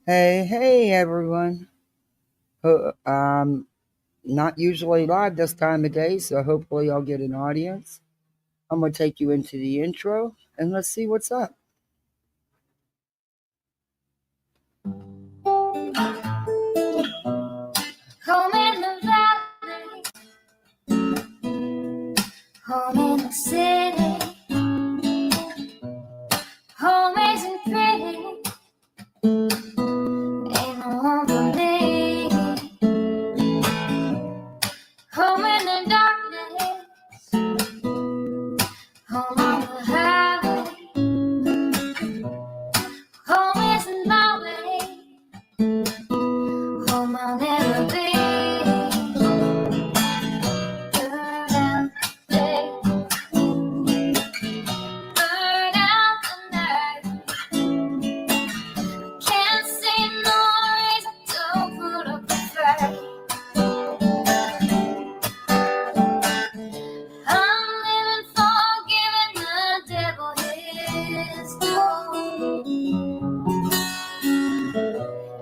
Hey, everyone. Not usually live this time of day, so hopefully I'll get an audience. I'm going to take you into the intro and let's see what's up. Home in the valley, home in the city, home isn't pretty, ain't no home for me. Home in the darkness, home on the highway, home isn't my way, home I'll never be. Burn out the night. Can't see no reason to put up a fight. I'm living for giving the devil his due.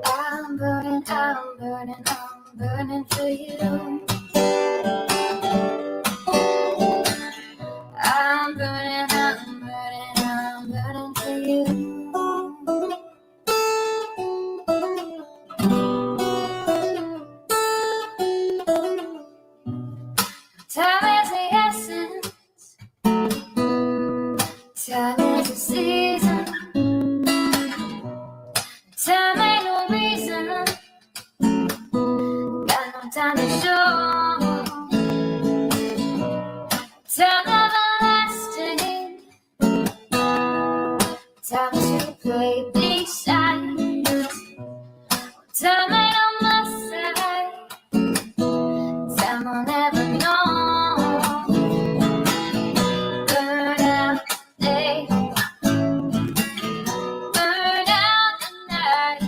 I'm burning for you. I'm burning for you. Time is the essence. Time is the season. Time ain't no reason. Got no time to show. Time everlasting. Time to play beside. Time ain't on my side. Time I'll never know. Burn out day. Burn out the night.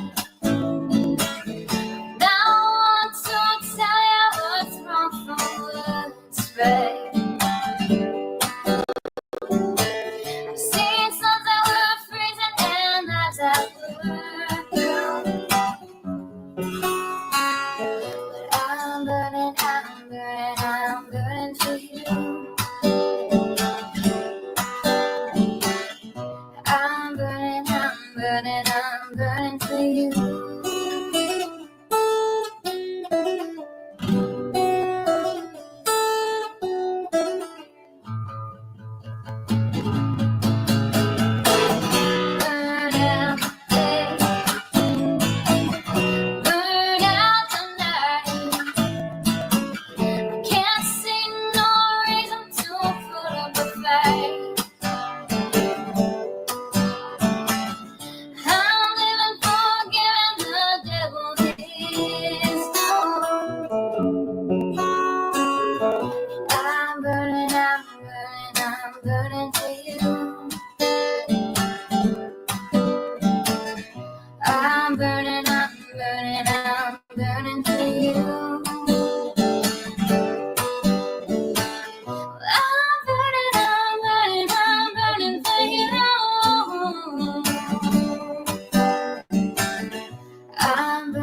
Don't want to tell you what's wrong from what's right. I've seen suns that were freezing and nights that were cold. But I'm burning for you. I'm burning for you. Burn out day, burn out the night. I can't see no reason to put up a fight. I'm living for giving the devil his due. I'm burning for you. I'm burning for you. I'm burning for you. I'm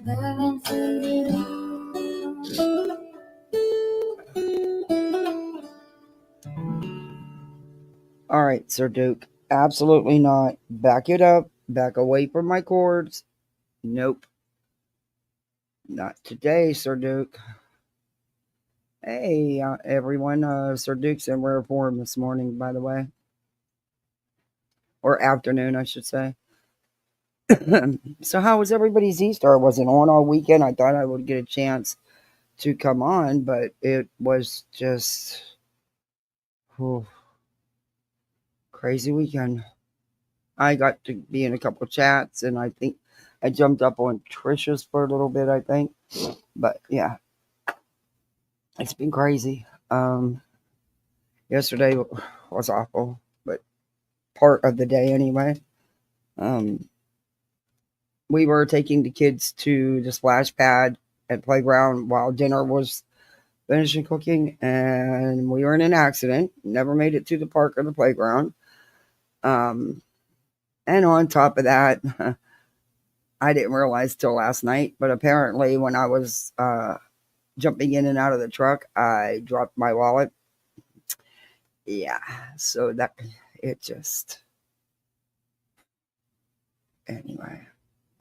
burning for you. All right, Sir Duke. Absolutely not. Back it up. Back away from my cords. Nope. Not today, Sir Duke. Hey, everyone. Sir Duke's in rare form this morning, by the way. Or afternoon, I should say. So, how was everybody's Easter? I wasn't on all weekend. I thought I would get a chance to come on, but it was just crazy weekend. I got to be in a couple chats, and I think I jumped up on Trisha's for a little bit, I think. But yeah, it's been crazy. Yesterday was awful, but part of the day anyway. We were taking the kids to the splash pad at playground while dinner was finishing cooking, and we were in an accident. Never made it to the park or the playground. And on top of that, I didn't realize till last night, but apparently when I was jumping in and out of the truck, I dropped my wallet. Yeah, so that it just anyway.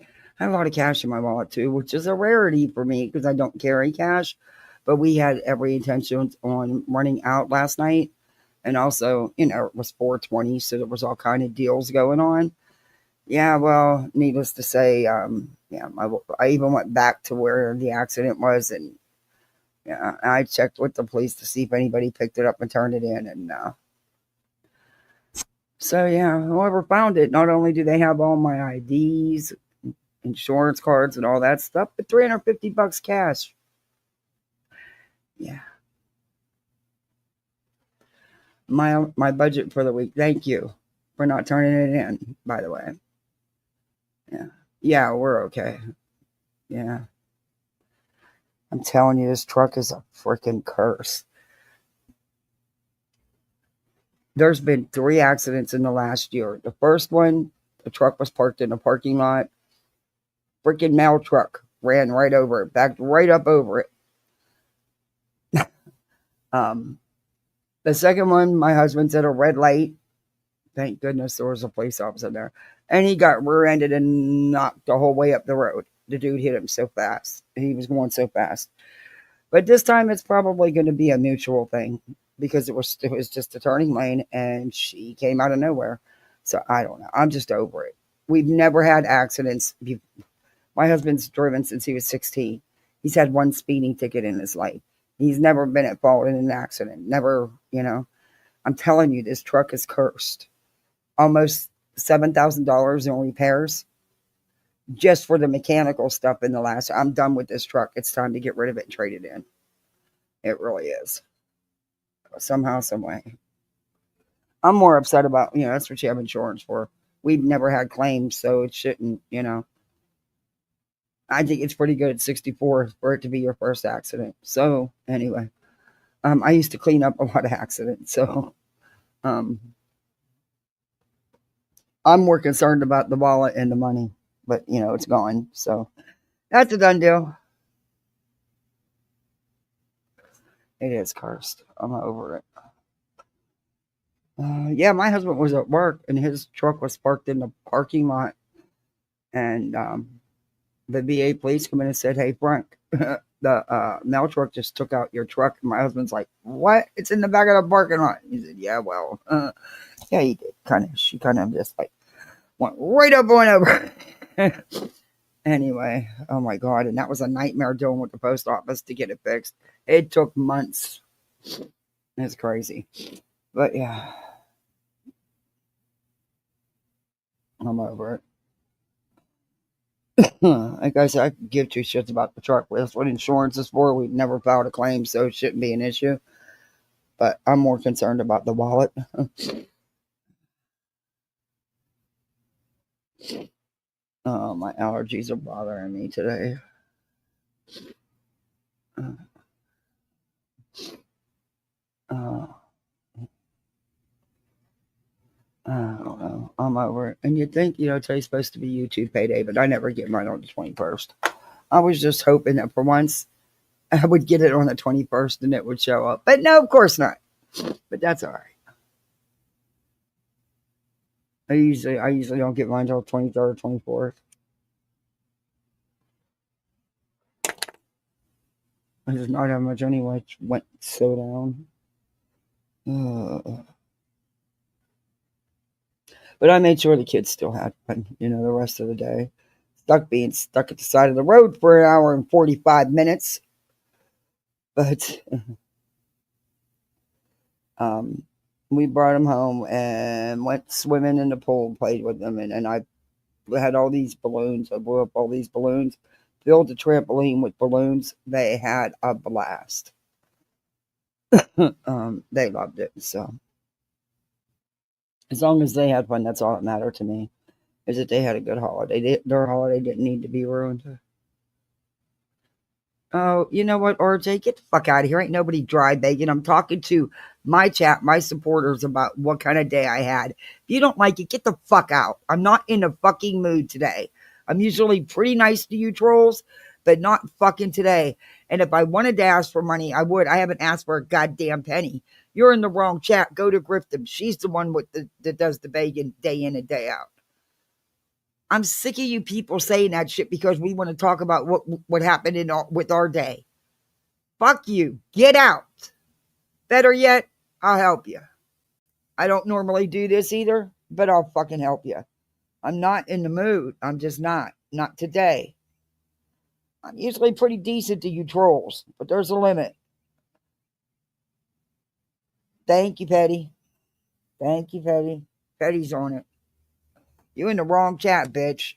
I have a lot of cash in my wallet too, which is a rarity for me because I don't carry cash. But we had every intention on running out last night, and also, it was 420, so there was all kind of deals going on. Yeah, well, needless to say, yeah, I even went back to where the accident was, and yeah, I checked with the police to see if anybody picked it up and turned it in, and so yeah, whoever found it, not only do they have all my IDs, insurance cards, and all that stuff, but $350 cash. Yeah, my budget for the week. Thank you for not turning it in. By the way, yeah, yeah, we're okay. Yeah, I'm telling you, this truck is a freaking curse. There's been 3 accidents in the last year. The first one, the truck was parked in a parking lot. Freaking mail truck ran right over it, backed right up over it. Um, the second one, my husband's at a red light. Thank goodness there was a police officer there. And he got rear-ended and knocked the whole way up the road. The dude hit him so fast. He was going so fast. But this time it's probably going to be a mutual thing because it was just a turning lane and she came out of nowhere. So I don't know. I'm just over it. We've never had accidents. My husband's driven since he was 16. He's had one speeding ticket in his life. He's never been at fault in an accident. Never. I'm telling you, this truck is cursed. Almost $7,000 in repairs just for the mechanical stuff in the last. I'm done with this truck. It's time to get rid of it and trade it in. It really is. Somehow, some way. I'm more upset about, that's what you have insurance for. We've never had claims, so it shouldn't. I think it's pretty good at 64 for it to be your first accident. So, anyway, I used to clean up a lot of accidents. So, um, I'm more concerned about the wallet and the money, but, it's gone. So, that's a done deal. It is cursed. I'm over it. Yeah, my husband was at work and his truck was parked in the parking lot, and the VA police come in and said, "Hey, Frank, the mail truck just took out your truck." And my husband's like, "What? It's in the back of the parking lot." He said, "Yeah, well, yeah, he did." She kind of just like went right up on over. Anyway, oh my god, and that was a nightmare dealing with the post office to get it fixed. It took months. It's crazy, but yeah, I'm over it. Like I said, I could give two shits about the truck. That's what insurance is for. We've never filed a claim, so it shouldn't be an issue. But I'm more concerned about the wallet. Oh, my allergies are bothering me today. Uh, uh, I don't know. I'm over it. And you'd think, today's supposed to be YouTube payday, but I never get mine on the 21st. I was just hoping that for once I would get it on the 21st and it would show up. But no, of course not. But that's all right. I usually don't get mine until 23rd or 24th. I just not have much anyway. It went so down. But I made sure the kids still had fun, the rest of the day. Being stuck at the side of the road for an hour and 45 minutes. But um, we brought them home and went swimming in the pool and played with them. And I had all these balloons. I blew up all these balloons, filled the trampoline with balloons. They had a blast. They loved it. So as long as they had fun, that's all that mattered to me. Is that they had a good holiday. Their holiday didn't need to be ruined. Oh, you know what, RJ? Get the fuck out of here. Ain't nobody dry begging. I'm talking to my chat, my supporters about what kind of day I had. If you don't like it, get the fuck out. I'm not in a fucking mood today. I'm usually pretty nice to you trolls, but not fucking today. And if I wanted to ask for money, I would. I haven't asked for a goddamn penny. You're in the wrong chat. Go to Grifton. She's the one with that does the begging day in and day out. I'm sick of you people saying that shit because we want to talk about what happened with our day. Fuck you. Get out. Better yet, I'll help you. I don't normally do this either, but I'll fucking help you. I'm not in the mood. I'm just not. Not today. I'm usually pretty decent to you trolls, but there's a limit. Thank you, Petty. Thank you, Petty. Petty's on it. You in the wrong chat, bitch.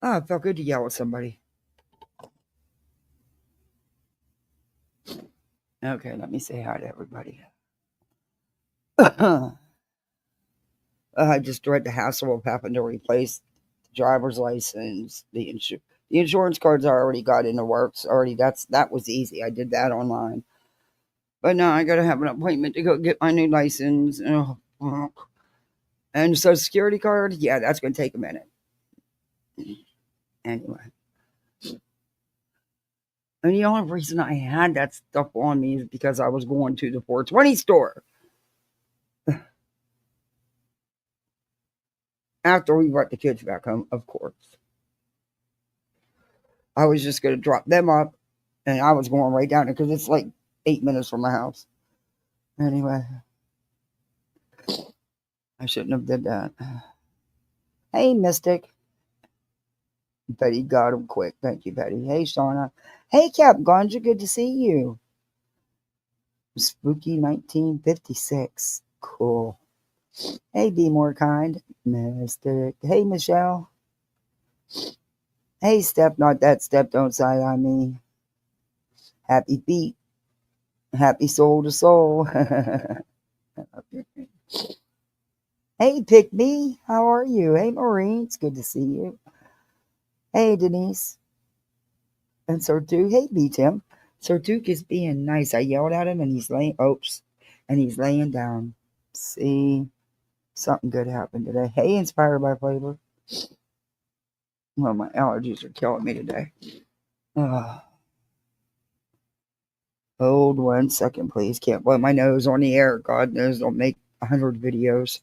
Oh, it felt good to yell at somebody. Okay, let me say hi to everybody. I just dread the hassle of having to replace the driver's license, the insurance cards I already got in the works. Already, that was easy. I did that online. But now I got to have an appointment to go get my new license. Oh, fuck. And Social Security card, yeah, that's going to take a minute. Anyway. And the only reason I had that stuff on me is because I was going to the 420 store. After we brought the kids back home, of course. I was just going to drop them up, and I was going right down there because it's like 8 minutes from my house. Anyway, I shouldn't have did that. Hey, Mystic. Betty got him quick. Thank you, Betty. Hey, Shauna. Hey, Cap Ganja. Good to see you. Spooky 1956. Cool. Hey, Be More Kind. Mystic. Hey, Michelle. Hey, Step. Not that Step. Don't side on me. Happy feet. Happy soul to soul. Hey, Pick Me. How are you? Hey, Maureen. It's good to see you. Hey, Denise. And Sir Duke. Hey, B Tim. Sir Duke is being nice. I yelled at him and he's laying and he's laying down. See, something good happened today. Hey, Inspired by Flavor. Well, my allergies are killing me today. Hold 1 second, please. Can't blow my nose on the air. God knows I'll make 100 videos.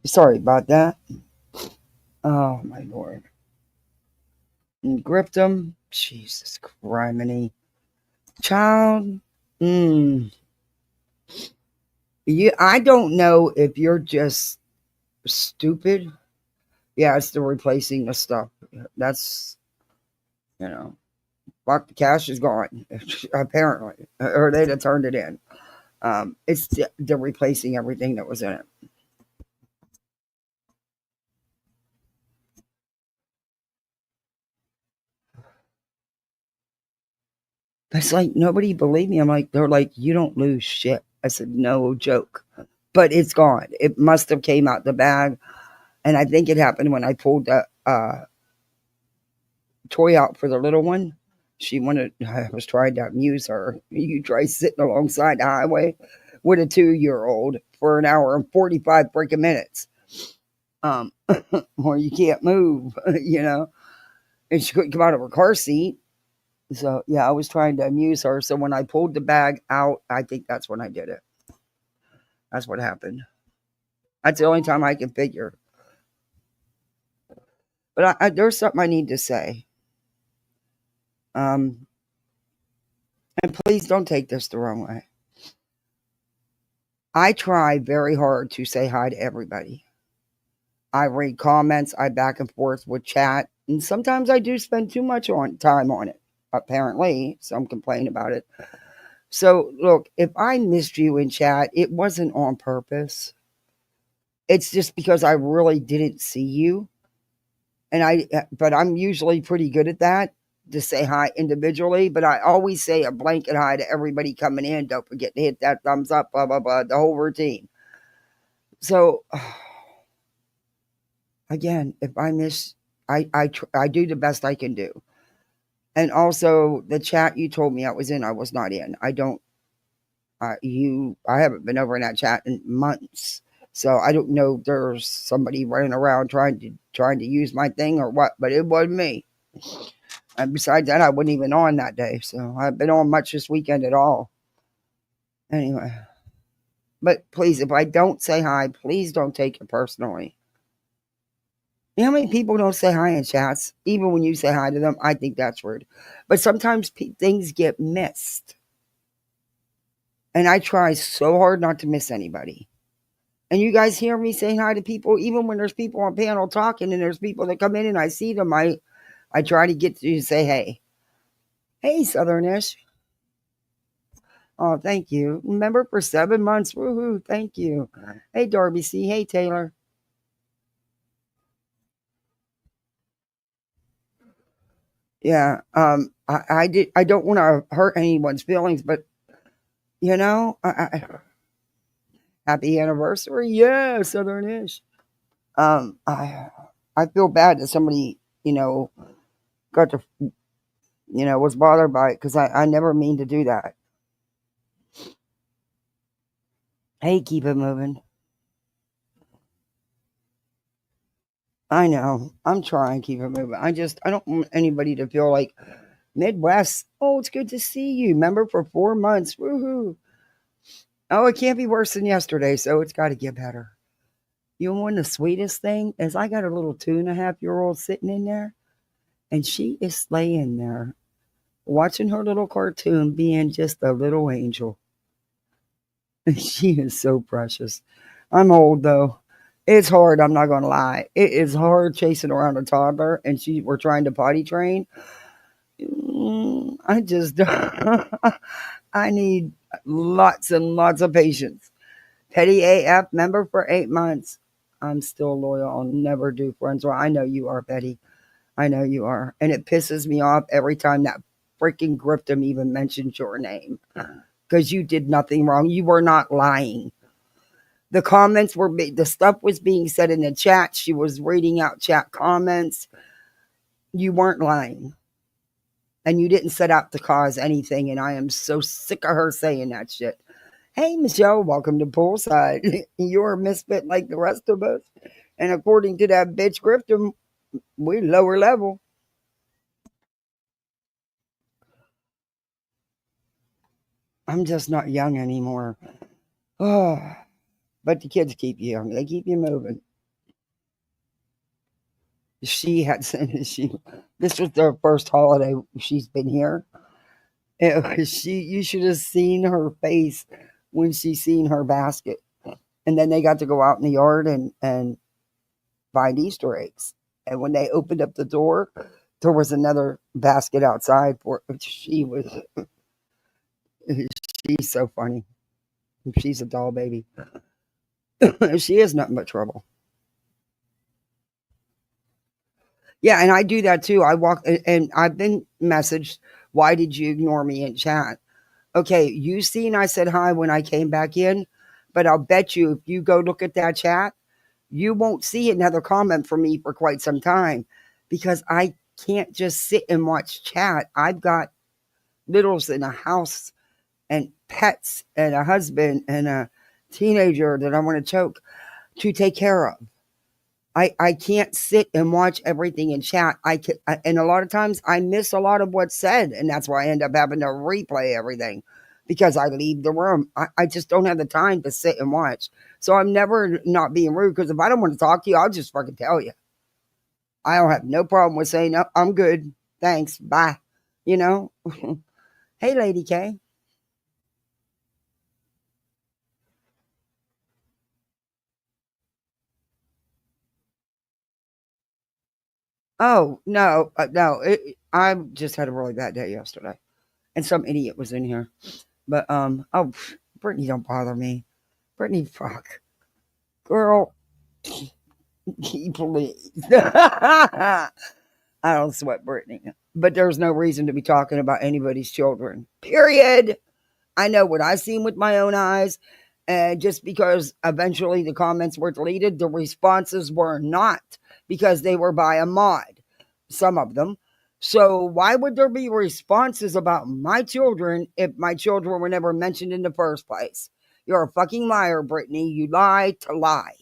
Sorry about that. Oh, my Lord. And gripped him. Jesus criminy. Child. I don't know if you're just stupid. Yeah, it's the replacing the stuff. That's, fuck, the cash is gone, apparently. Or they'd have turned it in. It's the replacing everything that was in it. It's like nobody believed me. I'm like, they're like, you don't lose shit. I said, no joke. But it's gone. It must have came out the bag. And I think it happened when I pulled the toy out for the little one. I was trying to amuse her. You try sitting alongside the highway with a 2-year-old for an hour and 45 freaking minutes. Or you can't move, and she couldn't come out of her car seat. So, yeah, I was trying to amuse her. So when I pulled the bag out, I think that's when I did it. That's what happened. That's the only time I can figure. But there's something I need to say. And please don't take this the wrong way. I try very hard to say hi to everybody. I read comments. I back and forth with chat. And sometimes I do spend too much time on it. Apparently, some complain about it. So, look, if I missed you in chat, it wasn't on purpose. It's just because I really didn't see you. but I'm usually pretty good at that to say hi individually, but I always say a blanket hi to everybody coming in. Don't forget to hit that thumbs up, blah, blah, blah, the whole routine. So, again, if I miss, I do the best I can do. And also, the chat you told me I was in, I was not in. I don't, I haven't been over in that chat in months. So I don't know if there's somebody running around trying to use my thing or what, but it wasn't me. And besides that, I wasn't even on that day. So I haven't been on much this weekend at all. Anyway. But please, if I don't say hi, please don't take it personally. You know how many people don't say hi in chats? Even when you say hi to them, I think that's rude. But sometimes things get missed. And I try so hard not to miss anybody. And you guys hear me saying hi to people, even when there's people on panel talking and there's people that come in and I see them, I try to get to say hey. Hey, Southernish. Oh, thank you. Remember for 7 months. Woohoo. Thank you. Hey, Darby C. Hey, Taylor. Yeah. I don't want to hurt anyone's feelings, but happy anniversary. Yeah, Southernish. I feel bad that somebody, got to, was bothered by it because I never mean to do that. Hey, keep it moving. I know. I'm trying to keep it moving. I don't want anybody to feel like Midwest. Oh, it's good to see you. Remember for 4 months. Woohoo. Oh, it can't be worse than yesterday, so it's got to get better. You know, the sweetest thing is I got a little 2.5-year-old sitting in there, and she is laying there watching her little cartoon, being just a little angel. She is so precious. I'm old though. It's hard. I'm not gonna lie. It is hard chasing around a toddler, and we're trying to potty train. I just, I need lots and lots of patience. Petty AF member for 8 months. I'm still loyal. I'll never do friends. Well, I know you are, Betty. I know you are. And it pisses me off every time that freaking Grifton even mentions your name. Because you did nothing wrong. You were not lying. The comments were, the stuff was being said in the chat. She was reading out chat comments. You weren't lying. And you didn't set out to cause anything. And I am so sick of her saying that shit. Hey, Michelle, welcome to Poolside. You're a misfit like the rest of us. And according to that bitch Grifton, we're lower level. I'm just not young anymore. Oh, but the kids keep you young. They keep you moving. She had this was their first holiday she's been here. You should have seen her face when she seen her basket. And then they got to go out in the yard and find Easter eggs. And when they opened up the door, there was another basket outside for she's so funny. She's a doll baby. She is nothing but trouble. Yeah, and I do that too. I walk and I've been messaged, why did you ignore me in chat? Okay, you seen I said hi when I came back in, but I'll bet you if you go look at that chat, you won't see another comment from me for quite some time because I can't just sit and watch chat. I've got littles in a house and pets and a husband and a teenager that I want to choke to take care of. I can't sit and watch everything in chat. And a lot of times I miss a lot of what's said, and that's why I end up having to replay everything because I leave the room. I just don't have the time to sit and watch. So I'm never not being rude because if I don't want to talk to you, I'll just fucking tell you. I don't have no problem with saying, no, I'm good. Thanks. Bye. You know? Hey, Lady K. Oh, no, no. I just had a really bad day yesterday. And some idiot was in here. But, Brittany, don't bother me. Brittany, fuck. Girl, Please. I don't sweat Brittany. But there's no reason to be talking about anybody's children. Period. I know what I've seen with my own eyes. And just because eventually the comments were deleted, the responses were not because they were by a mod, some of them. So why would there be responses about my children if my children were never mentioned in the first place? You're a fucking liar, Brittany. You lie to lie.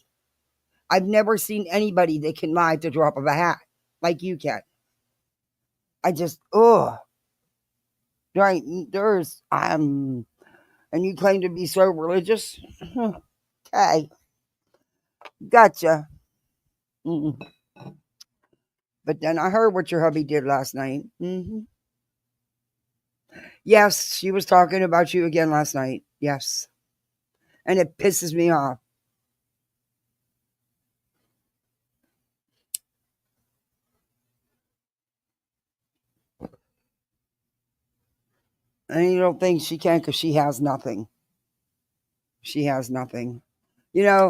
I've never seen anybody that can lie at the drop of a hat like you can. I just, ugh. Right, and you claim to be so religious? Okay, gotcha. Mm. But then I heard what your hubby did last night. Yes, she was talking about you again last night. Yes. And it pisses me off. And you don't think she can because she has nothing. She has nothing. You know,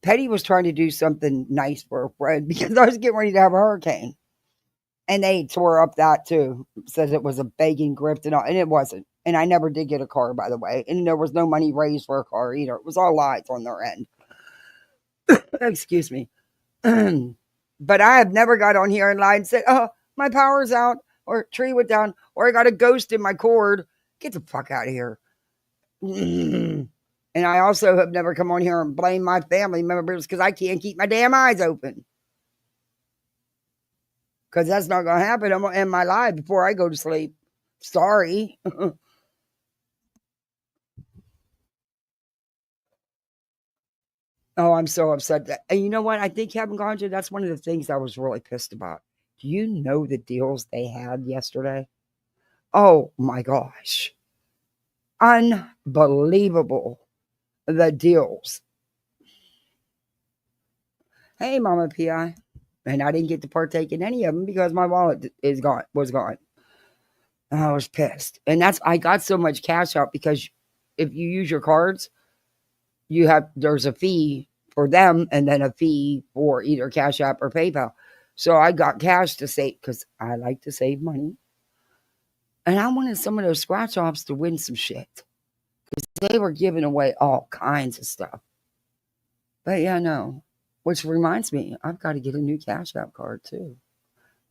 Petty was trying to do something nice for a friend because I was getting ready to have a hurricane. And they tore up that too. Says it was a begging grift and all, and it wasn't. And I never did get a car, by the way. And there was no money raised for a car either. It was all lies on their end. Excuse me. But I have never got on here and lied and said, "Oh, my power's out," or "tree went down," or "I got a ghost in my cord." Get the fuck out of here. And I also have never come on here and blamed my family members because I can't keep my damn eyes open. Because that's not going to happen. I'm going to end my life before I go to sleep. Sorry. Oh, I'm so upset. And you know what? I think Kevin Ganja, that's one of the things I was really pissed about. Do you know the deals they had yesterday? Oh my gosh. Unbelievable. The deals. Hey, Mama PI. And I didn't get to partake in any of them because my wallet was gone. I was pissed. And I got so much cash out because if you use your cards, there's a fee for them and then a fee for either Cash App or PayPal. So I got cash to save because I like to save money. And I wanted some of those scratch offs to win some shit because they were giving away all kinds of stuff. But yeah, no. Which reminds me, I've got to get a new Cash App card too.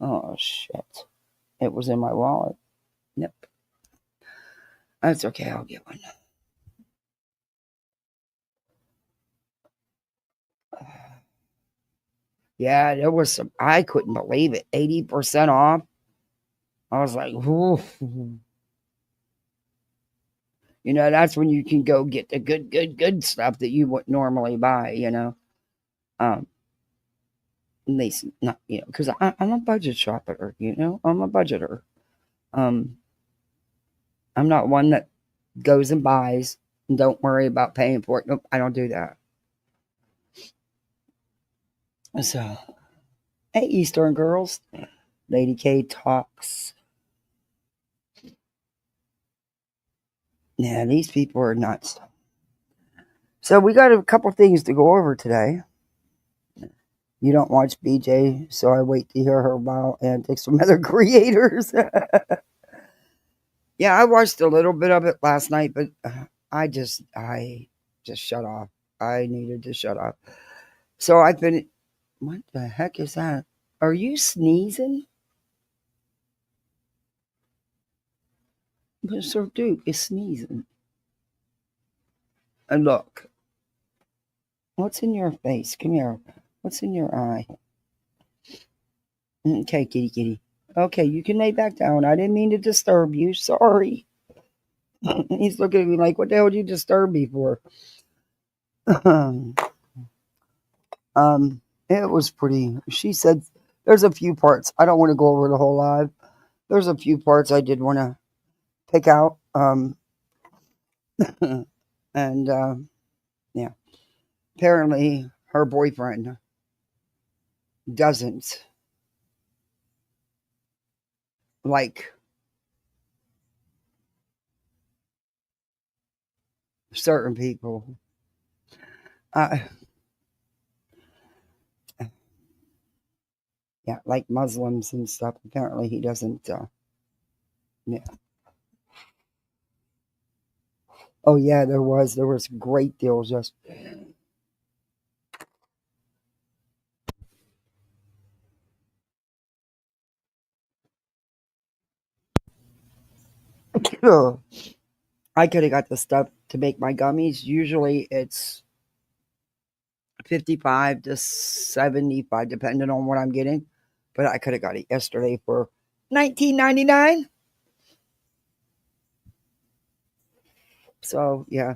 Oh shit. It was in my wallet. Yep. That's okay. I'll get one. Yeah, there was some, I couldn't believe it. 80% off. I was like, ooh. You know, that's when you can go get the good stuff that you would normally buy, you know. Um, at least not, you know, because I'm a budget shopper, you know, I'm a budgeter. Um, I'm not one that goes and buys and don't worry about paying for it. Nope, I don't do that. So, hey, Eastern girls, Lady K talks. Yeah, these people are nuts. So we got a couple things to go over today. You don't watch BJ, so I wait to hear her wild antics from other creators. Yeah, I watched a little bit of it last night, but I just shut off. I needed to shut off. So I've been. What the heck is that? Are you sneezing? Mr. Duke is sneezing. And look, what's in your face? Come here. What's in your eye? Okay, kitty, kitty. Okay, you can lay back down. I didn't mean to disturb you. Sorry. He's looking at me like, what the hell did you disturb me for? It was pretty. She said there's a few parts. I don't want to go over the whole live. There's a few parts I did want to pick out. And yeah, apparently her boyfriend doesn't like certain people. Uh, Yeah, like Muslims and stuff. Apparently, he doesn't. Yeah. Oh yeah, there was great deals. Just I could have got the stuff to make my gummies. Usually, it's 55 to 75, depending on what I'm getting. But I could have got it yesterday for 19.99. So yeah,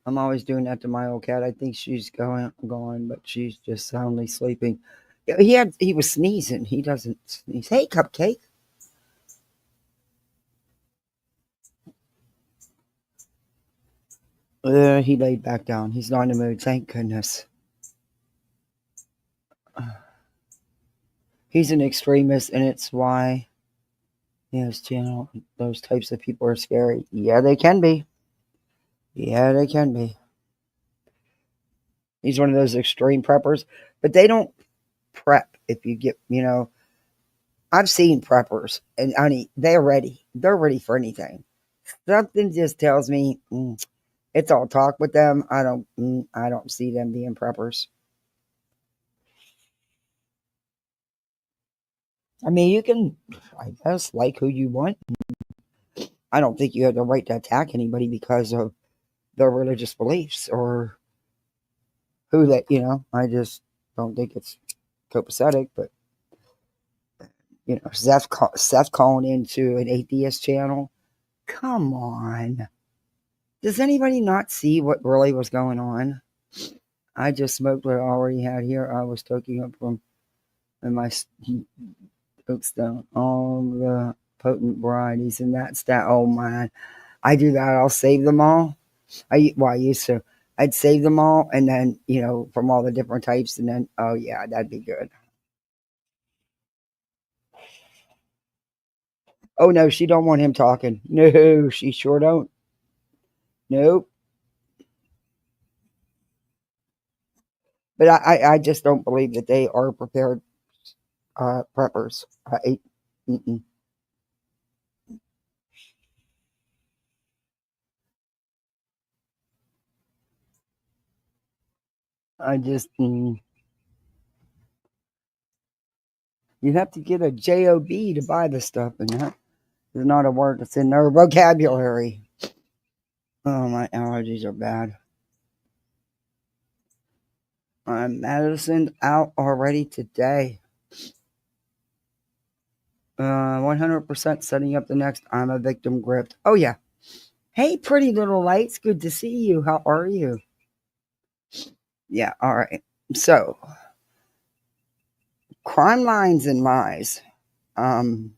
I'm always doing that to my old cat. I think she's gone, but she's just soundly sleeping. Yeah, he was sneezing. He doesn't sneeze. Hey, Cupcake. He laid back down. He's not in the mood. Thank goodness. He's an extremist, and it's why his channel. Those types of people are scary. Yeah, they can be. Yeah, they can be. He's one of those extreme preppers, but they don't prep. If you get, I've seen preppers, and honey, they're ready. They're ready for anything. Something just tells me it's all talk with them. I don't see them being preppers. I mean, you can, I guess, like who you want. I don't think you have the right to attack anybody because of their religious beliefs or who that. I just don't think it's copacetic. But Seth calling into an atheist channel. Come on. Does anybody not see what really was going on? I just smoked what I already had here. I was toking up from in my Oakstone, all the potent varieties, and that's that. Oh man, I do that. I'll save them all. I used to. I'd save them all, and then from all the different types, and then oh yeah, that'd be good. Oh no, she don't want him talking. No, she sure don't. Nope. But I just don't believe that they are prepared preppers. Mm-mm. I just you have to get a job to buy the stuff, and that is not a word that's in their vocabulary. Oh, my allergies are bad. Medicine's out already today. 100% setting up the next I'm a victim grift. Oh yeah. Hey, pretty little lights. Good to see you. How are you? Yeah. All right. So, crime lines and lies. Um.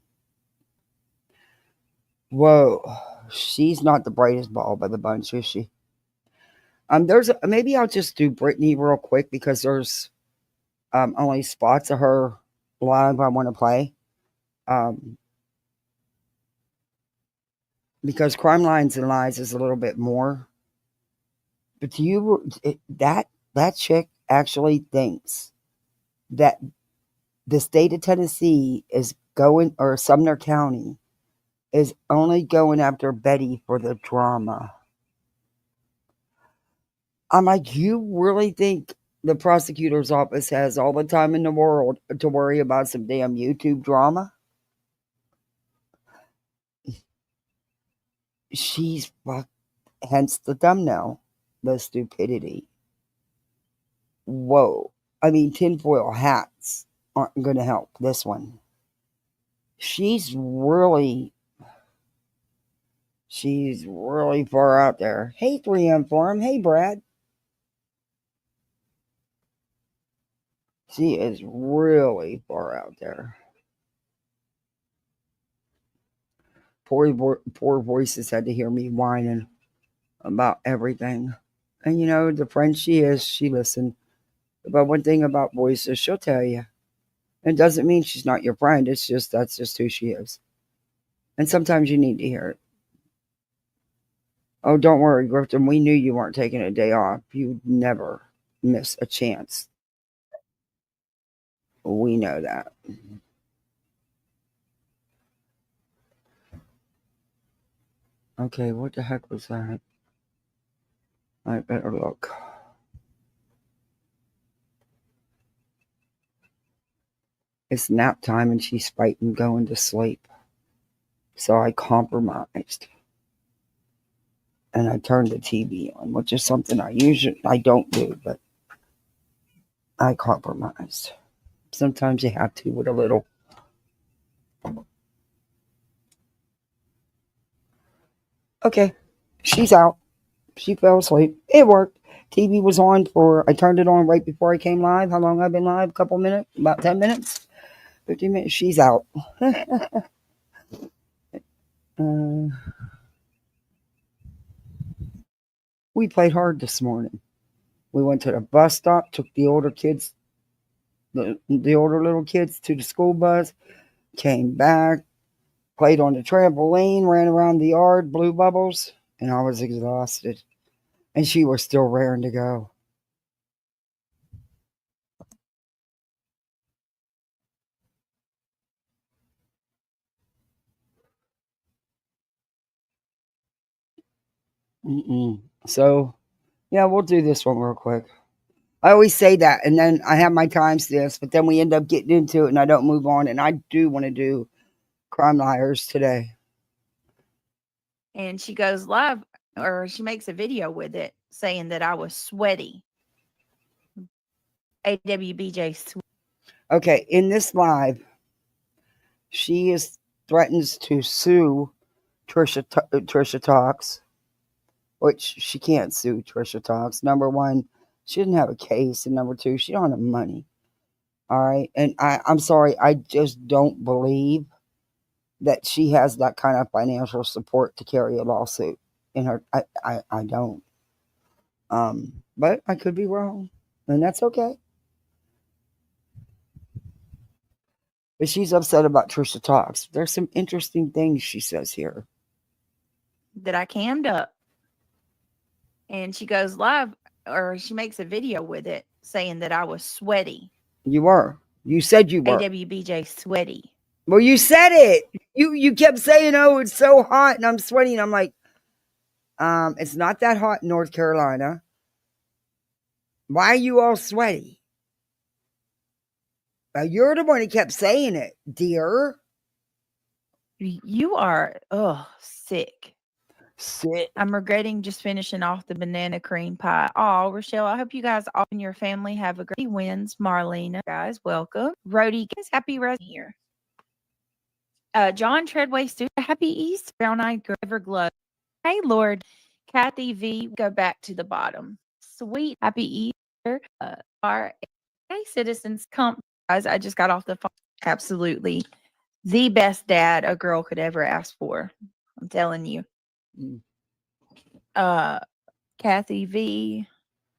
Whoa. She's not the brightest bulb of the bunch, is she? Maybe I'll just do Brittany real quick because there's only spots of her live I want to play. Um, because Crime Lines and Lies is a little bit more. But that chick actually thinks that the state of Tennessee is going, or Sumner County is only going after Betty for the drama. I'm like, you really think the prosecutor's office has all the time in the world to worry about some damn YouTube drama? She's fucked. Hence the thumbnail, the stupidity. Whoa. I mean, tinfoil hats aren't going to help this one. She's really, she's really far out there. Hey, 3M Forum. Hey, Brad. She is really far out there. Poor voices had to hear me whining about everything. And the friend she is, she listened. But one thing about voices, she'll tell you. It doesn't mean she's not your friend. It's just that's just who she is. And sometimes you need to hear it. Oh, don't worry, Griffin. We knew you weren't taking a day off. You'd never miss a chance. We know that. Okay, what the heck was that? I better look. It's nap time and she's fighting going to sleep. So I compromised. And I turned the TV on, which is something I don't do, but I compromised. Sometimes you have to with a little. Okay, she's out. She fell asleep. It worked. TV was on I turned it on right before I came live. How long I've been live? A couple minutes? About 10 minutes? 15 minutes? She's out. We played hard this morning. We went to the bus stop, took the older little kids to the school bus, came back, played on the trampoline, ran around the yard, blew bubbles, and I was exhausted. And she was still raring to go. So, yeah, we'll do this one real quick. I always say that, and then I have my time stamps, but then we end up getting into it, and I don't move on. And I do want to do Crime Liars today. And she goes live, or she makes a video with it saying that I was sweaty. AWBJ sweaty. Okay, in this live, she threatens to sue Trisha Talks, which she can't sue Trisha Talks. Number one, she didn't have a case, and number two, she don't have money. All right, and I'm sorry, I just don't believe that she has that kind of financial support to carry a lawsuit in her. I don't. But I could be wrong, and that's okay. But she's upset about Trisha Talks. There's some interesting things she says here. That I cammed up. And she goes live, or she makes a video with it saying that I was sweaty. You were. You said you were. AWBJ sweaty. Well, you said it. You kept saying, "Oh, it's so hot and I'm sweating." I'm like, it's not that hot in North Carolina. Why are you all sweaty? You're the one who kept saying it, dear. You are sick. Sick. I'm regretting just finishing off the banana cream pie. Oh, Rochelle, I hope you guys all and your family have a great wins. Marlena, guys, welcome. Rhodey, guys, happy rest here. John Treadway, happy Easter. Brown-eyed Graver Glow. Hey, Lord. Kathy V, go back to the bottom. Sweet, happy Easter. Hey, citizens, come. Guys, I just got off the phone. Absolutely. The best dad a girl could ever ask for. I'm telling you. Kathy V,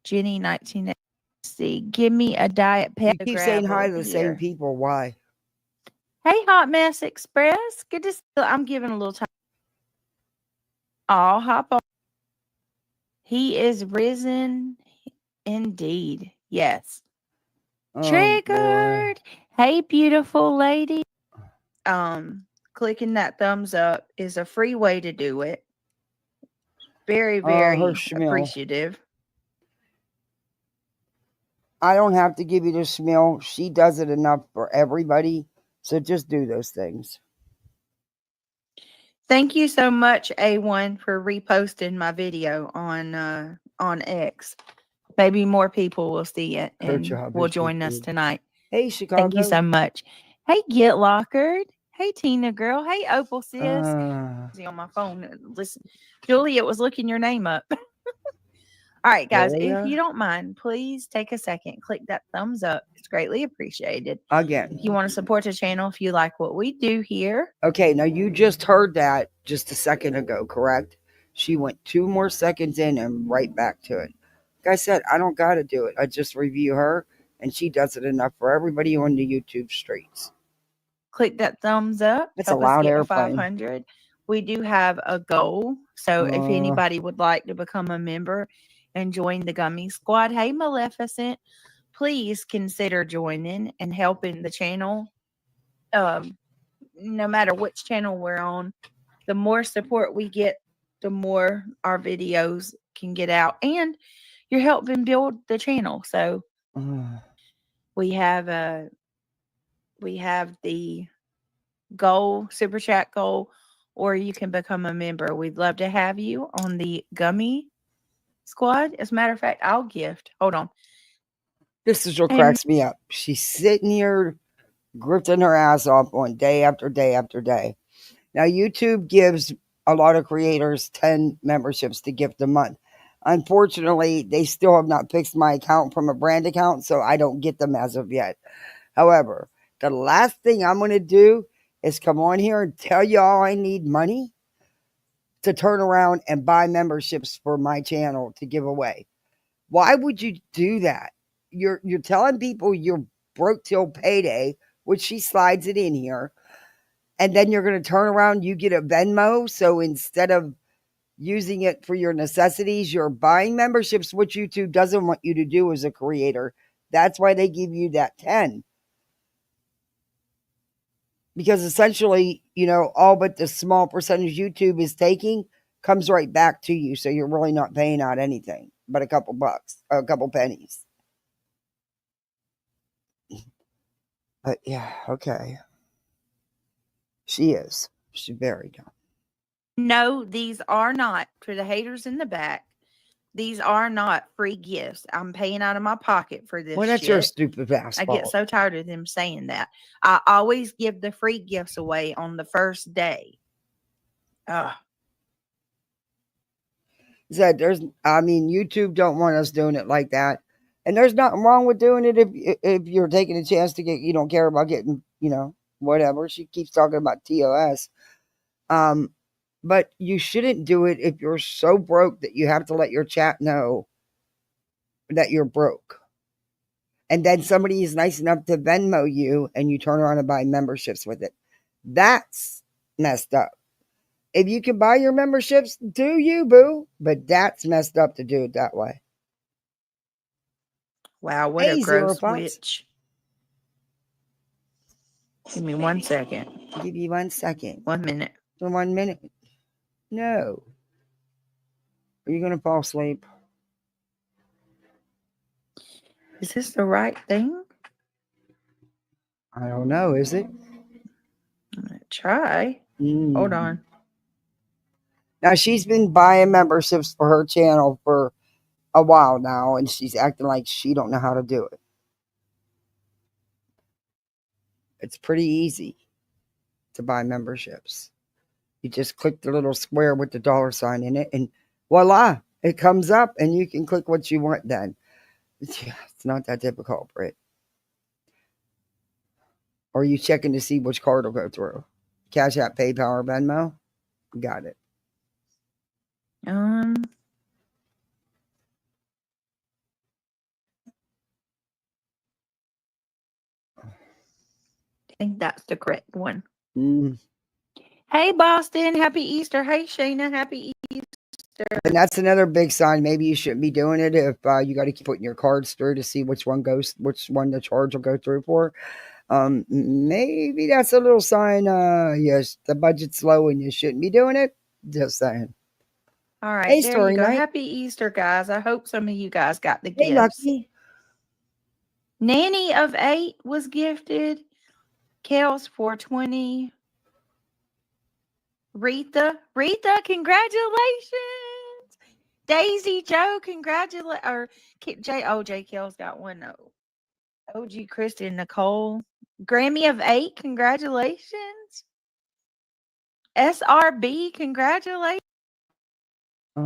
Jenny 1960. Give me a diet pep. You keep saying hi to the same people. Why? Hey, Hot Mess Express. Good to see you. I'm giving a little time. I'll hop on. He is risen. Indeed. Yes. Triggered. Boy. Hey, beautiful lady. Clicking that thumbs up is a free way to do it. Very, very appreciative. I don't have to give you the schmill. She does it enough for everybody. So just do those things. Thank you so much, A1, for reposting my video on X. Maybe more people will see it and will join us tonight. Hey, Chicago. Thank you so much. Hey, Get Lockered. Hey, Tina Girl. Hey, Opal Sis. On my phone. Listen, Juliet was looking your name up. All right, guys, if you don't mind, please take a second. Click that thumbs up. It's greatly appreciated. Again. If you want to support the channel, if you like what we do here. Okay, now you just heard that just a second ago, correct? She went 2 more seconds in and right back to it. Like I said, I don't got to do it. I just review her, and she does it enough for everybody on the YouTube streets. Click that thumbs up. It's a loud airplane. 500. we do have a goal. So if Uh, anybody would like to become a member and join the Gummy Squad, hey Maleficent, please consider joining and helping the channel. Um, no matter which channel we're on, the more support we get, the more our videos can get out, and you're helping build the channel. So uh, we have the goal, super chat goal, or you can become a member. We'd love to have you on the Gummy Squad. As a matter of fact, I'll gift. Hold on. this is what And cracks me up. She's sitting here grifting her ass off on day after day after day. Now, YouTube gives a lot of creators 10 memberships to gift a month. Unfortunately, they still have not fixed my account from a brand account, so I don't get them as of yet. However, the last thing I'm going to do is come on here and tell y'all I need money to turn around and buy memberships for my channel to give away. Why would you do that? You're telling people you're broke till payday, which she slides it in here, and then you're going to turn around, you get a Venmo, so instead of using it for your necessities, you're buying memberships, which YouTube doesn't want you to do as a creator. That's why they give you that 10. Because essentially, all but the small percentage YouTube is taking comes right back to you. So you're really not paying out anything but a couple bucks, a couple pennies. But yeah, okay. She is. She's very dumb. no, these are not for the haters in the back. These are not free gifts. I'm paying out of my pocket for this Well, that's your shit. stupid ass I get fault. so tired of them saying that. I always give the free gifts away on the first day. Ugh. Said YouTube don't want us doing it like that, and there's nothing wrong with doing it if you're taking a chance to get. You don't care about getting, whatever. She keeps talking about TOS, um, but you shouldn't do it if you're so broke that you have to let your chat know that you're broke, and then somebody is nice enough to Venmo you, and you turn around and buy memberships with it. That's messed up. If you can buy your memberships, do you, boo? But that's messed up to do it that way. Wow, what a Hey, Zero gross Fox. witch. Give me 1 second. I'll give you 1 second. 1 minute. For 1 minute. No. Are you going to fall asleep? Is this the right thing? I don't know. Is it? I'm going to try. Mm. Hold on. Now, she's been buying memberships for her channel for a while now, and she's acting like she don't know how to do it. It's pretty easy to buy memberships. You just click the little square with the $ in it, and voila, it comes up, and you can click what you want then. It's not that difficult, Britt. Or are you checking to see which card will go through? Cash App, PayPal, or Venmo? Got it. I think that's the correct one. Mm. Hey, Boston. Happy Easter. Hey, Shayna. Happy Easter. And that's another big sign. Maybe you shouldn't be doing it if you got to keep putting your cards through to see which one the charge will go through for. Maybe that's a little sign. Yes, the budget's low and you shouldn't be doing it. Just saying. All right, Hey, there you Story go. Night. Happy Easter, guys. I hope some of you guys got the Hey, gifts. Lucky. Nanny of 8 was gifted. Kels 420. Retha, congratulations. Daisy Joe, congratulations. Or J Kel's got one. No. OG Kristen Nicole. Grammy of 8, congratulations. SRB, congratulations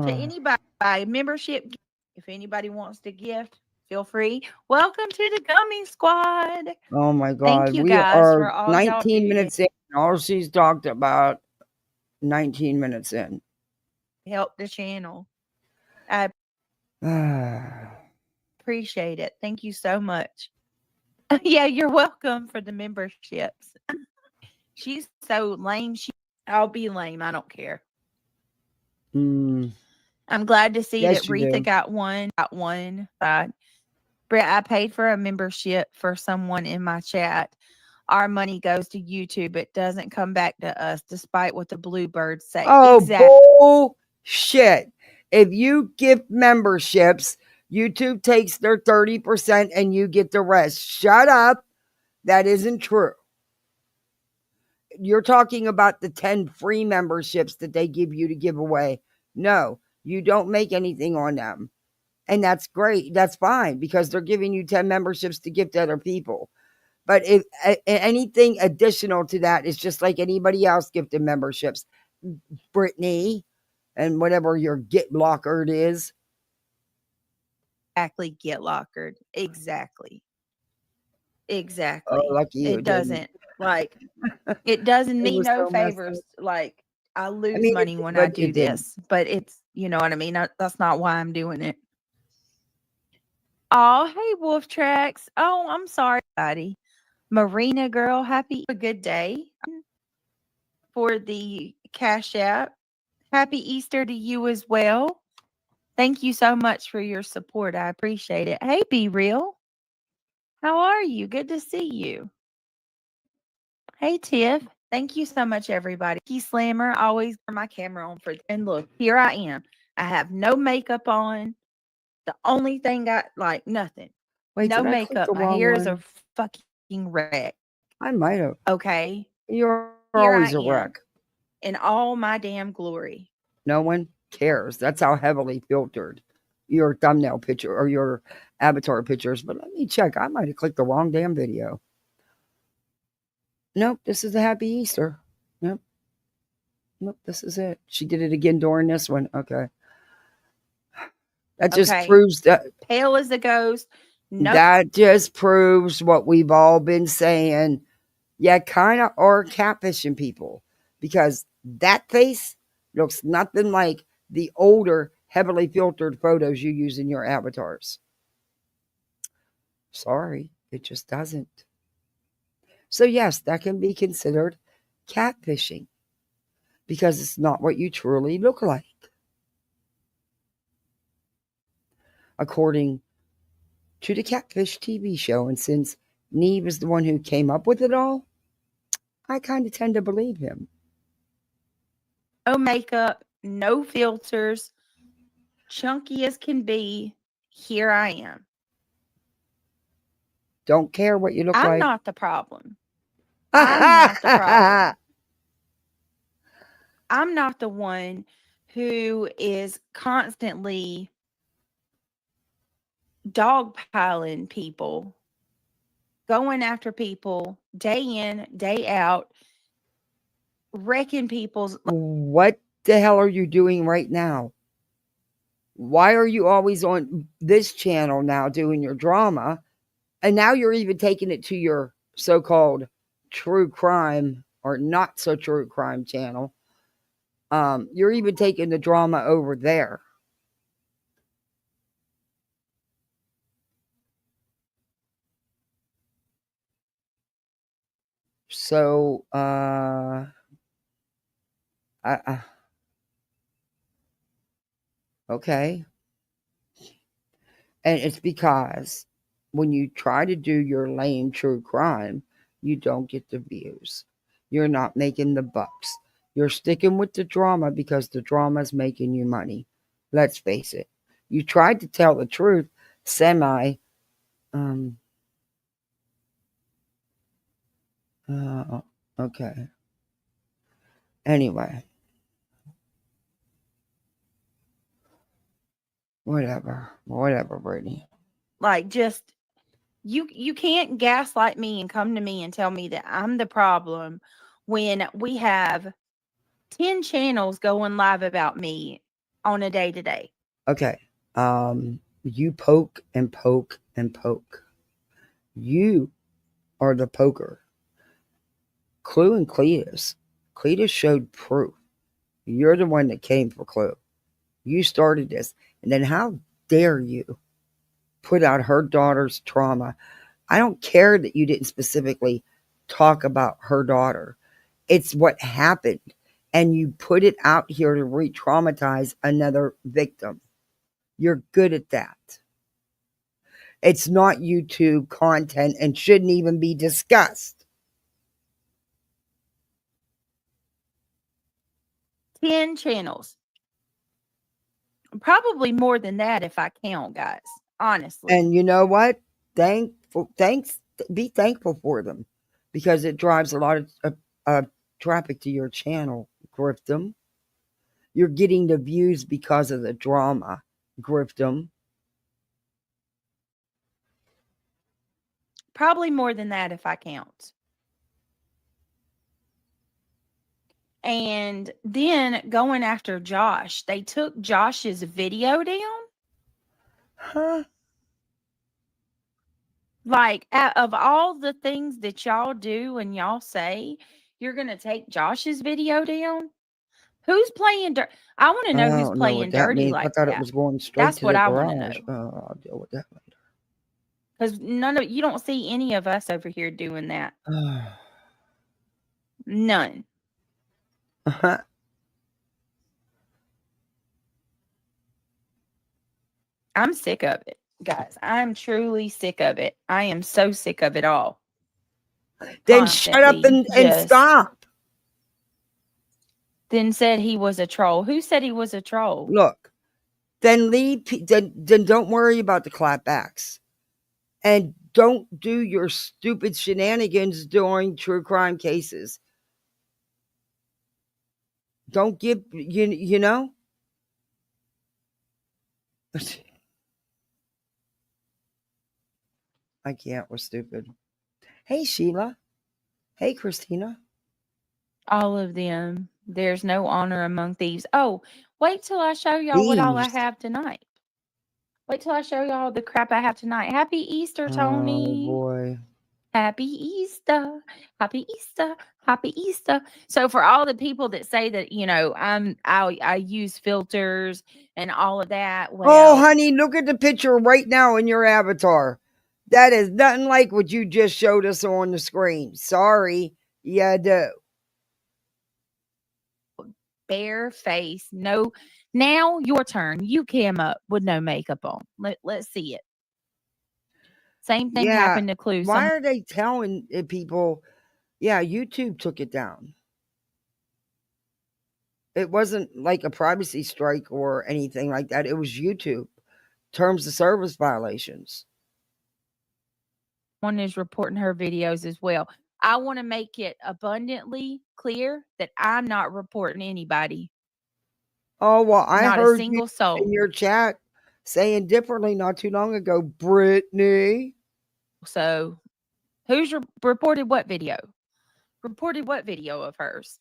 to anybody. Membership. If anybody wants to gift, feel free. Welcome to the Gummy Squad. Oh my Thank God. you We guys are for all y'all 19 do minutes in. All she's talked about 19 minutes in. to help the channel. I appreciate it. Thank you so much. Yeah, you're welcome for the memberships. She's so lame. I'll be lame. I don't care. Mm, I'm glad to see that yes, you Retha do. got one. Got one. Brett, I paid for a membership for someone in my chat. Our money goes to YouTube. It doesn't come back to us, despite what the bluebirds say. Oh, Exactly. bullshit. If you give memberships, YouTube takes their 30% and you get the rest. Shut up. That isn't true. You're talking about the 10 free memberships that they give you to give away. No, you don't make anything on them. And that's great. That's fine because they're giving you 10 memberships to give to other people. But if anything additional to that is just like anybody else gifted memberships, Brittany, and whatever your Get Lockered is. Get lockered. Exactly. Oh, Exactly. lucky you It didn't. doesn't like it doesn't It me was no so messed up. favors. Like I I lose mean, money when I but do it didn't. this, but it's you know what I mean. That's not why I'm doing it. Oh, hey, Wolf Tracks. Oh, I'm sorry, buddy. Marina girl, happy a good day for the Cash App. Happy Easter to you as well. Thank you so much for your support. I appreciate it. Hey, Be Real. How are you? Good to see you. Hey, Tiff. Thank you so much, everybody. Key Slammer, always turn my camera on for. And look, here I am. I have no makeup on. The only thing I like, nothing. Wait, No did I click makeup. the My wrong hair is a one? fucking wreck. I might have. Okay. You're Here always I a am wreck. in all my damn glory. No one cares. That's how heavily filtered your thumbnail picture or your avatar pictures. But let me check. I might have clicked the wrong damn video. Nope, this is a happy Easter. Nope, nope, this is it. She did it again during this one. Okay. That just Okay. proves that Pale as a ghost. No. that just proves what we've all been saying. Yeah, kind of are catfishing people because that face looks nothing like the older, heavily filtered photos you use in your avatars. Sorry, it just doesn't. So, yes, that can be considered catfishing because it's not what you truly look like. According to the Catfish TV show, and since Neve is the one who came up with it all, I kind of tend to believe him. No makeup, no filters, chunky as can be. Here I am. Don't care what you look I'm like. not the problem. I'm not the problem. I'm not the one who is constantly dogpiling people, going after people day in, day out, wrecking people's. What the hell are you doing right now? Why are you always on this channel now doing your drama? And now you're even taking it to your so called true crime or not so true crime channel. You're even taking the drama over there. So, I okay. And it's because when you try to do your lame true crime, you don't get the views. You're not making the bucks. You're sticking with the drama because the drama's making you money. Let's face it. You tried to tell the truth, semi. Um, uh, okay. Anyway, whatever, Brittany. Like just you can't gaslight me and come to me and tell me that I'm the problem when we have 10 channels going live about me on a day to day. Okay. You poke and poke and poke. You are the poker. Clue and Cletus. Cletus showed proof. You're the one that came for Clue. You started this. And then how dare you put out her daughter's trauma? I don't care that you didn't specifically talk about her daughter. It's what happened. and you put it out here to re-traumatize another victim. You're good at that. It's not YouTube content and shouldn't even be discussed. 10 channels. Probably more than that if I count, guys. Honestly. And you know what? Be thankful for them, because it drives a lot of traffic to your channel. Grift You're getting the views because of the drama. Grift Probably more than that if I count. And then going after Josh, they took Josh's video down. Huh? Like, of all the things that y'all do and y'all say, you're going to take Josh's video down? Who's playing dirty? I want to know I who's don't know playing what that dirty means. I like thought it that. was going straight That's to what the I want to know. garage. I'll deal with that later. Because you don't see any of us over here doing that. None. I'm sick of it, guys. I'm truly sick of it. I am so sick of it all. Then shut up and stop. Then said he was a troll. Who said he was a troll? Look, then then don't worry about the clapbacks. And don't do your stupid shenanigans during true crime cases. Don't give, you know? I can't. We're stupid. Hey, Sheila. Hey, Christina. All of them. There's no honor among thieves. Oh, wait till I show y'all what all I Thieves. have tonight. Wait till I show y'all the crap I have tonight. Happy Easter, Oh, Tony. boy. Happy Easter. Happy Easter. Happy Easter. So for all the people that say that, I use filters and all of that. Oh, Well, honey, look at the picture right now in your avatar. That is nothing like what you just showed us on the screen. Sorry. Yeah, I do. bare face. No. Now your turn. You came up with no makeup on. Let's see it. Same thing Yeah. happened to Clue. Why are they telling people? Yeah, YouTube took it down. It wasn't like a privacy strike or anything like that. It was YouTube. Terms of service violations. One is reporting her videos as well. I want to make it abundantly clear that I'm not reporting anybody. Oh, well, I Not a heard you single soul. in your chat saying differently not too long ago, Brittany. So, who's reported what video? Reported what video of hers?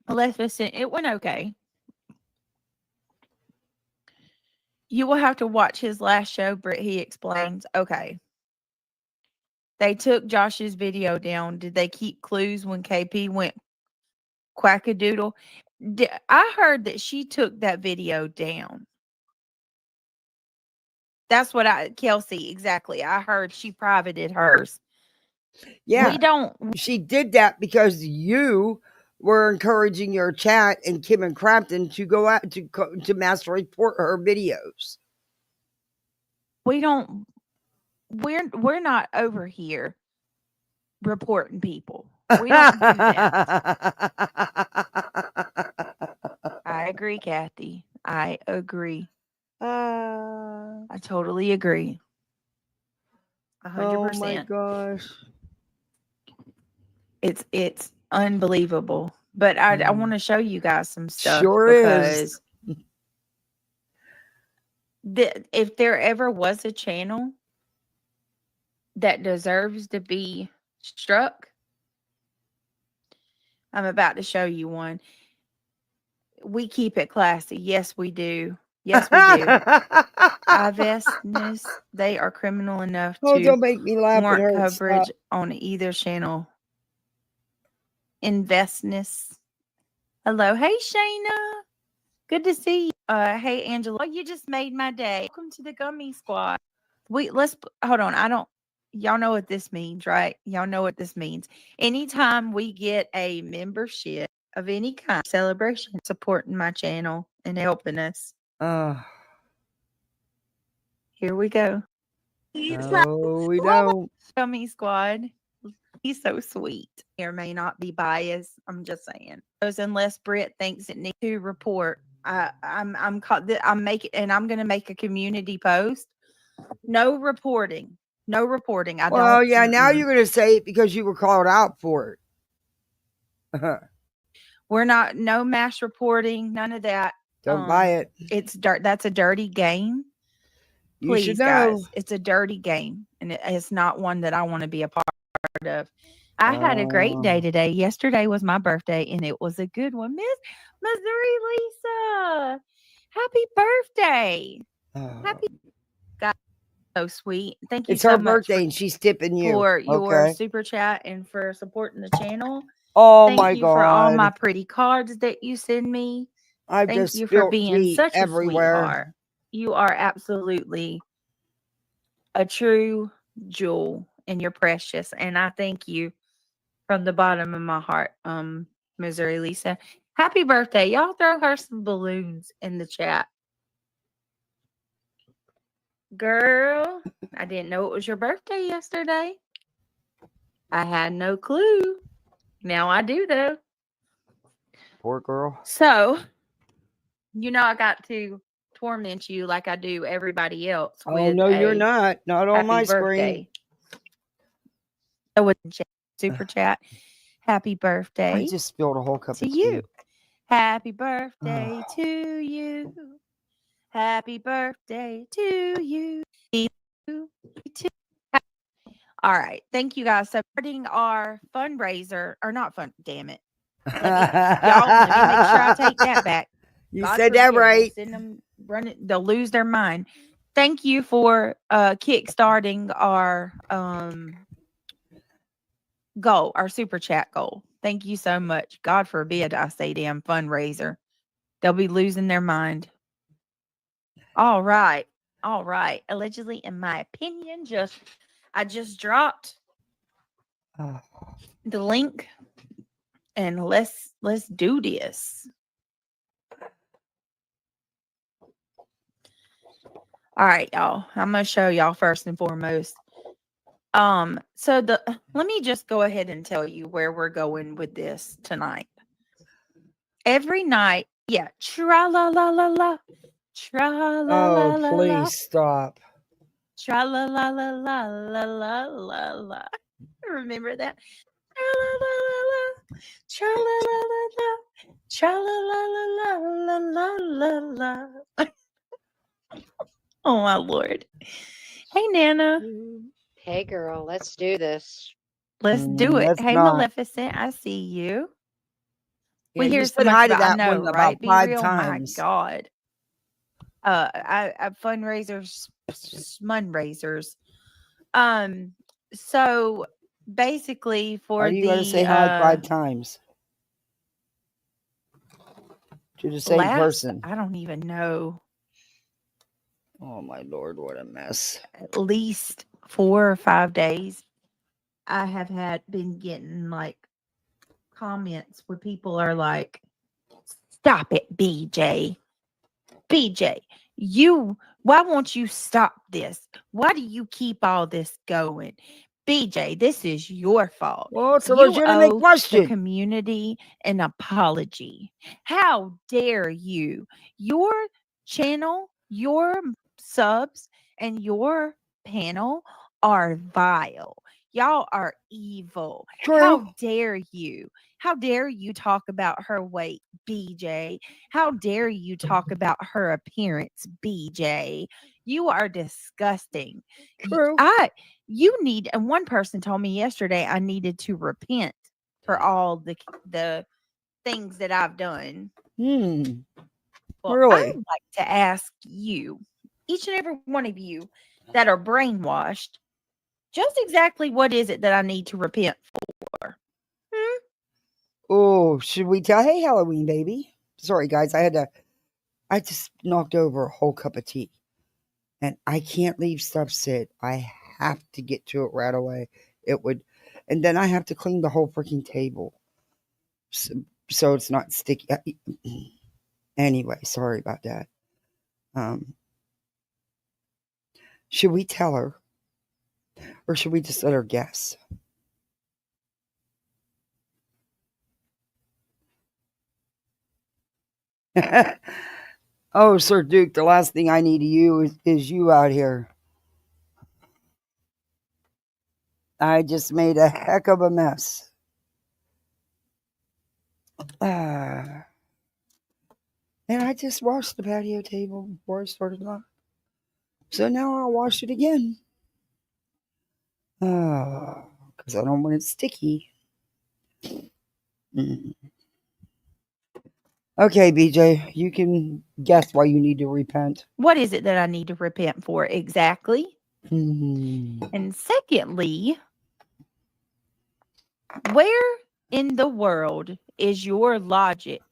Maleficent, it went okay. You will have to watch his last show, Britt. He explains. Okay. They took Josh's video down. Did they keep clues when KP went quackadoodle? I heard that she took that video down. That's what Kelsey, exactly. I heard she privated hers. Yeah. We don't. She did that because you were encouraging your chat and Kim and Crampton to go out to mass report her videos. We don't. We're not over here reporting people. We don't do that. I agree, Kathy. I agree. I totally agree. 100%. Oh my gosh. It's unbelievable. But I want to show you guys some stuff Sure because is. If there ever was a channel that deserves to be struck, I'm about to show you one. We keep it classy. Yes, we do. Yes, we do. Ivestness, they are criminal enough Oh, to don't make me laugh. warrant coverage on either channel. Investness. Hello. Hey, Shayna. Good to see you. Hey Angela, you just made my day. Welcome to the Gummy Squad. Let's hold on. Y'all know what this means, right? Y'all know what this means. Anytime we get a membership of any kind, celebration, supporting my channel and helping us. Here we go. No, we don't. Gummy Squad. He's so sweet. Or may not be biased. I'm just saying. Unless Britt thinks it needs to report. I'm making, and I'm going to make a community post. No reporting. No reporting. Well, yeah, now you're going to say it because you were called out for it. We're not, no mass reporting, none of that. Don't buy it. It's dirt. That's a dirty game. You should Please, know. guys, it's a dirty game, and it's not one that I want to be a part of. I had a great day today. Yesterday was my birthday, and it was a good one. Miss Missouri Lisa, happy birthday! Happy, God, so sweet. Thank you It's so her much birthday, and she's tipping you for your super chat and for supporting the channel. Oh Thank my you God! for all my pretty cards that you send me. Thank you for being such a sweetheart. You are absolutely a true jewel, and you're precious. And I thank you from the bottom of my heart, Missouri Lisa. Happy birthday. Y'all throw her some balloons in the chat. Girl, I didn't know it was your birthday yesterday. I had no clue. Now I do, though. Poor girl. So, I got to torment you like I do everybody else. Oh, no, you're not. Not on my screen. So with super chat, happy birthday. I just spilled a whole cup to of you. tea. Happy birthday to you. Happy birthday to you. All right. Thank you guys. Supporting our fundraiser, or not fun. Damn it. Y'all, let me make sure I take that back. You said that right. We'll send them running. They'll lose their mind. Thank you for kickstarting our goal, our super chat goal. Thank you so much. God forbid I say damn fundraiser. They'll be losing their mind. All right. All right. Allegedly, in my opinion, I just dropped the link, and let's do this. All right, y'all. I'm gonna show y'all first and foremost. So let me just go ahead and tell you where we're going with this tonight. Every night, yeah, tra la la la la, tra la la la. Oh, please stop. Tra la la la la la la la la. Remember that? Tra la la la la, tra la la la la, tra la la la la la la la la. Oh my Lord! Hey Nana. Hey girl, let's do this. Let's do it. Hey Maleficent, I see you. Yeah, we hear so much about, I know, right? Be real, times. My God. I fundraisers, fundraisers. So basically, for you going to say hi 5 times to the same person? I don't even know. Oh my Lord, what a mess! At least 4 or 5 days, I have been getting like comments where people are like, "Stop it, BJ. BJ, why won't you stop this? Why do you keep all this going? BJ, this is your fault. Well, it's a legitimate question. The community an apology. How dare you? Your channel, your subs, and your panel are vile. Y'all are evil. True. How dare you? How dare you talk about her weight, BJ? How dare you talk about her appearance, BJ? You are disgusting. True. You need, and one person told me yesterday I needed to repent for all the things that I've done. Well, really? I would like to ask you, each and every one of you that are brainwashed, just exactly what is it that I need to repent for? Oh, should we tell? Hey, Halloween baby. Sorry, guys, I had to I just knocked over a whole cup of tea. And I can't leave stuff sit. I have to get to it right away. It would, and then I have to clean the whole freaking table, so, so it's not sticky. Anyway, sorry about that. Um, should we tell her, or should we just let her guess? Oh, Sir Duke, the last thing I need of you is you out here. I just made a heck of a mess. Ah. And I just washed the patio table before I started off. So now I'll wash it again. Because I don't want it sticky. Mm. Okay, BJ, you can guess why you need to repent. What is it that I need to repent for exactly? Hmm. And secondly, where in the world is your logic?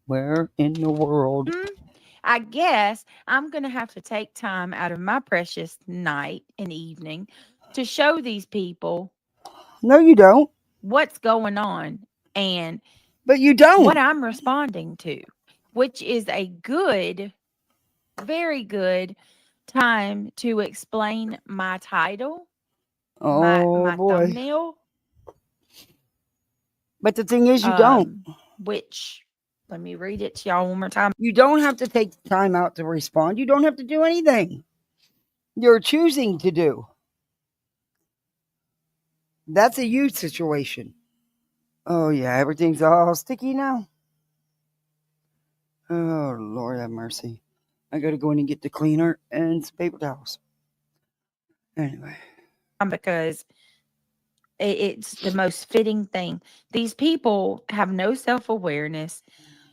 Where in the world? I guess I'm going to have to take time out of my precious night and evening to show these people No, you don't. what's going on and But you don't. what I'm responding to, which is a good, very good time to explain my title, Oh my boy. thumbnail, But the thing is, you don't. which let me read it to y'all one more time. You don't have to take the time out to respond. You don't have to do anything. You're choosing to do. That's a you situation. Oh yeah, everything's all sticky now. Oh Lord have mercy. I gotta go in and get the cleaner and some paper towels. Anyway. Because it's the most fitting thing. These people have no self-awareness.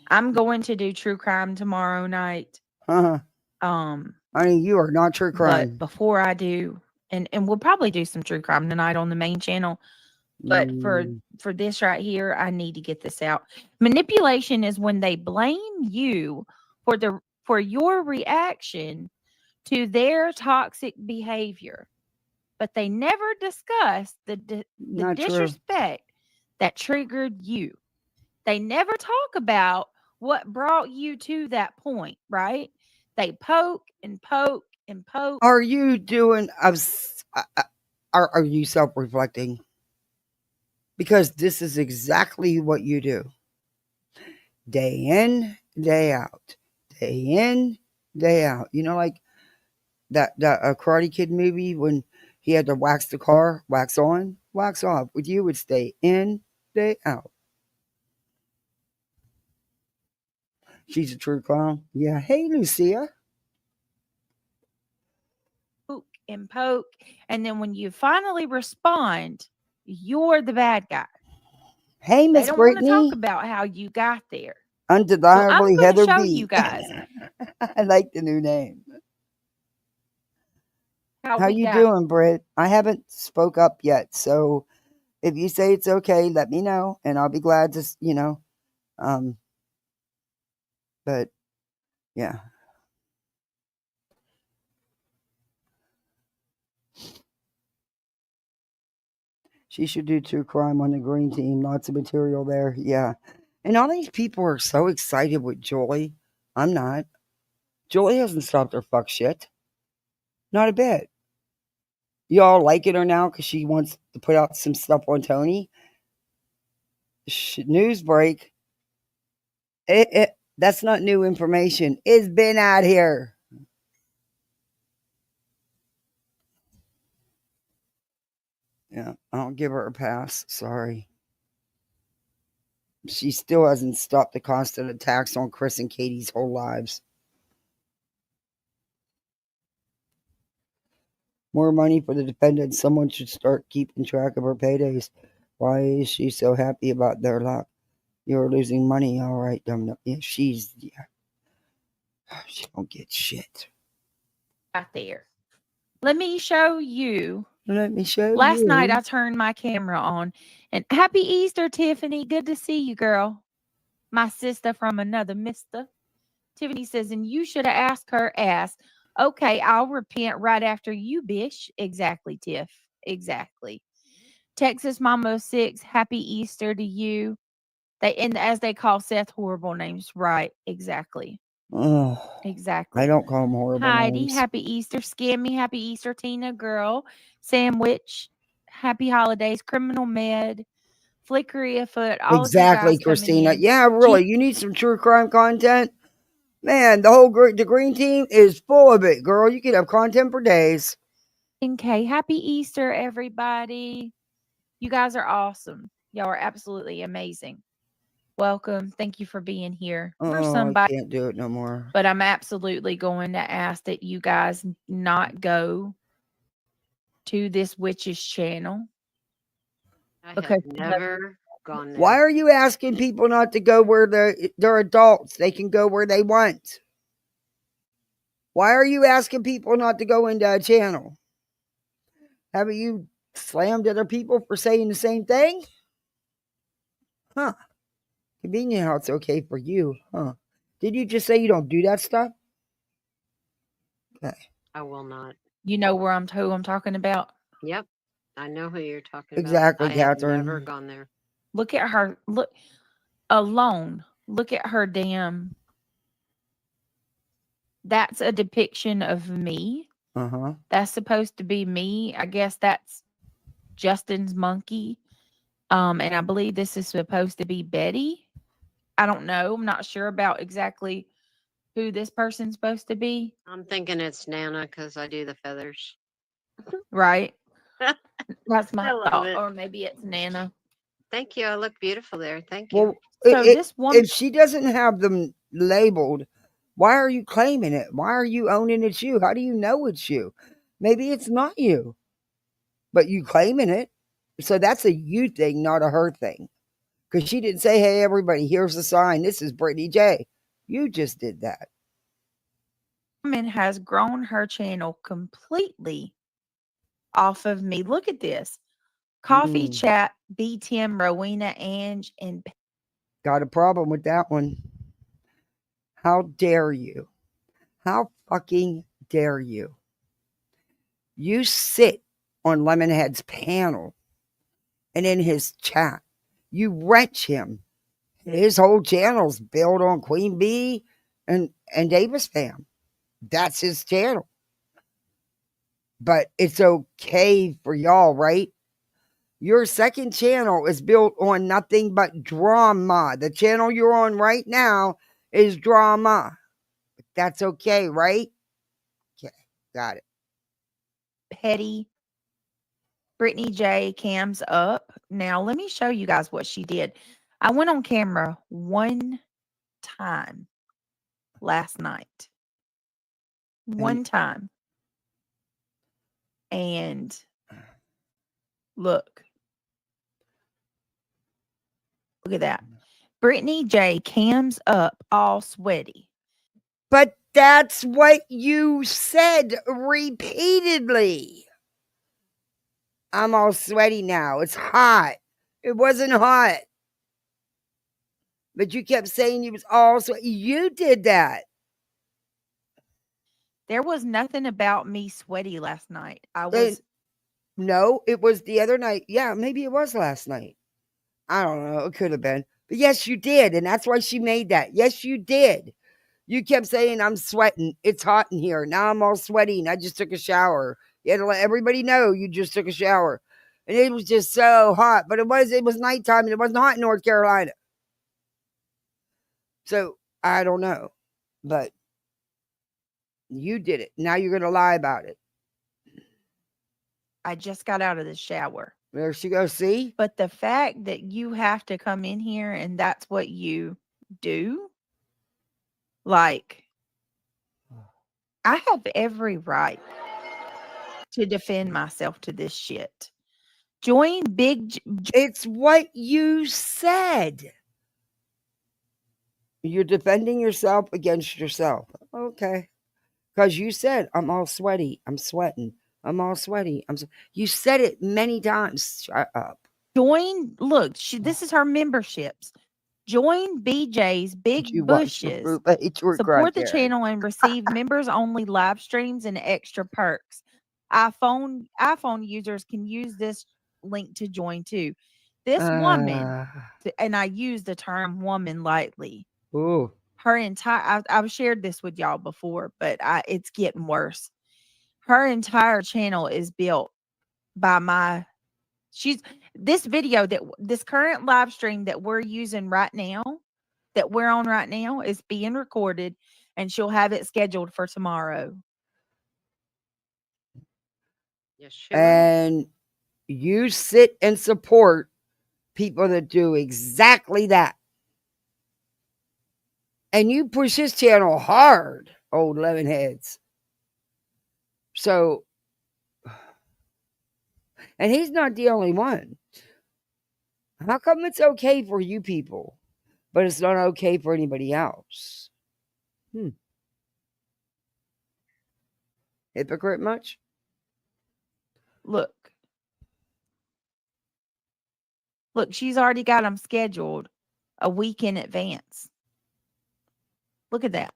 I'm going to do true crime tomorrow night. I mean, you are not true crime. But before I do, and we'll probably do some true crime tonight on the main channel. But for this right here, I need to get this out. Manipulation is when they blame you for your reaction to their toxic behavior, but they never discuss the Not true. disrespect that triggered you. They never talk about what brought you to that point, right? They poke and poke and poke. Are you doing? Are you self-reflecting? Because this is exactly what you do. Day in, day out. Day in, day out. You know, like that Karate Kid movie when he had to wax the car, wax on, wax off. With you, it's day in, day out. She's a true clown. Yeah. Hey, Lucia. Poke and poke. And then when you finally respond, you're the bad guy. Hey, They Miss don't want to Brittany. talk about how you got there. So I'm Undeniably going to Heather show B. you guys I like the new name. how How we you got. doing, Britt? I haven't spoke up yet, so if you say it's okay, let me know, and I'll be glad to, um, but yeah. She should do true crime on the green team. Lots of material there. Yeah. And all these people are so excited with Joy. I'm not. Joy hasn't stopped her fuck shit. Not a bit. Y'all liking her now because she wants to put out some stuff on Tony. News break. That's not new information. It's been out here. Yeah, I don't give her a pass. Sorry. She still hasn't stopped the constant attacks on Chris and Katie's whole lives. More money for the defendant. Someone should start keeping track of her paydays. Why is she so happy about their luck? You're losing money, all right, dumb. Yeah, she don't get shit. Out there. Let me show you. Let me show you. Last night I turned my camera on, and happy Easter, Tiffany. Good to see you, girl. My sister from another mister. Tiffany says, and you should have asked her ass. Okay, I'll repent right after you, bish. Exactly, Tiff. Exactly. Texas Mama 6, happy Easter to you. And as they call Seth horrible names. Right. Exactly. Oh, Exactly. I don't call them horrible Heidi, names. happy Easter. Scammy, happy Easter. Tina, girl. Sandwich, happy holidays. Criminal Med, Flickery afoot. All of you Exactly, guys coming Christina. in. Yeah, really. You need some true crime content? Man, the green team is full of it, girl. You could have content for days. Okay, happy Easter, everybody. You guys are awesome. Y'all are absolutely amazing. Welcome. Thank you for being here. For Oh, somebody, I can't do it no more. but I'm absolutely going to ask that you guys not go to this witch's channel I have because never gone there. Why are you asking people not to go where they're adults? They can go where they want. Why are you asking people not to go into a channel? Haven't you slammed other people for saying the same thing? Huh. Convenient how it's okay for you, huh? Did you just say you don't do that stuff? Okay. I will not. you know who I'm talking about. Yep. I know who you're talking Exactly, about. I have never Catherine. gone there. Look at her. Look alone. Look at her damn. That's a depiction of me. Uh-huh. That's supposed to be me. I guess that's Justin's monkey. And I believe this is supposed to be Betty. I don't know. I'm not sure about exactly who this person's supposed to be. I'm thinking it's Nana because I do the feathers. Right. That's my I love thought. it. Or maybe it's Nana. Thank you. I look beautiful there. Thank you. Well, So this woman, if she doesn't have them labeled, why are you claiming it? Why are you owning it's you? How do you know it's you? Maybe it's not you, but you claiming it. So that's a you thing, not a her thing. Because she didn't say, hey, everybody, here's the sign. This is Brittany J. You just did that. has grown her channel completely off of me. Look at this. Coffee Chat, B. Tim, Rowena, Ange, and Got a problem with that one. How dare you? How fucking dare you? You sit on Lemonhead's panel and in his chat, you wrench him. His whole channel's built on Queen Bee and Davis fam. That's his channel. But it's okay for y'all, right? Your second channel is built on nothing but drama. The channel you're on right now is drama. That's okay, right? Okay, got it. Petty. Brittany J. cams up. Now, let me show you guys what she did. I went on camera one time last night. One time. And look. Look at that. Brittany J. cams up all sweaty. But that's what you said repeatedly. I'm all sweaty now. It's hot. It wasn't hot. But you kept saying you was all sweaty. You did that. There was nothing about me sweaty last night. I was. No, it was the other night. Yeah, maybe it was last night. I don't know. It could have been. But yes, you did. And that's why she made that. Yes, you did. You kept saying, I'm sweating. It's hot in here. Now I'm all sweaty and I just took a shower. You had to let everybody know you just took a shower. And it was just so hot. But it was nighttime and it wasn't hot in North Carolina. So I don't know. But you did it. Now you're going to lie about it. I just got out of the shower. There she goes. See? But the fact that you have to come in here and that's what you do, like, I have every right to defend myself to this shit. Join Big. It's what you said. You're defending yourself against yourself. Okay. Because you said, I'm all sweaty. I'm sweating. I'm all sweaty. You said it many times. Shut up. Join. Look, this is her memberships. Join BJ's Did Big you watch the Bushes. fruit page or Support the crackhead? channel and receive members only live streams and extra perks. iPhone users can use this link to join too. This woman, Uh, and I use the term woman lightly. ooh. Her entire I've shared this with y'all before, but it's getting worse. Her entire channel is built by my she's this video that this current live stream that we're using right now, that we're on right now, is being recorded, and she'll have it scheduled for tomorrow. Yes, she will. And you sit and support people that do exactly that. And you push his channel hard, old lemon heads. So, and he's not the only one. How come it's okay for you people, but it's not okay for anybody else? Hypocrite much? Look. Look, she's already got them scheduled a week in advance. Look at that.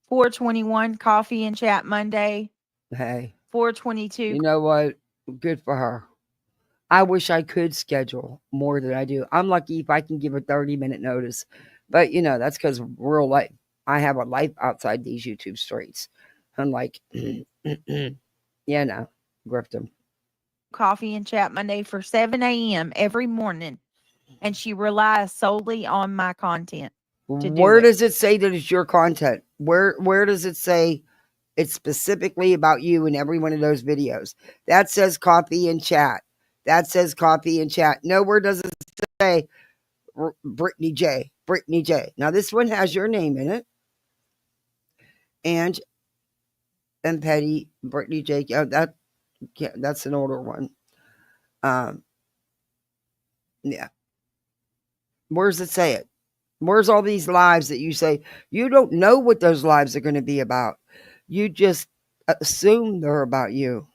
421 coffee and chat Monday. Hey, 422. you know what? Good for her. I wish I could schedule more than I do. I'm lucky if I can give a 30-minute notice. But, that's because real life. I have a life outside these YouTube streets. I'm like, yeah, no, grift them. Coffee and chat Monday for 7 a.m. every morning. And she relies solely on my content to do Where it. does it say that it's your content? Where does it say it's specifically about you in every one of those videos? That says coffee and chat. That says coffee and chat. Nowhere does it say Brittany J. Brittany J. Now this one has your name in it. And Petty Brittany J. Oh, that's an older one. Yeah. Where does it say it? Where's all these lives that you say you don't know what those lives are going to be about? You just assume they're about you.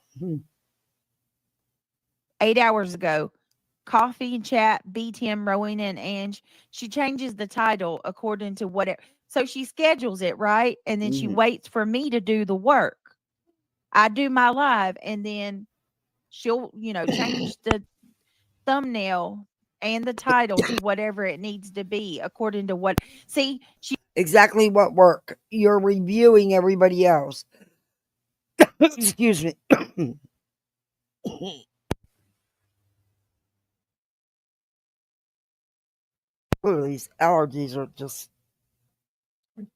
8 hours ago, coffee and chat, BTM, Rowena, and Ange. She changes the title according to what it. So she schedules it, right? And then she waits for me to do the work. I do my live, and then she'll, change the thumbnail and the title to whatever it needs to be according to what. See, she Exactly what work. You're reviewing everybody else. Excuse me. Ooh, these allergies are just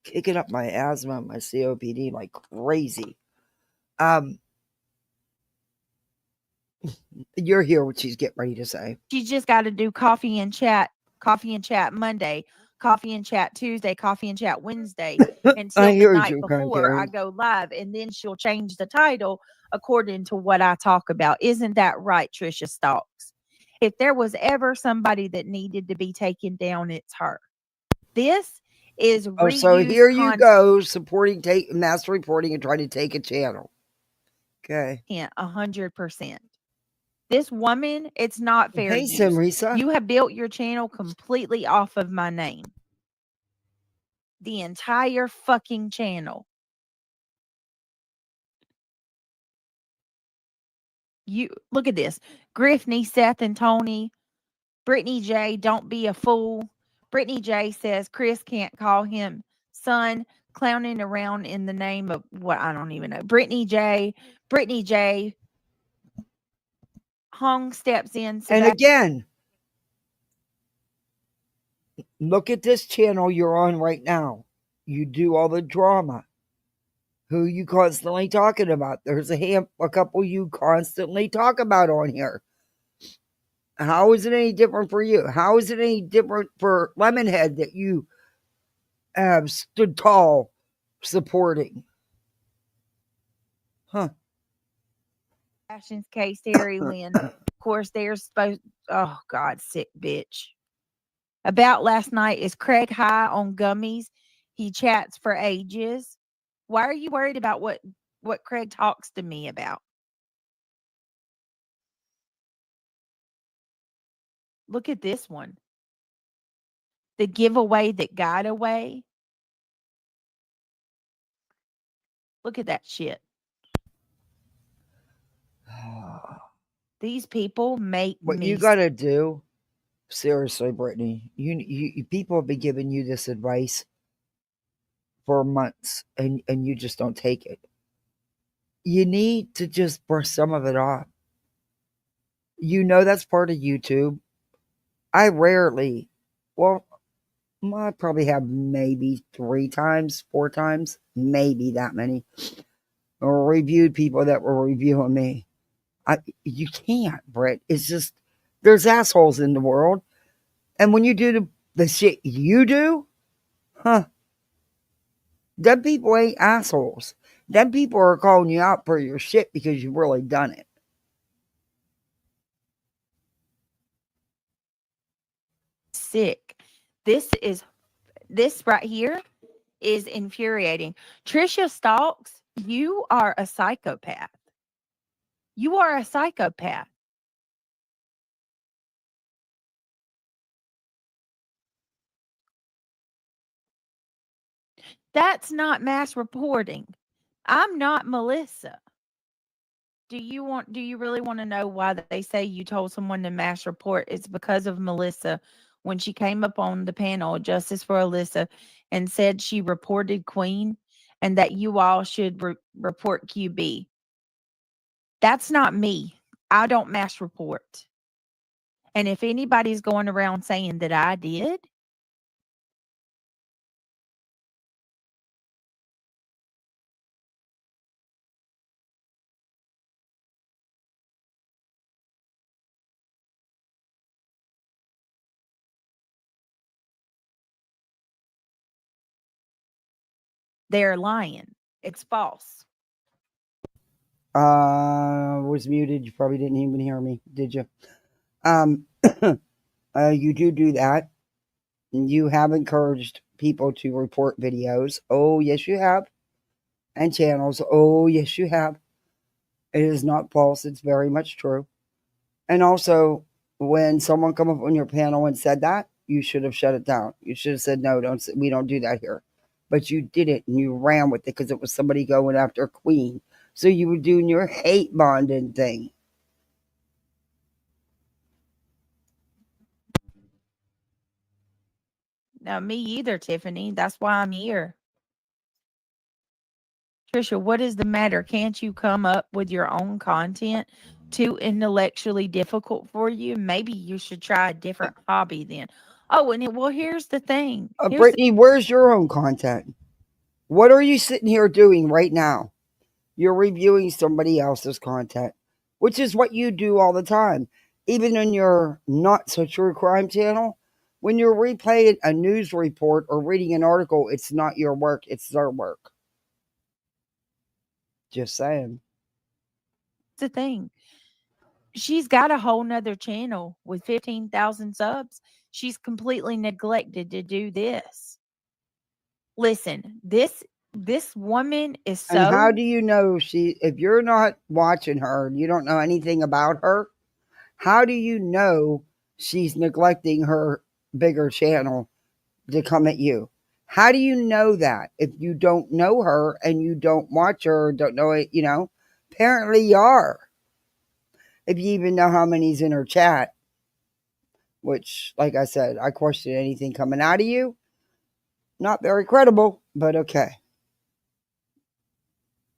kicking up my asthma and my COPD like crazy. You're here what she's getting ready to say. she's just got to do coffee and chat Monday, coffee and chat Tuesday, coffee and chat Wednesday until I the heard night you, before I Karen. go live, and then she'll change the title according to what I talk about. Isn't that right, Trisha Stocks? If there was ever somebody that needed to be taken down, it's her. This is Oh, so here reused you go, supporting mass reporting and trying to take a channel. Okay. content 100%. This woman, it's not fair Hey, use. Simrisa. You have built your channel completely off of my name. The entire fucking channel. You look at this. Griffney, Seth, and Tony. Brittany J, don't be a fool. Brittany J says Chris can't call him son, clowning around in the name of what I don't even know. Brittany J. Hong steps in. And again, look at this channel you're on right now. You do all the drama. Who you constantly talking about? There's a couple you constantly talk about on here. How is it any different for you? How is it any different for Lemonhead that you have stood tall supporting? Huh. Ashton's case, Terry Lynn. Of course, they're supposed. Oh God, sick bitch. About last night is Craig high on gummies. He chats for ages. Why are you worried about what Craig talks to me about? Look at this one. The giveaway that got away. Look at that shit. These people make What me you gotta do, seriously, Brittany, people have been giving you this advice for months, and you just don't take it. You need to just brush some of it off. You know that's part of YouTube. I rarely, well, I probably have maybe 3 times, 4 times, maybe that many, or reviewed people that were reviewing me. You can't, Brett. It's just there's assholes in the world, and when you do the shit you do, huh? Them people ain't assholes. Them people are calling you out for your shit because you've really done it. sick. This right here is infuriating. Trisha Stalks, you are a psychopath. You are a psychopath. That's not mass reporting. I'm not Melissa. Do you really want to know why they say you told someone to mass report? It's because of Melissa when she came up on the panel, Justice for Alyssa, and said she reported Queen and that you all should report QB. That's not me. I don't mass report. And if anybody's going around saying that I did, they're lying. It's false. Was muted. You probably didn't even hear me, did you? Um, you do that. You have encouraged people to report videos. Oh, yes, you have. And channels. Oh, yes, you have. It is not false. It's very much true. And also, when someone come up on your panel and said that, you should have shut it down. You should have said, no, we don't do that here. But you did it and you ran with it because it was somebody going after Queen. So you were doing your hate bonding thing. Now, me either, Tiffany. That's why I'm here. Trisha, what is the matter? Can't you come up with your own content? Too intellectually difficult for you? Maybe you should try a different hobby then. Oh, well, here's the thing. Brittany, where's your own content? What are you sitting here doing right now? You're reviewing somebody else's content, which is what you do all the time. Even in your not so true crime channel, when you're replaying a news report or reading an article, it's not your work, it's their work. Just saying. the thing. She's got a whole nother channel with 15,000 subs. She's completely neglected to do this. Listen, this woman is And how so do you know if you're not watching her and you don't know anything about her, how do you know she's neglecting her bigger channel to come at you? How do you know that if you don't know her and you don't watch her or don't know it, Apparently you are. If you even know how many's in her chat, which, like I said, I question anything coming out of you. Not very credible, but okay.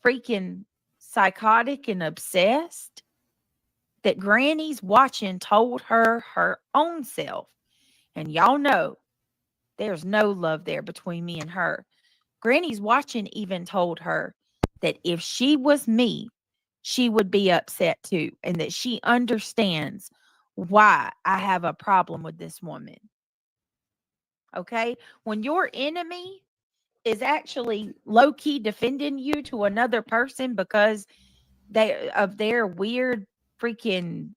freaking psychotic and obsessed that Granny's watching told her own self. And y'all know there's no love there between me and her. Granny's watching even told her that if she was me, she would be upset too, and that she understands why I have a problem with this woman. Okay? When your enemy is actually low key defending you to another person because they of their weird freaking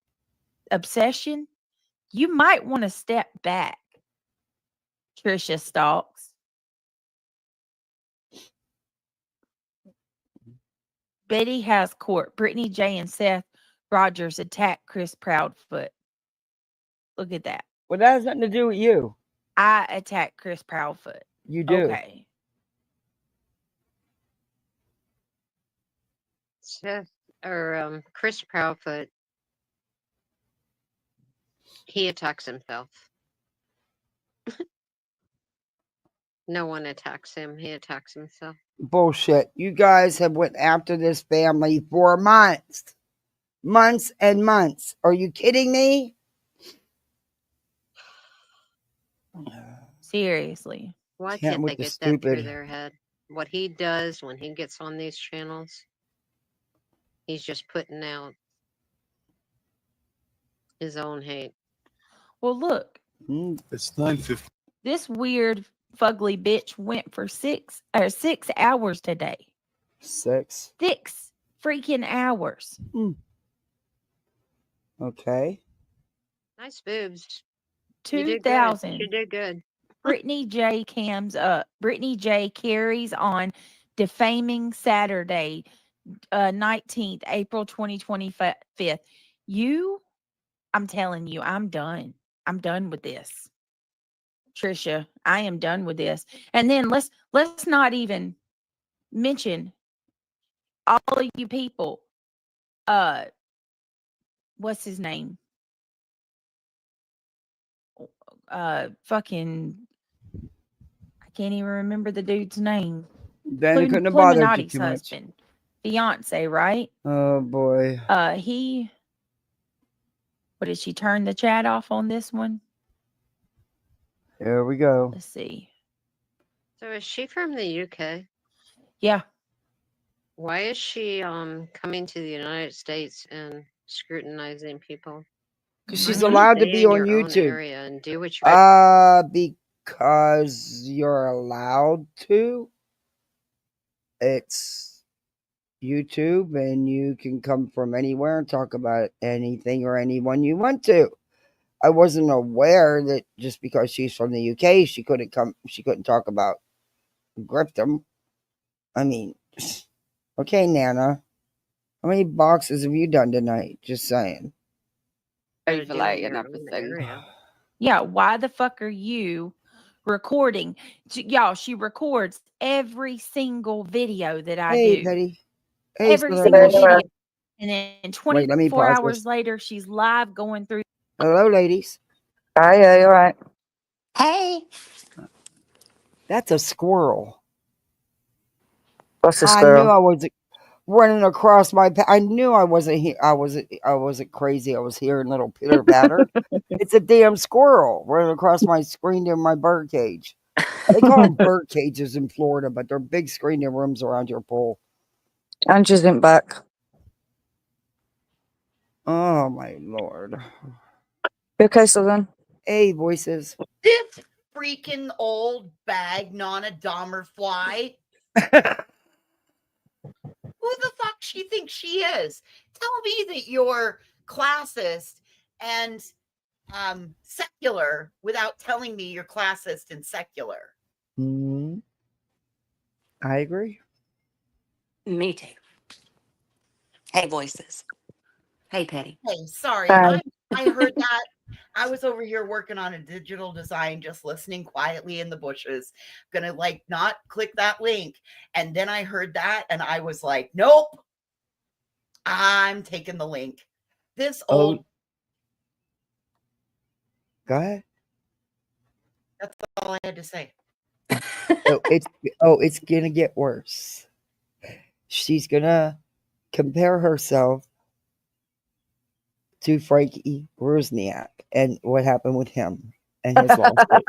obsession, you might want to step back. Trisha Stalks. Betty has court. Brittany J and Seth Rogers attack Chris Proudfoot. Look at that. Well, that has nothing to do with you. I attack Chris Proudfoot. You do. Okay. Chris Proudfoot, he attacks himself. No one attacks him. He attacks himself. Bullshit. You guys have went after this family for months. Months and months. Are you kidding me? Seriously. Why Can't can't with they the get that through stupid. their head? What he does when he gets on these channels, he's just putting out his own hate. Well, look. It's 9:50. This weird fugly bitch went for 6 hours today. 6. 6 freaking hours. Okay. Nice boobs. 2,000. You did good. Brittany J cams up. Brittany J carries on defaming Saturday, 19th, April 2025. I'm telling you, I'm done. I'm done with this. Trisha, I am done with this. And then let's not even mention all of you people. What's his name? Fucking, I can't even remember the dude's name. Then it couldn't have bothered you Illuminati's too much. husband, fiance, right? Oh boy. What did she turn the chat off on this one? Here we go. Let's see. So is she from the UK? Yeah. Why is she coming to the United States and scrutinizing people? Because she's Why not allowed to stay be in on your own YouTube. area and do what you Because you're allowed to. It's YouTube, and you can come from anywhere and talk about anything or anyone you want to. I wasn't aware that just because she's from the UK, she couldn't talk about Grifton. I mean, okay, Nana. How many boxes have you done tonight? Just saying. gotta do in Overlay your and own everything. area. Yeah, why the fuck are you recording? Y'all, she records every single video that I Hey, do. Betty. Hey, Every Southern single Miss. video. And then Wait, let me 24 pause hours this. later, she's live going through. Hello, ladies. Hi, yeah, you're right. Hey, That's a squirrel. What's a I knew squirrel? I was running across my. I knew I wasn't here. I wasn't crazy. I was hearing little pitter patter. It's a damn squirrel running across my screen in my bird cage. They call them bird cages in Florida, but they're big screening rooms around your pool. Angie's in back. Oh my lord. You okay, Southern? Hey, voices. this freaking old bag Nana Dahmer fly. Who the fuck she thinks she is? Tell me that you're classist and secular without telling me you're classist and secular. I agree. Me too. Hey, voices. Hey, Petty. Hey, sorry. Hi. I heard that. I was over here working on a digital design, just listening quietly in the bushes. Gonna not click that link. And then I heard that and I was like, nope. I'm taking the link. This old. Go ahead. That's all I had to say. It's gonna get worse. She's gonna compare herself to Frankie Rusniak and what happened with him and his lawsuit.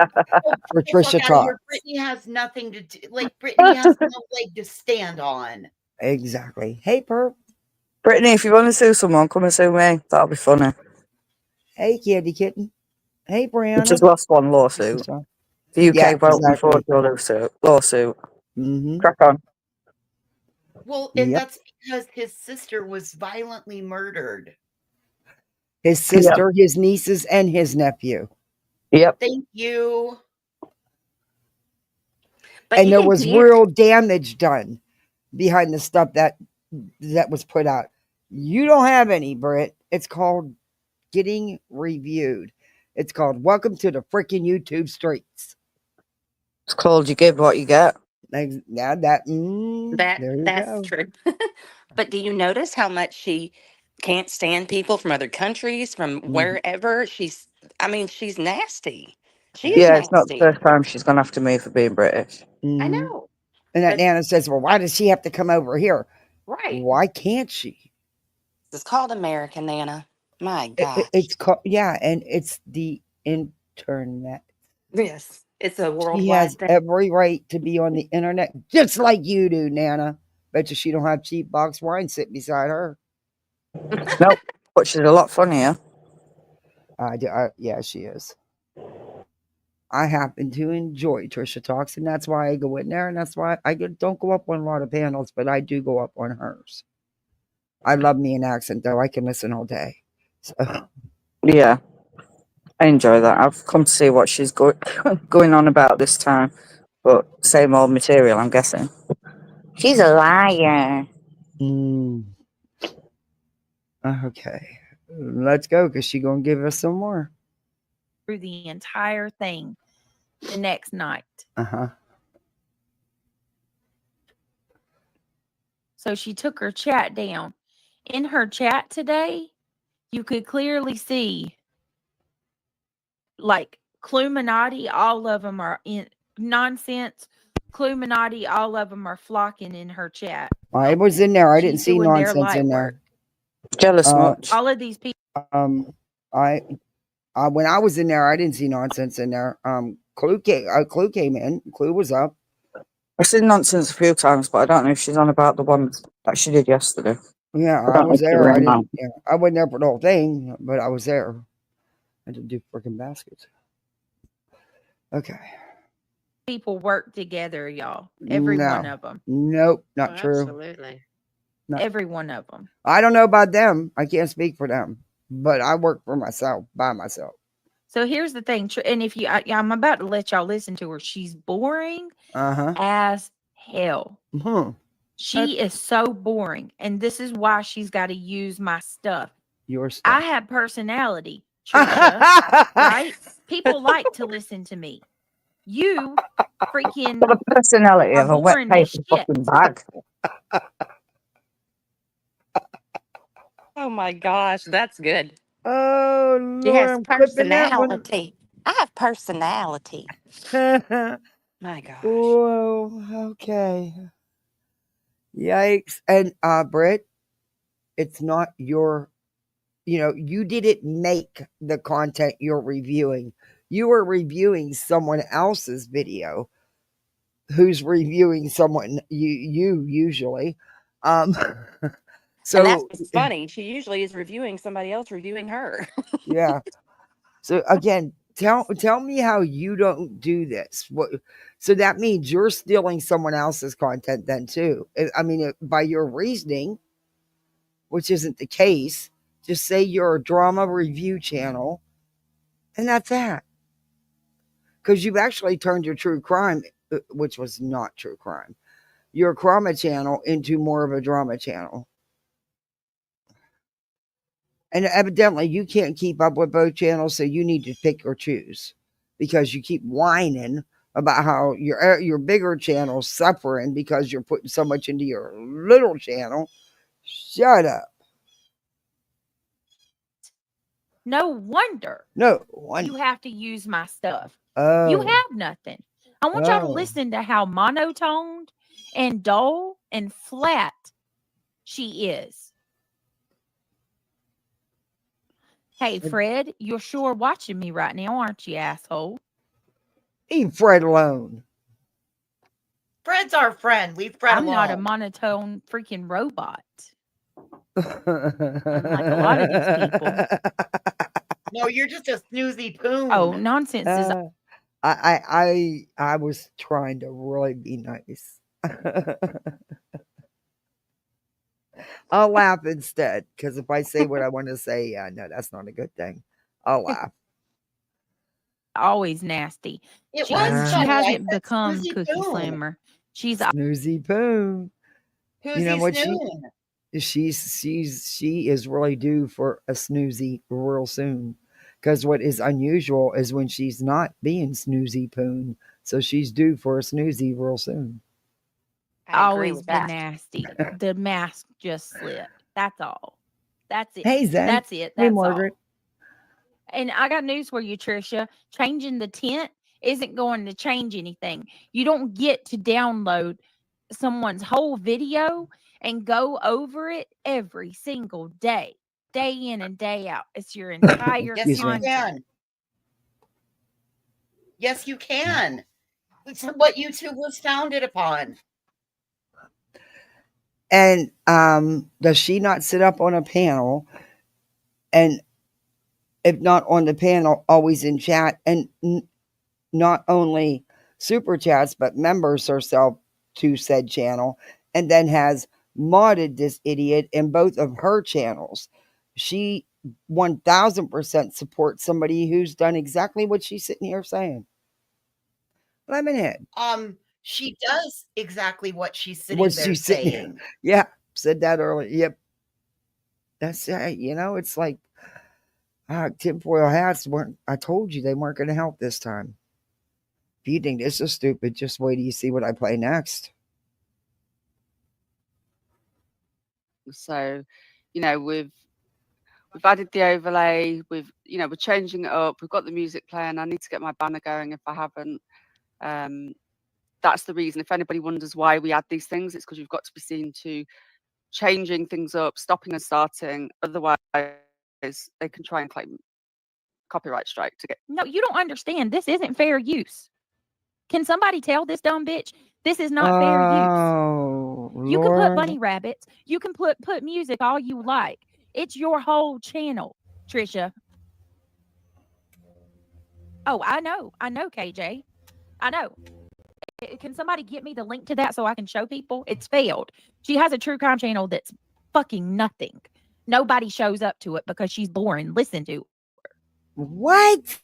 For Trisha Talk. Brittany has nothing to do. Brittany has no leg to stand on. Exactly. Hey, Perp. Brittany, if you want to sue someone, come and sue me. That'll be funny. Hey, Candy Kitten. Hey, Brianna. We just lost one lawsuit. The UK won't afford your lawsuit. Mm-hmm. Crack on. Well, and that's because his sister was violently murdered. His sister, his nieces, and his nephew. Yep. Thank you. But and there was real damage done behind the stuff that was put out. You don't have any, Britt. It's called getting reviewed. It's called Welcome to the Freaking YouTube Streets. It's called You Give What You Get. Now that, there you That's go. true. But do you notice how much she can't stand people from other countries, from wherever? She's nasty. She is Yeah, it's not the nasty. first time she's gone after me for being British. I Mhm. know. And that But Nana says, well, why does she have to come over here? right. Why can't she? This is called America, Nana. My It's gosh. called, yeah, and it's the internet. Yes. It's a She has worldwide thing. every right to be on the internet, just like you do, Nana. Bet you she don't have cheap box wine sitting beside her. Nope. But she's a lot funnier. Yeah, she is. I happen to enjoy Trisha Talks, and that's why I go in there, and that's why don't go up on a lot of panels, but I do go up on hers. I love me an accent, though. I can listen all day. So, Yeah, I enjoy that. I've come to see what she's going on about this time, but same old material, I'm guessing. She's a liar. Okay, let's go, because she's going to give us some more. Through the entire thing the next night. So she took her chat down. In her chat today, you could clearly see like Cluminati, all of them are in nonsense. Cluminati, all of them are flocking in her chat. I was in there. I didn't She's see doing their nonsense light in work. there. Jealous much? All of these people. I when I was in there, I didn't see nonsense in there. Clue came in. Clue was up. I've seen nonsense a few times, but I don't know if she's on about the one that she did yesterday. Yeah, I was there. I didn't. Yeah, I wasn't there for the whole thing, but I was there. I had to do freaking baskets. Okay. People work together, y'all. Every one of them. Nope, not true. Absolutely. Every one of them. I don't know about them. I can't speak for them, but I work for myself, by myself. So here's the thing, and if I'm about to let y'all listen to her. She's boring as hell. She is so boring, and this is why she's got to use my stuff. Your stuff. I have personality, Trisha, right? People like to listen to me. You freaking the personality of a wet boring as paper shit. fucking bag. Oh my gosh, that's good. Oh Lord, She has I'm clipping that one. personality. I have personality. My gosh. Whoa, okay. Yikes. And Britt, it's not your, you didn't make the content you're reviewing. You were reviewing someone else's video who's reviewing someone you usually. So and that's what's funny. She usually is reviewing somebody else reviewing her. yeah. So again, tell me how you don't do this. What? So that means you're stealing someone else's content then too. I mean, by your reasoning, which isn't the case. Just say you're a drama review channel, and that's that. Because you've actually turned your true crime, which was not true crime, your crama channel into more of a drama channel. And evidently, you can't keep up with both channels, so you need to pick or choose because you keep whining about how your bigger channel's suffering because you're putting so much into your little channel. Shut up. No wonder. You have to use my stuff. You have nothing. I want y'all to listen to how monotoned and dull and flat she is. Hey, Fred, you're sure watching me right now, aren't you, asshole? Leave Fred alone. Fred's our friend. Leave Fred alone. I'm not a monotone freaking robot. Unlike a lot of these people. No, you're just a snoozy poon. Oh, nonsense is. I was trying to really be nice. I'll laugh instead, because if I say what I want to say, no, that's not a good thing. I'll laugh. Always nasty. She hasn't become Cookie Slammer. She's Snoozy Poon. Who's you know what Snoon? she is really due for a snoozy real soon. Because what is unusual is when she's not being snoozy poon. So she's due for a snoozy real soon. I agree Always with been that. nasty. The mask just slipped. That's all. That's it. Hey, Zen. That's it. Hey, That's Margaret. all. And I got news for you, Trisha. Changing the tint isn't going to change anything. You don't get to download someone's whole video and go over it every single day in and day out. It's your entire Yes, you content. can. Yes, you can. It's what YouTube was founded upon. And does she not sit up on a panel? And if not on the panel, always in chat, and not only super chats, but members herself to said channel, and then has modded this idiot in both of her channels. She 1000% supports somebody who's done exactly what she's sitting here saying. Lemonhead. She does exactly what she's sitting What there she's sitting here. saying. Yeah, said that earlier. Yep. That's it's like tinfoil hats weren't. I told you they weren't going to help this time. If you think this is stupid, just wait till you see what I play next. So, we've added the overlay. We're changing it up. We've got the music playing. I need to get my banner going if I haven't. That's the reason. If anybody wonders why we add these things, it's because you've got to be seen to changing things up, stopping and starting. Otherwise, they can try and claim copyright strike to get. No, you don't understand. This isn't fair use. Can somebody tell this dumb bitch this is not fair use? Oh, You can put Lord. bunny rabbits. You can put music all you like. It's your whole channel, Trisha. Oh, I know, KJ. I know. Can somebody get me the link to that so I can show people? It's failed. She has a true crime channel that's fucking nothing. Nobody shows up to it because she's boring. Listen to her. What?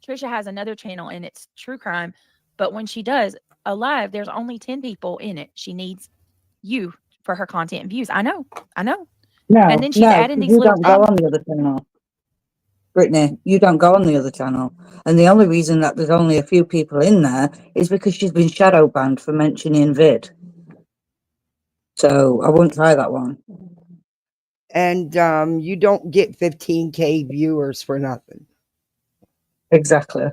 Trisha has another channel and it's true crime, but when she does a live, there's only 10 people in it. She needs you for her content and views. I know. No, And then she's adding these you little don't go on the other channel. Brittany, you don't go on the other channel. And the only reason that there's only a few people in there is because she's been shadow banned for mentioning vid. So I wouldn't try that one. And you don't get 15K viewers for nothing. Exactly.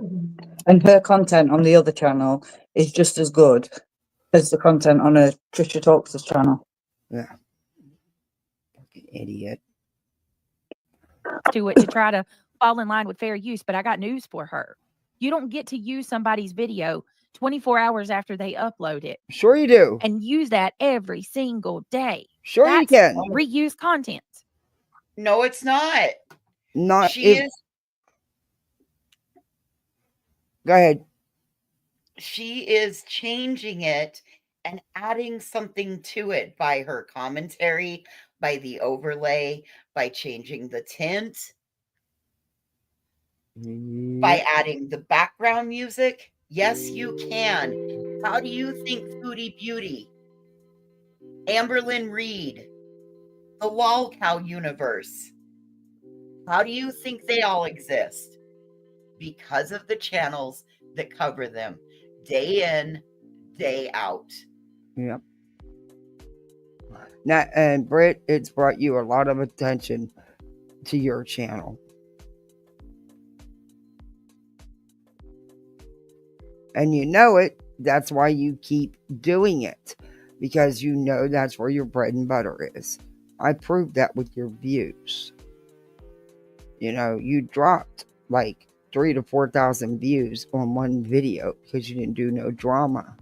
And her content on the other channel is just as good as the content on a Trisha Talks channel. Yeah. Fucking idiot. To it to try to fall in line with fair use, but I got news for her. You don't get to use somebody's video 24 hours after they upload it. Sure you do. And use that every single day. Sure That's you can. reuse content. No, it's not. Not She if, is. Go ahead. She is changing it and adding something to it by her commentary, by the overlay, by changing the tint, by adding the background music. Yes, you can. How do you think Foodie Beauty, Amberlynn Reed, the Lol Cow universe, how do you think they all exist? Because of the channels that cover them day in, day out. Yep. Now, and Britt, it's brought you a lot of attention to your channel. And you know it. That's why you keep doing it. Because you know that's where your bread and butter is. I proved that with your views. You dropped like 3,000 to 4,000 views on one video because you didn't do no drama.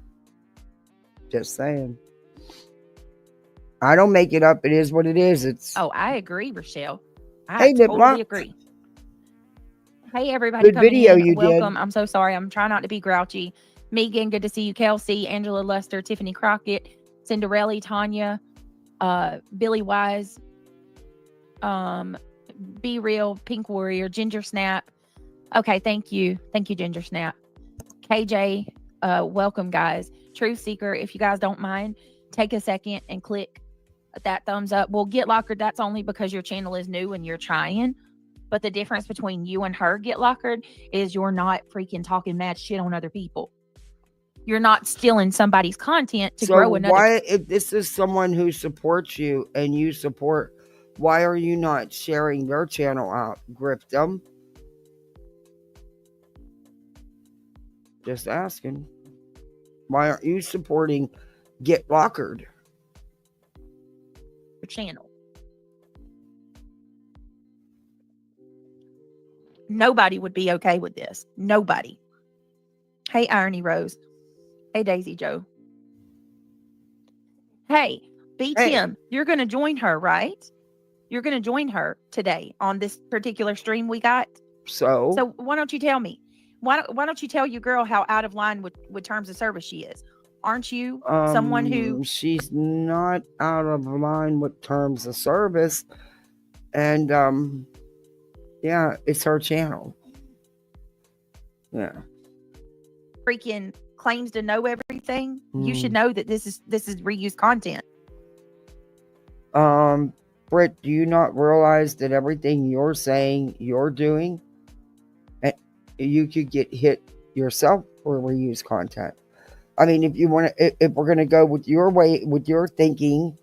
Just saying. I don't make it up. It is what it is. It's. Oh, I agree, Rochelle. Hey, totally agree. Hey, everybody. Good video you Welcome. did. I'm so sorry. I'm trying not to be grouchy. Megan, good to see you. Kelsey, Angela Lester, Tiffany Crockett, Cinderella, Tanya, Billy Wise, Be Real, Pink Warrior, Ginger Snap. Okay, thank you. Thank you, Ginger Snap. KJ, welcome, guys. Truth Seeker, if you guys don't mind, take a second and click that thumbs up. Well, Get Locker, that's only because your channel is new and you're trying. But the difference between you and her get lockered is you're not freaking talking mad shit on other people. You're not stealing somebody's content to grow another. Why, if this is someone who supports you and you support, why are you not sharing their channel out? Grip them. Just asking. Why aren't you supporting Get Lockered? Channel. Nobody would be okay with this. Nobody. Hey, Irony Rose. Hey, Daisy Joe. Hey, B. Hey. Tim, you're going to join her, right? You're going to join her today on this particular stream we got. So why don't you tell me? Why don't you tell your girl how out of line with terms of service she is? Aren't you someone who... She's not out of line with terms of service. And, yeah, it's her channel. Yeah. Freaking claims to know everything. You should know that this is reused content. Britt, do you not realize that everything you're saying, you're doing, you could get hit yourself for reused content? I mean, if we're going to go with your way, with your thinking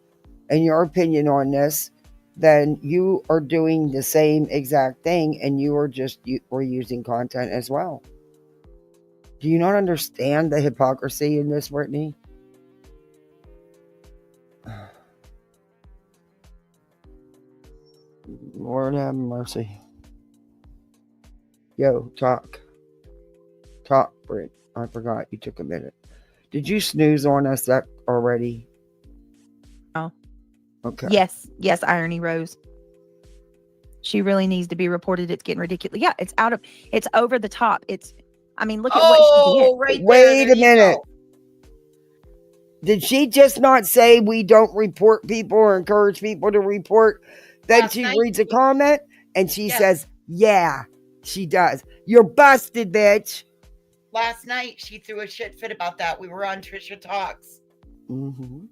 and your opinion on this, then you are doing the same exact thing and you are just reusing content as well. Do you not understand the hypocrisy in this, Brittany? Lord have mercy. Yo, talk. Talk, Britt. I forgot you took a minute. Did you snooze on us that already? Oh. Okay. Yes, Irony Rose. She really needs to be reported. It's getting ridiculous. Yeah, it's over the top. I mean, look at what she did. Right Wait a minute. Did she just not say we don't report people or encourage people to report? Then Last she night, reads a comment and she Yes. says, yeah, she does. You're busted, bitch. Last night, she threw a shit fit about that. We were on Trisha Talks. Mm-hmm.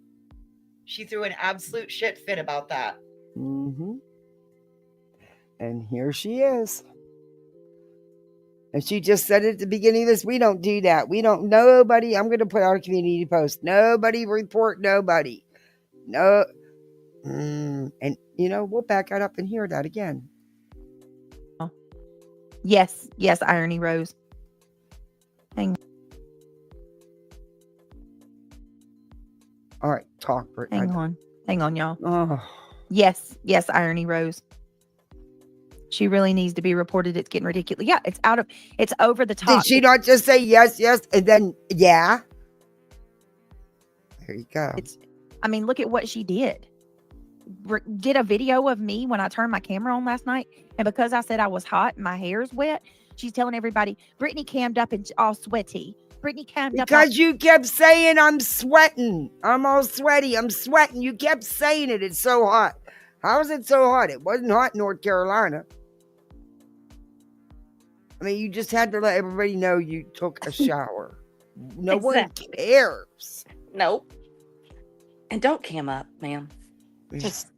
She threw an absolute shit fit about that. Mm-hmm. And here she is. And she just said at the beginning of this, we don't do that. We don't, nobody, I'm going to put out a community post. Nobody report nobody. No. And, we'll back it up and hear that again. Yes, Irony Rose. Hang All right, talk, Britt. Hang on, y'all. Oh. Yes, Irony Rose. She really needs to be reported. It's getting ridiculous. Yeah, it's over the top. Did she not just say yes, and then yeah? There you go. I mean, look at what she did. Did a video of me when I turned my camera on last night, and because I said I was hot and my hair's wet, she's telling everybody, Brittany cammed up and all sweaty. Brittany cammed up. Because you kept saying I'm sweating. I'm all sweaty. I'm sweating. You kept saying it. It's so hot. How is it so hot? It wasn't hot in North Carolina. I mean, you just had to let everybody know you took a shower. No one cares. Nope. And don't cam up, ma'am. Just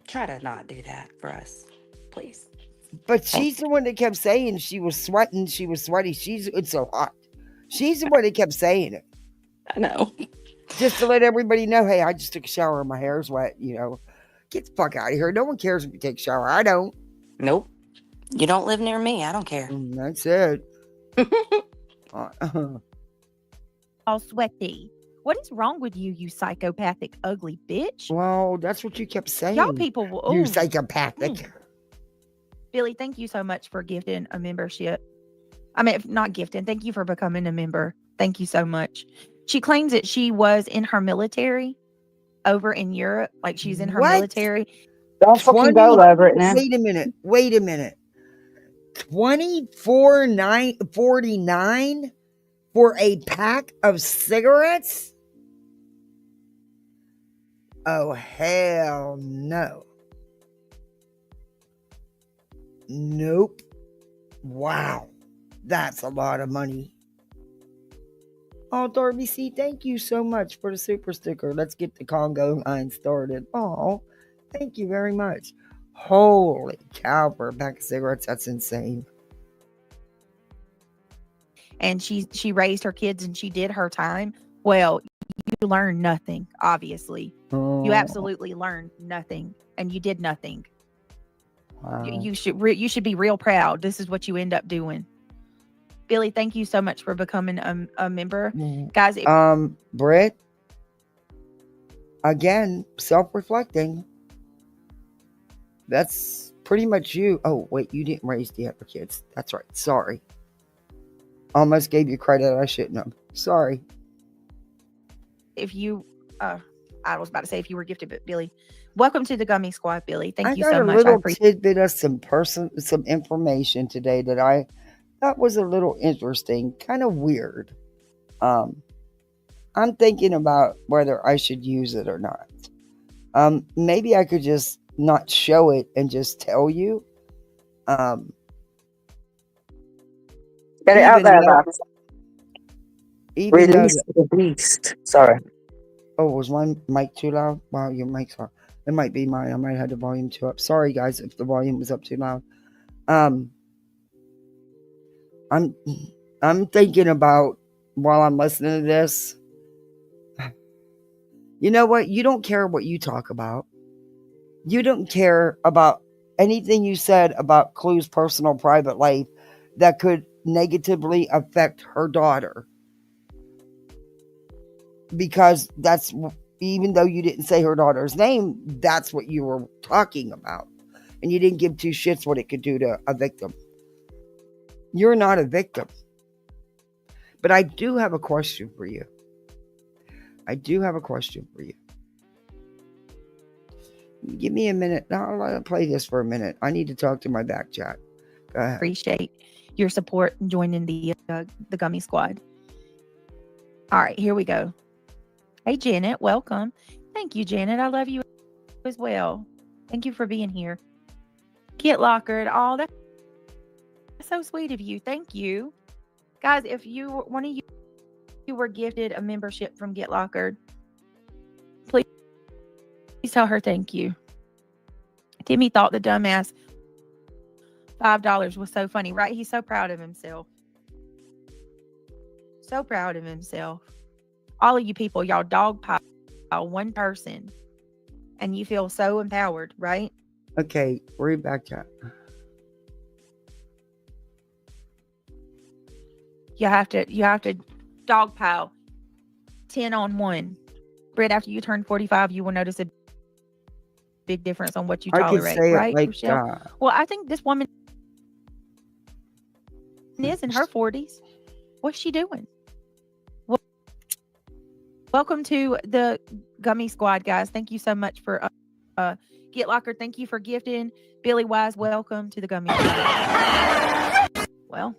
try to not do that for us, please. But she's the one that kept saying she was sweating. She was sweaty. It's so hot. She's the one that kept saying it. I know. Just to let everybody know, hey, I just took a shower and my hair's wet, Get the fuck out of here. No one cares if you take a shower. I don't. Nope. You don't live near me. I don't care. That's it. all sweaty. What is wrong with you, you psychopathic, ugly bitch? Well, that's what you kept saying. Y'all people will... You psychopathic. Billy, thank you so much for gifting a membership. I mean, not gifting. Thank you for becoming a member. Thank you so much. She claims that she was in her military over in Europe. Like she's in her military. Don't fucking go there, Brittany. Wait a minute. 24.49 for a pack of cigarettes? Oh, hell no. Nope. Wow. That's a lot of money. Oh, Darby C, thank you so much for the super sticker. Let's get the Congo line started. Oh, thank you very much. Holy cow, for a pack of cigarettes, that's insane. And she raised her kids and she did her time. Well, you learned nothing, obviously. You Oh, absolutely learned nothing, and you did nothing. wow. You should be real proud. This is what you end up doing. Billy, thank you so much for becoming a member. Guys, Britt, again, self-reflecting. That's pretty much you. Oh, wait, you didn't raise the other kids. That's right. Sorry. Almost gave you credit I shouldn't have. Sorry. if you I was about to say if you were gifted, but Billy, welcome to the Gummy Squad, Billy. Thank you got so a much. I little appreciate tidbit of some information today that I thought was a little interesting, kind of weird. I'm thinking about whether I should use it or not. Maybe I could just not show it and just tell you. Get it out Even there, though- lad. Even though Release the beast. Sorry. oh, was my mic too loud? Wow, your mic's loud. It might be mine. I might have the volume too up. Sorry, guys, if the volume was up too loud. I'm thinking about while I'm listening to this. You know what? You don't care what you talk about. You don't care about anything you said about Clue's personal private life that could negatively affect her daughter. Because that's, even though you didn't say her daughter's name, that's what you were talking about. And you didn't give two shits what it could do to a victim. You're not a victim. But I do have a question for you. Give me a minute. I'll let play this for a minute. I need to talk to my back chat. Go ahead. appreciate your support and joining the Gummy Squad. All right, here we go. Hey, Janet, welcome. Thank you, Janet. I love you as well. Thank you for being here. Get Lockered. Oh, that's so sweet of you. Thank you. Guys, if one of you were gifted a membership from Get Lockered, please tell her thank you. Timmy thought the dumbass $5 was so funny, right? He's so proud of himself. So proud of himself. All of you people, y'all dog pile one person and you feel so empowered, right? Okay, read back chat. You have to dog pile 10 on 1. Britt, after you turn 45, you will notice a big difference on what you I could tolerate, say right, it like Rochelle? Well, I think this woman is in her 40s. What's she doing? Welcome to the Gummy Squad, guys. Thank you so much for Get Locker. Thank you for gifting. Billy Wise, welcome to the Gummy Squad. Well,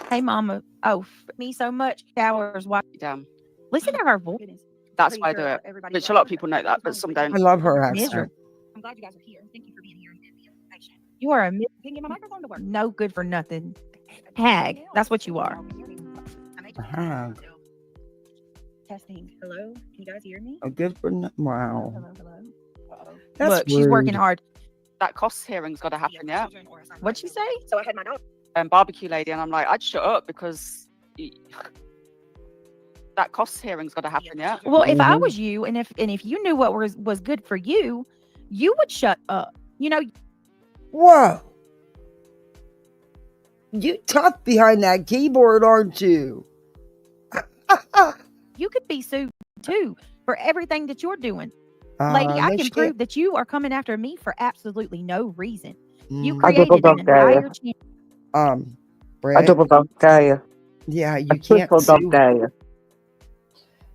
hey, Mama. Oh, me so much. Showers. Why? Damn. Listen to her voice. That's why I do it. Which a lot of people know that, but some don't. I love her accent. Miserable. I'm glad you guys are here. Thank you for being here. You are a can you get my microphone to work? No good for nothing. Hag. That's what you are. Hag. Testing. Hello. Can you guys hear me? A good for wow. Hello. Uh-oh. That's Look, she's working rude. hard. That cost hearing's got to happen, yeah. What'd she say? So I had my dog. Barbecue lady, and I'm like, I'd shut up because that cost hearing's got to happen, yeah. Well, if I Mhm. was you, and if you knew what was good for you, you would shut up. You know, Whoa. You tough behind that keyboard, aren't you? you could be sued too for everything that you're doing. Lady, I no can shit. prove that you are coming after me for absolutely no reason. You Mm, I double created an dog dare entire you. channel. I Brett, double dog dare you. yeah, I you can't triple dog sue. dare you.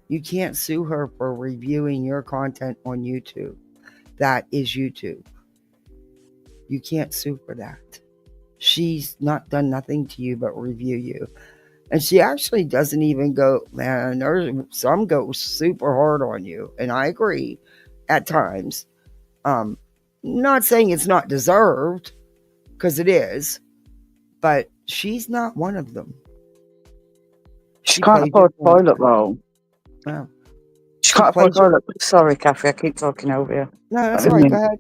You can't sue her for reviewing your content on YouTube. That is YouTube. You can't sue for that. She's not done nothing to you but review you. And she actually doesn't even go, man, there's some go super hard on you. And I agree at times. Not saying it's not deserved, because it is, but she's not one of them. She can't played afford your toilet content. roll. Yeah. She can't afford played your- toilet. Sorry, Kathy, I keep talking over you. No, that's I all right. mean- Go ahead.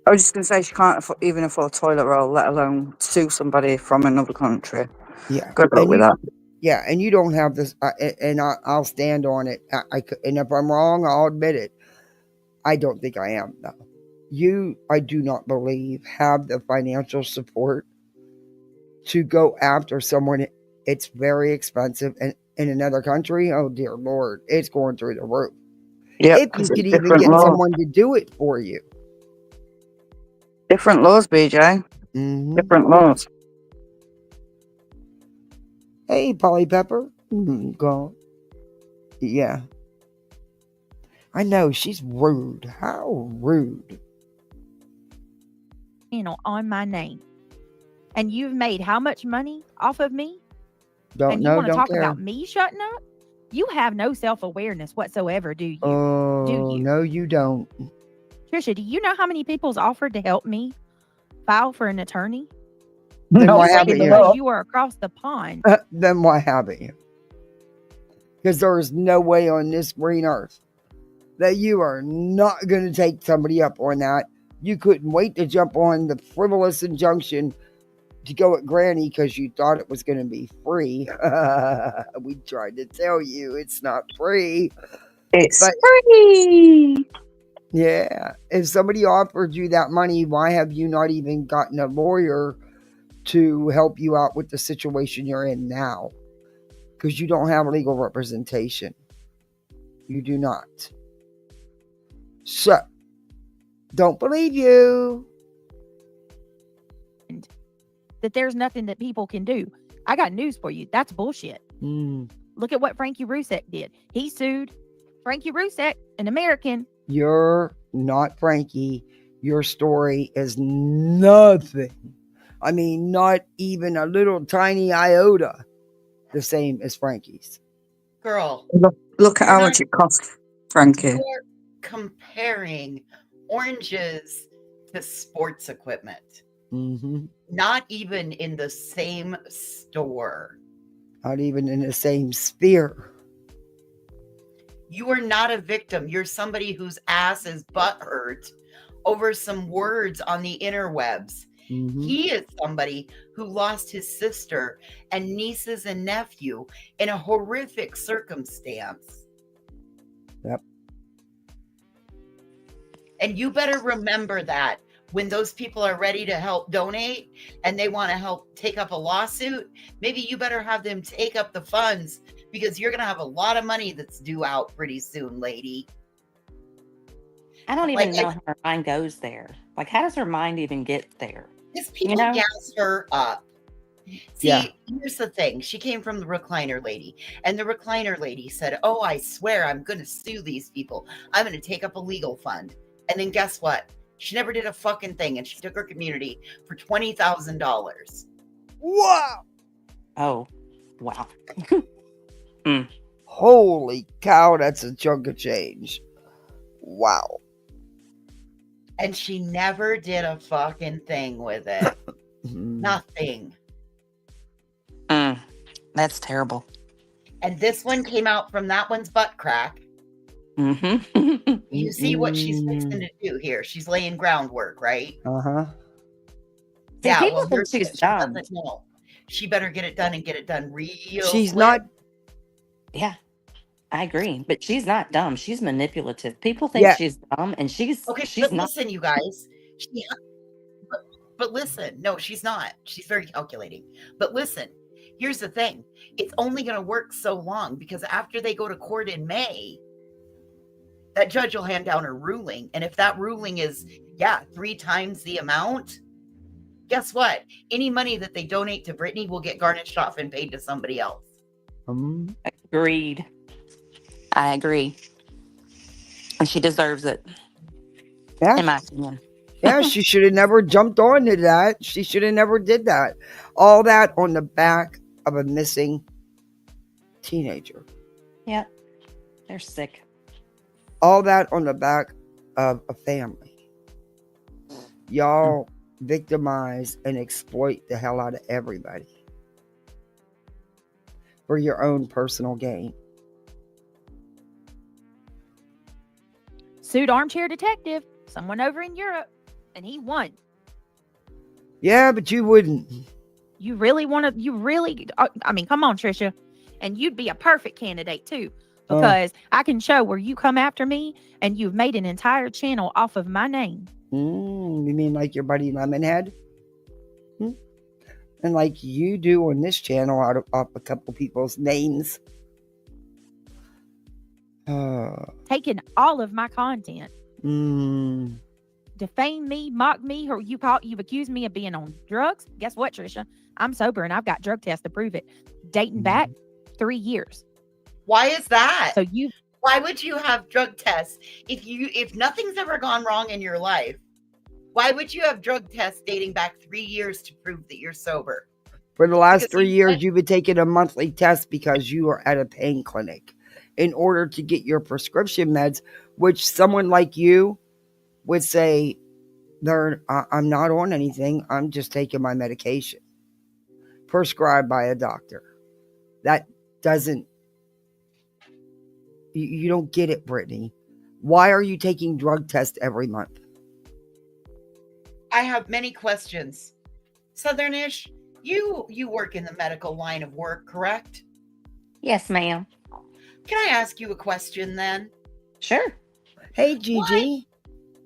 I was just going to say she can't even afford a toilet roll, let alone sue somebody from another country. Yeah. Good luck And with you, that. yeah, and you don't have this, and I'll stand on it. And if I'm wrong, I'll admit it. I don't think I am, though. You, I do not believe, have the financial support to go after someone. It's very expensive. And in another country, oh dear Lord, it's going through the roof. Yep, If you because it's could even different get laws. someone to do it for you. Different laws, BJ. Mm-hmm. Different laws. Hey, Polly Pepper. Go. Yeah. I know, she's rude. How rude. On my name. And you've made how much money off of me? Don't And you know, want to don't talk care. about me shutting up? You have no self-awareness whatsoever, do you? Oh, you? no, you don't. Trisha, do you know how many people's offered to help me file for an attorney? Then No, why Simply haven't you? because you are across the pond. Then why haven't you? Because there is no way on this green earth that you are not going to take somebody up on that. You couldn't wait to jump on the frivolous injunction to go at Granny because you thought it was going to be free. We tried to tell you it's not free. It's But free. yeah, if somebody offered you that money, why have you not even gotten a lawyer to help you out with the situation you're in now? Because you don't have legal representation. You do not. So, don't believe you. That there's nothing that people can do. I got news for you. That's bullshit. Look at what Frankie Rusek did. He sued Frankie Rusek, an American. You're not Frankie. Your story is nothing. I mean, not even a little tiny iota the same as Frankie's. Girl, Look at You're how not- much it cost, Frankie. you're comparing oranges to sports equipment. Mm-hmm. Not even in the same store. Not even in the same sphere. You are not a victim. You're somebody whose ass is butthurt over some words on the interwebs. Mm-hmm. He is somebody who lost his sister and nieces and nephew in a horrific circumstance. Yep. And you better remember that when those people are ready to help donate and they want to help take up a lawsuit, maybe you better have them take up the funds because you're going to have a lot of money that's due out pretty soon, lady. I don't even know how her mind goes there. Like, how does her mind even get there? Because people gas her up. See, Yeah. here's the thing. She came from the recliner lady, and the recliner lady said, "Oh, I swear I'm going to sue these people. I'm going to take up a legal fund." And then guess what? She never did a fucking thing, and she took her community for $20,000. Wow. Oh, wow. Holy cow, that's a chunk of change. Wow. And she never did a fucking thing with it. Nothing. That's terrible. And this one came out from that one's butt crack. Mm-hmm. You see what she's fixing to do here. She's laying groundwork, right? Uh-huh. Yeah, people well, think here's she's what she dumb. doesn't know. She better get it done and get it done real She's quick. not. Yeah, I agree. But she's not dumb. She's manipulative. People think Yeah. she's dumb, and she's Okay, she's but not. listen, you guys. But listen, no, she's not. She's very calculating. But listen, here's the thing. It's only going to work so long because after they go to court in May, that judge will hand down a ruling. And if that ruling is, 3 times the amount, guess what? Any money that they donate to Brittany will get garnished off and paid to somebody else. Agreed. I agree. And she deserves it. Yeah. In my opinion. Yeah, she should have never jumped onto that. She should have never did that. All that on the back of a missing teenager. Yeah. They're sick. All that on the back of a family. Y'all victimize and exploit the hell out of everybody for your own personal gain. Sued armchair detective, someone over in Europe. and he won. Yeah, but you wouldn't. You really want to? You really? I mean, come on, Trisha, and you'd be a perfect candidate too, because I can show where you come after me, and you've made an entire channel off of my name. You mean like your buddy Lemonhead? And like you do on this channel out of off a couple people's names. Taking all of my content, mm, defame me, mock me, or you've accused me of being on drugs. Guess what, Trisha? I'm sober and I've got drug tests to prove it. Dating back 3 years. Why is that? So why would you have drug tests if nothing's ever gone wrong in your life? Why would you have drug tests dating back 3 years to prove that you're sober? For the last Because 3 years, you've been taking a monthly test because you are at a pain clinic in order to get your prescription meds, which someone like you would say, I'm not on anything. I'm just taking my medication prescribed by a doctor. That doesn't, you don't get it, Brittany. Why are you taking drug tests every month? I have many questions. Southernish, you work in the medical line of work, correct? Yes, ma'am. Can I ask you a question then? Sure. Hey, Gigi.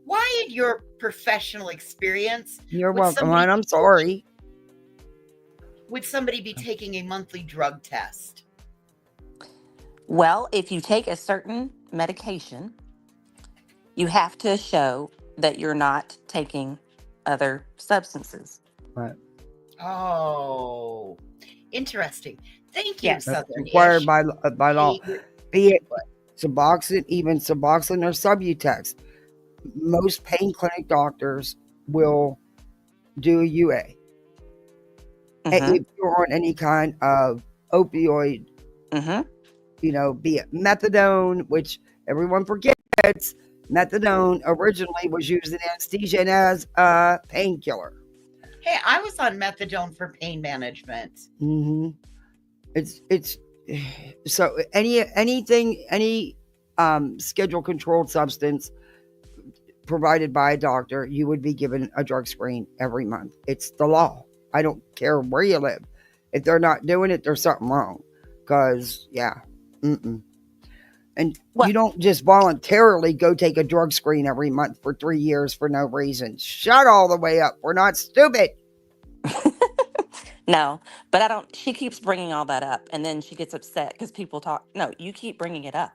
Why in your professional experience You're would welcome, somebody hon. I'm be sorry. would somebody be taking a monthly drug test? Well, if you take a certain medication, you have to show that you're not taking other substances. Right. Oh, interesting. Thank you, Yes. That's Southernish. required by law. Hey, Be it Suboxone, even Suboxone or Subutex. Most pain clinic doctors will do a UA. Mm-hmm. If you're on any kind of opioid, Mm-hmm. be it methadone, which everyone forgets, methadone originally was used in anesthesia and as a painkiller. Hey, I was on methadone for pain management. Mm-hmm. It's so any schedule controlled substance provided by a doctor, you would be given a drug screen every month. It's the law. I don't care where you live. If they're not doing it, there's something wrong. Because and you don't just voluntarily go take a drug screen every month for 3 years for no reason. Shut all the way up. We're not stupid. No, but I don't. She keeps bringing all that up, and then she gets upset because people talk. No, you keep bringing it up.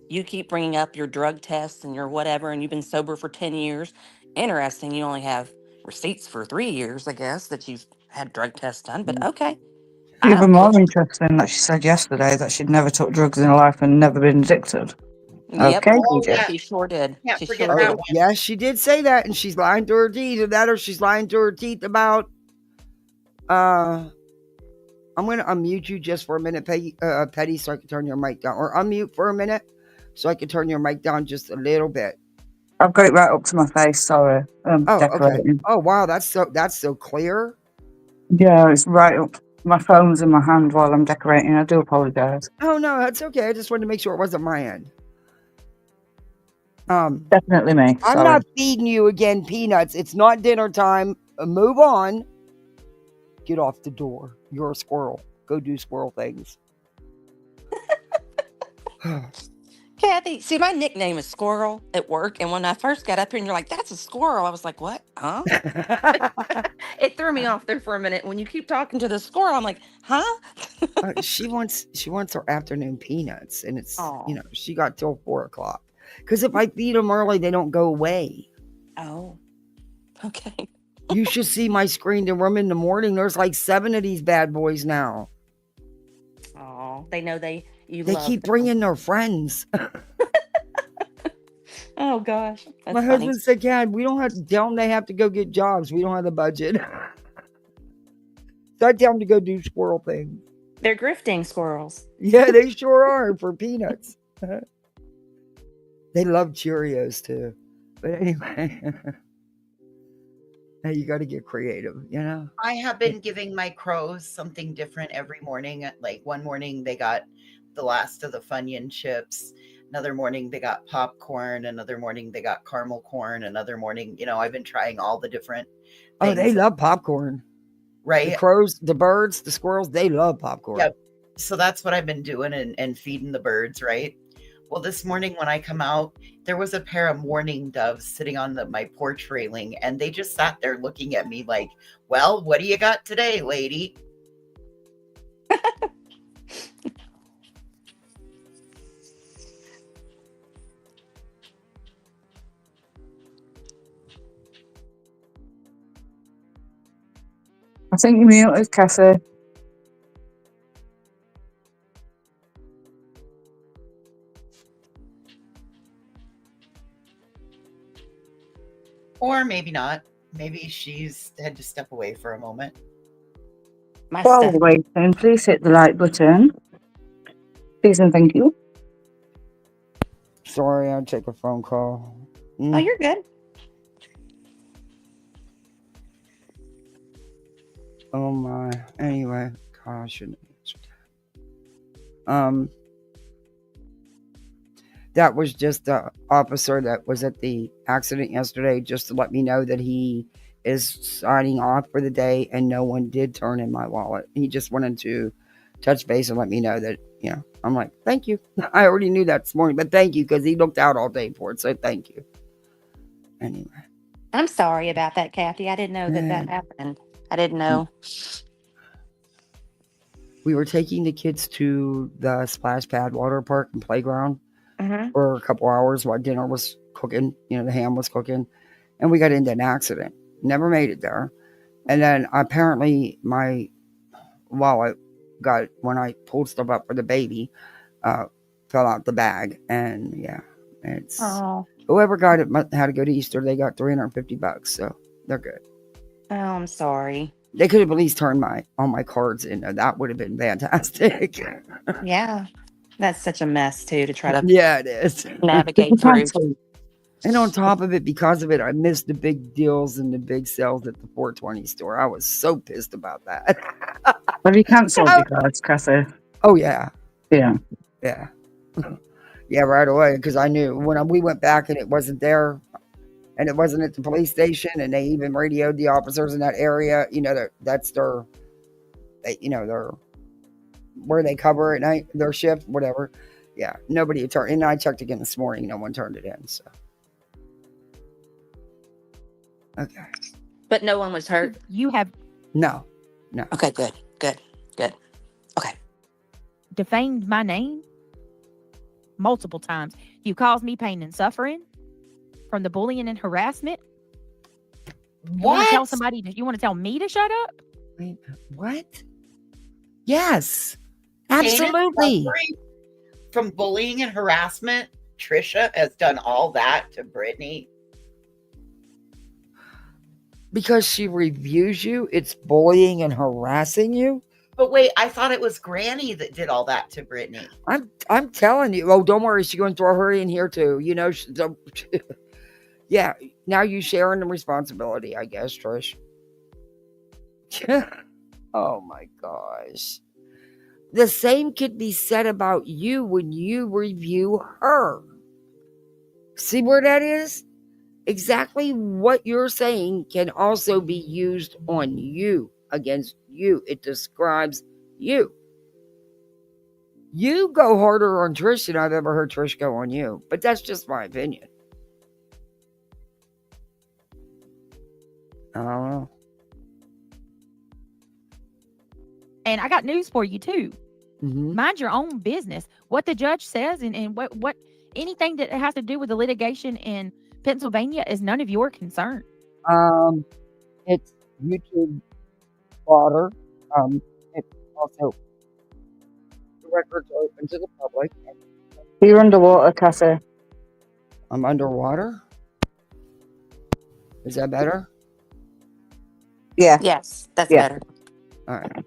You keep bringing up your drug tests and your whatever, and you've been sober for 10 years. Interesting. You only have receipts for 3 years, I guess, that you've had drug tests done. But okay, I Even don't more push. interesting that she said yesterday that she'd never took drugs in her life and never been addicted. Yep, Okay, Oh, DJ. yeah. she sure did. Can't She forget sure that did. one. Yes, she did say that, and she's lying to her teeth. Or that, or she's lying to her teeth about. I'm going to unmute you just for a minute, Petty, so I can turn your mic down, or unmute for a minute, so I can turn your mic down just a little bit. I've got it right up to my face. Sorry, decorating. Okay. Oh wow, that's so clear. Yeah, it's right up. My phone's in my hand while I'm decorating. I do apologise. Oh no, that's okay. I just wanted to make sure it wasn't my end. Definitely me. I'm Sorry. not feeding you again peanuts. It's not dinner time. Move on. Get off the door. You're a squirrel. Go do squirrel things. Kathy, see, my nickname is Squirrel at work. And when I first got up here and you're like, that's a squirrel, I was like, what? Huh? It threw me off there for a minute. When you keep talking to the squirrel, I'm like, huh? She wants her afternoon peanuts, and it's Aw. she got till 4:00. Because if I feed them early, they don't go away. Oh, okay. You should see my screened room in the morning. There's like 7 of these bad boys now. Oh, they know they They keep them. bringing their friends. Oh gosh, that's My funny. husband said, "God, we don't have to tell them they have to go get jobs. We don't have the budget." So I tell them to go do squirrel things. They're grifting squirrels. Yeah, they sure are for peanuts. They love Cheerios too. But anyway, hey, you got to get creative, I have been giving my crows something different every morning. Like one morning they got the last of the Funyun chips. Another morning they got popcorn. Another morning they got caramel corn. Another morning, I've been trying all the different Oh, they things, love popcorn. The right? crows, the birds, the squirrels, they love popcorn. Yep. So that's what I've been doing and feeding the birds, right? Well, this morning when I come out, there was a pair of mourning doves sitting on my porch railing, and they just sat there looking at me like, well, what do you got today, lady? I think you're muted, Cassie. Or maybe not. Maybe she's had to step away for a moment. My While stuff. we're waiting, please hit the like button. Please and thank you. Sorry, I'll take a phone call. Oh, you're good. Oh my. Anyway, God, I shouldn't have answered that. That was just the officer that was at the accident yesterday, just to let me know that he is signing off for the day, and no one did turn in my wallet. He just wanted to touch base and let me know that, I'm like, thank you. I already knew that this morning, but thank you, because he looked out all day for it, so thank you. Anyway. I'm sorry about that, Kathy. I didn't know that happened. I didn't know. We were taking the kids to the splash pad water park and playground for a couple hours while dinner was cooking. The ham was cooking, and we got into an accident. Never made it there. And then apparently my wallet got, when I pulled stuff up for the baby, fell out the bag. And yeah, it's whoever got it had to go to Easter. They got $350, so they're good. Oh, I'm sorry. They could have at least turned all my cards in. That would have been fantastic. Yeah. That's such a mess too to try to Yeah, it is. navigate through. And on top of it, because of it, I missed the big deals and the big sales at the 420 store. I was so pissed about that. Have you cancelled your cards, Cassie? Oh, yeah. Yeah. Yeah. Yeah, right away, because I knew when we went back and it wasn't there, and it wasn't at the police station, and they even radioed the officers in that area, that's their, their, where they cover at night, their shift, whatever. Yeah, nobody had turned. And I checked again this morning. No one turned it in. So, okay. But no one was hurt? You have No. Okay, good. Okay. defamed my name multiple times. You caused me pain and suffering from the bullying and harassment. You want to tell somebody? You want to tell me to shut up? Wait, what? Yes, absolutely. From bullying and harassment, Trisha has done all that to Brittany. Because she reviews you, it's bullying and harassing you. But wait, I thought it was Granny that did all that to Brittany. I'm telling you. Oh, don't worry, she's going to throw her in here too. Yeah. Now you sharing the responsibility, I guess, Trish. Oh my gosh. The same could be said about you when you review her. See where that is? Exactly what you're saying can also be used on you, against you. It describes you. You go harder on Trish than I've ever heard Trish go on you. But that's just my opinion. I don't know. And I got news for you too. Mm-hmm. Mind your own business. What the judge says and what anything that has to do with the litigation in Pennsylvania is none of your concern. It's YouTube water. It's also the records are open to the public. You're underwater, Cassie. I'm underwater. Is that better? Yeah. Yes, that's better. All right.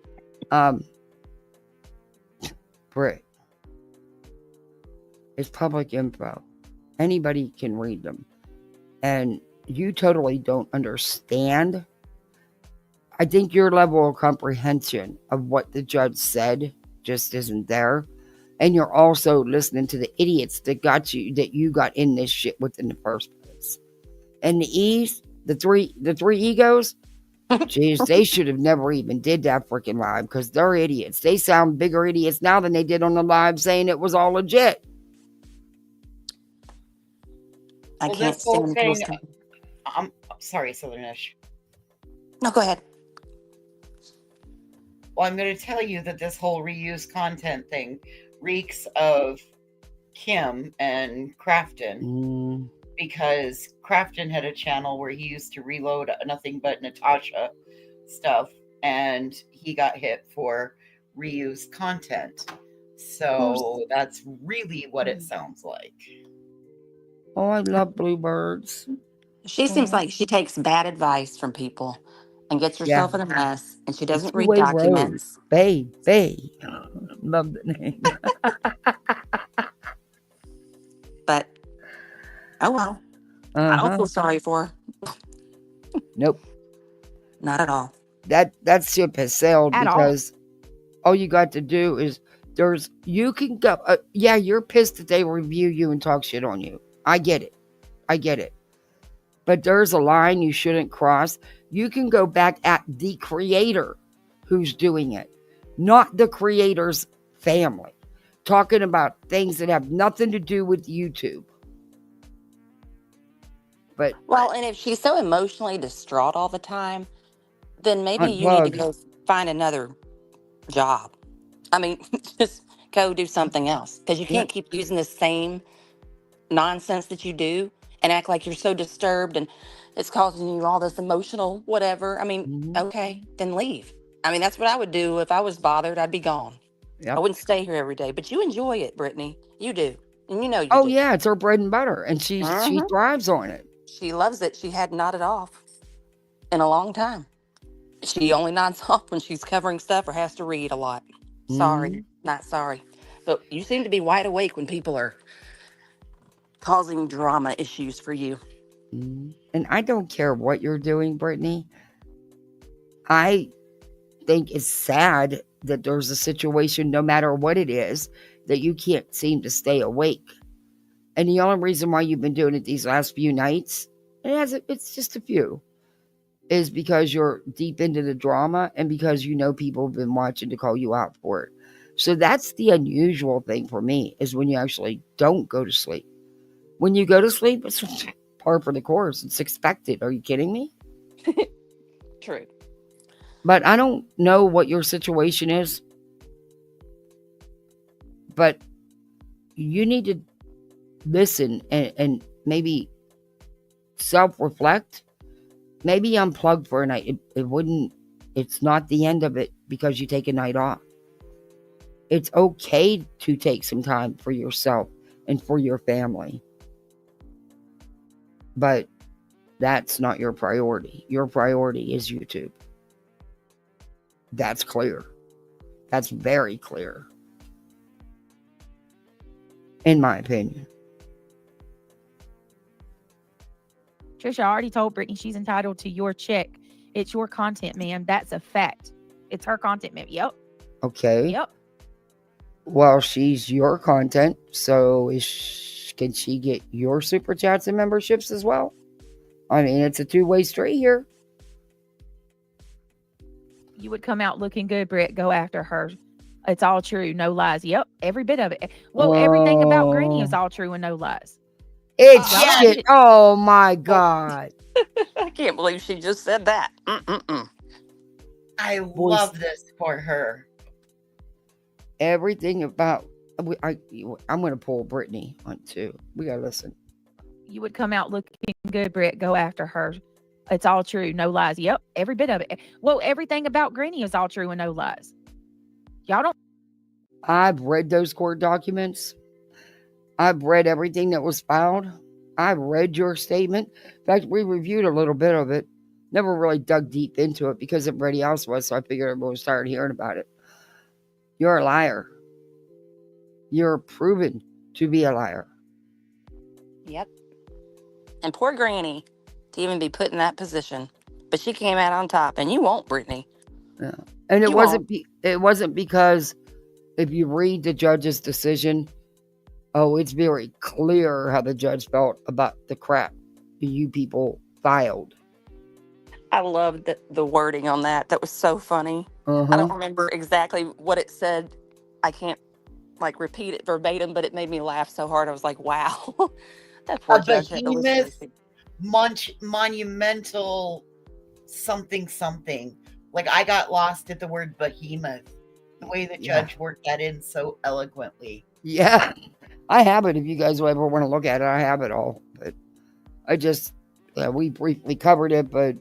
Britt, it's public info. Anybody can read them. And you totally don't understand. I think your level of comprehension of what the judge said just isn't there. And you're also listening to the idiots that you got in this shit with in the first place. And the E's, the three egos, jeez, they should have never even did that freaking live because they're idiots. They sound bigger idiots now than they did on the live saying it was all legit. I Well, can't this whole stand thing. people. I'm sorry, Southernish. No, go ahead. Well, I'm going to tell you that this whole reuse content thing reeks of Kim and Crafton, because Crafton had a channel where he used to reload nothing but Natasha stuff, and he got hit for reused content. So that's really what it sounds like. Oh, I love bluebirds. She seems like she takes bad advice from people and gets herself in a mess, and she doesn't read Two-way road. documents. Faye. Love the name. But, oh well. I don't feel sorry for her. Nope. Not at all. That ship has sailed At all. because all you got to do is you can go. Yeah, you're pissed that they review you and talk shit on you. I get it. But there's a line you shouldn't cross. You can go back at the creator who's doing it, not the creator's family. Talking about things that have nothing to do with YouTube. But well, and if she's so emotionally distraught all the time, then maybe you need to go find another job. I mean, just go do something else, because you can't keep using the same nonsense that you do and act like you're so disturbed and it's causing you all this emotional whatever. I mean, okay, then leave. I mean, that's what I would do if I was bothered. I'd be gone. I wouldn't stay here every day. But you enjoy it, Brittany. You do. And you know you do. Oh, yeah, it's her bread and butter. And she thrives on it. She loves it. She hadn't nodded off in a long time. She only nods off when she's covering stuff or has to read a lot. Sorry. Not sorry. But you seem to be wide awake when people are causing drama issues for you. And I don't care what you're doing, Brittany. I think it's sad that there's a situation, no matter what it is, that you can't seem to stay awake. And the only reason why you've been doing it these last few nights, it's just a few, is because you're deep into the drama and because you know people have been watching to call you out for it. So that's the unusual thing for me, is when you actually don't go to sleep. When you go to sleep, it's par for the course. It's expected. Are you kidding me? True. But I don't know what your situation is. But you need to listen and maybe self-reflect. Maybe unplug for a night. It's not the end of it because you take a night off. It's okay to take some time for yourself and for your family. But that's not your priority. Your priority is YouTube. That's clear. That's very clear. In my opinion. Trisha, I already told Brittany she's entitled to your check. It's your content, ma'am. That's a fact. It's her content, ma'am. Yep. Okay. Yep. Well, she's your content, so can she get your super chats and memberships as well? I mean, it's a two-way street here. You would come out looking good, Britt. Go after her. It's all true. No lies. Yep. Every bit of it. Well, everything about Granny is all true and no lies. It's shit. Oh, my God. I can't believe she just said that. I love this for her. Everything about... I'm going to pull Brittany on too. We got to listen. You would come out looking good, Britt. Go after her. It's all true. No lies. Yep. Every bit of it. Well, everything about Granny is all true and no lies. Y'all don't... I've read those court documents. I've read everything that was filed. I've read your statement. In fact, we reviewed a little bit of it. Never really dug deep into it because everybody else was, so I figured everyone was tired of hearing about it. You're a liar. You're proven to be a liar. Yep. And poor Granny to even be put in that position. But she came out on top, and you won't, Brittany. Yeah. And it wasn't because if you read the judge's decision, it's very clear how the judge felt about the crap you people filed. I loved the wording on that. That was so funny. I don't remember exactly what it said. I can't repeat it verbatim, but it made me laugh so hard. I was like, wow, that poor A judge had to listen to behemoth, this. monumental something. Like, I got lost at the word behemoth. The way the judge worked that in so eloquently. Yeah, I have it. If you guys ever want to look at it, I have it all. But I just, we briefly covered it, but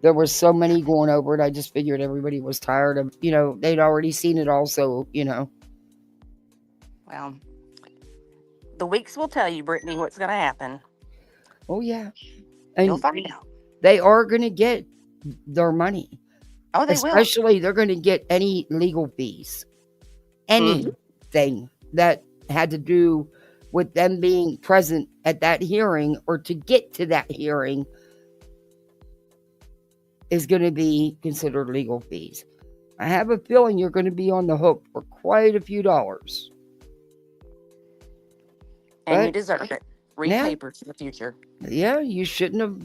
there was so many going over it. I just figured everybody was tired of, they'd already seen it all. So, Well, the weeks will tell you, Brittany, what's going to happen. Oh, yeah. You'll And find out. they are going to get their money. Oh, they Especially, they're going to get any legal fees. Anything that had to do with them being present at that hearing or to get to that hearing is going to be considered legal fees. I have a feeling you're going to be on the hook for quite a few dollars. And you deserve it. Read papers in the future. Yeah, you shouldn't have.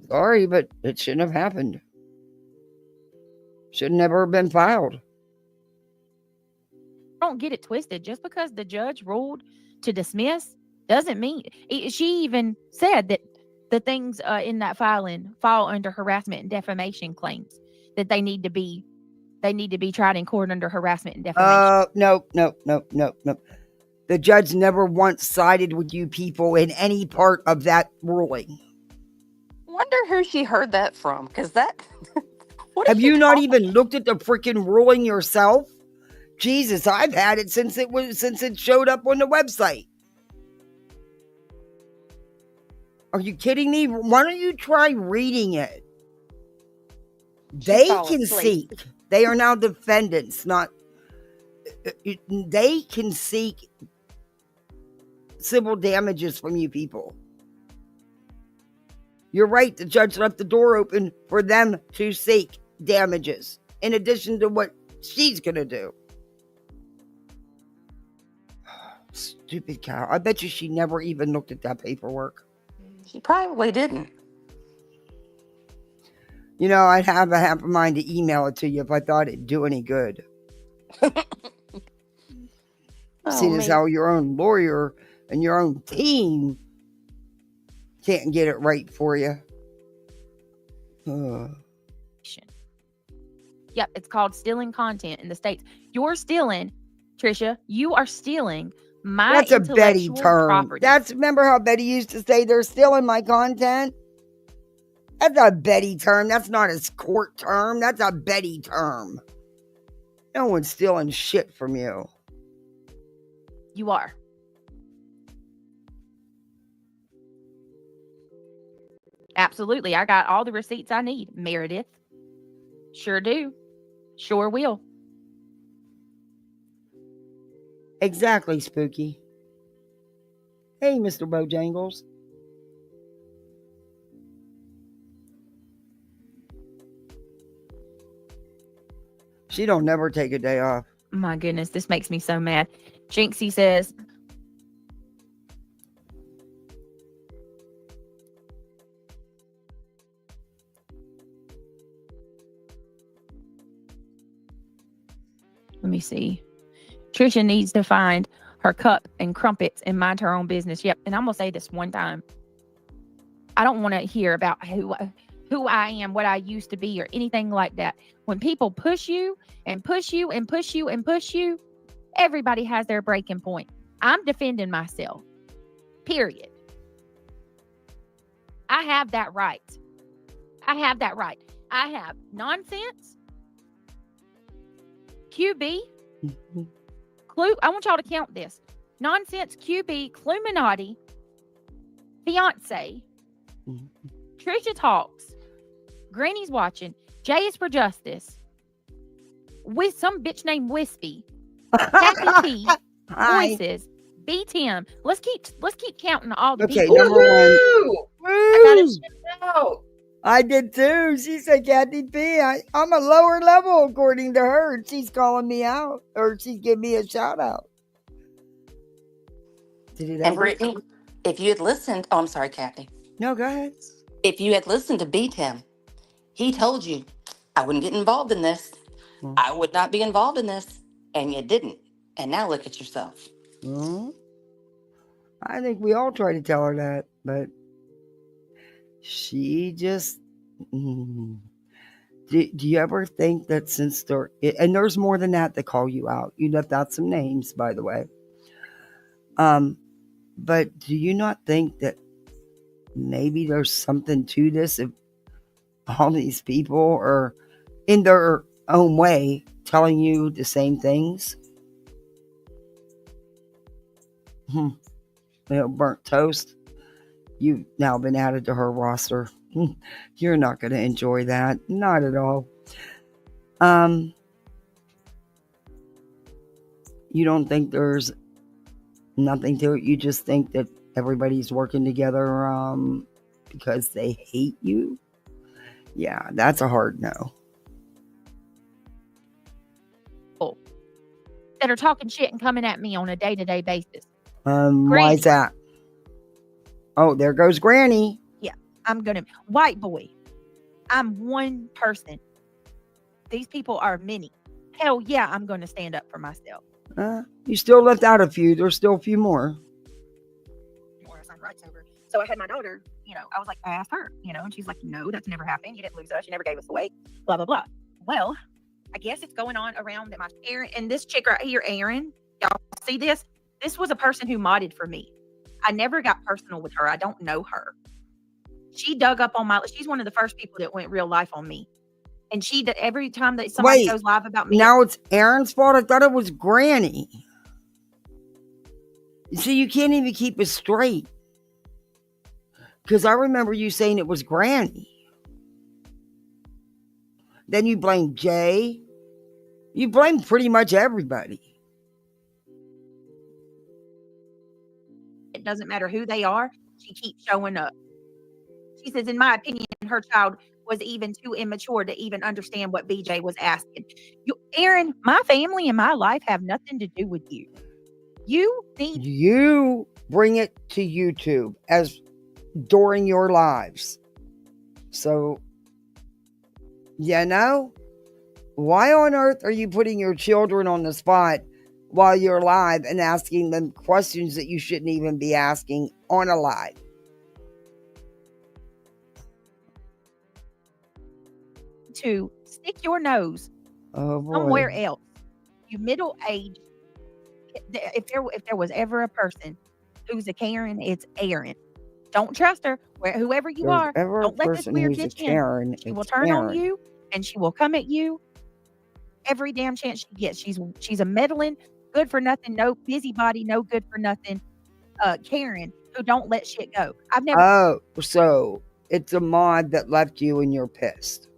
Sorry, but it shouldn't have happened. Should never have been filed. Don't get it twisted. Just because the judge ruled to dismiss doesn't mean she even said that the things in that filing fall under harassment and defamation claims, that they need to be tried in court under harassment and defamation. No. The judge never once sided with you people in any part of that ruling. Wonder who she heard that from, because that. Have you not even looked at the freaking ruling yourself? Jesus, I've had it since it showed up on the website. Are you kidding me? Why don't you try reading it? They can seek. They are now defendants, not. They can seek civil damages from you people. You're right. The judge left the door open for them to seek damages in addition to what she's going to do. Stupid cow. I bet you she never even looked at that paperwork. She probably didn't. I'd have a half a mind to email it to you if I thought it'd do any good. Seeing as how your own lawyer and your own team can't get it right for you. Yep, it's called stealing content in the States. You're stealing, Trisha, you are stealing my That's a Betty term. Property. Remember how Betty used to say they're stealing my content? That's a Betty term. That's not a court term. That's a Betty term. No one's stealing shit from you. You are. Absolutely. I got all the receipts I need, Meredith. Sure do. Sure will. Exactly, Spooky. Hey, Mr. Bojangles. She don't never take a day off. My goodness, this makes me so mad. Jinxie says, let me see. Trisha needs to find her cup and crumpets and mind her own business. Yep. And I'm going to say this one time. I don't want to hear about who I am, what I used to be, or anything like that. When people push you and push you and push you and push you, everybody has their breaking point. I'm defending myself. Period. I have that right. I have nonsense. QB. I want y'all to count this. Nonsense, QB, Cluminati, Fiance, Trisha Talks, Granny's Watching, J is for Justice, with some bitch named Wispy, Kathy T, Voices, B Tim. Let's keep counting all the people. Number one. I gotta shout out. I did too. She said, Kathy P, I'm a lower level according to her. And she's calling me out, or she's giving me a shout out. Did it And ever? Brittany, if you had listened, oh, I'm sorry, Kathy. No, go ahead. If you had listened to Beat Him, he told you, I wouldn't get involved in this. I would not be involved in this. And you didn't. And now look at yourself. I think we all try to tell her that, but she just. Do you ever think that since there, and there's more than that call you out? You left out some names, by the way. But do you not think that maybe there's something to this if all these people are in their own way telling you the same things? Burnt toast. You've now been added to her roster. You're not going to enjoy that. Not at all. You don't think there's nothing to it? You just think that everybody's working together because they hate you? Yeah, that's a hard no. That are talking shit and coming at me on a day-to-day basis. Why is that? Oh, there goes Granny. Yeah, white boy. I'm one person. These people are many. Hell yeah, I'm going to stand up for myself. You still left out a few. There's still a few more. So I had my daughter, I was like, I asked her, and she's like, no, that's never happened. You didn't lose us. You never gave us away. Blah, blah, blah. Well, I guess it's going on around that my Aaron and this chick right here, Aaron, y'all see this? This was a person who modded for me. I never got personal with her. I don't know her. She dug up on she's one of the first people that went real life on me. And she did every time that somebody goes live about me. Now it's Aaron's fault? I thought it was Granny. See, you can't even keep it straight. Because I remember you saying it was Granny. Then you blame Jay. You blame pretty much everybody. It doesn't matter who they are. She keeps showing up. She says, in my opinion, her child was even too immature to even understand what BJ was asking. Aaron, my family and my life have nothing to do with you. You bring it to YouTube as during your lives. So, why on earth are you putting your children on the spot while you're live and asking them questions that you shouldn't even be asking on a live? To stick your nose somewhere else. You middle-aged. If there was ever a person who's a Karen, it's Aaron. Don't trust her. Whoever you are, don't let this weird bitch in. She will turn on you, and she will come at you every damn chance she gets. She's a meddling, good for nothing, no busybody, no good for nothing Karen who don't let shit go. I've never. Oh, so it's a mod that left you and you're pissed.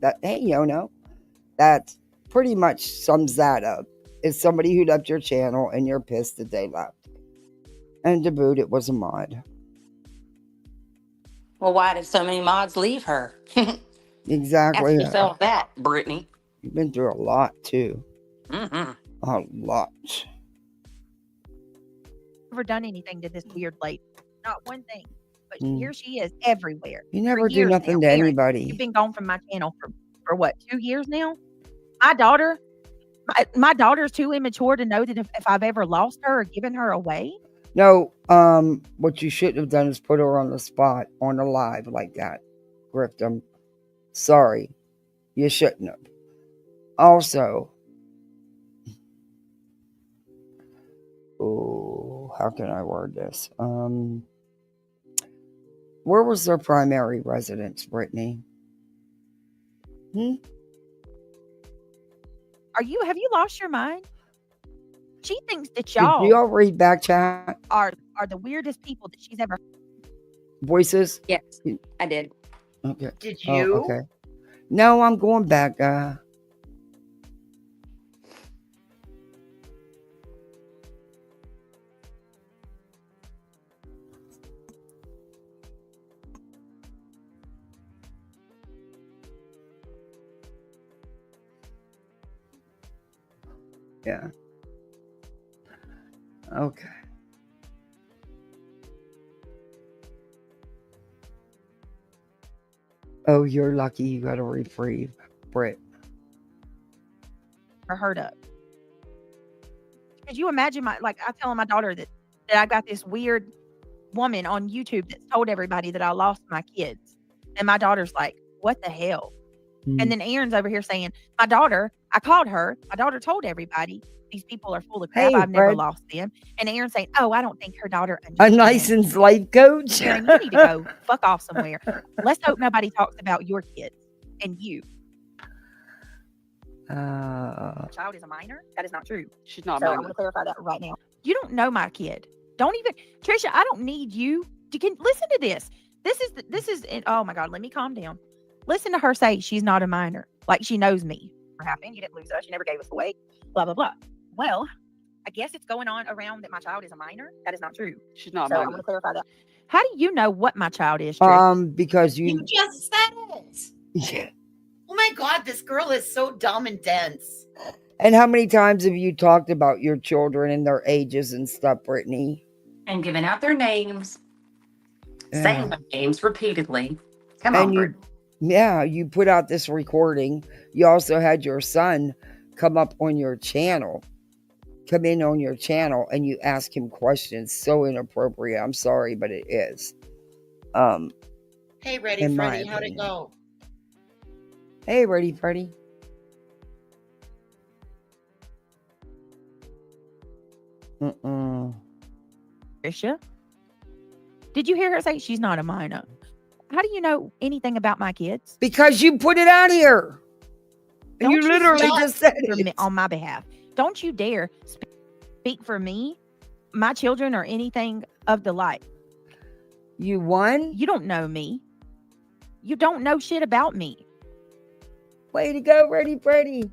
That pretty much sums that up. It's somebody who left your channel and you're pissed that they left. And to boot, it was a mod. Well, why did so many mods leave her? Exactly. Ask yourself that, Brittany. You've been through a lot, too. Mm-hmm. A lot. Never done anything to this weird lady. Not one thing. But here she is everywhere. You never do nothing to anybody. You've been gone from my channel for what, 2 years now? My daughter's too immature to know that if I've ever lost her or given her away. No, what you shouldn't have done is put her on the spot on a live like that. Grift. Sorry. You shouldn't have. Also, how can I word this? Where was their primary residence, Brittany? Have you lost your mind? She thinks that Did y'all read back chat? Are the weirdest people that she's ever. Voices? Yes, I did. Okay. Did you? Oh, okay. No, I'm going back. Yeah. Okay. Oh, you're lucky you got a reprieve, Britt. Or hurt up. Could you imagine I telling my daughter that I got this weird woman on YouTube that's told everybody that I lost my kids. And my daughter's like, what the hell? And then Aaron's over here saying, I called her. My daughter told everybody these people are full of crap. Hey, I've never Fred. lost them. And Aaron's saying, oh, I don't think her daughter A understands. licensed life coach. Aaron, you need to go fuck off somewhere. Let's hope nobody talks about your kids and you. Child is a minor? That is not true. She's not a So I minor. want to clarify that right now. You don't know my kid. Don't even, Trisha, I don't need you to listen to this. This is, oh my God, let me calm down. Listen to her say she's not a minor. Like she knows me. What happened? You didn't lose us. You never gave us away. Blah, blah, blah. Well, I guess it's going on around that my child is a minor. That is not true. She's not a So I minor. want to clarify that. How do you know what my child is, Trish? Because You just said it. Yeah. Oh my God, this girl is so dumb and dense. And how many times have you talked about your children and their ages and stuff, Brittany? And giving out their names, saying their names repeatedly. Come on, Bert. You put out this recording. You also had your son come in on your channel, and you ask him questions so inappropriate. I'm sorry, but it is. Hey, Ready Freddy, how'd it go? Hey, Ready Freddy. Trisha, did you hear her say she's not a minor? How do you know anything about my kids? Because you put it out here. And you literally just said it. On my behalf. Don't you dare speak for me, my children, or anything of the like. You won? You don't know me. You don't know shit about me. Way to go, Ready Freddy.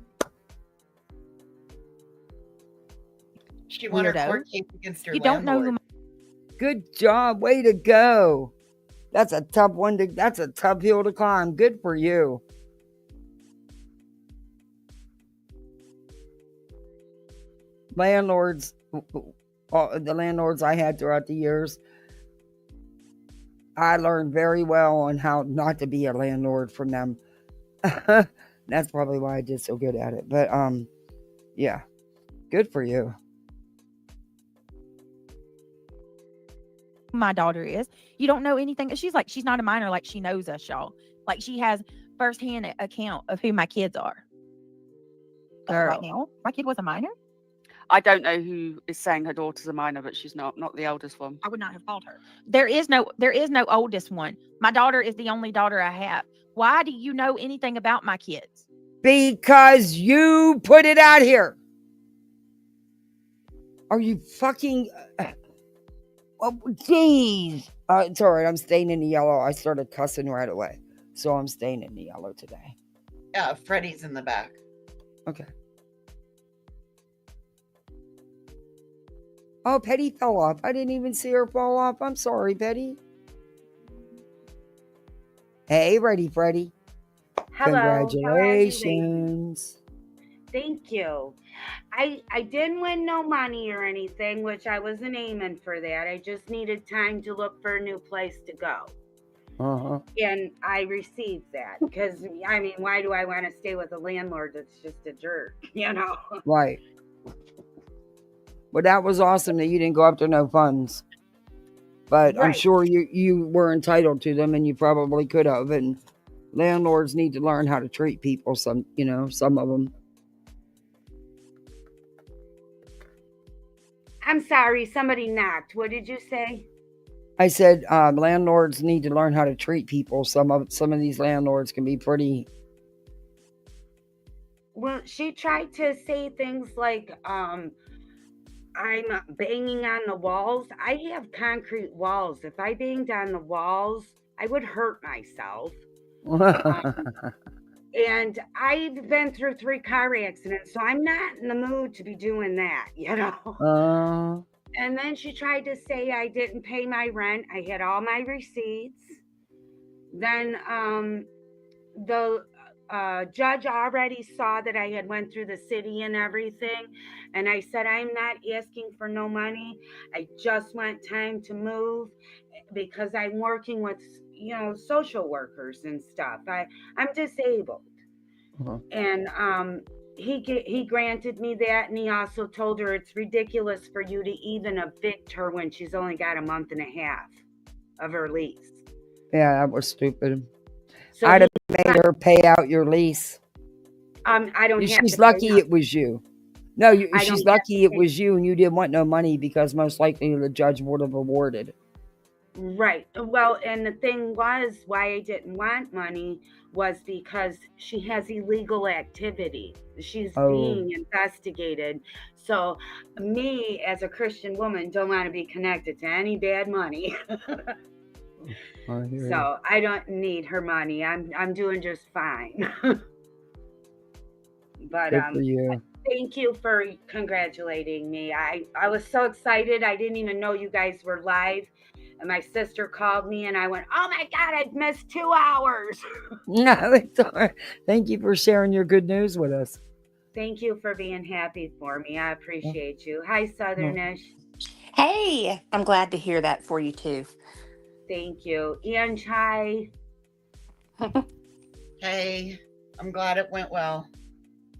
She won her court case against her You don't know who. Good job. Way to go. That's a tough one. That's a tough hill to climb. Good for you. Landlords, the landlords I had throughout the years, I learned very well on how not to be a landlord from them. That's probably why I did so good at it. But yeah, good for you. My daughter is. You don't know anything. She's not a minor. Like she knows us, y'all. Like she has firsthand account of who my kids are. Right now, my kid was a minor. I don't know who is saying her daughter's a minor, but she's not the eldest one. I would not have called her. There is no oldest one. My daughter is the only daughter I have. Why do you know anything about my kids? Because you put it out here. Are you fucking... Oh, jeez. It's all right. I'm staying in the yellow. I started cussing right away. So I'm staying in the yellow today. Yeah, Freddy's in the back. Okay. Oh, Petty fell off. I didn't even see her fall off. I'm sorry, Petty. Hey, Ready Freddy. Hello. Congratulations. Thank you. I didn't win no money or anything, which I wasn't aiming for that. I just needed time to look for a new place to go. Uh-huh. And I received that because, I mean, why do I want to stay with a landlord that's just a jerk, you know? Right. Well, that was awesome that you didn't go after no funds. But Right. I'm sure you were entitled to them and you probably could have. And landlords need to learn how to treat people, some of them. I'm sorry, somebody knocked. What did you say? I said landlords need to learn how to treat people. Some of these landlords can be pretty... Well, she tried to say things like, I'm banging on the walls. I have concrete walls. If I banged on the walls, I would hurt myself. And I've been through 3 car accidents, so I'm not in the mood to be doing that, you know? And then she tried to say I didn't pay my rent. I had all my receipts. Then the judge already saw that I had went through the city and everything. And I said, I'm not asking for no money. I just want time to move because I'm working with, social workers and stuff. I'm disabled. And he granted me that, and he also told her it's ridiculous for you to even evict her when she's only got a month and a half of her lease. Yeah, that was stupid. So I'd have made her pay out your lease. I don't. She's lucky it was you. No, she's lucky it was you, and you didn't want no money because most likely the judge would have awarded. Right. Well, and the thing was, why I didn't want money was because she has illegal activity. She's being investigated. So me, as a Christian woman, don't want to be connected to any bad money. So I don't need her money. I'm doing just fine. But thank you for congratulating me. I was so excited. I didn't even know you guys were live. And my sister called me and I went, oh my God, I've missed 2 hours. No, it's all right. Thank you for sharing your good news with us. Thank you for being happy for me. I appreciate you. Hi, Southernish. Hey, I'm glad to hear that for you too. Thank you. Ian Chai. Hey, I'm glad it went well.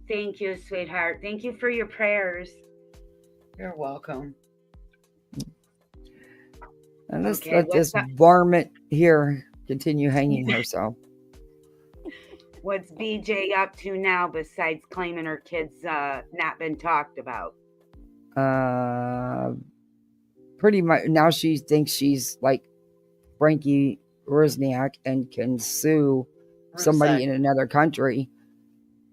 Thank you, sweetheart. Thank you for your prayers. You're welcome. And let's let this varmint here continue hanging herself. What's BJ up to now besides claiming her kid's not been talked about? Pretty much now she thinks she's like Frankie Rusniak and can sue somebody in another country.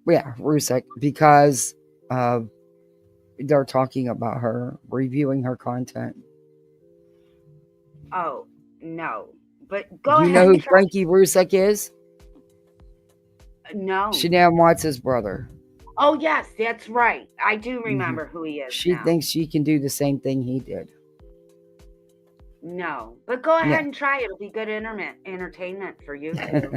Yeah, Rusick, because they're talking about her, reviewing her content. Oh, no. But go ahead. You know who Frankie Rusick is? No. Shanann Watts' brother. Oh, yes, that's right. I do remember who he is. She thinks she can do the same thing he did. No. But go ahead and try it. It'll be good entertainment for you too.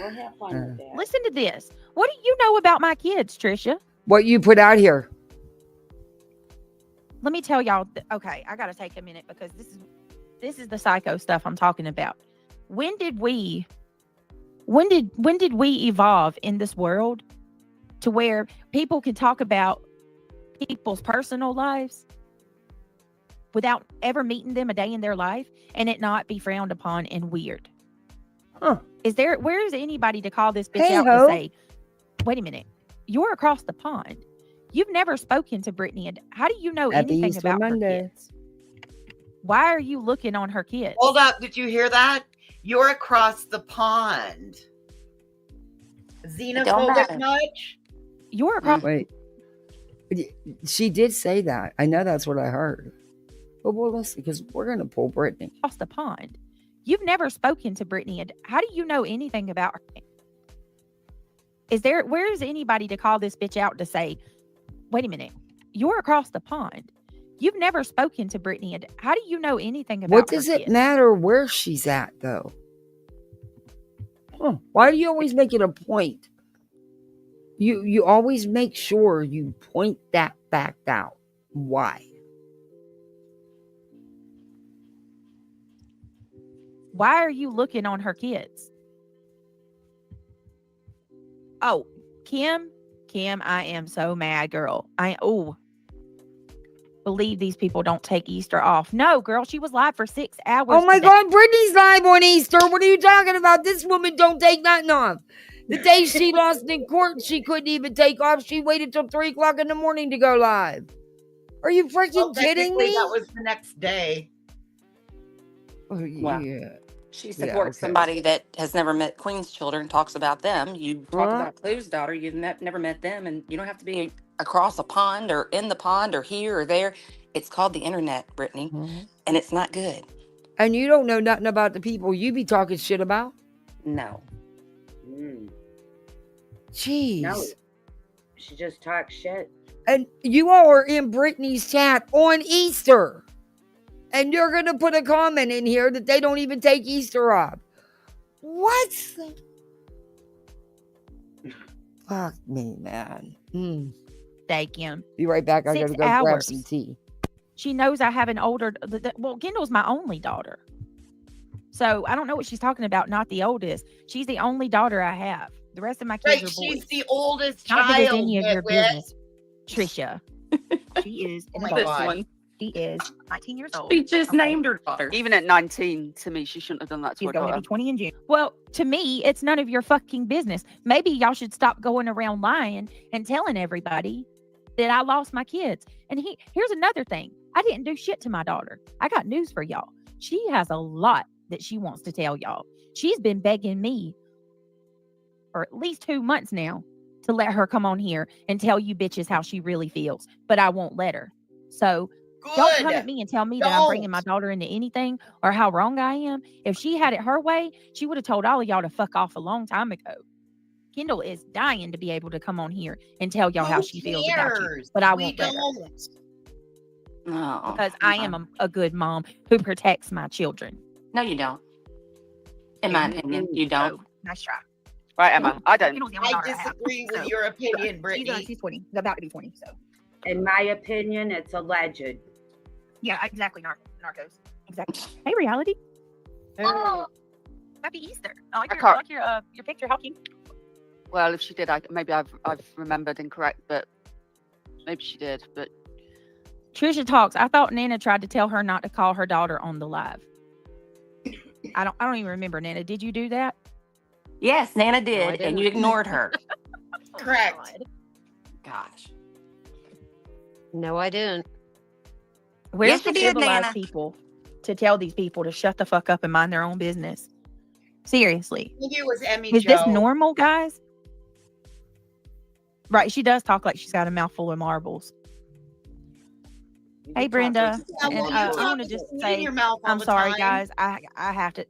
We'll have fun with that. Listen to this. What do you know about my kids, Trisha? What you put out here. Let me tell y'all. Okay, I got to take a minute because this is the psycho stuff I'm talking about. When did we evolve in this world to where people can talk about people's personal lives without ever meeting them a day in their life and it not be frowned upon and weird? Huh. Where is anybody to call this bitch out to say, wait a minute, you're across the pond. You've never spoken to Brittany, and how do you know anything about her kids? Why are you looking on her kids? Hold up, did you hear that? You're across the pond. Xenophobic much? You're across. Wait. She did say that. I know that's what I heard. But well, listen, because we're going to pull Brittany. Across the pond. You've never spoken to Brittany, and how do you know anything about her? Where is anybody to call this bitch out to say, wait a minute, you're across the pond. You've never spoken to Brittany, and how do you know anything about her? What does it matter where she's at, though? Why do you always make it a point? You always make sure you point that fact out. Why? Why are you looking on her kids? Oh, Kim, I am so mad, girl. Believe these people don't take Easter off. No, girl, she was live for 6 hours. Oh my God, Brittany's live on Easter. What are you talking about? This woman don't take nothing off. The day she lost in court, she couldn't even take off. She waited till 3 o'clock in the morning to go live. Are you freaking kidding me? That was the next day. Oh, yeah. She supports somebody that has never met Queen's children, talks about them. You talk about Clue's daughter, you've never met them, and you don't have to be across a pond or in the pond or here or there. It's called the internet, Brittany, and it's not good. And you don't know nothing about the people you be talking shit about? No. Jeez. No, she just talks shit. And you all are in Brittany's chat on Easter. And you're going to put a comment in here that they don't even take Easter off. What? Fuck me, man. Thank him. Be right back. I 6 gotta go grab hours. some tea. She knows I have an older. Well, Kendall's my only daughter. So I don't know what she's talking about. Not the oldest. She's the only daughter I have. The rest of my kids Right, are boys. she's the oldest Not that it's child. any of your Nitwit. business, Trisha. She is. Oh my This God. one. She is 19 years old. She just named her daughter. Even at 19, to me, she shouldn't have done that to She's her going to daughter. be 20 in June. Well, to me, it's none of your fucking business. Maybe y'all should stop going around lying and telling everybody that I lost my kids. And here's another thing. I didn't do shit to my daughter. I got news for y'all. She has a lot that she wants to tell y'all. She's been begging me for at least 2 months now to let her come on here and tell you bitches how she really feels. But I won't let her. So don't come at me and tell me that I'm bringing my daughter into anything or how wrong I am. If she had it her way, she would have told all of y'all to fuck off a long time ago. Kendall is dying to be able to come on here and tell y'all how she feels about you. But I won't let her. No. Because I am a good mom who protects my children. No, you don't. In my opinion, you don't. Oh, nice try. Right, Emma. I don't. Kendall's the only I daughter have. disagree with So, your opinion, Brittany. She's 20. She's about to be 20. So In my opinion, it's alleged. yeah, exactly. Narcos. Exactly. Hey, reality. Oh, happy Easter. I like your picture. How cute. Well, if she did, maybe I've remembered incorrect, but maybe she did. But Trisha talks. I thought Nana tried to tell her not to call her daughter on the live. I don't even remember, Nana. Did you do that? Yes, Nana I did, and you didn't. ignored her. Correct. Gosh. No, I didn't. Where's Yes, the you did, civilized Nana. people to tell these people to shut the fuck up and mind their own business? Seriously. I think it was Emmy Is Joe. this normal, guys? Right. She does talk like she's got a mouthful of marbles. Hey, Brenda. Yeah, And well, you I talk want to with just food in say, your mouth all I'm the sorry, time. guys. I have to.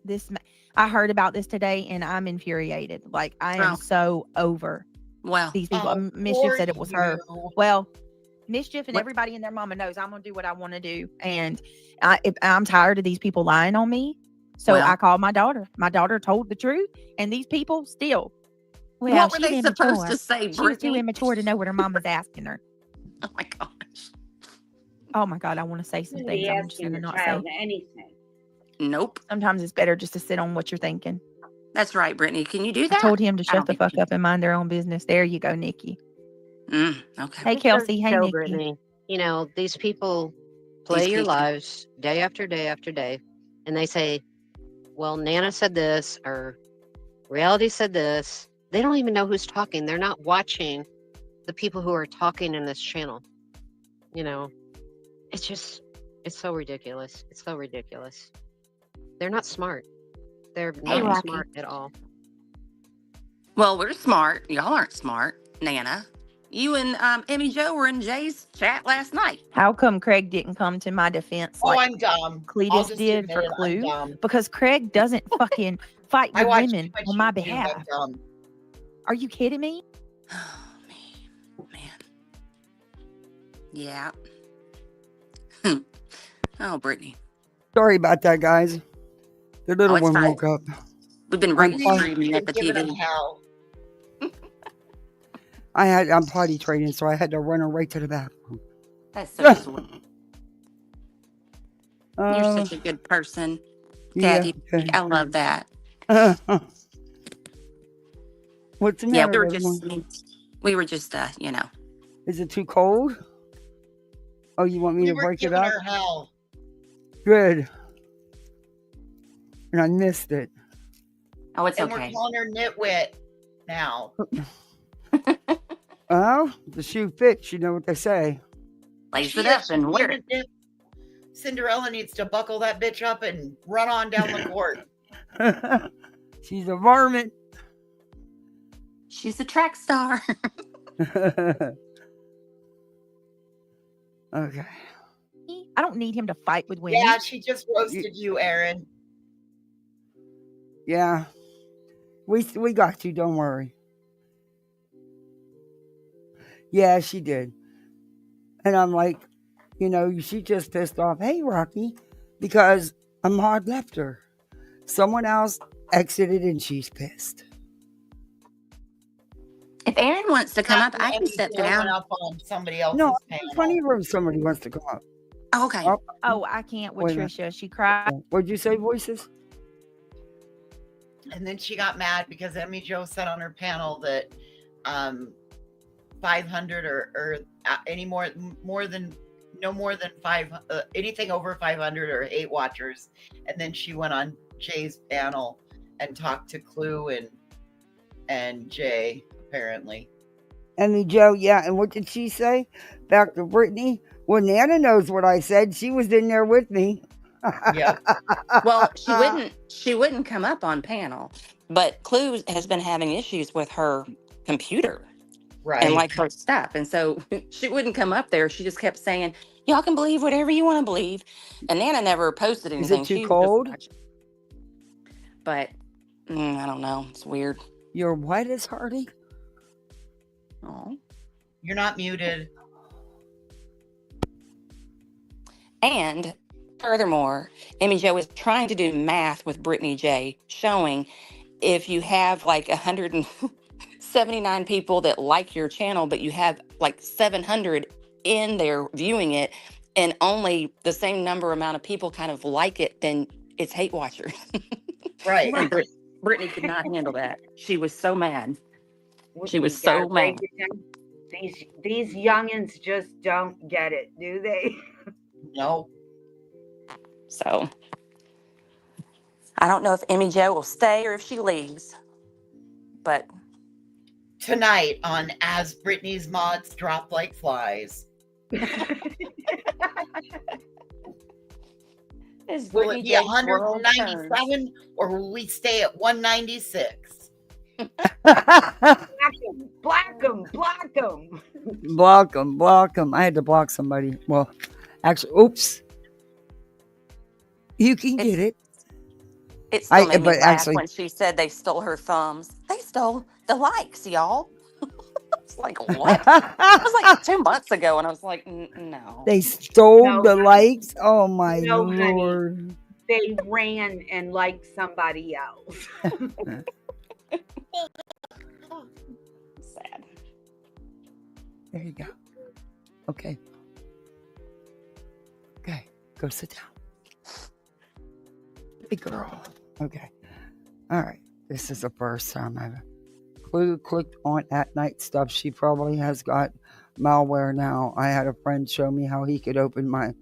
I heard about this today, and I'm infuriated. Like I am Oh. so over Well, these people. Oh, Mischief poor said it was her. you. Well, Mischief and What? everybody and their mama knows I'm gonna do what I want to do, and I'm tired of these people lying on me. So Well. I called my daughter. My daughter told the truth, and these people still. Well, what were she's they immature. supposed to say, She was too Brittany? immature to know what her mama's asking her. Oh my gosh. Oh my God, I want to say some Shouldn't things be I'm just asking gonna the not child say. anything. Nope. Sometimes it's better just to sit on what you're thinking. That's right, Brittany. Can you do I that? told him to I shut don't the think fuck you up and mind their own business. There you go, Nikki. can. Okay. Hey, It goes Kelsey. to Hey, show, Nikki. Brittany. You know, these people play These your people. lives day after day after day, and they say, well, Nana said this, or reality said this. They don't even know who's talking. They're not watching the people who are talking in this channel. You know, it's so ridiculous. It's so ridiculous. They're not smart. They're Hey, not Rocky. smart at all. Well, we're smart. Y'all aren't smart, Nana. You and Emmy Joe were in Jay's chat last night. How come Craig didn't come to my defense Oh, like I'm dumb. I'll Cletus just did admit for it, I'm Clue? dumb. Because Craig doesn't fucking fight I with watch women too much on my YouTube, behalf. I'm dumb. Are you kidding me? Oh, man. Yeah. Oh, Brittany. Sorry about that, guys. The little it's one fine. woke up. We've been I'm ring fine. screaming at the Giving them TV. hell. I'm potty training, so I had to run her right to the bathroom. That's so sweet. You're Uh, such a good person, yeah. Kathy. Okay. I love that. What's the Yeah, matter, we were just, you know. Is it too cold? Oh, you want me We to were break it giving up? her hell. Good. And I missed it. Oh, it's And we're okay. calling her nitwit now. Well, the shoe fits. You know what they say. Lace She it up is and wear it. nit. Cinderella needs to buckle that bitch up and run on down the court. She's a varmint. She's a track star. Okay. I don't need him to fight with women. Yeah, she just roasted you, Aaron. Yeah. We got you. Don't worry. Yeah, she did. And I'm like, you know, she just pissed off. Hey, Rocky, because Ahmad left her. Someone else exited and she's pissed. If Aaron wants to come up, I can Amy step Jo went down. up on somebody No, else's there's panel. plenty of room. Somebody wants to come up. Oh, okay. Oh, I can't with Wait a minute. Trisha. She cried. What'd you say, Voices? And then she got mad because Emmy Jo said on her panel that 500 or any more than no more than anything over 500 or 8 watchers. And then she went on Jay's panel and talked to Clue and Jay, apparently. Emmy Jo, yeah. And what did she say? Back to Brittany? Well, Nana knows what I said. She was in there with me. Yep. Well, she wouldn't come up on panel, but Clue has been having issues with her computer. Right. And like her stuff. And so she wouldn't come up there. She just kept saying, y'all can believe whatever you want to believe. And Nana never posted anything. Is it too She was cold? just watching. But I don't know. It's weird. You're white as Hardy? Oh. You're not muted. And furthermore, Emmy Jo is trying to do math with Brittany J, showing if you have like 179 people that like your channel, but you have like 700 in there viewing it, and only the same amount of people kind of like it, then it's hate watchers. Right. And Brittany could not handle that. She was so mad. She was Yeah, so mad. These youngins just don't get it, do they? No. So I don't know if Emmy Jo will stay or if she leaves. But tonight on As Brittany's Mods Drop Like Flies. Will it be 197 or will we stay at 196? Block them. Block them. I had to block somebody. Well, actually, oops. You can get it. It still made me but laugh actually- when she said they stole her thumbs. They stole the likes, y'all. It's like, what? It was like 2 months ago, and I was like, no. They stole No, the honey. likes? Oh, my No, honey. Lord. They ran and liked somebody else. Sad. There you go. Okay. Okay. Go sit down. Big girl. Okay. All right. This is the first time I've clicked on at night stuff. She probably has got malware now. I had a friend show me how he could open my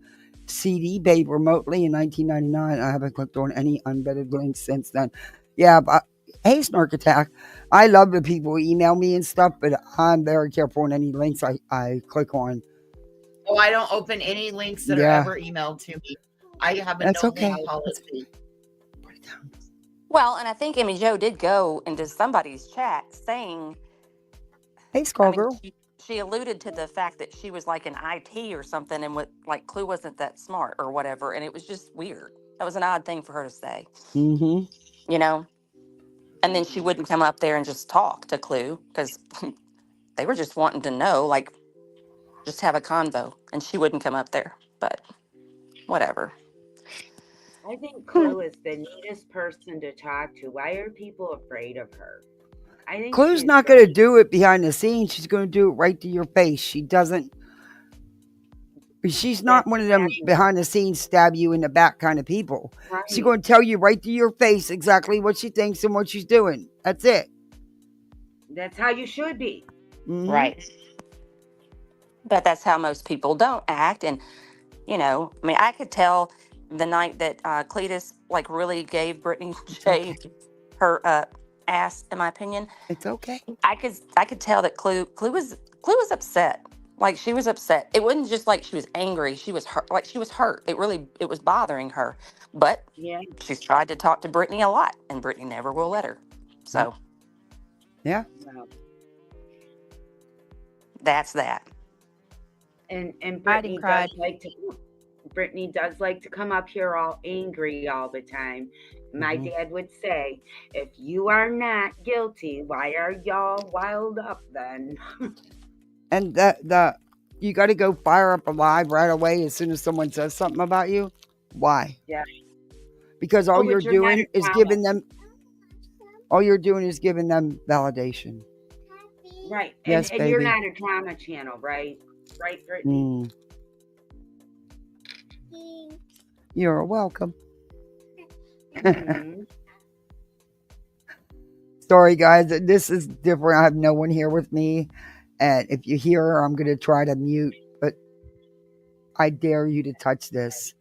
CD babe remotely in 1999. I haven't clicked on any unvetted links since then. Yeah, but hey, Snark Attack. I love the people who email me and stuff, but I'm very careful on any links I click on. Oh, I don't open any links that are ever emailed to me. I have a That's okay. link policy. Put it down. Well, and I think Emmy Jo did go into somebody's chat saying, Hey, Skullgirl. she alluded to the fact that she was like an IT or something, and like Clue wasn't that smart or whatever, and it was just weird. That was an odd thing for her to say. Mm-hmm. You know? And then she wouldn't come up there and just talk to Clue because they were just wanting to know, like, just have a convo, and she wouldn't come up there. But whatever. I think Clue is the neatest person to talk to. Why are people afraid of her? I think Clue's she's not going to do it behind the scenes. She's going to do it right to your face. She doesn't. She's not one of them behind the scenes stab you in the back kind of people. Right. She's going to tell you right to your face exactly what she thinks and what she's doing. That's it. That's how you should be. Mm-hmm. Right. But that's how most people don't act. And, you know, I mean, I could tell the night that Cletus like really gave Brittany J her ass, in my opinion. It's okay. I could tell that Clue was upset. Like, she was upset. It wasn't just like she was angry. She was hurt. Like, she was hurt. It was bothering her. But Yeah. she's tried to talk to Brittany a lot, and Brittany never will let her. So yeah, that's that. And Brittany does like to come up here all angry all the time. My dad would say, if you are not guilty, why are y'all wild up then? And you got to go fire up a live right away as soon as someone says something about you. Why? Yeah. Because all you're doing is giving them. All you're doing is giving them validation. Right. Yes, and you're baby. not a drama channel, right? Right, Brittany? You're welcome. Mhm. Sorry, guys. This is different. I have no one here with me. And if you hear her, I'm going to try to mute. But I dare you to touch this.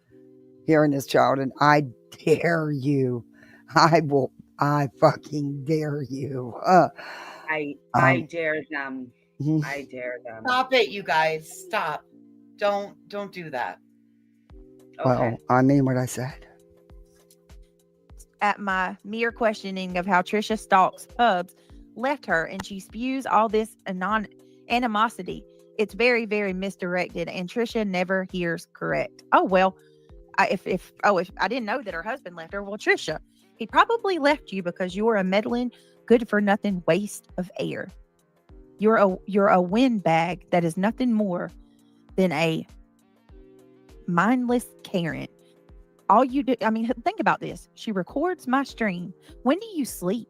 Hearing this child. And I dare you. I fucking dare you. I dare them. I dare them. Stop it, you guys. Stop. Don't do that. Well, Okay. I mean what I said. At my mere questioning of how Trisha stalks pubs left her, and she spews all this animosity. It's very, very misdirected, and Trisha never hears correct. Oh well, if I didn't know that her husband left her. Well, Trisha, he probably left you because you were a meddling, good for nothing waste of air. You're a windbag that is nothing more than a mindless Karen. All you do, I mean, think about this. She records my stream. When do you sleep?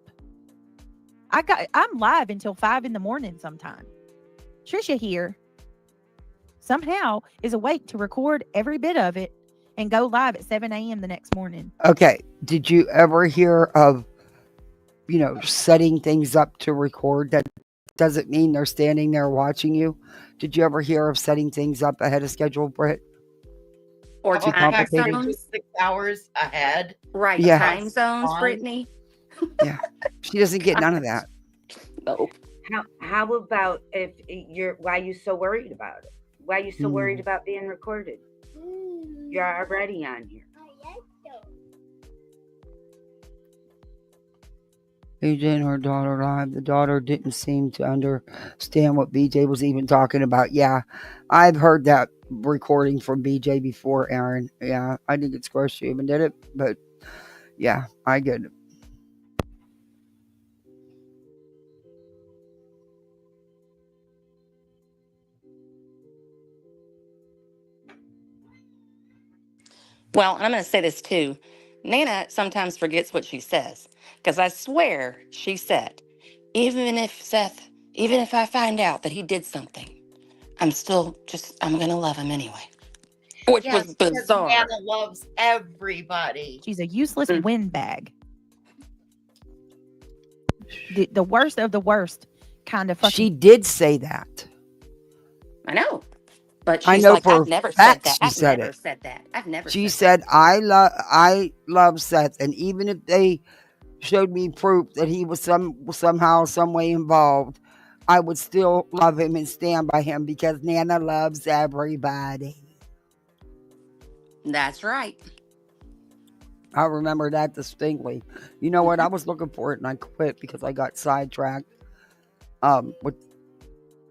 I'm live until 5 a.m. sometime. Trisha here somehow is awake to record every bit of it and go live at 7 a.m. the next morning. Okay. Did you ever hear of, setting things up to record? That doesn't mean they're standing there watching you. Did you ever hear of setting things up ahead of schedule, Britt? Or Too time complicated? zones. 6 hours ahead. Right. Yeah. Time zones, Fine. Brittany. Yeah. She doesn't get none of that. Nope. How about if why are you so worried about it? Why are you so worried about being recorded? You're already on here. BJ and her daughter live. The daughter didn't seem to understand what BJ was even talking about. Yeah, I've heard that recording from BJ before, Aaron. Yeah, I think it's gross she even did it, but yeah, I get it. Well, I'm going to say this too. Nana sometimes forgets what she says, because I swear she said, even if I find out that he did something, I'm going to love him anyway. Which was Yes, because bizarre. Nana loves everybody. She's a useless windbag. The worst of the worst kind of fucking. She did say that. I know. But I she's know like, for I've never fact said that. she I've said never it. said that. I've never She said said, I love Seth, and even if they showed me proof that he was somehow, some way involved, I would still love him and stand by him because Nana loves everybody. That's right. I remember that distinctly. You know what? I was looking for it and I quit because I got sidetracked with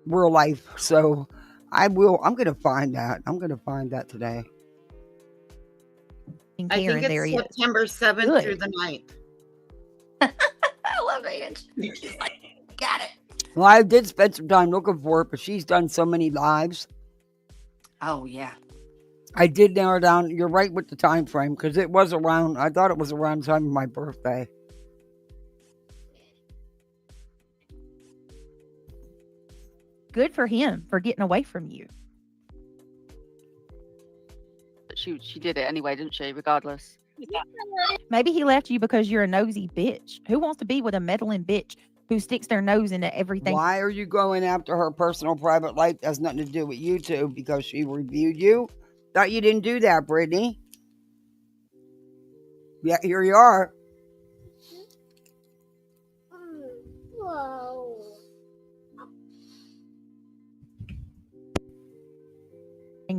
real life. So I'm gonna find that. I'm gonna find that today. I think it's September 7th through the 9th. I love it. She's like, got it. Well, I did spend some time looking for it, but she's done so many lives. Oh yeah. I did narrow down. You're right with the time frame because it was around. I thought it was around the time of my birthday. Good for him for getting away from you. But she did it anyway, didn't she? Regardless. Maybe he left you because you're a nosy bitch. Who wants to be with a meddling bitch who sticks their nose into everything? Why are you going after her personal private life? That has nothing to do with you two because she reviewed you. Thought you didn't do that, Brittany. Yeah, here you are.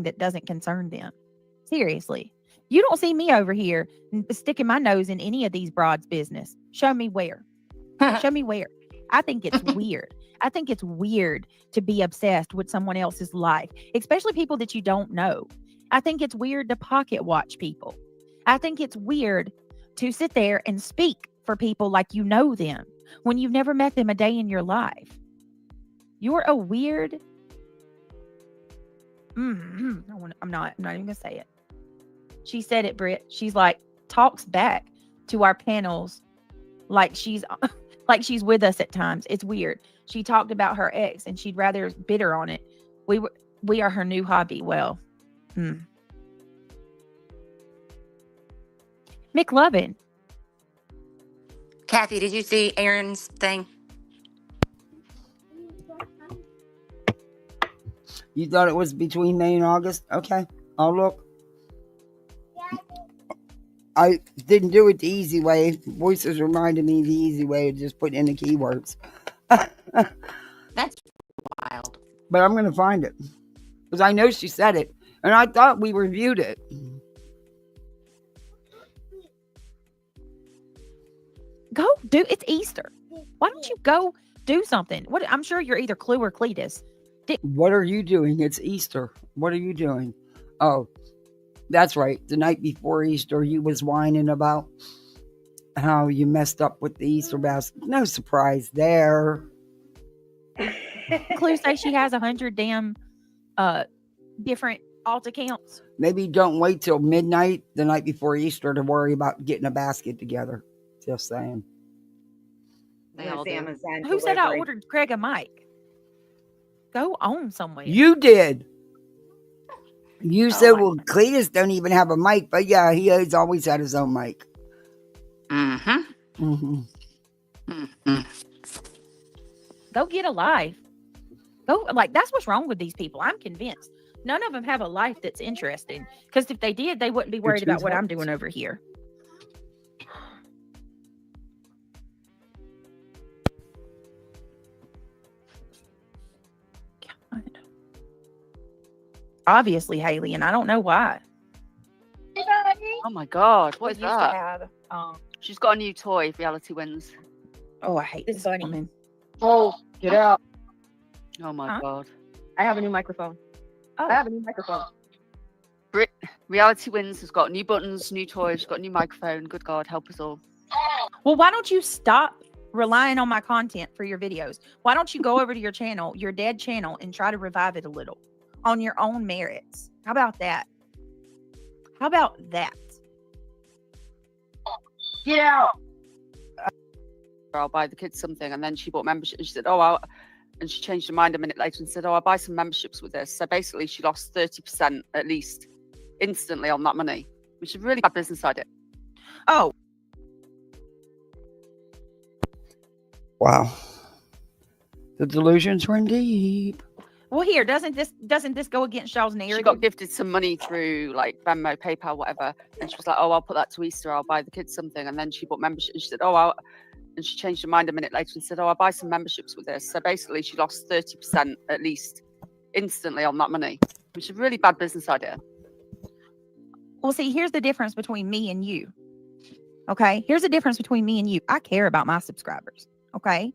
That doesn't concern them. Seriously. You don't see me over here sticking my nose in any of these broads' business. Show me where. Show me where. I think it's weird. I think it's weird to be obsessed with someone else's life, especially people that you don't know. I think it's weird to pocket watch people. I think it's weird to sit there and speak for people like you know them when you've never met them a day in your life. You're a weird. I'm not even going to say it. She said it, Britt. She's like, talks back to our panels like she's Like she's with us at times. It's weird. She talked about her ex and she'd rather bitter on it. We are her new hobby. Well, McLovin. Kathy, did you see Aaron's thing? You thought it was between May and August? Okay, I'll look. I didn't do it the easy way. Voices reminded me the easy way of just putting in the keywords. That's wild. But I'm going to find it. Because I know she said it. And I thought we reviewed it. Go do it's Easter. Why don't you go do something? What I'm sure you're either Clue or Cletus. What are you doing? It's Easter. What are you doing? Oh, that's right. The night before Easter, you was whining about how you messed up with the Easter basket. No surprise there. Clue say she has 100 damn different alt accounts. Maybe don't wait till midnight the night before Easter to worry about getting a basket together. Just saying. Amazon Who said I delivery. ordered Craig a mic? Go on somewhere. You did. You said, I- well, Cletus don't even have a mic. But yeah, he has always had his own mic. Go get a life. Go, like, that's what's wrong with these people. I'm convinced. None of them have a life that's interesting. Because if they did, they wouldn't be worried about what I'm doing over here. God. Obviously, Haley, and I don't know why. Oh my God, what is We used to that? have, She's got a new toy. Reality wins. oh, I hate this woman. Oh, get out. Oh my God. I have a new microphone. Oh. I have a new microphone. Reality Wins has got new buttons, new toys, got a new microphone. Good God, help us all. Well, why don't you stop relying on my content for your videos? Why don't you go over to your channel, your dead channel, and try to revive it a little on your own merits? How about that? How about that? Get out. I'll buy the kids something, and then she bought membership. And she said, and she changed her mind a minute later and said, I'll buy some memberships with this. So basically, she lost 30% at least instantly on that money, which is a really bad business idea. Oh, Wow. The delusions run deep. well, here, doesn't this go against y'all's narrative? She got gifted some money through like Venmo, PayPal, whatever, and she was like, I'll put that to Easter. I'll buy the kids something, and then she bought membership. And she said, and she changed her mind a minute later and said, I'll buy some memberships with this. So basically, she lost 30% at least instantly on that money, which is a really bad business idea. Well, see, here's the difference between me and you. Okay, here's the difference between me and you. I care about my subscribers. Okay.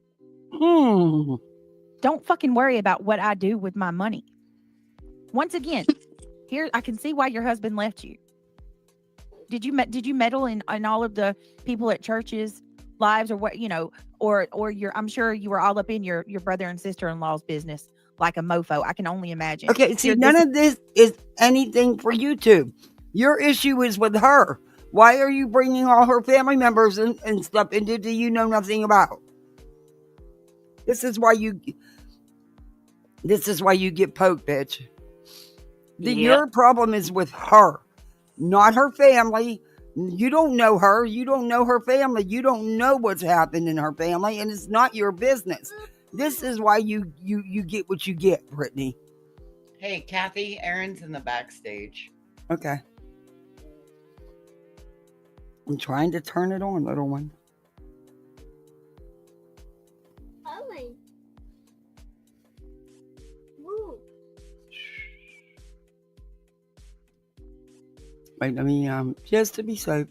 Don't fucking worry about what I do with my money. Once again, here I can see why your husband left you. Did you meddle in all of the people at churches' lives, or what, or I'm sure you were all up in your brother and sister-in-law's business like a mofo. I can only imagine. Okay, see, none of this is anything for YouTube. Your issue is with her. Why are you bringing all her family members and stuff into that you know nothing about? This is why you get poked, bitch. Your problem is with her, not her family. You don't know her. You don't know her family. You don't know what's happened in her family, and it's not your business. This is why you get what you get, Brittany. Hey, Kathy, Aaron's in the backstage. Okay. I'm trying to turn it on, little one. Wait, let me, just to be safe,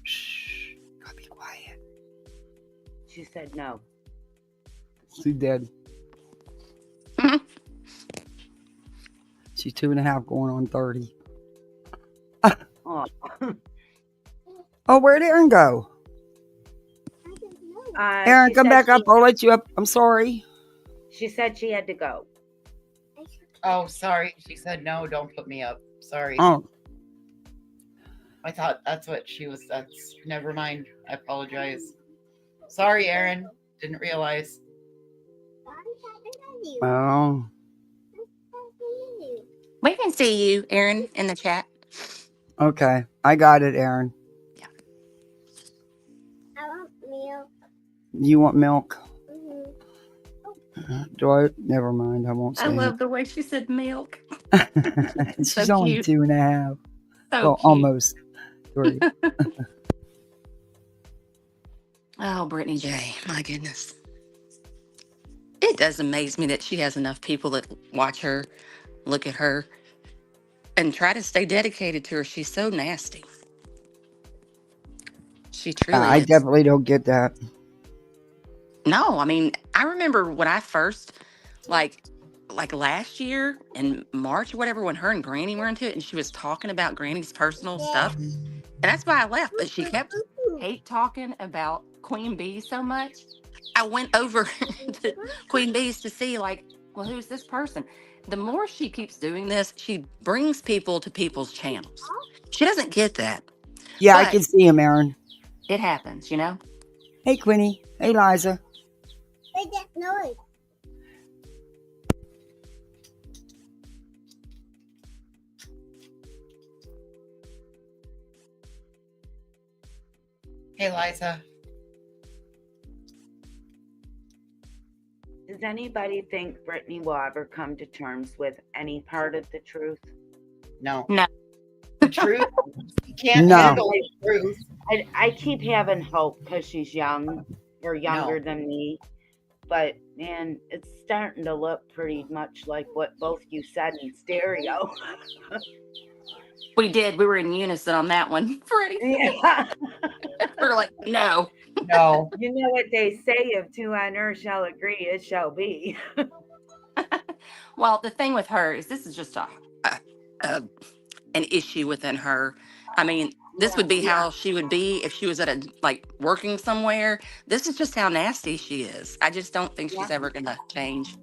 shh, gotta be quiet. She said no. She's dead. She's 2.5 going on 30. Oh, where'd Aaron go? Aaron, She come said back up. I'll let you up. I'm sorry. She said she had to go. Oh, sorry. She said, no, don't put me up. Sorry. Oh. I thought that's what she was. Never mind. I apologize. Sorry, Aaron. Didn't realize. Oh, We can see you, Aaron, in the chat. okay. I got it, Aaron. Yeah. I want milk. You want milk? Mm-hmm. Do I? Never mind. I won't say I love the way she said milk. it. She's So only cute. 2.5. So Well, cute. almost 3. Oh, Brittany J. My goodness. It does amaze me that she has enough people that watch her, look at her, and try to stay dedicated to her. She's so nasty. She truly I is. definitely don't get that. No, I mean, I remember when I first, like last year in March or whatever, when her and Granny were into it, and she was talking about Granny's personal stuff, and that's why I left. But she kept hate talking about Queen Bee so much. I went over to Queen Bee's to see, like, well, who's this person? The more she keeps doing this, she brings people to people's channels. She doesn't get that. Yeah, I But can see him, Aaron. it happens, you know? Hey, Quinny. Hey, Liza. Wait, that noise. Hey, Liza. Does anybody think Brittany will ever come to terms with any part of the truth? No. No. The truth. You can't No. handle the truth. I keep having hope because she's young or younger than me. But man, it's starting to look pretty much like what both you said in stereo. We did. We were in unison on that one. Freddie. Yeah. We were like, no. No. You know what they say, if two on earth shall agree, it shall be. Well, the thing with her is this is just an issue within her. I mean, this would be how she would be if she was at working somewhere. This is just how nasty she is. I just don't think she's ever going to change.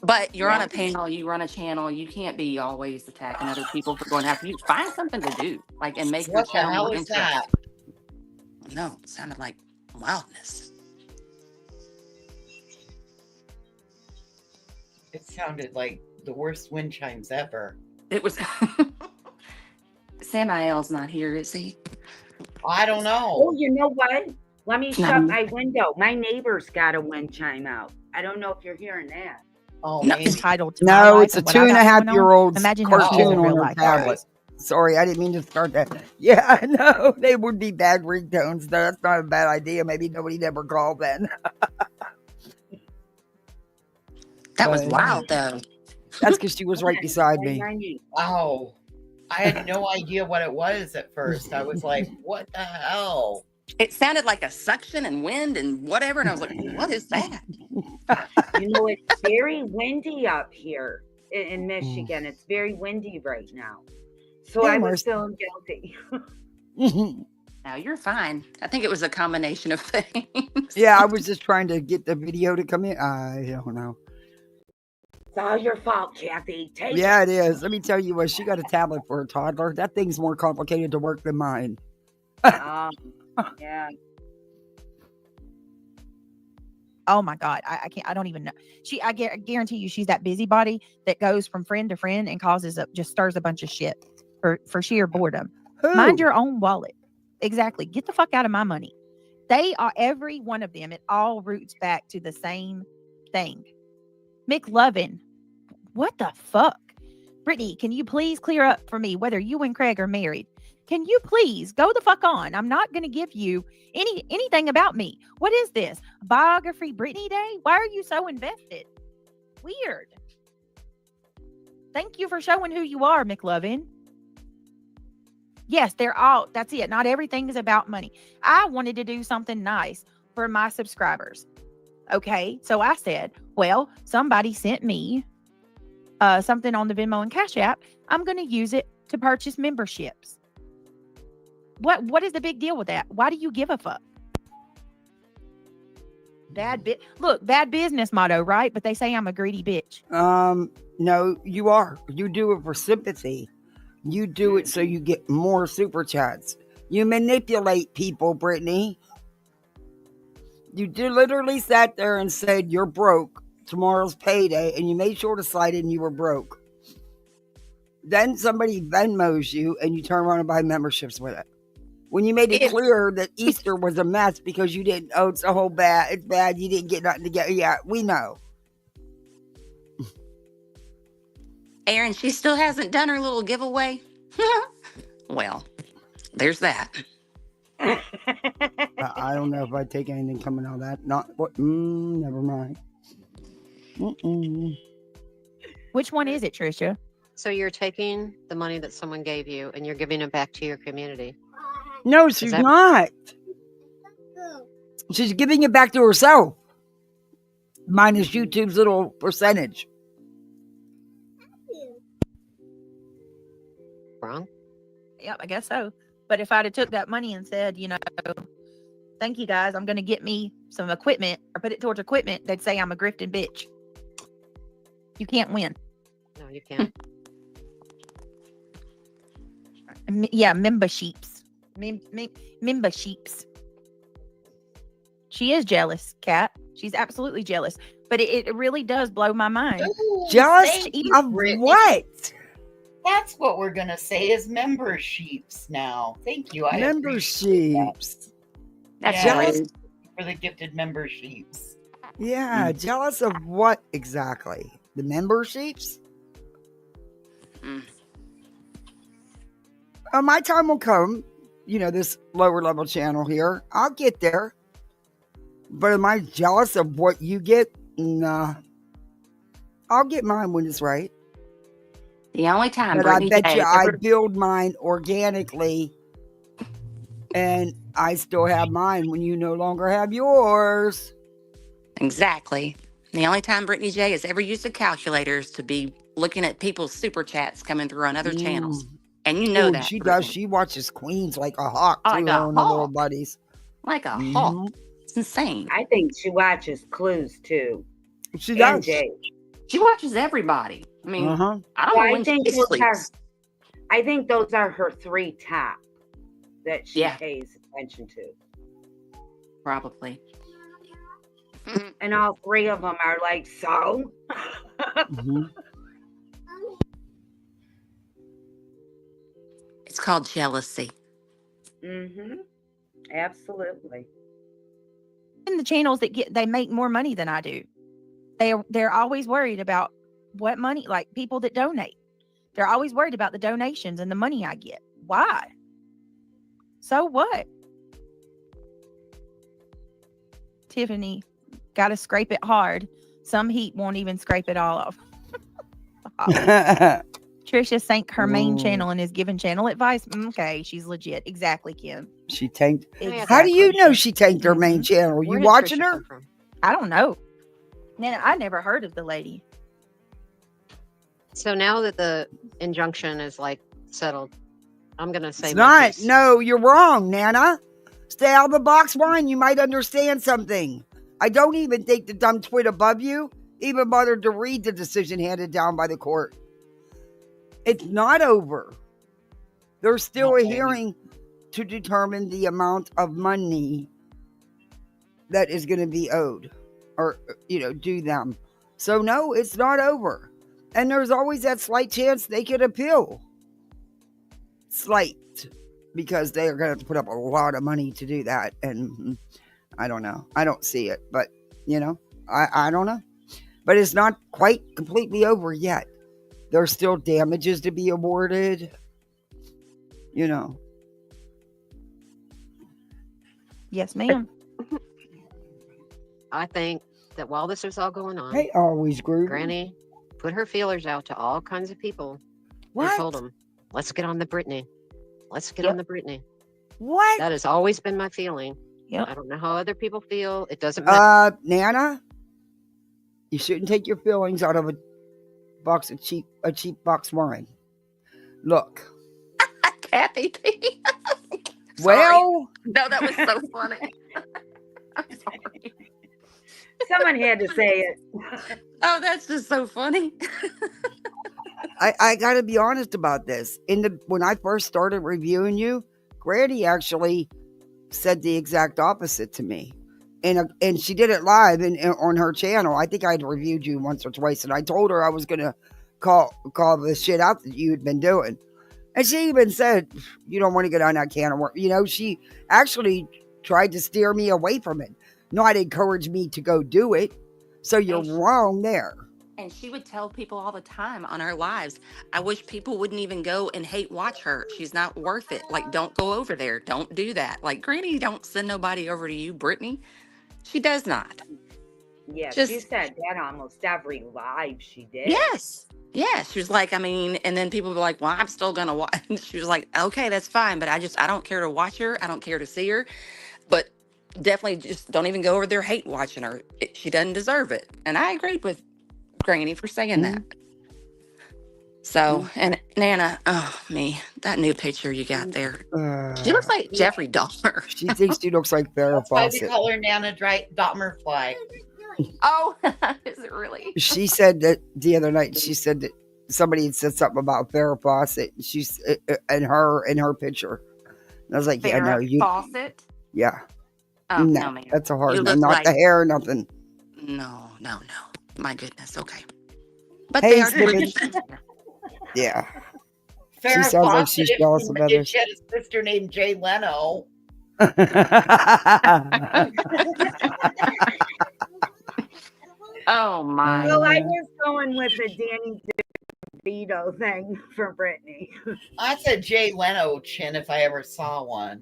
But you're on a panel, you run a channel, you can't be always attacking other people for going after you. Find something to do, and make your What the channel hell more is interesting. that? No, it sounded like loudness. It sounded like the worst wind chimes ever. It was. Samael's not here, is he? I don't know. Oh, you know what? Let me shut my window. My neighbor's got a wind chime out. I don't know if you're hearing that. Oh, No. maybe. Entitled to my No, life it's a and what I got going on. 2.5-year-old's Imagine how she is cartoon in on real her life. tablet. Sorry, I didn't mean to start that. Yeah, no, they would be bad ringtones. No, that's not a bad idea. Maybe nobody'd ever call then. That was But wild, though. that's because she was right beside me. Wow. I had no idea what it was at first. I was like, what the hell? It sounded like a suction and wind and whatever, and I was like, what is that? You know, it's very windy up here in Michigan. It's very windy right now. So Hey, I Marcy. was feeling guilty. No, you're fine. I think it was a combination of things. Yeah, I was just trying to get the video to come in. I don't know. It's all your fault, Kathy. Take Yeah, it is. Let me tell you what, she got a tablet for a toddler. That thing's more complicated to work than mine. Yeah. Oh my God. I can't, I don't even know. I guarantee you she's that busybody that goes from friend to friend and just stirs a bunch of shit for sheer boredom. Who? Mind your own wallet. Exactly. Get the fuck out of my money. They are, every one of them, it all roots back to the same thing. McLovin. What the fuck? Brittany, can you please clear up for me whether you and Craig are married? Can you please go the fuck on? I'm not going to give you anything about me. What is this? Biography Brittany Day? Why are you so invested? Weird. Thank you for showing who you are, McLovin. Yes, that's it. Not everything is about money. I wanted to do something nice for my subscribers. Okay, so I said, well, somebody sent me something on the Venmo and Cash App. I'm going to use it to purchase memberships. What is the big deal with that? Why do you give a fuck? Bad business motto, right? But they say I'm a greedy bitch. No, you are. You do it for sympathy. You do it so you get more super chats. You manipulate people, Brittany. You literally sat there and said you're broke. Tomorrow's payday, and you made sure to slide in you were broke. Then somebody Venmos you, and you turn around and buy memberships with it. When you made it clear that Easter was a mess because you didn't, it's a whole bad, it's bad, you didn't get nothing together. Yeah, we know. Aaron, she still hasn't done her little giveaway. Well, there's that. I don't know if I'd take anything coming out of that. Not what? Never mind. Which one is it, Trisha? So you're taking the money that someone gave you and you're giving it back to your community. No, she's not. She's giving it back to herself. Minus YouTube's little percentage. Wrong? Yep, I guess so. But if I'd have took that money and said, thank you guys, I'm going to get me some equipment or put it towards equipment, they'd say I'm a grifting bitch. You can't win. No, you can't. Yeah, memberships. Memberships. She is jealous, Kat. She's absolutely jealous. But it really does blow my mind. Ooh, Jealous thank you, of Brittany. what? That's what we're gonna say is memberships now. Thank you. I appreciate that. Memberships. That's Yeah. rude. For the gifted memberships. Yeah, jealous of what exactly? The memberships? Mm. My time will come. This lower level channel here. I'll get there. But am I jealous of what you get? Nah. I'll get mine when it's right. The only time But I Brittany bet J you I ever- build mine organically. And I still have mine when you no longer have yours. Exactly. The only time Brittany J has ever used a calculator is to be looking at people's super chats coming through on other channels. And you know Oh, that. she Brittany. does. She watches Queens like a hawk, too, Like a her and her little hawk. buddies. Like a hawk. It's insane. I think she watches Clues too. She And does. Jay. She watches everybody. I mean, Uh-huh. I don't Well, know I when think she those are- sleeps. I think those are her three top that she Yeah. pays attention to. Probably. And all three of them are like, so? Mhm. It's called jealousy. Mm-hmm. Absolutely. In the channels that they make more money than I do. They're always worried about what money, like people that donate. They're always worried about the donations and the money I get. Why? So what? Tiffany, gotta scrape it hard. Some heat won't even scrape it all off. Trisha sank her main channel and is giving channel advice. Okay, she's legit. Exactly, Kim. She tanked. Exactly. How do you know she tanked her main channel? Where You did watching Trisha her? come from? I don't know. Man, I never heard of the lady. So now that the injunction is like settled, I'm gonna say It's my not. piece. No, you're wrong, Nana. Stay out of the box, Wine. You might understand something. I don't even think the dumb twit above you even bothered to read the decision handed down by the court. It's not over. There's still a hearing to determine the amount of money that is going to be owed or, due them. So, no, it's not over. And there's always that slight chance they could appeal. Slight. Because they are going to have to put up a lot of money to do that. And I don't know. I don't see it. But, I don't know. But it's not quite completely over yet. There's still damages to be awarded. Yes, ma'am. I think that while this is all going on, They always grew. Granny put her feelers out to all kinds of people What? and told them, let's get on the Brittany. Let's get on the Brittany. What? That has always been my feeling. Yep. I don't know how other people feel. It doesn't matter. Nana, you shouldn't take your feelings out of a cheap box wine. Look. Kathy. Well, no, that was so funny. I'm sorry. Someone had to say it. Oh, that's just so funny. I got to be honest about this. When I first started reviewing you, Granny actually said the exact opposite to me. and she did it live on her channel. I think I'd reviewed you once or twice, and I told her I was gonna call the shit out that you had been doing. And she even said, "You don't want to go down that can of worms." She actually tried to steer me away from it, not encourage me to go do it. So you're wrong there. And she would tell people all the time on her lives, I wish people wouldn't even go and hate watch her. She's not worth it. Like, don't go over there. Don't do that. Like, Granny don't send nobody over to you, Brittany. She does not. Yeah, Just, she said that almost every live she did. yes. Yeah. She was like, I mean, and then people were like, well, I'm still going to watch. She was like, okay, that's fine. But I don't care to watch her. I don't care to see her. But definitely just don't even go over there hate watching her. She doesn't deserve it. And I agreed with Granny for saying that. So, and Nana, oh me, that new picture you got there. She looks like Jeffrey Dahmer. She thinks she looks like Farrah That's why we Fawcett. call her Nana Dahmer Fly. Oh, is it really? She said that the other night. She said that somebody had said something about Farrah Fawcett. She's in her picture. And I was like, yeah, no, you. Fawcett. Yeah. Oh no, man, that's a hard you no. look Not like the hair, nothing. No. My goodness. Okay, but Hey, they are Stupid. Yeah. Farrah She sounds like Fawcett, she's jealous about if us. she had a sister named Jay Leno. Oh my. Well, I was going with the Danny DeVito thing for Brittany. That's a Jay Leno chin if I ever saw one.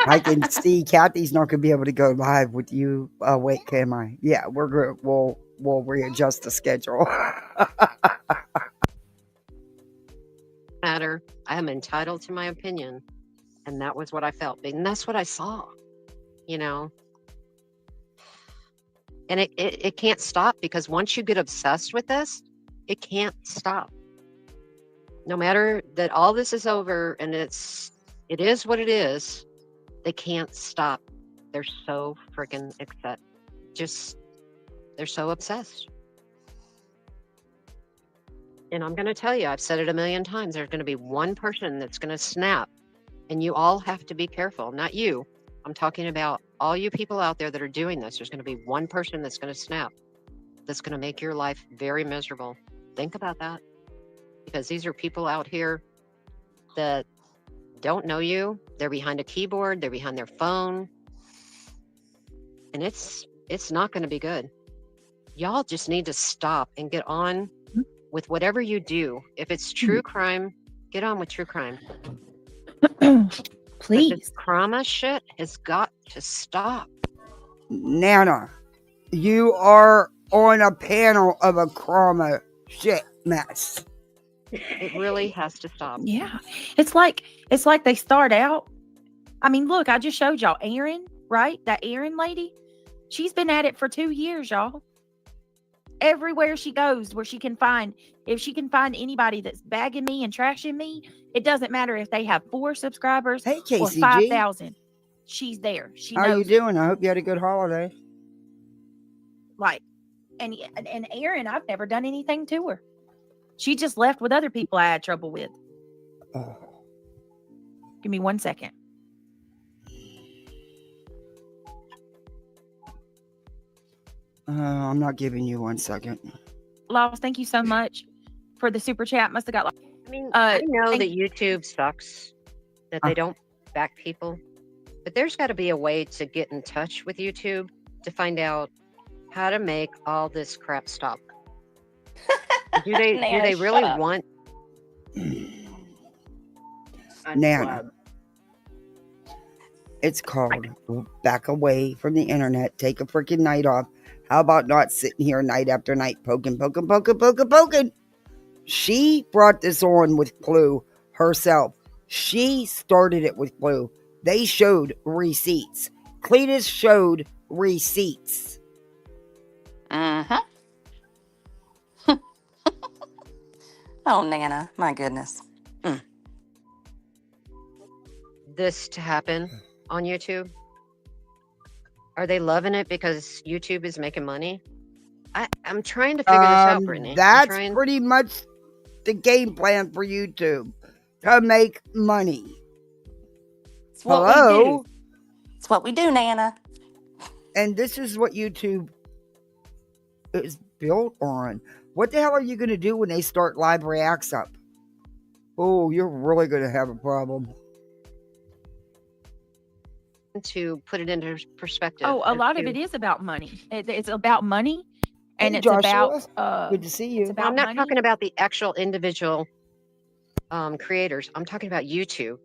I can see Kathy's not going to be able to go live with you. Wait, can I? Yeah, we're good. We'll readjust the schedule. Matter. I am entitled to my opinion. And that was what I felt. And that's what I saw, And it can't stop, because once you get obsessed with this, it can't stop. No matter that all this is over and it is what it is, they can't stop. They're so freaking they're so obsessed. And I'm going to tell you, I've said it a million times, there's going to be one person that's going to snap, and you all have to be careful. Not you. I'm talking about all you people out there that are doing this. There's going to be one person that's going to snap, that's going to make your life very miserable. Think about that, because these are people out here that don't know you. They're behind a keyboard, they're behind their phone, and it's not going to be good. Y'all just need to stop and get on with whatever you do. If it's true crime, get on with true crime. Please. But this trauma shit has got to stop. Nana, you are on a panel of a trauma shit mess. It really has to stop. Yeah. It's like they start out. I mean, look, I just showed y'all Erin, right? That Erin lady. She's been at it for 2 years, y'all. Everywhere she goes, where she can find, if she can find anybody that's bagging me and trashing me, it doesn't matter if they have 4 subscribers Hey, or KCG. 5,000. She's there. She How knows. you doing? I hope you had a good holiday. Like, and Erin, I've never done anything to her. She just left with other people I had trouble with. Oh. Give me 1 second. I'm not giving you 1 second. Lost, thank you so much for the super chat. Must have got. I mean, I know that YouTube sucks, that they don't back people, but there's got to be a way to get in touch with YouTube to find out how to make all this crap stop. Do they really want? Nana, it's called back away from the internet. Take a freaking night off. How about not sitting here night after night poking? She brought this on with Clue herself. She started it with Clue. They showed receipts. Cletus showed receipts. Uh-huh. Oh, Nana, my goodness. This to happen on YouTube? Are they loving it because YouTube is making money? I'm trying to figure this out, Brittany. That's pretty much the game plan for YouTube, to make money. It's what we do. It's what we do, Nana. And this is what YouTube is built on. What the hell are you going to do when they start live reacts up? Oh, you're really going to have a problem. To put it into perspective. Oh, a as lot of to- it is about money. It's about money, and Hey, it's Joshua. about Good to see you. it's Well, about I'm not money. talking about the actual individual creators. I'm talking about YouTube.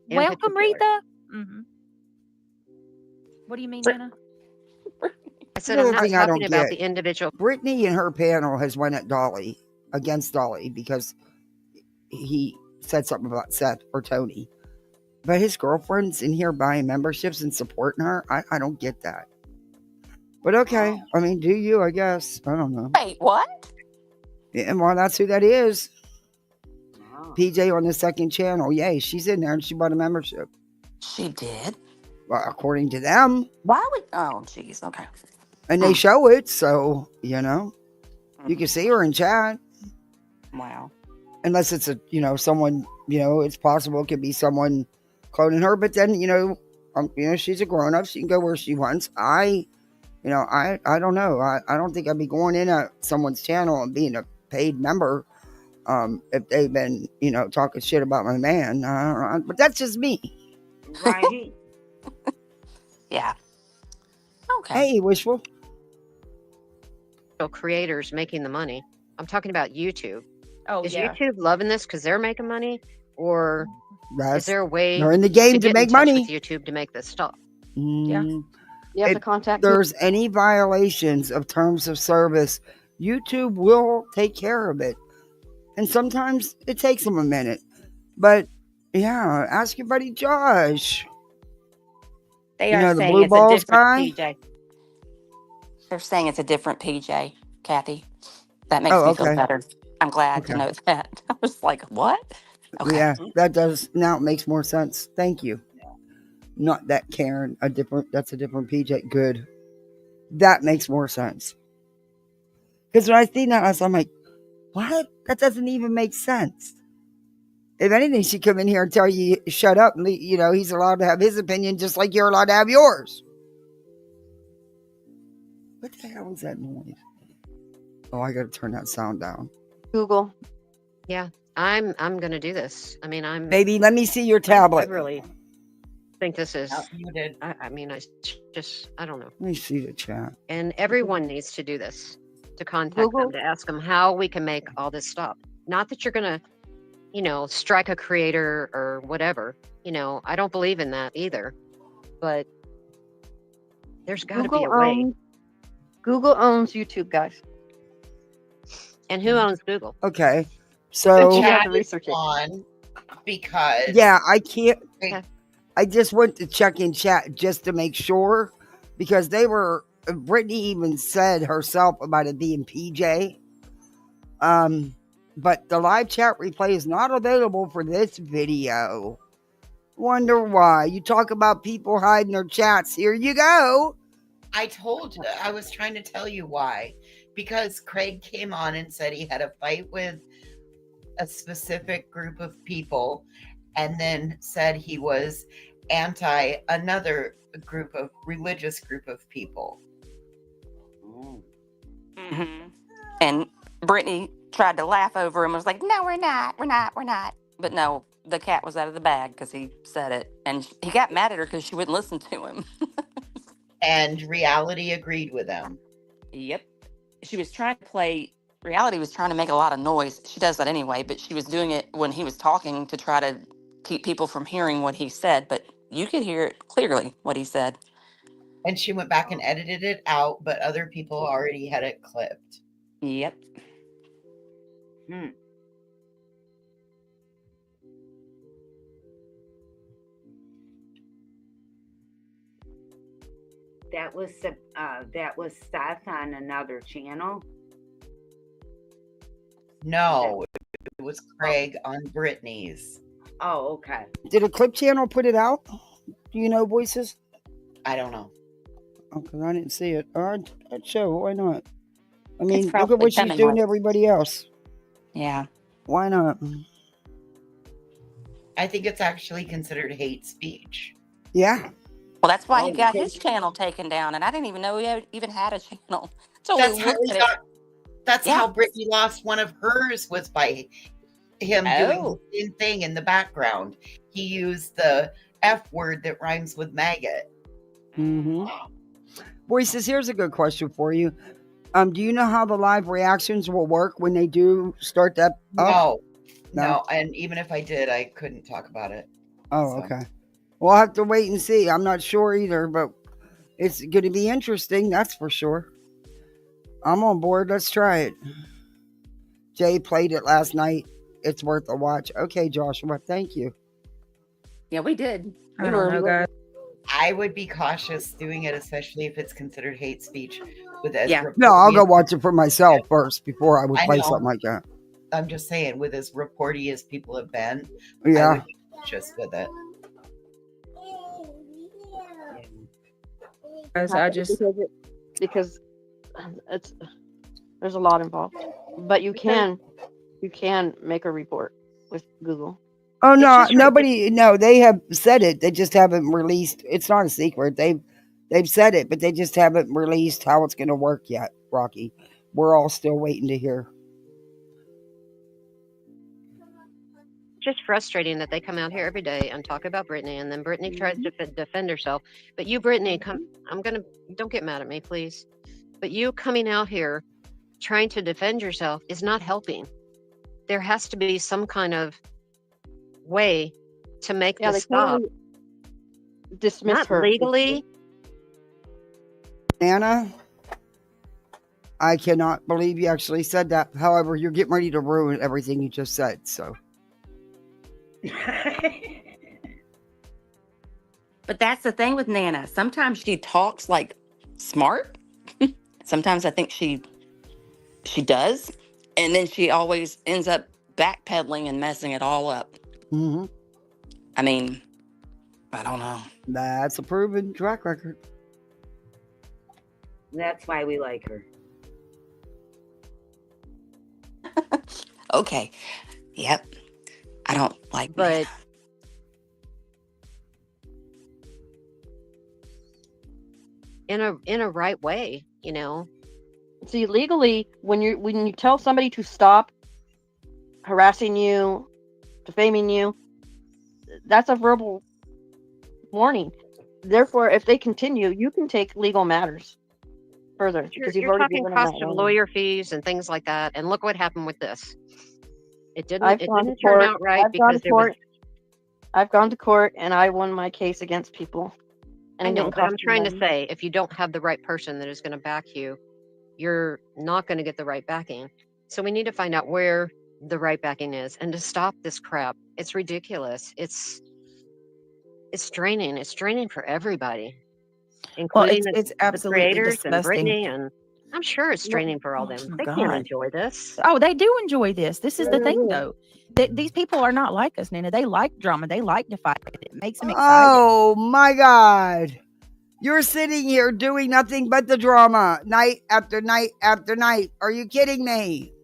in Welcome, particular. Retha. What do you mean, Nana? I said The I'm other not thing I talking don't about get. the individual. Brittany and her panel has went at Dolly, against Dolly, because he said something about Seth or Tony. But his girlfriend's in here buying memberships and supporting her. I don't get that. But okay. I mean, do you, I guess. I don't know. Wait, what? Yeah, well, that's who that is. PJ on the second channel. Yay, she's in there and she bought a membership. She did? Well, according to them. Why would... Oh, jeez. Okay. And they show it, so, you know. You can see her in chat. Wow. Unless it's someone, it's possible it could be someone cloning her. But then, she's a grown-up. She can go where she wants. I don't know. I don't think I'd be going in at someone's channel and being a paid member if they've been, talking shit about my man. I don't know. But that's just me. Right. Yeah. Okay. Hey, Wishful. Creators making the money. I'm talking about YouTube. Oh, Is yeah. YouTube loving this because they're making money, or is there a way They're in the game to get make in touch money. with YouTube to make this stuff? Yeah. You have If to contact. there's any violations of terms of service, YouTube will take care of it. And sometimes it takes them a minute. But yeah, ask your buddy Josh. They You are know, the saying blue it's a balls different guy? PJ. They're saying it's a different PJ, Kathy. That makes Oh, me feel okay. better. I'm glad to Okay. know that. I was like, what? Okay. Yeah, that does. Now it makes more sense. Thank you. Not that Karen. That's a different PJ. Good. That makes more sense. Because when I see that, I'm like, what? That doesn't even make sense. If anything, she'd come in here and tell you, shut up. And, he's allowed to have his opinion just like you're allowed to have yours. What the hell was that noise? Oh, I got to turn that sound down. Google. Yeah, I'm going to do this. I mean, Baby, let me see your tablet. I really think this is. You did. I mean, I don't know. Let me see the chat. And everyone needs to do this, to contact Google. them, to ask them how we can make all this stop. Not that you're going to, strike a creator or whatever. I don't believe in that either. But there's got to be a way. Google owns YouTube, guys. And who owns Google? Okay. The So, You have chat to is research it. on because yeah, I can't. Okay. I just went to check in chat just to make sure because Brittany even said herself about it being PJ. But the live chat replay is not available for this video. Wonder why. You talk about people hiding their chats. Here you go. I told you, I was trying to tell you why. Because Craig came on and said he had a fight with a specific group of people and then said he was anti another religious group of people. Mm-hmm. And Brittany tried to laugh over him and was like, no, we're not. But no, the cat was out of the bag because he said it. And he got mad at her because she wouldn't listen to him. And Reality agreed with him. Yep. She was trying to play... Reality was trying to make a lot of noise. She does that anyway, but she was doing it when he was talking to try to keep people from hearing what he said. But you could hear it clearly, what he said. And she went back and edited it out, but other people already had it clipped. Yep. That was Seth on another channel. No, it was Craig on Brittany's. Oh, okay. Did a clip channel put it out? Do you know, Voices? I don't know. Okay, I didn't see it. I'd show. Why not? I mean, look probably at what she's coming doing to up. everybody else. Yeah. Why not? I think it's actually considered hate speech. Yeah. Well, that's why he Oh, got his channel taken down, and I didn't even know he even had a channel. So we that's how looked he at it. got. That's Yeah. how Brittany lost one of hers, was by him doing the Oh. same thing in the background. He used the F word that rhymes with maggot. Mm-hmm. Voices, here's a good question for you. Do you know how the live reactions will work when they do start that up? No. And even if I did, I couldn't talk about it. Oh, okay. We'll have to wait and see. I'm not sure either, but it's going to be interesting. That's for sure. I'm on board. Let's try it. Jay played it last night. It's worth a watch. Okay, Joshua. Thank you. Yeah, we did. I don't know, guys. I would be cautious doing it, especially if it's considered hate speech. With No, I'll go watch it for myself first before I would play something like that. I'm just saying, with as reporty as people have been, Yeah. I would be cautious with it. Because it's there's a lot involved, but you can make a report with Google. Oh no, nobody. No, they have said it. They just haven't released. It's not a secret. They've said it, but they just haven't released how it's going to work yet. Rocky, we're all still waiting to hear. Just frustrating that they come out here every day and talk about Brittany, and then Brittany tries to defend herself. But you, Brittany, don't get mad at me, please. But you coming out here trying to defend yourself is not helping. There has to be some kind of way to make this stop. Dismiss not her legally. Anna, I cannot believe you actually said that. However, you're getting ready to ruin everything you just said. So. But that's the thing with Nana. Sometimes she talks like smart. Sometimes I think she does. And then she always ends up backpedaling and messing it all up. Mm-hmm. I mean, I don't know. That's a proven track record. That's why we like her. Okay. Yep. I don't like But Nana. in a right way, you know. See, legally, when you tell somebody to stop harassing you, defaming you, that's a verbal warning. Therefore, if they continue, you can take legal matters further because you've You're already talking given them cost that of warning. lawyer fees and things like that. And look what happened with this. It didn't I've gone to turn court. out right I've gone because to court. I've gone to court and I won my case against people. And I it know, didn't but I'm cost me trying to money. say, if you don't have the right person that is going to back you, you're not going to get the right backing. So we need to find out where the right backing is and to stop this crap. It's ridiculous. It's draining. It's draining for everybody, including it's the absolutely creators and disgusting. Brittany. And I'm sure it's draining for all them. my They can't God. enjoy this. Oh, they do enjoy this. This is the thing, though. These people are not like us, Nina. They like drama. They like to fight. It makes them excited. Oh my God. You're sitting here doing nothing but the drama night after night after night. Are you kidding me?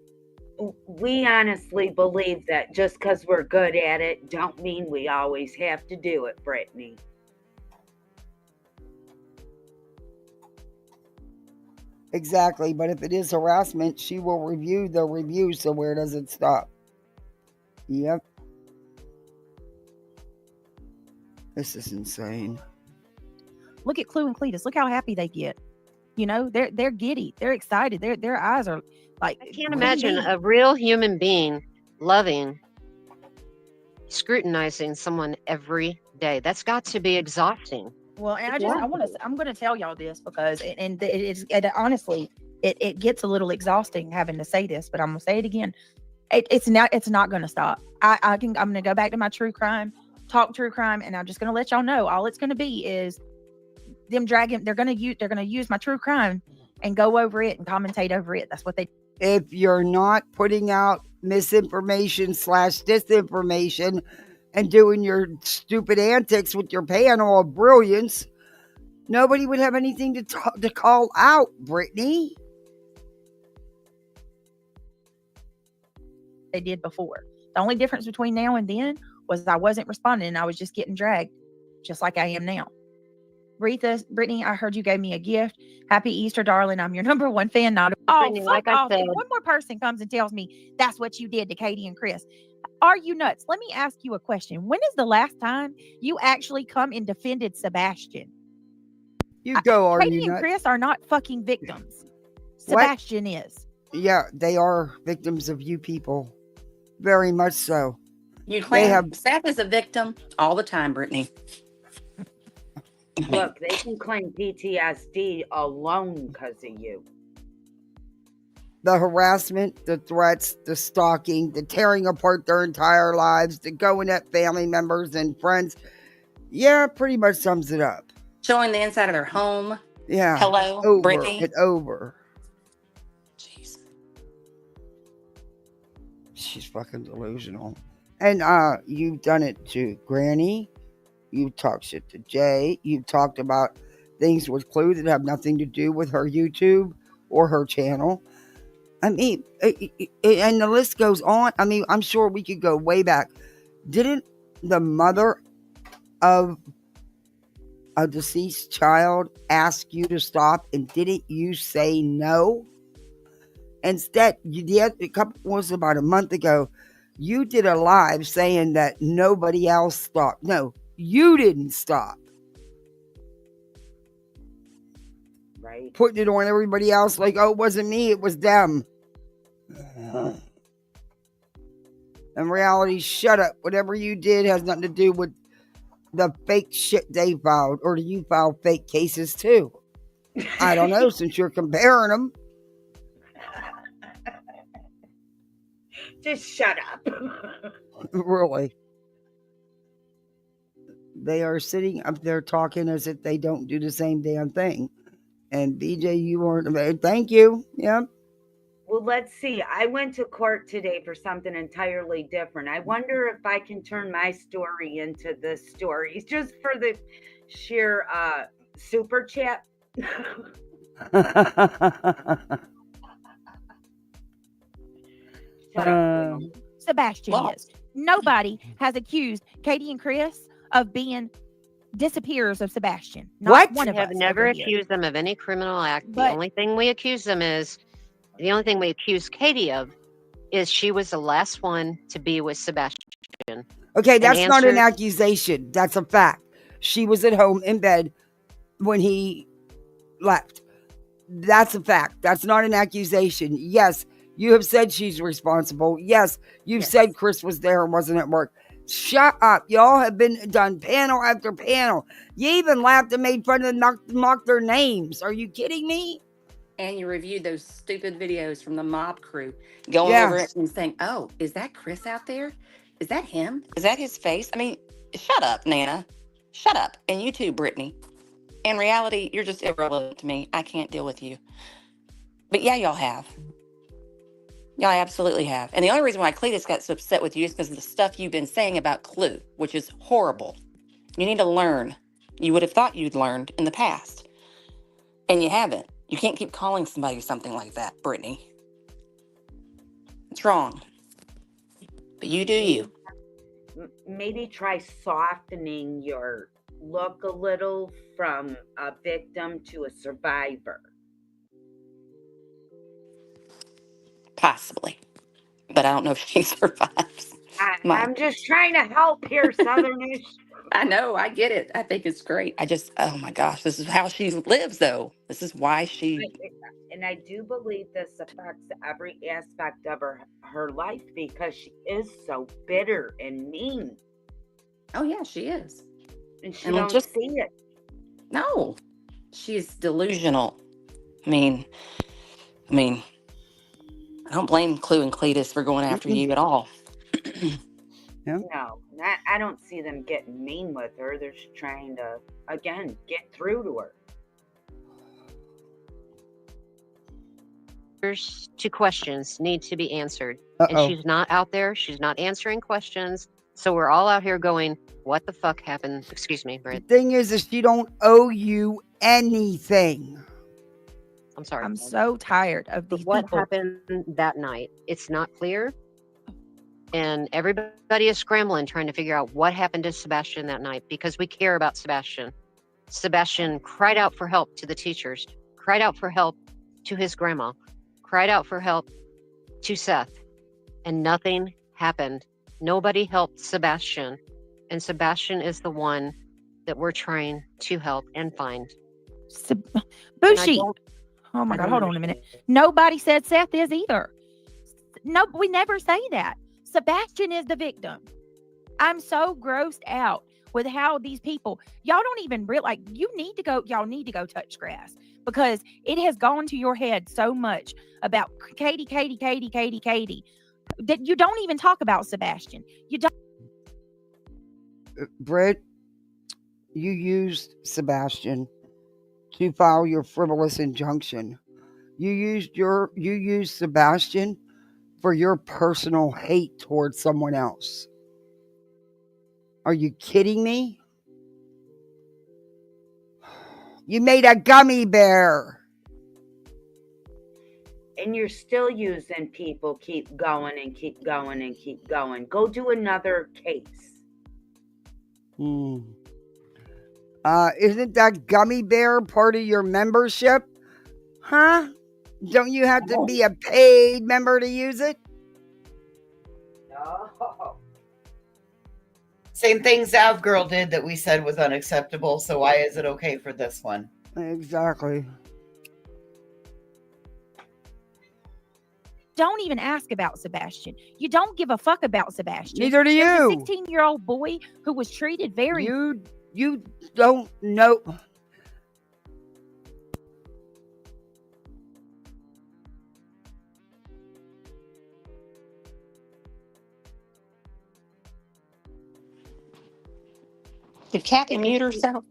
We honestly believe that just because we're good at it, don't mean we always have to do it, Brittany. Exactly. But if it is harassment, she will review the review so where does it stop? Yep. This is insane. Look at Clue and Cletus. Look how happy they get. You know, they're giddy. They're excited. Their eyes are like. I can't imagine a real human being loving, scrutinizing someone every day. That's got to be exhausting. Well, and I'm going to tell y'all this because, honestly, it gets a little exhausting having to say this, but I'm going to say it again. It's not going to stop. I'm going to go back to my true crime, talk true crime. And I'm just going to let y'all know all it's going to be is them dragging. They're going to use my true crime and go over it and commentate over it. That's what they. If you're not putting out misinformation / disinformation and doing your stupid antics with your panel of brilliance, nobody would have anything to call out, Brittany. They did before. The only difference between now and then was I wasn't responding and I was just getting dragged, just like I am now. Brittany, I heard you gave me a gift. Happy Easter, darling. I'm your number one fan. Not oh, Brittany, fuck like I off. said, If one more person comes and tells me that's what you did to Katie and Chris, are you nuts? Let me ask you a question. When is the last time you actually come and defended Sebastian? You go, are Katie you and nuts? Chris are not fucking victims. What? Sebastian is. Yeah, they are victims of you people. Very much so. You They claim have Seth is a victim all the time, Brittany. Look, they can claim PTSD alone because of you. the harassment, the threats, the stalking, the tearing apart their entire lives, the going at family members and friends. Yeah, pretty much sums it up. Showing the inside of their home. Yeah. Hello, over Brittany. and over. Jeez. She's fucking delusional. And you've done it to Granny. You've talked shit to Jay. You've talked about things with Clue that have nothing to do with her YouTube or her channel. I mean, and the list goes on. I mean, I'm sure we could go way back. Didn't the mother of a deceased child ask you to stop, and didn't you say no? Instead, was about a month ago, you did a live saying that nobody else stopped. No, you didn't stop. Right. Putting it on everybody else like, oh, it wasn't me, it was them. In reality, shut up. Whatever you did has nothing to do with the fake shit they filed. Or do you file fake cases too? I don't know, since you're comparing them. Just shut up. Really. They are sitting up there talking as if they don't do the same damn thing. And BJ, you weren't. Thank you. Yep. Well, let's see. I went to court today for something entirely different. I wonder if I can turn my story into this story just for the sheer super chat. Shut up, Will. Sebastian is. Nobody has accused Katie and Chris of being disappearers of Sebastian. Not What? one of We have us never over here. accused them of any criminal act. But- The only thing we accuse Katie of is she was the last one to be with Sebastian. Okay, that's not an accusation. That's a fact. She was at home in bed when he left. That's a fact. That's not an accusation. Yes, you have said she's responsible. Yes, you've said Chris was there and wasn't at work. Shut up. Y'all have been done panel after panel. You even laughed and made fun of them, mocked their names. Are you kidding me? And you reviewed those stupid videos from the mob crew, going over it and saying, oh, is that Chris out there? Is that him? Is that his face? I mean, shut up, Nana. Shut up. And you too, Brittany. In reality, you're just irrelevant to me. I can't deal with you. But yeah, y'all have. Y'all absolutely have. And the only reason why Cletus got so upset with you is because of the stuff you've been saying about Clue, which is horrible. You need to learn. You would have thought you'd learned in the past. And you haven't. You can't keep calling somebody something like that, Brittany. It's wrong. But you do you. Maybe try softening your look a little from a victim to a survivor. Possibly. But I don't know if she survives. I'm just trying to help here, Southernish. I know, I get it. I think it's great. Oh my gosh, this is how she lives, though. This is why she. And I do believe this affects every aspect of her life because she is so bitter and mean. Oh yeah, she is. And she don't see it. No, she's delusional. I mean, I don't blame Clue and Cletus for going after you at all. No, I don't see them getting mean with her. They're just trying to, again, get through to her. There's 2 questions need to be answered. And she's not out there. She's not answering questions. So we're all out here going, what the fuck happened? Excuse me, Brent. The thing is she don't owe you anything. I'm sorry. I'm so tired of these What people. happened that night? It's not clear. And everybody is scrambling, trying to figure out what happened to Sebastian that night because we care about Sebastian. Sebastian cried out for help to the teachers, cried out for help to his grandma, cried out for help to Seth, and nothing happened. Nobody helped Sebastian, and Sebastian is the one that we're trying to help and find. Bushy. Oh my God, hold on a minute. Nobody said Seth is either. No, we never say that. Sebastian is the victim. I'm so grossed out with how these people, y'all don't even realize, y'all need to go touch grass, because it has gone to your head so much about Katie, that you don't even talk about Sebastian. You don't. Britt, you used Sebastian to file your frivolous injunction. You used Sebastian for your personal hate towards someone else. Are you kidding me? You made a gummy bear. And you're still using people. Keep going and keep going and keep going. Go do another case. Isn't that gummy bear part of your membership? Huh? Don't you have to be a paid member to use it? No. Same thing Zav Girl did that we said was unacceptable. So why is it okay for this one? Exactly. Don't even ask about Sebastian. You don't give a fuck about Sebastian. Neither do There's you. a 16-year-old boy who was treated very. You don't know. Did Kathy mute herself?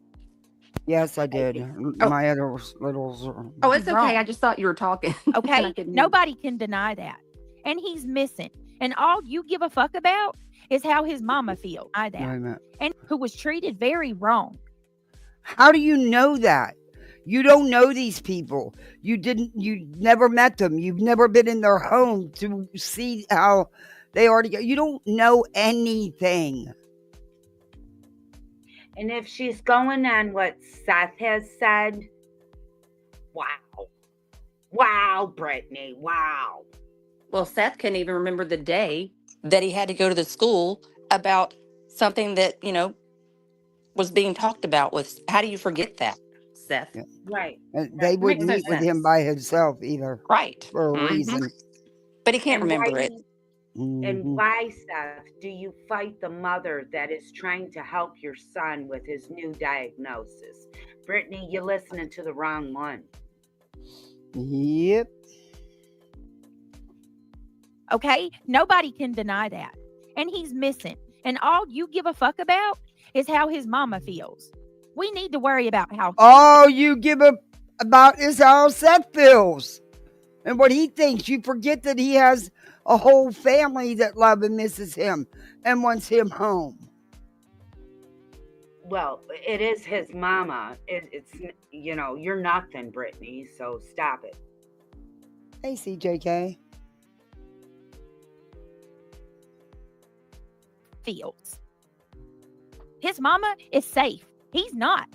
Yes, I did. Oh. My other littles. Oh, it's Wrong. okay. I just thought you were talking. Okay, nobody can deny that. And he's missing. And all you give a fuck about is how his mama feels. And who was treated very wrong. How do you know that? You don't know these people. You never met them. You've never been in their home to see how they already go. You don't know anything. And if she's going on what Seth has said, wow. Wow, Brittany, wow. Well, Seth couldn't even remember the day that he had to go to the school about something that, was being talked about. How do you forget that, Seth? Yeah. Right. They wouldn't meet with him by himself either. Right. For a reason. But he can't remember it. And why, Seth, do you fight the mother that is trying to help your son with his new diagnosis? Brittany, you're listening to the wrong one. Yep. Okay? Nobody can deny that. And he's missing. And all you give a fuck about is how his mama feels. We need to worry about how. All you give about is how Seth feels. And what he thinks. You forget that he has a whole family that love and misses him and wants him home. Well, it is his mama. It's you're nothing, Brittany, so stop it. Hey, CJK. Feels. His mama is safe. He's not.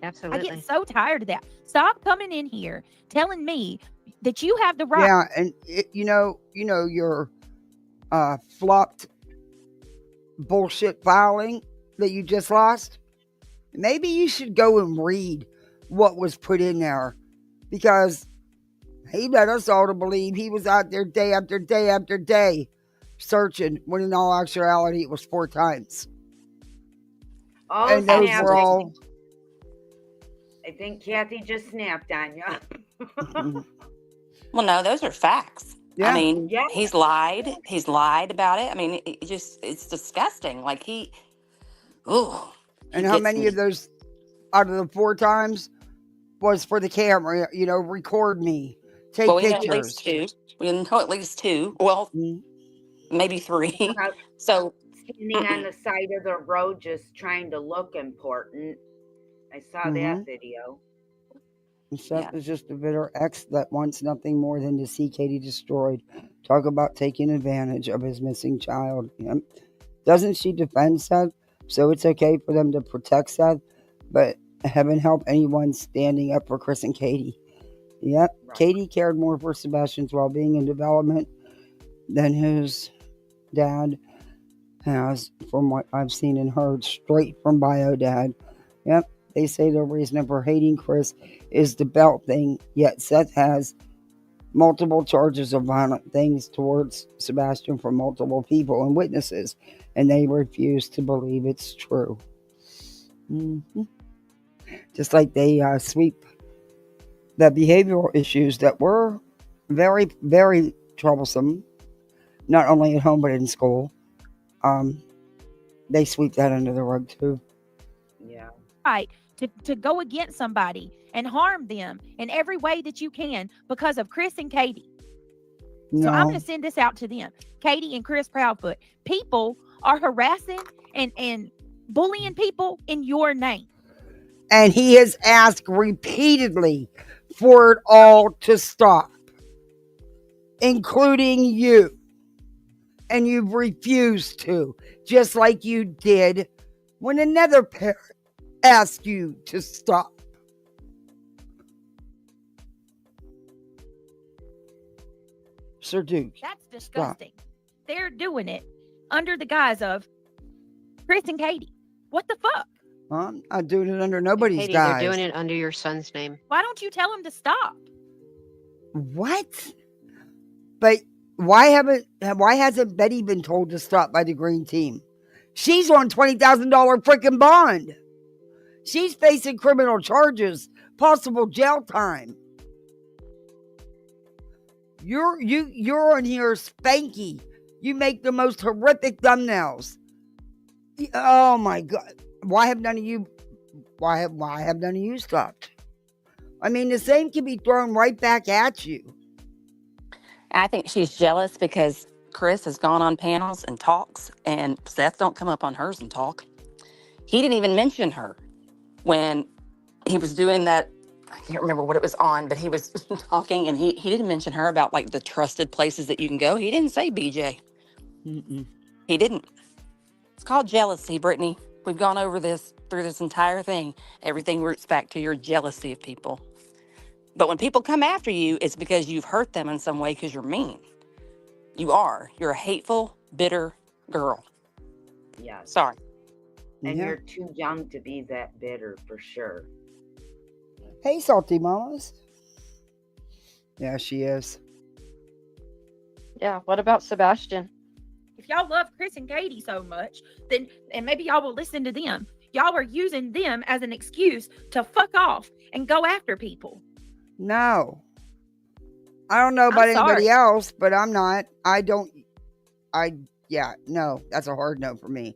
Absolutely. I get so tired of that. Stop coming in here telling me that you have the right. Yeah, and your flopped bullshit filing that you just lost. Maybe you should go and read what was put in there, because he led us all to believe he was out there day after day after day searching, when in all actuality it was 4 times. Oh, and those were all. I think Kathy just snapped on you. Well, no, those are facts. Yeah. I mean, he's lied. He's lied about it. I mean, it's disgusting. Like And how many of those out of the 4 times was for the camera? Record me, take pictures. Know at least 2. We know at least 2. Well, maybe 3. So standing on the side of the road, just trying to look important. I saw that video. Seth is just a bitter ex that wants nothing more than to see Katie destroyed. Talk about taking advantage of his missing child. Doesn't she defend Seth? So it's okay for them to protect Seth, but heaven help anyone standing up for Chris and Katie. Yep, Right. Katie cared more for Sebastian's well-being and development than his dad has, from what I've seen and heard straight from Bio Dad. Yep, they say the reason for hating Chris is the belt thing, yet Seth has multiple charges of violent things towards Sebastian from multiple people and witnesses, and they refuse to believe it's true. Just like they sweep the behavioral issues that were very, very troublesome, not only at home but in school. They sweep that under the rug too. Yeah. Right. To go against somebody and harm them in every way that you can because of Chris and Katie. So I'm going to send this out to them. Katie and Chris Proudfoot. People are harassing and bullying people in your name. And he has asked repeatedly for it all to stop, including you. And you've refused to, just like you did when another parent asked you to stop. Sir Duke. That's disgusting. Stop. They're doing it under the guise of Chris and Katie. What the fuck? I'm not doing it under nobody's Katie, guise. they're doing it under your son's name. Why don't you tell them to stop? What? But why hasn't Betty been told to stop by the green team? She's on $20,000 freaking bond. She's facing criminal charges, possible jail time. You're on here spanky. You make the most horrific thumbnails. Oh my God! Why have none of you stopped? I mean, the same can be thrown right back at you. I think she's jealous because Chris has gone on panels and talks, and Seth don't come up on hers and talk. He didn't even mention her when he was doing that. I can't remember what it was on, but he was talking, and he didn't mention her about like the trusted places that you can go. He didn't say BJ. He didn't. It's called jealousy, Brittany. We've gone over this through this entire thing. Everything roots back to your jealousy of people. But when people come after you, it's because you've hurt them in some way because you're mean. You are. You're a hateful, bitter girl. Yeah. Sorry. And you're too young to be that bitter for sure. Hey, Salty Mamas. Yeah, she is. Yeah, what about Sebastian? If y'all love Chris and Katie so much, then and maybe y'all will listen to them. Y'all are using them as an excuse to fuck off and go after people. No. I don't know about anybody else, but I'm not. No, that's a hard no for me.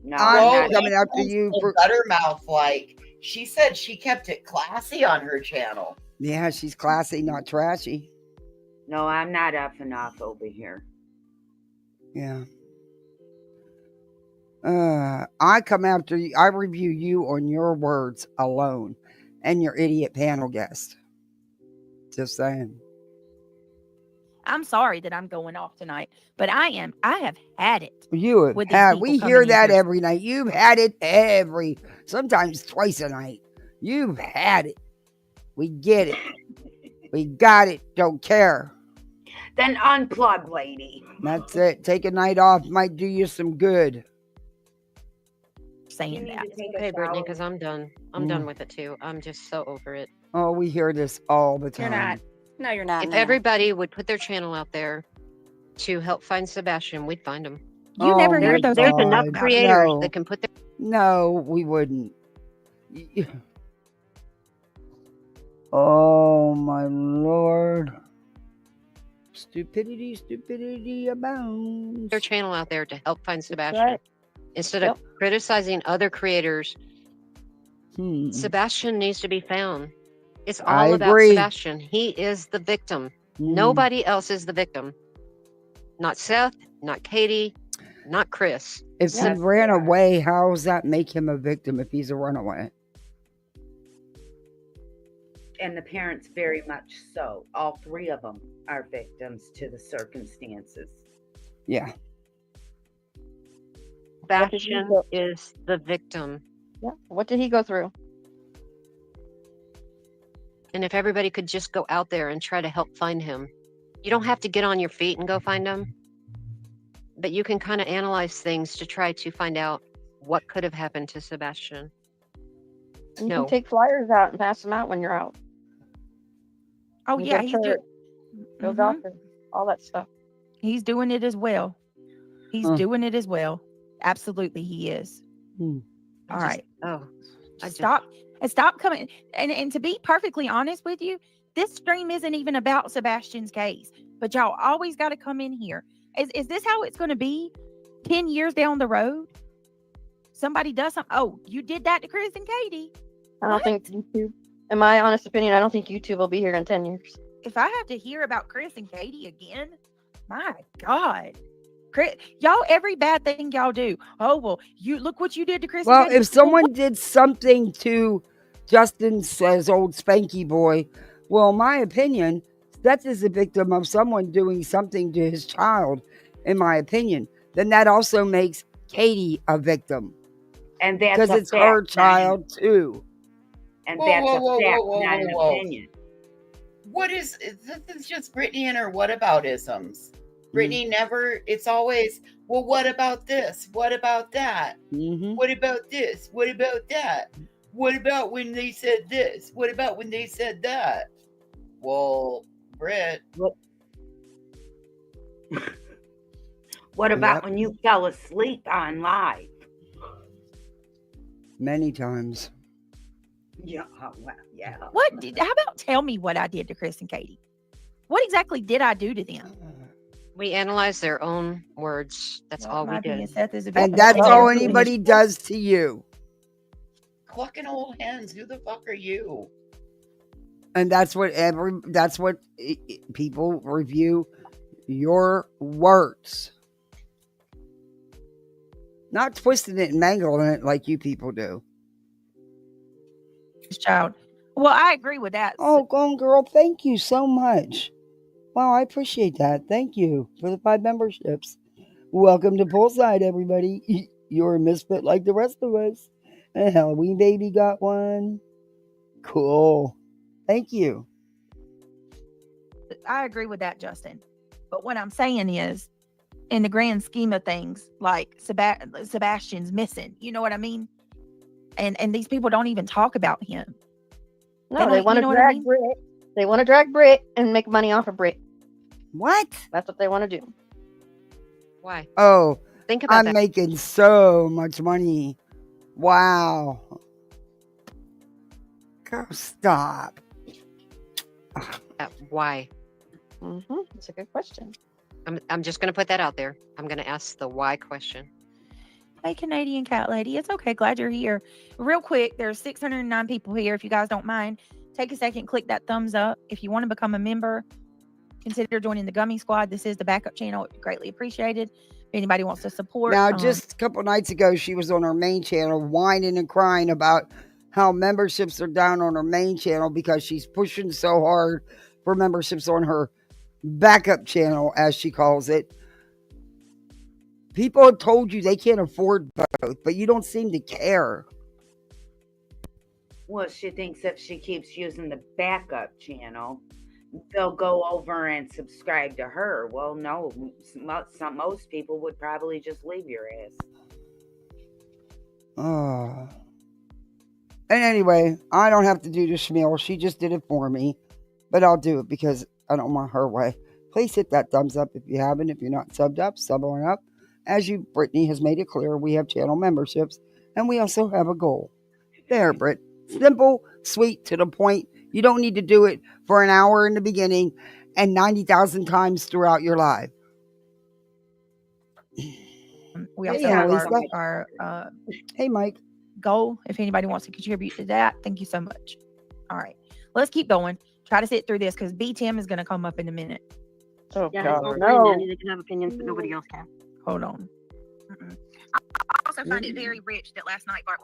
No, I'm coming after you for Buttermouth. Like she said, she kept it classy on her channel. Yeah, she's classy, not trashy. No, I'm not up enough over here. Yeah. I come after you. I review you on your words alone and your idiot panel guest. Just saying. I'm sorry that I'm going off tonight, but I have had it. You have had. We hear that every night. You've had it sometimes twice a night. You've had it. We get it. We got it. Don't care. Then unplug, lady. That's it. Take a night off. Might do you some good. Saying that. Okay, Brittany, because I'm done. I'm done with it too. I'm just so over it. Oh, we hear this all the time. You're not. No, you're not. If everybody would put their channel out there to help find Sebastian, we'd find him. You never hear those. There's enough creators that can put their... No, we wouldn't. Oh, my Lord. Stupidity abounds. Their channel out there to help find Sebastian. Right. Instead of criticizing other creators, Sebastian needs to be found. It's all about Sebastian. He is the victim. Nobody else is the victim. Not Seth, not Katie, not Chris. If he ran away, how does that make him a victim if he's a runaway? And the parents very much so. All three of them are victims to the circumstances. Yeah. Sebastian go- is the victim. Yeah. What did he go through? And if everybody could just go out there and try to help find him, you don't have to get on your feet and go find him, but you can kind of analyze things to try to find out what could have happened to Sebastian. You No. can take flyers out and pass them out when you're out. Oh, You yeah. go He's, church, go Mhm. doctor, all that stuff. He's doing it as well. He's Huh. doing it as well. Absolutely, he is. Hmm. All right. Stop coming. And to be perfectly honest with you, this stream isn't even about Sebastian's case, but y'all always got to come in here. Is this how it's going to be 10 years down the road? Somebody does something. Oh, you did that to Chris and Katie. I don't think YouTube, in my honest opinion, I don't think YouTube will be here in 10 years. If I have to hear about Chris and Katie again, my God. Chris, y'all, every bad thing y'all do. Oh, well, you look what you did to Chris Well, and Katie. if someone did something to Justin says old Spanky boy, well, in my opinion, Seth is a victim of someone doing something to his child, in my opinion. Then that also makes Katie a victim. And that's because a it's her fact, child too. And Whoa, that's whoa, a whoa, fact, whoa, whoa, not an whoa, whoa. opinion. What is this? Is just Brittany and her whataboutisms. Brittany never. It's always, well, what about this? What about that? What about this? What about that? What about when they said this? What about when they said that? Well, Britt. What about when you fell asleep on live? Many times. Yeah, well, yeah. How about tell me what I did to Chris and Katie? What exactly did I do to them? We analyze their own words. That's all we did. And that's all anybody does to you. Clucking old hens. Who the fuck are you? And that's what people review your words. Not twisting it and mangling it like you people do. Child. Well, I agree with that. Oh, Gone Girl, thank you so much. Wow, I appreciate that. Thank you for the 5 memberships. Welcome to Poolside, everybody. You're a misfit like the rest of us. And Halloween Baby got one. Cool. Thank you. I agree with that, Justin. But what I'm saying is, in the grand scheme of things, like Sebastian's missing. You know what I mean? And these people don't even talk about him. No, they want to drag Brit. They want to drag Brit and make money off of Brit. What? That's what they want to do. Why? Oh, think about I'm that. making so much money. Wow. Go stop. Why? That's a good question. I'm just going to put that out there. I'm going to ask the why question. Hey, Canadian Cat Lady. It's okay. Glad you're here. Real quick, there's 609 people here. If you guys don't mind, take a second, click that thumbs up. If you want to become a member, consider joining the Gummy Squad. This is the backup channel. It'd be greatly appreciated. If anybody wants to support. Now, just a couple nights ago, she was on her main channel whining and crying about how memberships are down on her main channel because she's pushing so hard for memberships on her backup channel, as she calls it. People have told you they can't afford both, but you don't seem to care. Well, she thinks if she keeps using the backup channel, they'll go over and subscribe to her. Well, no, most people would probably just leave your ass. Oh. And anyway, I don't have to do the schmeal. She just did it for me. But I'll do it because I don't want her way. Please hit that thumbs up if you haven't. If you're not subbed up, sub on up. As Brittany has made it clear, we have channel memberships. And we also have a goal. There, Britt. Simple, sweet, to the point. You don't need to do it for an hour in the beginning and 90,000 times throughout your life. We also have our hey, Mike. Goal. If anybody wants to contribute to that, thank you so much. All right. Let's keep going. Try to sit through this because B Tim is going to come up in a minute. Oh, Yeah, God. no. They can have opinions, but nobody else can. Hold on. I also find it very rich that last night Bart.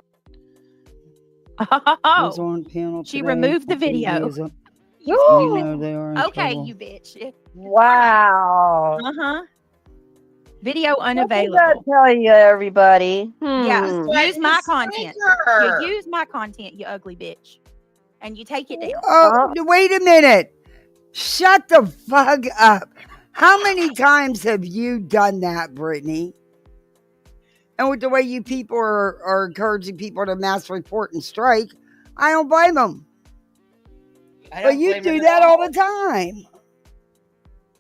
Was on panel She today. removed the I think video. he is up. You You know they are in okay, trouble. you bitch. Wow. Uh-huh. Video What does unavailable. that tell you, everybody? Yeah, Hmm. use my content. You Her. use my content, you ugly bitch, and you take it down. Oh, wait a minute. Shut the fuck up. How many times have you done that, Brittany? And with the way you people are encouraging people to mass report and strike, I don't blame them. I But don't you blame do her at that all all. the time.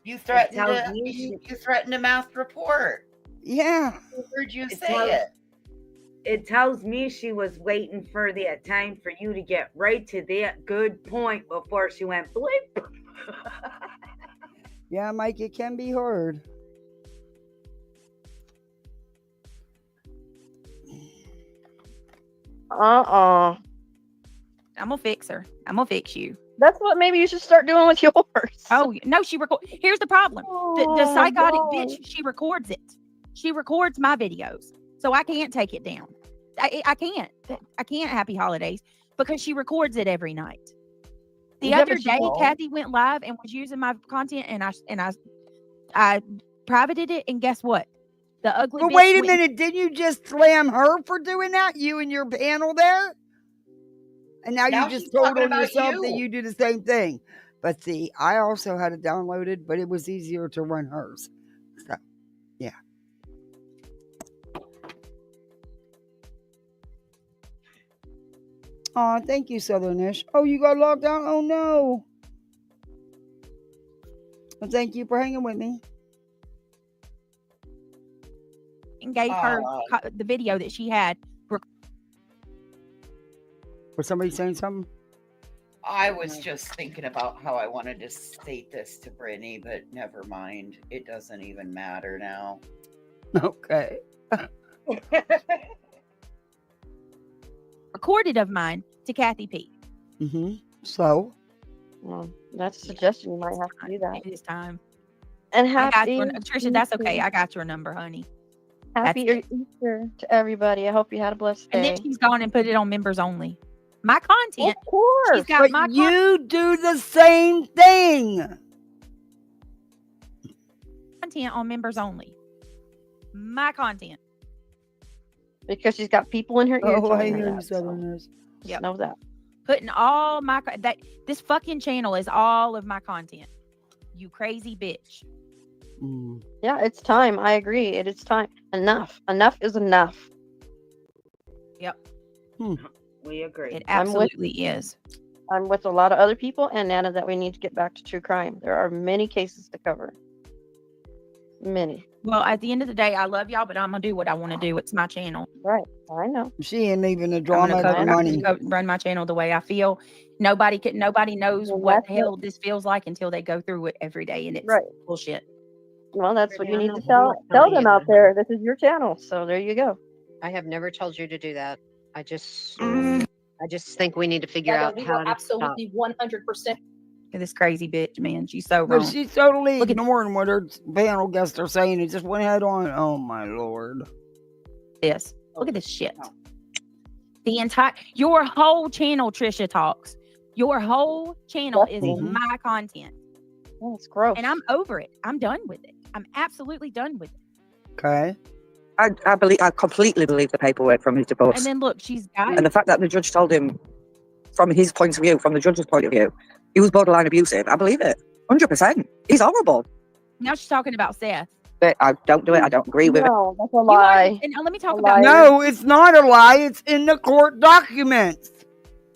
You threatened tells to me you threatened to mass report. Yeah. I heard you It say tells- it. It tells me she was waiting for the time for you to get right to that good point before she went blip. Yeah, Mike, it can be hard. Uh-uh. I'm gonna fix her. I'm gonna fix you. That's what maybe you should start doing with yours. Oh no, she record. Here's the problem: the Oh, psychotic God. bitch. She records it. She records my videos, so I can't take it down. I can't. I can't. Happy holidays, because she records it every night. The Yeah, other but you day, don't. Kathy went live and was using my content, and I privated it, and guess what? The ugly. But bitch wait a went- minute, didn't you just slam her for doing that? You and your panel there? And now you She's just told talking on about yourself that you. you do the same thing. But see, I also had it downloaded, but it was easier to run hers. So, yeah. Aw, thank you, Southernish. Oh, you got locked out? Oh, no. Well, thank you for hanging with me. and gave her the video that she had. Was somebody saying something? I was just thinking about how I wanted to state this to Brittany, but never mind. It doesn't even matter now. Okay. Recorded of mine to Kathy P. Mm-hmm. So? Well, that's a suggestion. You might have to do that. It is time. And I got happy your, Trisha, that's okay. I got your number, honey. Happy That's Easter to everybody. I hope you had a blessed And day. then she's gone and put it on members only. My content. Of course. She's got But my you do the same thing. content on members only. My content. Because she's got people in her ear Oh, I telling her hear you, that. So Southerners. just know that. Putting all my that this fucking channel is all of my content. You crazy bitch. Mm. Yeah, it's time. I agree. It is time. Enough. Enough is enough. Yep. We agree. It absolutely is. I'm with a lot of other people and Nana that we need to get back to true crime. There are many cases to cover. Many. Well, at the end of the day, I love y'all, but I'm gonna do what I want to do. It's my channel. Right. I know. She ain't leaving the I'm drama gonna for money. run my channel the way I feel. Nobody knows Well, what that's the hell this feels like until they go through it every day, and it's Right. bullshit. Well, that's what you Brittany, need I'm to not tell telling them you out that. there. This is your channel. So there you go. I have never told you to do that. I just think we need to figure Heather, out we how were to stop. absolutely 100%. This crazy bitch, man. She's so But wrong. she's totally Look at- ignoring what her panel guests are saying. It just went head on. Oh, my Lord. This. Look at this shit. Your whole channel, Trisha Talks. Your whole channel is Mhm. my content. Oh, it's gross. And I'm over it. I'm done with it. I'm absolutely done with it. Okay. I completely believe the paperwork from his divorce. And then look, she's got And the fact that the judge told him, from his point of view, from the judge's point of view, he was borderline abusive. I believe it. 100%. He's horrible. now she's talking about Seth. But I don't do it. I don't agree with it. No, that's a lie. And let me talk A about liar. No, it's not a lie. It's in the court documents.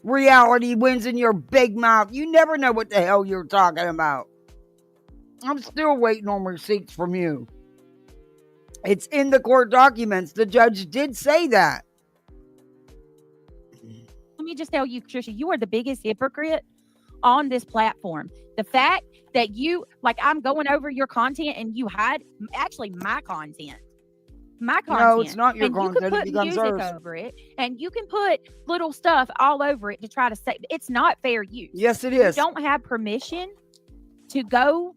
Reality wins in your big mouth. You never know what the hell you're talking about. I'm still waiting on receipts from you. It's in the court documents. The judge did say that. Let me just tell you, Trisha, you are the biggest hypocrite on this platform. The fact that I'm going over your content and you hide actually my content. My content. No, it's not your and content. You can It put becomes music hers. over it, and you can put little stuff all over it to try to say it's not fair use. Yes, it is. You don't have permission to go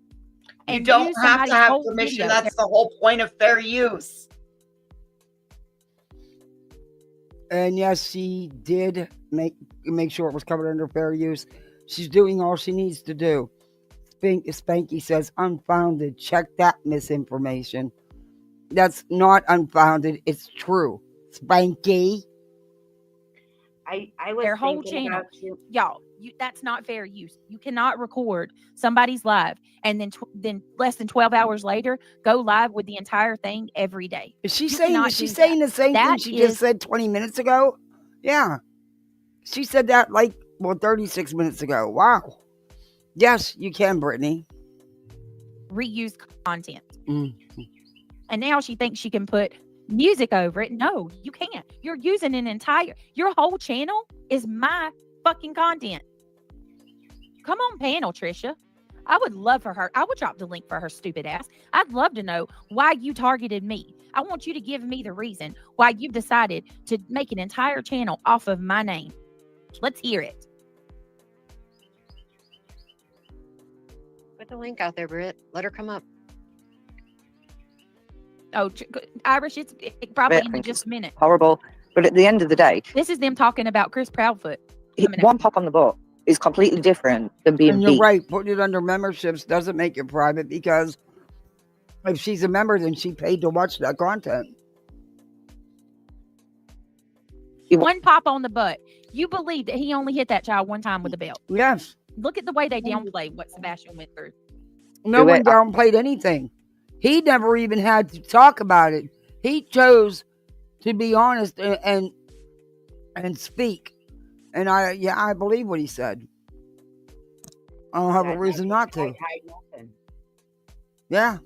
and You don't use have to somebody's have whole permission. video. That's the whole point of fair use. And yes, she did make sure it was covered under fair use. She's doing all she needs to do. Spanky says unfounded. Check that misinformation. That's not unfounded. It's true. Spanky. I was Their whole thinking channel. about you. Y'all, that's not fair use. You cannot record somebody's live and then less than 12 hours later go live with the entire thing every day. Is she You saying cannot is she do saying that. the same thing That she just is said 20 minutes ago? Yeah. She said that 36 minutes ago. Wow. Yes, you can, Brittany. reuse content. Mm. And now she thinks she can put music over it. No, you can't. You're using your whole channel is my fucking content. Come on, panel, Trisha. I would love for her. I would drop the link for her stupid ass. I'd love to know why you targeted me. I want you to give me the reason why you've decided to make an entire channel off of my name. Let's hear it. Put the link out there, Britt. Let her come up. Oh, Irish, it probably I in think just it's a minute. horrible. But at the end of the day, This is them talking about Chris Proudfoot. one pop on the butt is completely different than being And you're beat. right. Putting it under memberships doesn't make it private because if she's a member, then she paid to watch that content. One pop on the butt. You believe that he only hit that child one time with a belt. Yes. Look at the way they downplay what Sebastian went through. No one downplayed anything. He never even had to talk about it. He chose to be honest and speak. And I believe what he said. I don't have a reason not to. Yeah.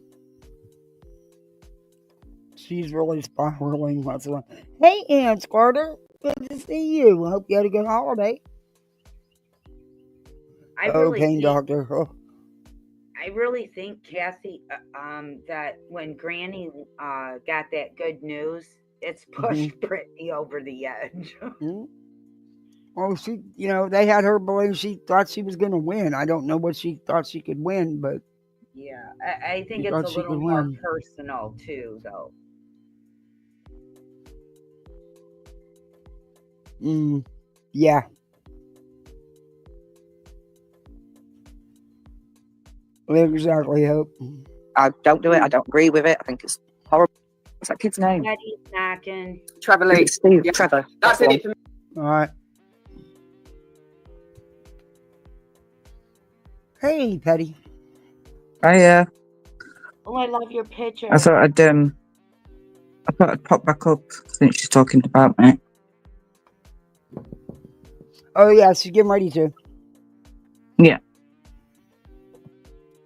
She's really spiraling. That's one. Hey, Aunt Carter. Good to see you. I hope you had a good holiday. I really pain think, doctor. Oh. I really think, Kathy, that when Granny got that good news, it's pushed Brittany over the edge. Oh, they had her believe she thought she was going to win. I don't know what she thought she could win, but yeah, I think it's a little more personal too, though. Yeah. Exactly, Hope. I don't do it. I don't agree with it. I think it's horrible. What's that kid's name? Betty's knocking. Trevor Lee. Steve. Yeah. Trevor. That's it. All right. Hey, Petty. I Oh, I love your picture. I thought I'd pop back up since she's talking about me. Oh yeah, she's getting ready to. Yeah.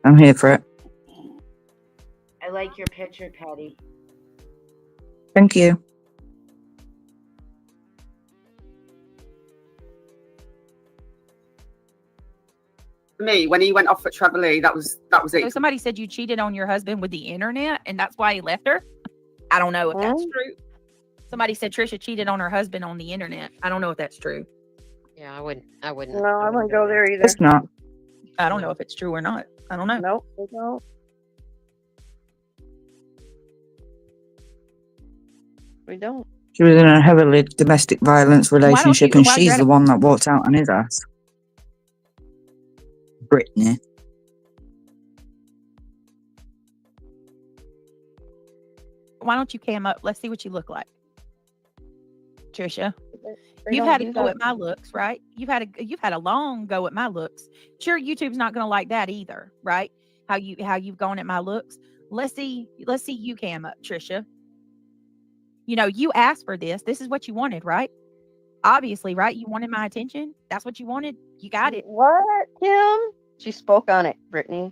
I'm here for it. I like your picture, Patty. Thank you. Me, when he went off at Trevor Lee, that was it. So somebody said you cheated on your husband with the internet and that's why he left her. I don't know if that's true. Somebody said Trisha cheated on her husband on the internet. I don't know if that's true. Yeah, I wouldn't. No, I wouldn't go there either. It's not. I don't know if it's true or not. I don't know. Nope, we don't. We don't. She was in a heavily domestic violence relationship, and she's the one that walked out on his ass. Brittany. Why don't you cam up? Let's see what you look like, Trisha. They You've don't had a do go that. at my looks, right? You've had a long go at my looks. Sure, YouTube's not going to like that either, right? How you've gone at my looks. Let's see you cam up, Trisha. You asked for this. This is what you wanted, right? Obviously, right? You wanted my attention. That's what you wanted. You got it. What, Kim? She spoke on it, Brittany.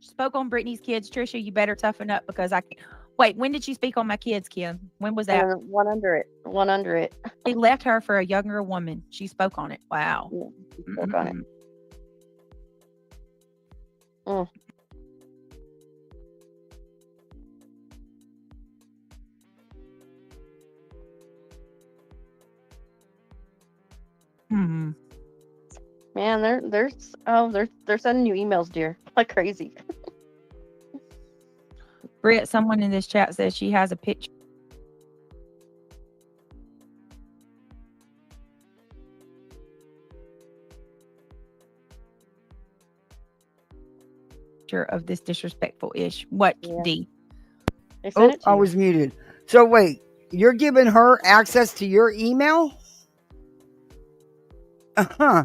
Spoke on Brittany's kids, Trisha. You better toughen up because I can't. Wait, when did she speak on my kids, Kim? When was that? One under it. One under it. He left her for a younger woman. She spoke on it. Wow. Yeah, she spoke on it. Mm. Hmm. Man, they're sending you emails, dear, like crazy. Britt, someone in this chat says she has a picture of this disrespectful ish. What, Yeah. D? I sent it to I you. was muted. So wait, you're giving her access to your email? Uh-huh.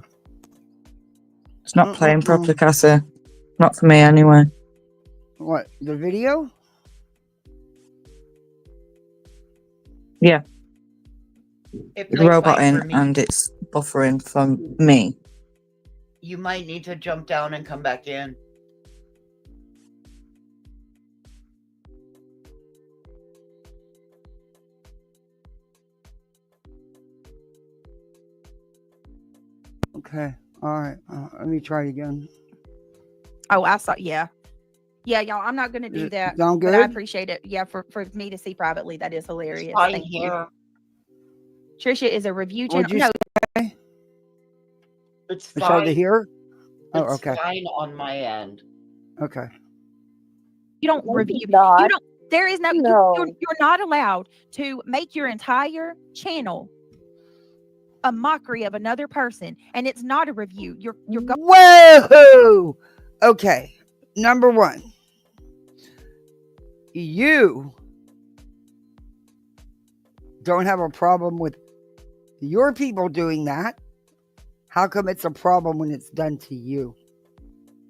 It's not playing properly, Cassie. Not for me, anyway. What, the video? Yeah. It It's plays fine for roboting me. and it's buffering for me. You might need to jump down and come back in. Okay. All right. Let me try it again. Oh, I saw. Yeah. Yeah, y'all. I'm not going to do that. Sound But I good? appreciate it. Yeah, for me to see privately, that is hilarious. Fine Thank you. here. Trisha is a review channel. What'd you No, say? It's It's hard to fine. hear? Oh, It's okay. fine on my end. Okay. you don't No, review. it's not. You don't. There is no. No. You're not allowed to make your entire channel a mockery of another person, and it's not a review. You're going. Whoa! Okay. Number one, you don't have a problem with your people doing that. How come it's a problem when it's done to you?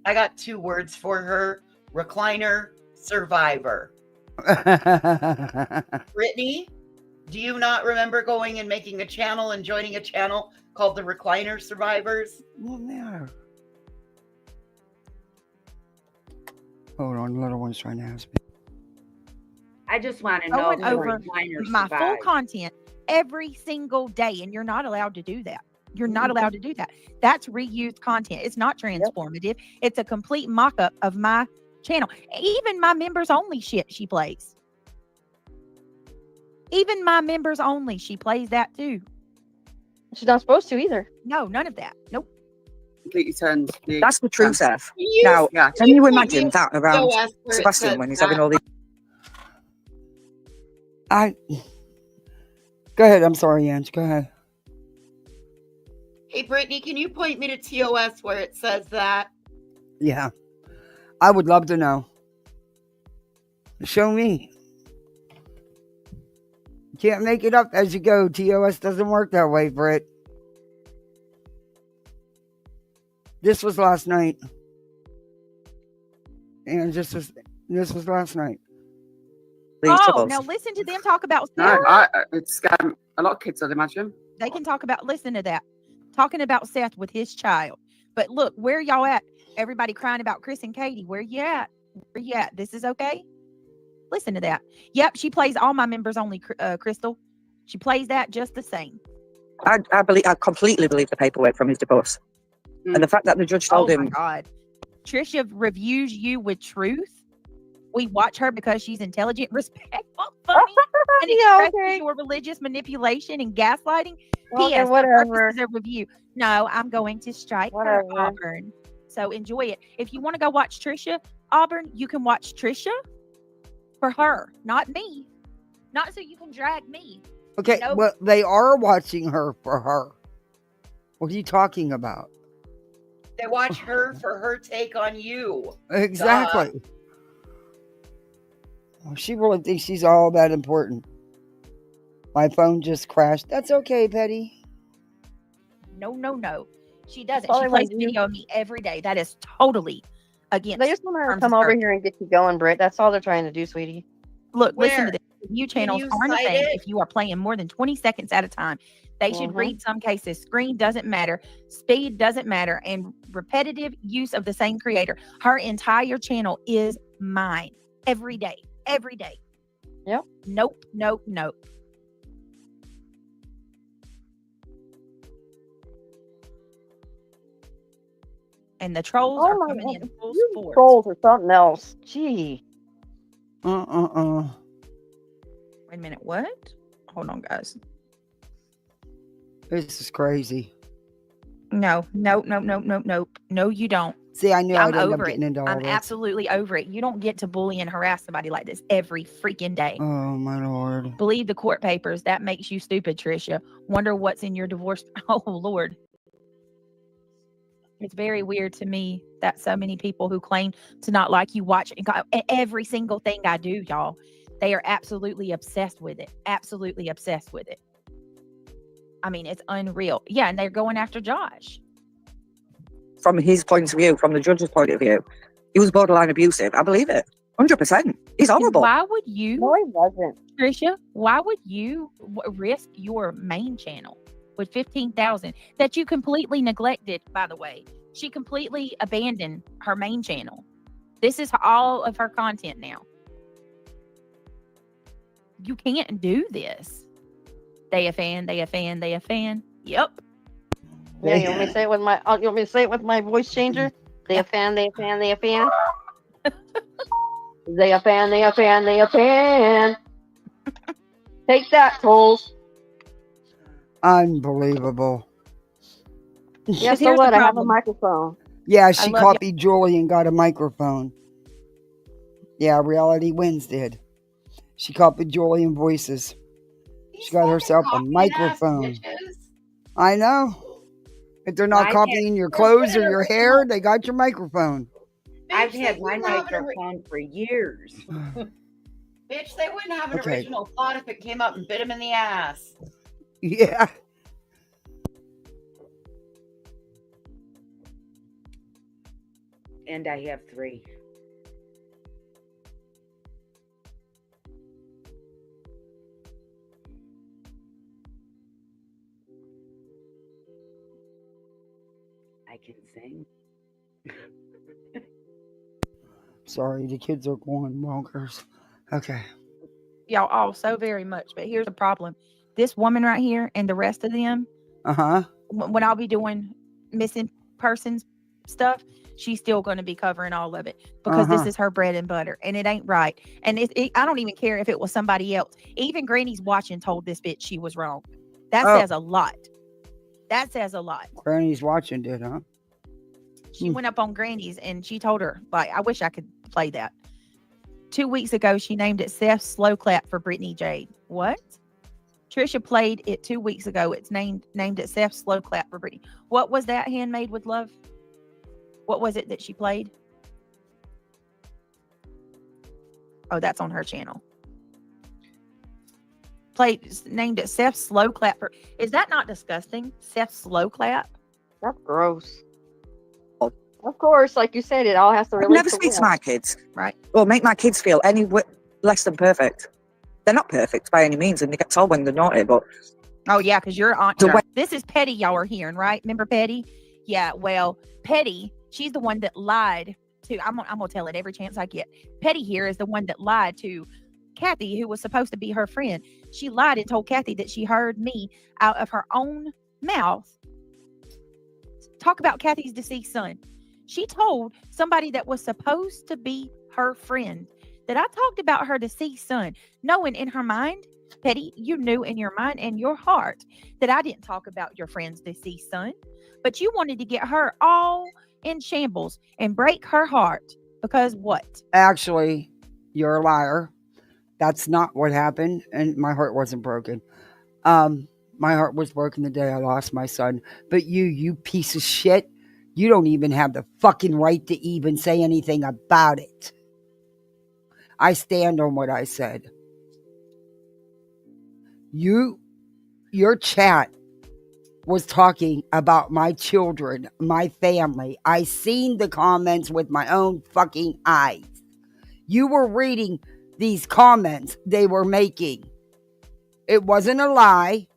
I got 2 words for her: recliner survivor. Brittany, do you not remember going and making a channel and joining a channel called the Recliner Survivors? Well, yeah. Hold on, the little one's trying to ask me. I just want to know Going if the over recliner my full survived. content every single day, and you're not allowed to do that. You're not allowed to do that. That's reused content. It's not transformative. It's a complete mock-up of my channel. Even my members only shit she plays. Even my members only, she plays that too. She's not supposed to either. No, none of that. Nope. Completely turned the That's the truth, Seth. You- Now, yeah. can you put imagine me that in around POS where it Sebastian says when he's that. having all these? Go ahead. I'm sorry, Ange. Go ahead. Hey, Brittany, can you point me to TOS where it says that? Yeah. I would love to know. Show me. You can't make it up as you go. TOS doesn't work that way, Britt. This was last night. And this was last night. These Oh, troubles. now listen to them talk about No, Seth. it's a lot of kids, I'd imagine. They can talk about, listen to that. Talking about Seth with his child. But look, where y'all at? Everybody crying about Chris and Katie. Where you at? Where you at? This is okay? Listen to that. Yep, she plays all my members only, Crystal. She plays that just the same. I completely believe the paperwork from his divorce. And the fact that the judge told him. Oh my God. Trisha reviews you with truth. We watch her because she's intelligent, respectful, funny, and expresses your religious manipulation and gaslighting. P.S. For purposes of review. No, I'm going to strike her, Auburn. So enjoy it. If you want to go watch Trisha, Auburn, you can watch Trisha for her, not me. Not so you can drag me. Okay, Nope. well, they are watching her for her. What are you talking about? They watch her for her take on you. Exactly. Well, she really thinks she's all that important. My phone just crashed. That's okay, Petty. No. She doesn't. all She I plays wanna do. video of me every day. That is totally against. They just want to terms come of over service. here and get you going, Britt. That's all they're trying to do, sweetie. Look, listen Where? to this. Review Can channels you aren't a cite thing it? if you are playing more than 20 seconds at a time. They should read some cases. Screen doesn't matter. Speed doesn't matter. And repetitive use of the same creator. Her entire channel is mine. Every day. Every day. Yep. Nope. And the trolls are coming in full force. Trolls or something else. Gee. Wait a minute. What? Hold on, guys. This is crazy. No, you don't. See, I knew I'm I'd end up over getting it. into all I'm this. absolutely over it. You don't get to bully and harass somebody like this every freaking day. Oh, my Lord. Believe the court papers. That makes you stupid, Tricia. Wonder what's in your divorce. Oh, Lord. It's very weird to me that so many people who claim to not like you watch every single thing I do, y'all. They are absolutely obsessed with it. Absolutely obsessed with it. I mean, it's unreal. Yeah, and they're going after Josh. From his point of view, from the judge's point of view, he was borderline abusive. I believe it. 100%. He's horrible. Why would you, No, he wasn't. Trisha, why would you risk your main channel with 15,000 that you completely neglected, by the way? She completely abandoned her main channel. This is all of her content now. You can't do this. They a fan, they a fan, they a fan. Yep. Yeah, you want me to say it with my? You want me to say it with my voice changer? They a fan, they a fan, they a fan. They a fan, they a fan, they a fan. Take that, Coles. Unbelievable. Yeah, But so here's what? the I have a problem. microphone. Yeah, she love copied Julie and got a microphone. Yeah, Reality Wins did. She copied Julie and Voices. She got herself a microphone. I know. If they're not I've copying your clothes or your hair, they got your microphone. I've had my microphone for years. Bitch, they wouldn't have an Okay. original thought if it came up and bit him in the ass. Yeah. And I have 3. I can sing. Sorry, the kids are going bonkers. Okay. Y'all all so very much. But here's the problem. This woman right here and the rest of them, Uh-huh. when I'll be doing missing persons stuff, she's still going to be covering all of it because this is her bread and butter, and it ain't right. And I don't even care if it was somebody else. Even Granny's watching told this bitch she was wrong. That says a lot. That says a lot. Granny's watching did, huh? She went up on Granny's and she told her, like, I wish I could play that. 2 weeks ago, she named it Seth's slow clap for Brittany Jade. What? Trisha played it 2 weeks ago. It's named it Seth's slow clap for Brittany. What was that? Handmade with Love? What was it that she played? Oh, that's on her channel. Named it Seth's slow clap for. Is that not disgusting? Seth's slow clap? That's gross. Of course, like you said, it all has to relate. Never speak to my kids. Right. Or make my kids feel any less than perfect. They're not perfect by any means, and they get told when they're naughty, but... Oh, yeah, because you're on... This is Petty y'all are hearing, right? Remember Petty? Yeah, well, Petty, she's the one that lied to... I'm gonna tell it every chance I get. Petty here is the one that lied to Kathy, who was supposed to be her friend. She lied and told Kathy that she heard me out of her own mouth talk about Kathy's deceased son. She told somebody that was supposed to be her friend that I talked about her deceased son, knowing in her mind, Petty, you knew in your mind and your heart that I didn't talk about your friend's deceased son, but you wanted to get her all in shambles and break her heart because what? Actually, you're a liar. That's not what happened, and my heart wasn't broken. My heart was broken the day I lost my son. But you piece of shit, you don't even have the fucking right to even say anything about it. I stand on what I said. Your chat was talking about my children, my family. I seen the comments with my own fucking eyes. You were reading these comments they were making. It wasn't a lie.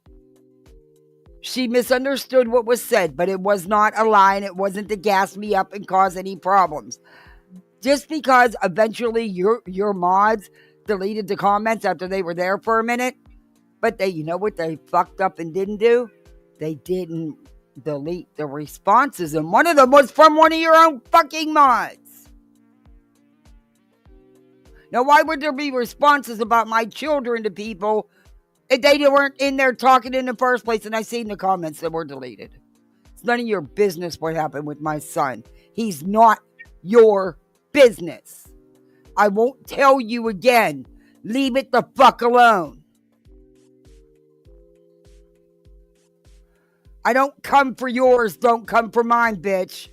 She misunderstood what was said, but it was not a lie, and it wasn't to gas me up and cause any problems. Just because eventually your mods deleted the comments after they were there for a minute, but you know what they fucked up and didn't do? They didn't delete the responses, and one of them was from one of your own fucking mods. Now, why would there be responses about my children to people if they weren't in there talking in the first place, and I seen the comments that were deleted? It's none of your business what happened with my son. He's not your business. I won't tell you again. Leave it the fuck alone. I don't come for yours, don't come for mine, bitch.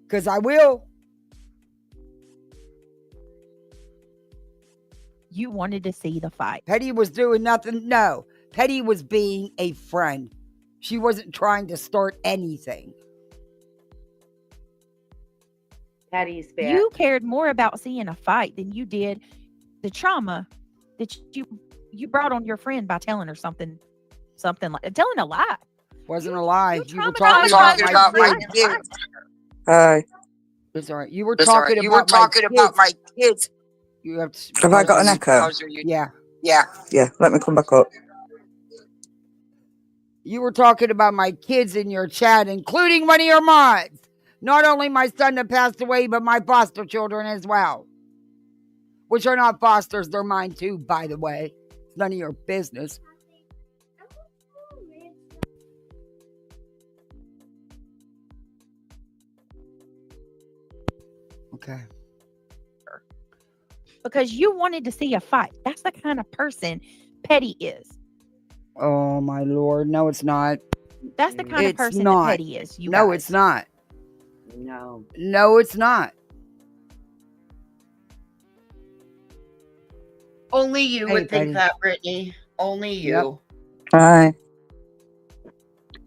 Because I will. You wanted to see the fight. Petty was doing nothing. No. Petty was being a friend. She wasn't trying to start anything. Petty's bad. You cared more about seeing a fight than you did the trauma that you brought on your friend by telling her something like telling a lie. Wasn't a lie. You were traumatized talking about my kids. Hi. It's all right. You were talking about my kids. You have to. Have I got an echo? Yeah. Yeah, let me come back up. You were talking about my kids in your chat, including one of your mods. Not only my son that passed away, but my foster children as well. Which are not fosters, they're mine too, by the way. It's none of your business. Okay. Because you wanted to see a fight. That's the kind of person Petty is. Oh my Lord. No, it's not. That's the kind of person not. that Petty is. You no, guys. It's not. No. No, it's not. Only you Hey, would think Betty. that, Brittany. Only you. Hi.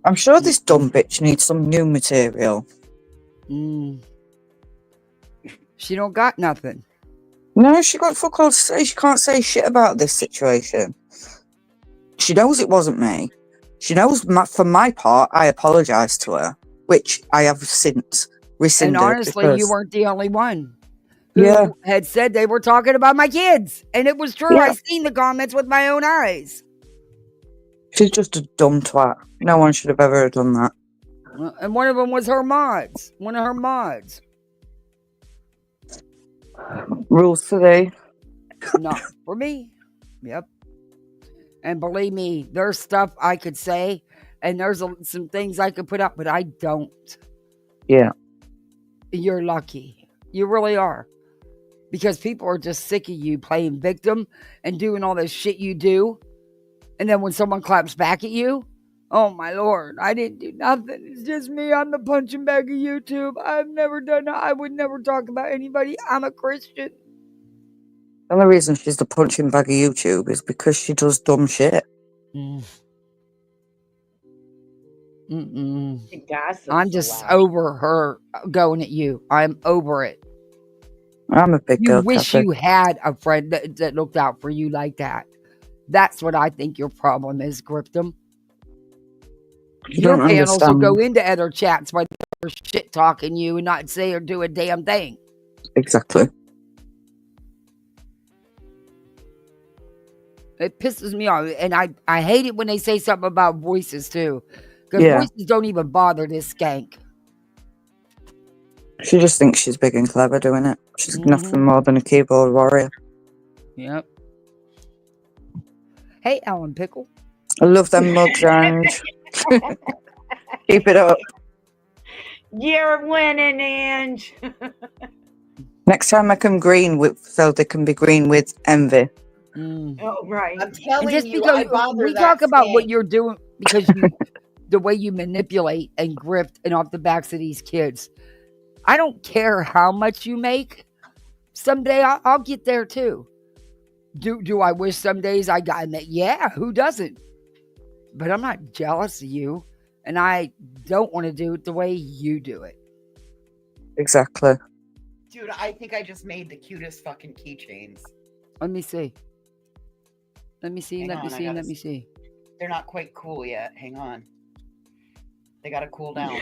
I'm sure this dumb bitch needs some new material. She don't got nothing. No, she got fuck all to say. She can't say shit about this situation. She knows it wasn't me. She knows, for my part, I apologised to her, which I have since rescinded. And honestly, you weren't the only one who Yeah. had said they were talking about my kids. And it was true. Yeah. I seen the comments with my own eyes. She's just a dumb twat. No one should have ever done that. And one of them was her mods. One of her mods. Rules today. Not for me. Yep. And believe me, there's stuff I could say, and there's some things I could put up, but I don't. Yeah. You're lucky. You really are. Because people are just sick of you playing victim and doing all this shit you do. And then when someone claps back at you, oh my Lord, I didn't do nothing. It's just me. I'm the punching bag of YouTube. I've never done that. I would never talk about anybody. I'm a Christian. The only reason she's the punching bag of YouTube is because she does dumb shit. I'm just over her going at you. I'm over it. I'm a big girl. You wish you had a friend that looked out for you like that. That's what I think your problem is, Griptum. Your panels will go into other chats while they're shit talking you and not say or do a damn thing. Exactly. It pisses me off. And I hate it when they say something about voices too. Because voices don't even bother this skank. She just thinks she's big and clever doing it. She's nothing more than a keyboard warrior. Yep. Hey, Alan Pickle. I love them mugs, Ange. Keep it up. You're winning, Ange. Next time I come green so they can be green with envy. Oh, right. I'm telling And just you, because I bother we that talk about what skank. you're doing, because the way you manipulate and grift and off the backs of these kids, I don't care how much you make. Someday I'll get there too. Do I wish some days I got it? Yeah, who doesn't? But I'm not jealous of you, and I don't want to do it the way you do it. Exactly. Dude, I think I just made the cutest fucking keychains. Let me see. Let me see. Let me see. They're not quite cool yet. Hang on. They gotta cool down.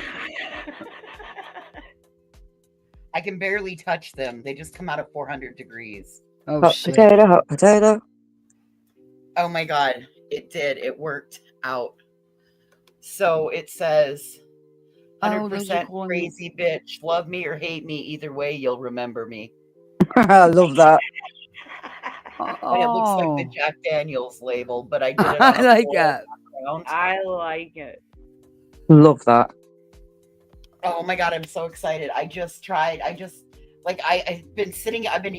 I can barely touch them. They just come out of 400 degrees. Oh, hot shit. Potato, hot potato. Oh my God. It did. It worked out. So it says 100% crazy bitch. Love me or hate me. Either way, you'll remember me. I love that. And it looks like the Jack Daniels label, but I did it on I a like floral that. background. I like it. Love that. Oh my God, I'm so excited. I've been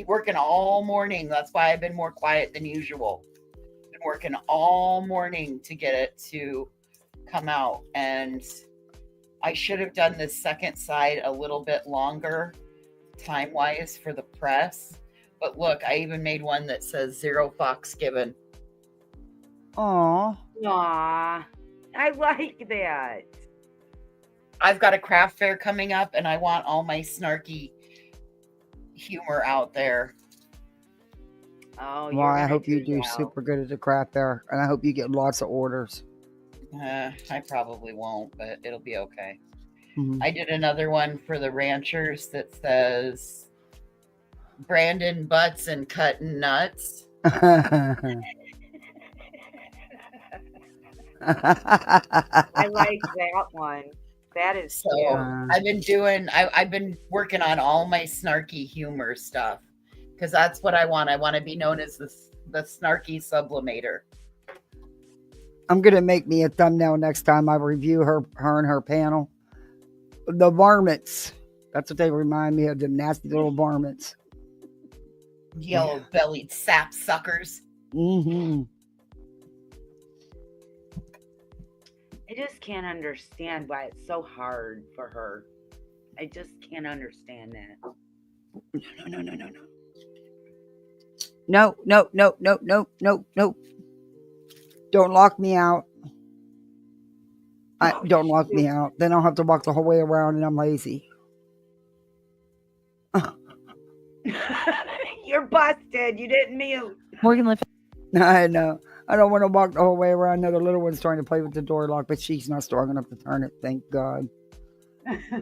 working all morning. That's why I've been more quiet than usual. Been working all morning to get it to come out. And I should have done this second side a little bit longer time-wise for the press. But look, I even made one that says 0 fucks given. Aw. Aw, I like that. I've got a craft fair coming up, and I want all my snarky humor out there. Oh, Well, I hope you do super good at the craft fair, and I hope you get lots of orders. I probably won't, but it'll be okay. Mhm. I did another one for the ranchers that says Brandon butts and cutting nuts. I like that one. That is So cute. I've been working on all my snarky humor stuff because that's what I want. I want to be known as the snarky sublimator. I'm gonna make me a thumbnail next time I review her and her panel. The varmints. That's what they remind me of, the nasty little varmints. Yellow bellied sap suckers. Mm-hmm. I just can't understand why it's so hard for her. I just can't understand that. No. Don't lock me out. Don't lock me out. Then I'll have to walk the whole way around and I'm lazy. You're busted. You didn't mute. Morgan left. I know. I don't want to walk the whole way around. Now the little one's trying to play with the door lock, but she's not strong enough to turn it. Thank God.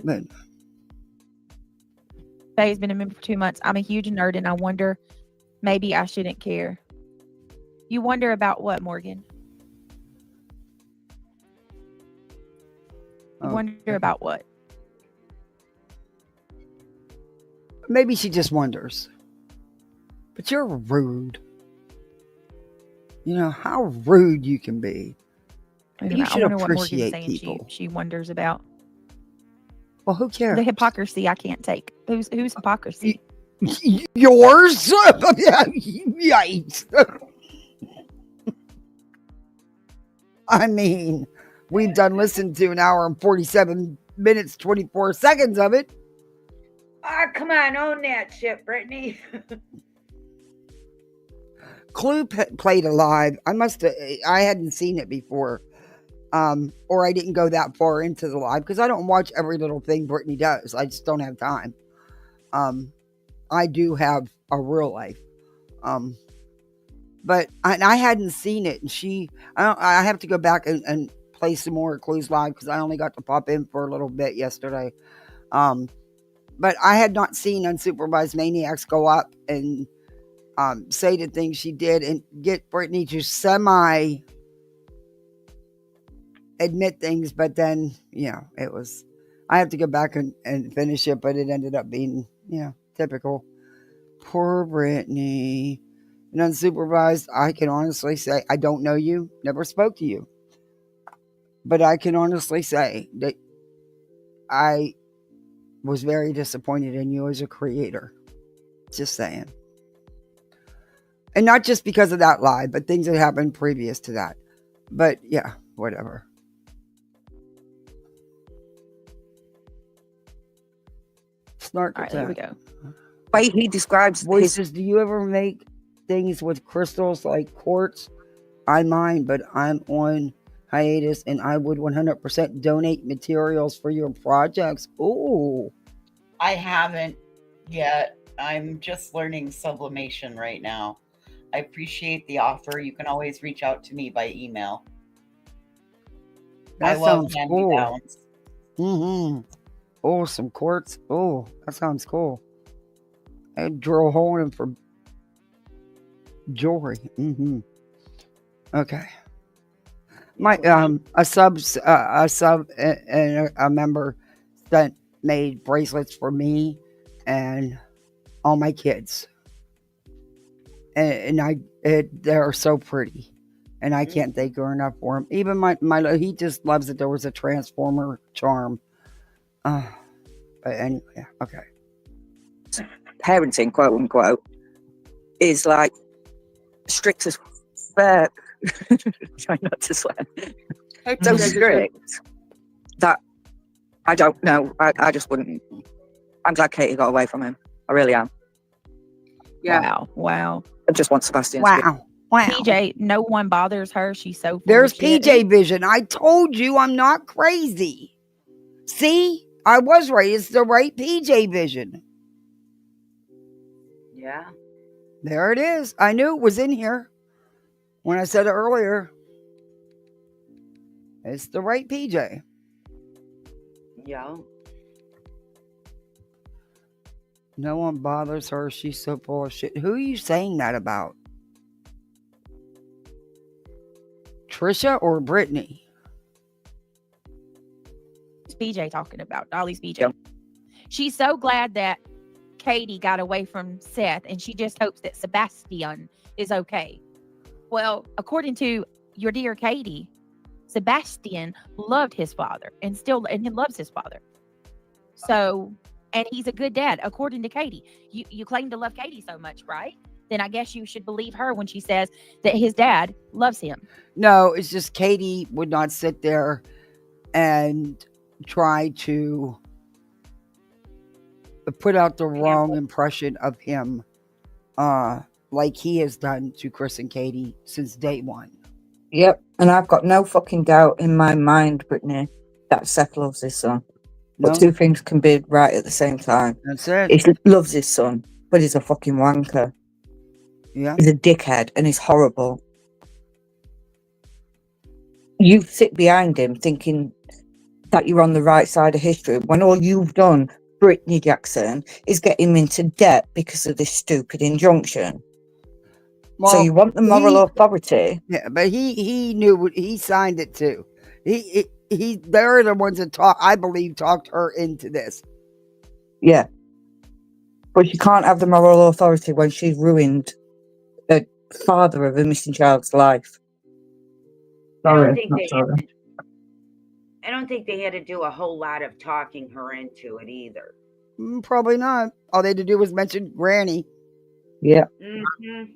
But Faye's been a member for 2 months. I'm a huge nerd, and I wonder, maybe I shouldn't care. You wonder about what, Morgan? You wonder about what? maybe she just wonders. But you're rude. You know how rude you can be. You should appreciate people. She wonders about. Well, who cares? The hypocrisy I can't take. Whose hypocrisy? Yours? Yikes. I mean, we've done listened to an hour and 47 minutes, 24 seconds of it. Ah, come on, own that shit, Brittany. Clue played a live. I hadn't seen it before. Or I didn't go that far into the live because I don't watch every little thing Brittany does. I just don't have time. I do have a real life. But I hadn't seen it, and I have to go back and play some more Clues live because I only got to pop in for a little bit yesterday. But I had not seen Unsupervised Maniacs go up and say the things she did and get Brittany to semi admit things, but then, I have to go back and finish it, but it ended up being, typical. Poor Brittany. And Unsupervised, I can honestly say, I don't know you, never spoke to you. But I can honestly say that I was very disappointed in you as a creator. Just saying. And not just because of that lie, but things that happened previous to that. But yeah, whatever. Snark. All right, there we go. Way he describes voices. Do you ever make things with crystals like quartz? I mine, but I'm on hiatus, and I would 100% donate materials for your projects. Ooh. I haven't yet. I'm just learning sublimation right now. I appreciate the offer. You can always reach out to me by email. That sounds cool. Mm-hmm. Oh, some quartz. Oh, that sounds cool. I'd drill a hole in for jewelry. Mm-hmm. Okay. My a sub and a member made bracelets for me and all my kids, and they're so pretty, and I can't thank her enough for them. Even my he just loves that there was a transformer charm. But anyway, okay. Parenting, quote unquote, is like strict as try not to swear. So strict that I don't know. I just wouldn't. I'm glad Katie got away from him. I really am. Yeah. Wow. I just want Sebastian to be. Wow. PJ, no one bothers her. She's so full There's of shit. PJ vision. I told you I'm not crazy. See? I was right. It's the right PJ vision. Yeah. There it is. I knew it was in here when I said it earlier. It's the right PJ. Yeah. No one bothers her. She's so full of shit. Who are you saying that about? Trisha or Brittany? It's PJ talking about. Dolly's PJ. Yep. She's so glad that Katie got away from Seth, and she just hopes that Sebastian is okay. Well, according to your dear Katie, Sebastian loved his father and he loves his father. So, and he's a good dad, according to Katie. You claim to love Katie so much, right? Then I guess you should believe her when she says that his dad loves him. No, it's just Katie would not sit there and try to put out the wrong impression of him like he has done to Chris and Katie since day one. Yep, and I've got no fucking doubt in my mind, Brittany, that Seth loves his son. No, But two things can be right at the same time. that's it. He loves his son, but he's a fucking wanker. Yeah. He's a dickhead and he's horrible. You sit behind him thinking that you're on the right side of history when all you've done, Brittany Jackson, is get him into debt because of this stupid injunction. Well, so you want the moral authority. Yeah, but he knew he signed it too. They're the ones that talked her into this. Yeah. But you can't have the moral authority when she's ruined the father of a missing child's life. Sorry, I don't think they had to do a whole lot of talking her into it either. Probably not. All they had to do was mention Granny. Yeah. Mm-hmm.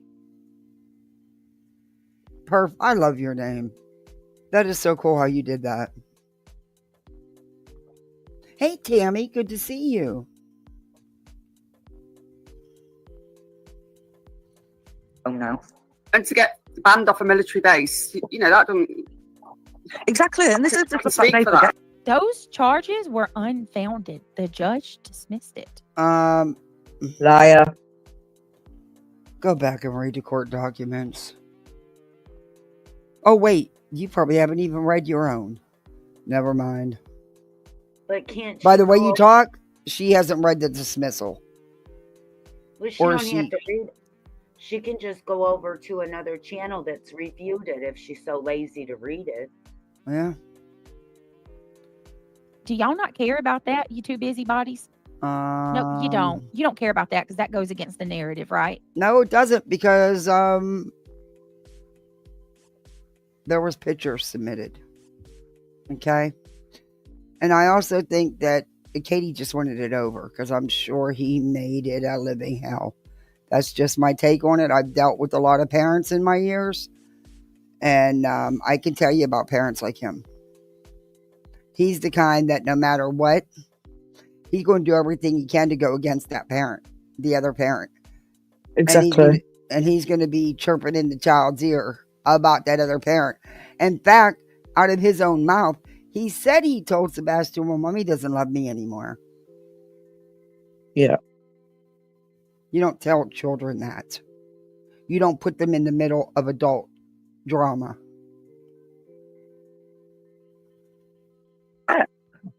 I love your name. That is so cool how you did that. Hey, Tammy, good to see you. Oh, no. And to get banned off a military base, you know, that doesn't... Exactly, and this is the speak for that. Those charges were unfounded. The judge dismissed it. Liar. Go back and read the court documents. Oh, wait. You probably haven't even read your own. Never mind. But can't By the way you talk, she hasn't read the dismissal. Well, she don't have to read. She can just go over to another channel that's reviewed it if she's so lazy to read it. Yeah. Do y'all not care about that, you two busybodies? No, you don't. You don't care about that because that goes against the narrative, right? No, it doesn't, because there was pictures submitted. Okay? And I also think that Katie just wanted it over because I'm sure he made it a living hell. That's just my take on it. I've dealt with a lot of parents in my years, and I can tell you about parents like him. He's the kind that no matter what, he's going to do everything he can to go against that parent, the other parent. Exactly. And he's going to be chirping in the child's ear about that other parent. In fact, out of his own mouth, he said he told Sebastian, well, Mommy doesn't love me anymore. Yeah. You don't tell children that. You don't put them in the middle of adult drama.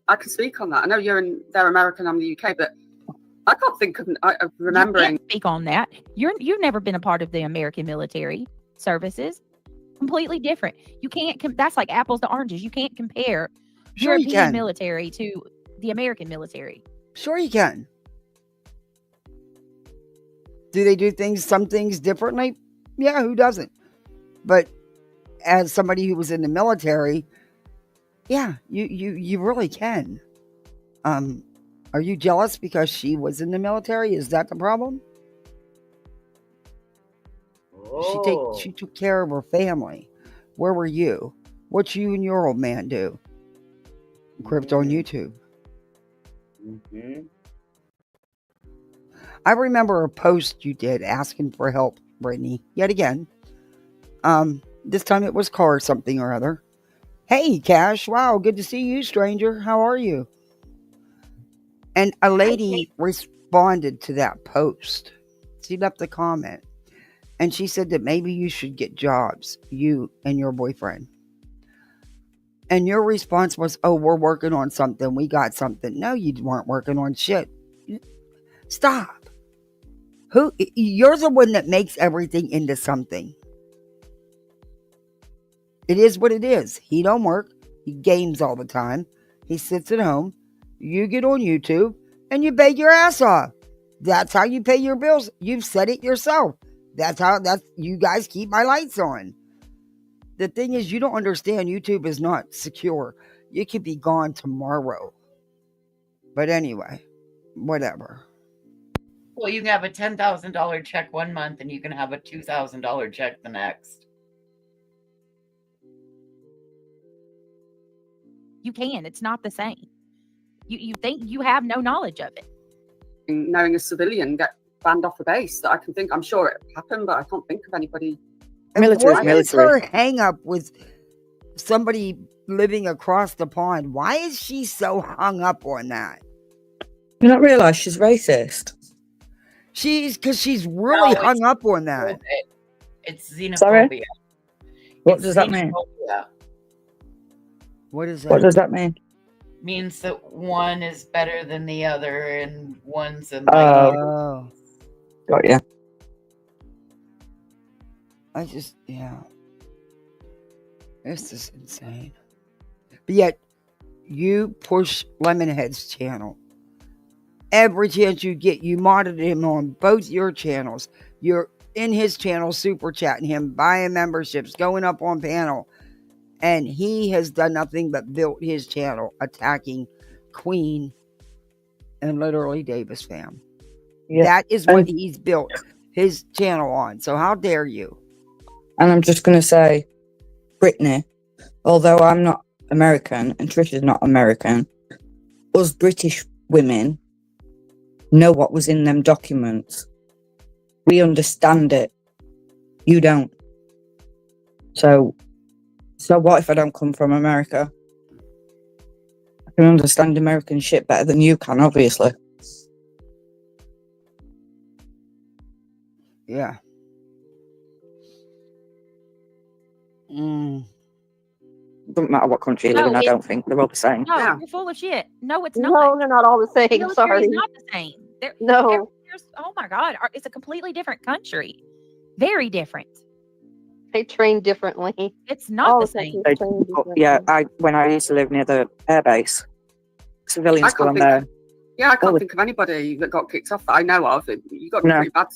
I can speak on that. I know they're American, I'm the UK, but I can't think of remembering. You can't speak on that. You've never been a part of the American military services. Completely different. You can't. That's like apples to oranges. You can't compare European military to the American military. Sure, you can. Do they do some things differently? Yeah, who doesn't? But as somebody who was in the military, yeah, you really can. Are you jealous because she was in the military? Is that the problem? Oh. She took care of her family. Where were you? What you and your old man do? Crypt on YouTube. Mm-hmm. I remember a post you did asking for help, Brittany, yet again. This time it was car something or other. Hey, Cash, wow, good to see you, stranger. How are you? And a lady responded to that post. She left a comment. And she said that maybe you should get jobs, you and your boyfriend. And your response was, oh, we're working on something. We got something. No, you weren't working on shit. Stop. You're the one that makes everything into something. It is what it is. He don't work. He games all the time. He sits at home. You get on YouTube and you beg your ass off. That's how you pay your bills. You've said it yourself. That's you guys keep my lights on. The thing is, you don't understand, YouTube is not secure. You could be gone tomorrow. But anyway, whatever. Well, you can have a $10,000 check one month and you can have a $2,000 check the next. You can. It's not the same. You think you have no knowledge of it. Knowing a civilian get banned off the base, that I can think, I'm sure it happened, but I can't think of anybody. Military What is her hang up with somebody living across the pond? Why is she so hung up on that? You not realise she's racist? Because she's really hung up on that. It's xenophobia. Sorry? What does that mean? What is that? What does that mean? Means that one is better than the other and one's a Oh. Got you. This is insane. But yet, you push Lemonhead's channel. Every chance you get, you modded him on both your channels. You're in his channel, super chatting him, buying memberships, going up on panel. And he has done nothing but built his channel, attacking Queen and literally Davis fam. Yeah. That is what he's built his channel on. So how dare you? And I'm just going to say, Brittany, although I'm not American and Trisha's not American, us British women know what was in them documents. We understand it. You don't. So what if I don't come from America? I can understand American shit better than you can, obviously. Yeah. Doesn't matter what country you live in, I don't think. They're all the same. No, you're full of shit. No, it's not. No, they're not all the same. Military's Sorry. not the same. Oh my God. It's a completely different country. Very different. They train differently. It's not the same. When I used to live near the airbase, civilians go on there. Yeah, I can't think of anybody that got kicked off that I know of. You got pretty bad.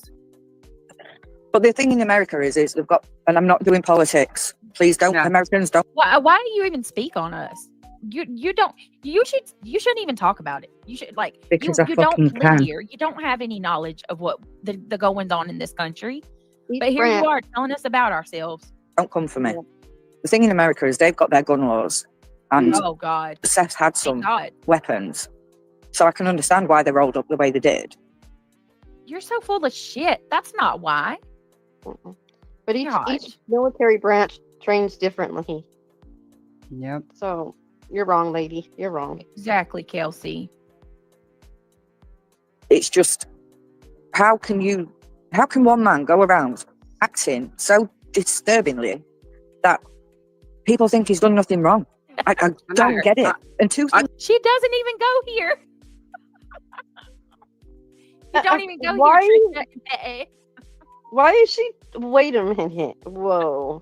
But the thing in America is they've got, and I'm not doing politics. Please don't, Americans don't. Why do you even speak on us? You don't. You shouldn't even talk about it. You should because you don't live here. You don't have any knowledge of what the goings on in this country. But here you are telling us about ourselves. Don't come for me. The thing in America is they've got their gun laws, and oh God, Seth had some weapons, so I can understand why they rolled up the way they did. You're so full of shit. That's not why. But each military branch trains differently. Yep. So you're wrong, lady. You're wrong. Exactly, Kelsey. It's just how can one man go around acting so disturbingly that people think he's done nothing wrong? I don't get it. And two things. She doesn't even go here. You don't even go here. Why is she? Wait a minute. Whoa.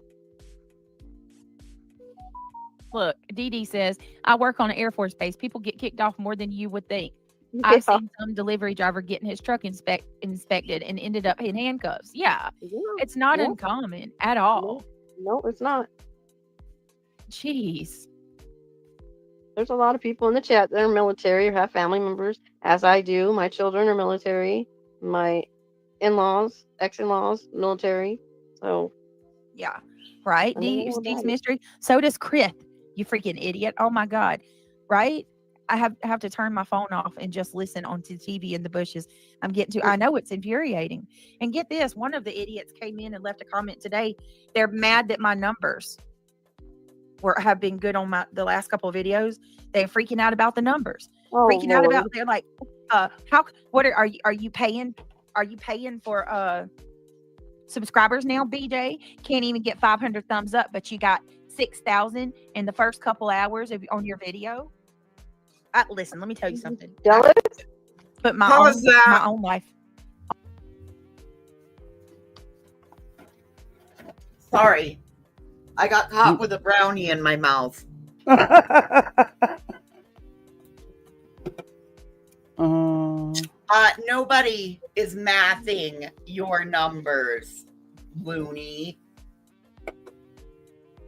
Look, Dee Dee says, I work on an Air Force base. People get kicked off more than you would think. I've seen some delivery driver getting his truck inspected and ended up in handcuffs. Yeah. It's not uncommon at all. No, it's not. Jeez. There's a lot of people in the chat that are military or have family members, as I do. My children are military. My in-laws, ex-in-laws, military. So, yeah. Right? Steve's mystery. So does Chris. You freaking idiot. Oh my God. Right? I have to turn my phone off and just listen onto TV in the bushes. I'm getting to. I know it's infuriating. And get this, one of the idiots came in and left a comment today. They're mad that my numbers have been good on the last couple of videos. They're freaking out about the numbers. Oh, Freaking out Lord. about. They're like, what are you paying? Are you paying for subscribers now? BJ can't even get 500 thumbs up, but you got 6,000 in the first couple hours on your video. Listen, let me tell you something. Jealous? But How is that? my own life. Sorry. I got caught with a brownie in my mouth. Nobody is mathing your numbers, loony.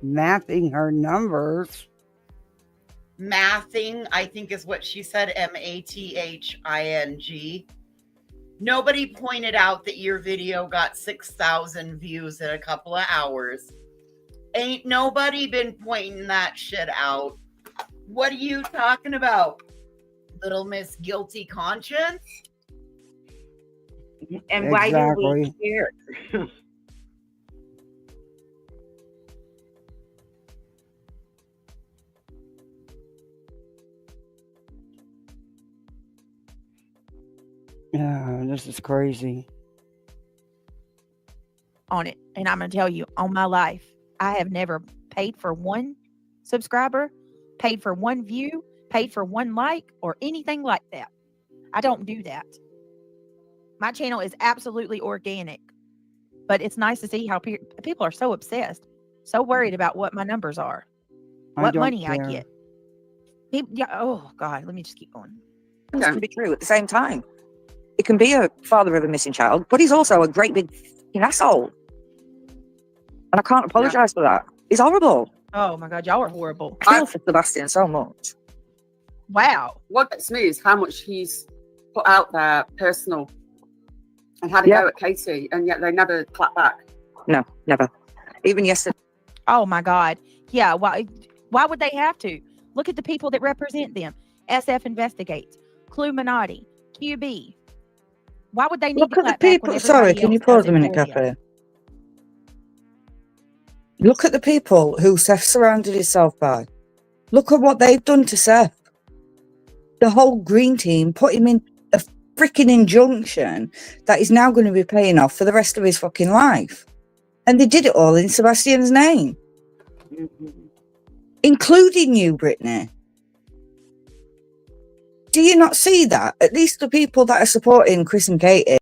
Mathing her numbers. Mathing, I think is what she said, MATHING. Nobody pointed out that your video got 6,000 views in a couple of hours. Ain't nobody been pointing that shit out. What are you talking about? Little Miss Guilty Conscience? And why do we care? Yeah, this is crazy. On it. And I'm going to tell you, on my life, I have never paid for one subscriber, paid for one view, paid for one like, or anything like that. I don't do that. My channel is absolutely organic, but it's nice to see how people are so obsessed, so worried about what my numbers are, what money I get. Oh God, let me just keep going. It can be true at the same time. It can be a father of a missing child, but he's also a great big fucking asshole. And I can't apologise for that. He's horrible. Oh my God, y'all are horrible. I feel for Sebastian so much. Wow. What gets me is how much he's put out there personal and had a go at Katie, and yet they never clap back. No, never. Even yesterday. Oh my God. Yeah. Why would they have to? Look at the people that represent them. SF Investigates, Cluminati, QB. Why would they need to clap back when everybody Sorry, can you else pause does a minute, it for Cafe? them? Look at the people who Seth surrounded himself by. Look at what they've done to Seth. The whole green team put him in a freaking injunction that he's now going to be paying off for the rest of his fucking life. And they did it all in Sebastian's name. Including you, Brittany. Do you not see that? At least the people that are supporting Chris and Katie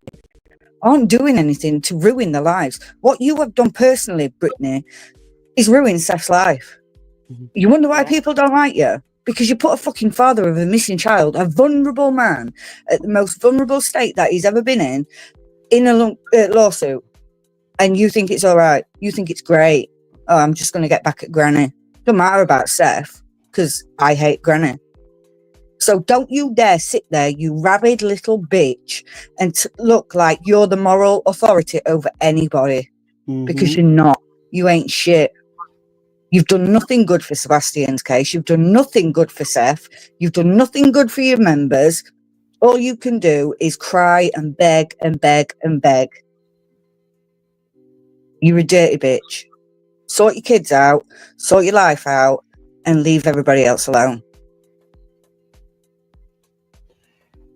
aren't doing anything to ruin their lives. What you have done personally, Brittany, is ruin Seth's life. You wonder why people don't like you? Because you put a fucking father of a missing child, a vulnerable man, at the most vulnerable state that he's ever been in a lawsuit. And you think it's all right. You think it's great. Oh, I'm just going to get back at Granny. Don't matter about Seth, because I hate Granny. So don't you dare sit there, you rabid little bitch, and look like you're the moral authority over anybody. Because you're not. You ain't shit. You've done nothing good for Sebastian's case. You've done nothing good for Seth. You've done nothing good for your members. All you can do is cry and beg and beg and beg. You're a dirty bitch. Sort your kids out, sort your life out, and leave everybody else alone.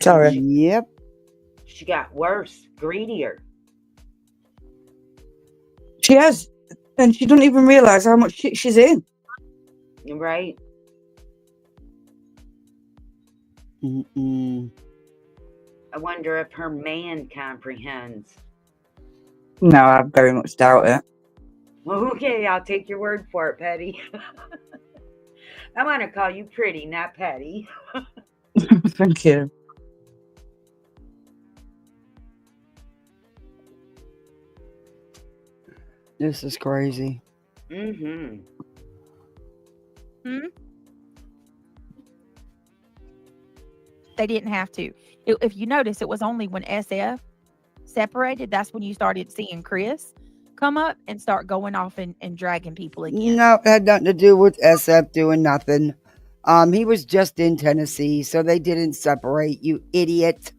Sorry. Yep. She got worse, greedier. She has. And she doesn't even realise how much shit she's in. Right? Mm-mm. I wonder if her man comprehends. No, I very much doubt it. Okay, I'll take your word for it, Petty. I want to call you pretty, not petty. Thank you. This is crazy. Mm-hmm. They didn't have to. If you notice, it was only when SF separated, that's when you started seeing Chris come up and start going off and dragging people again. No, it had nothing to do with SF doing nothing. He was just in Tennessee, so they didn't separate, you idiot.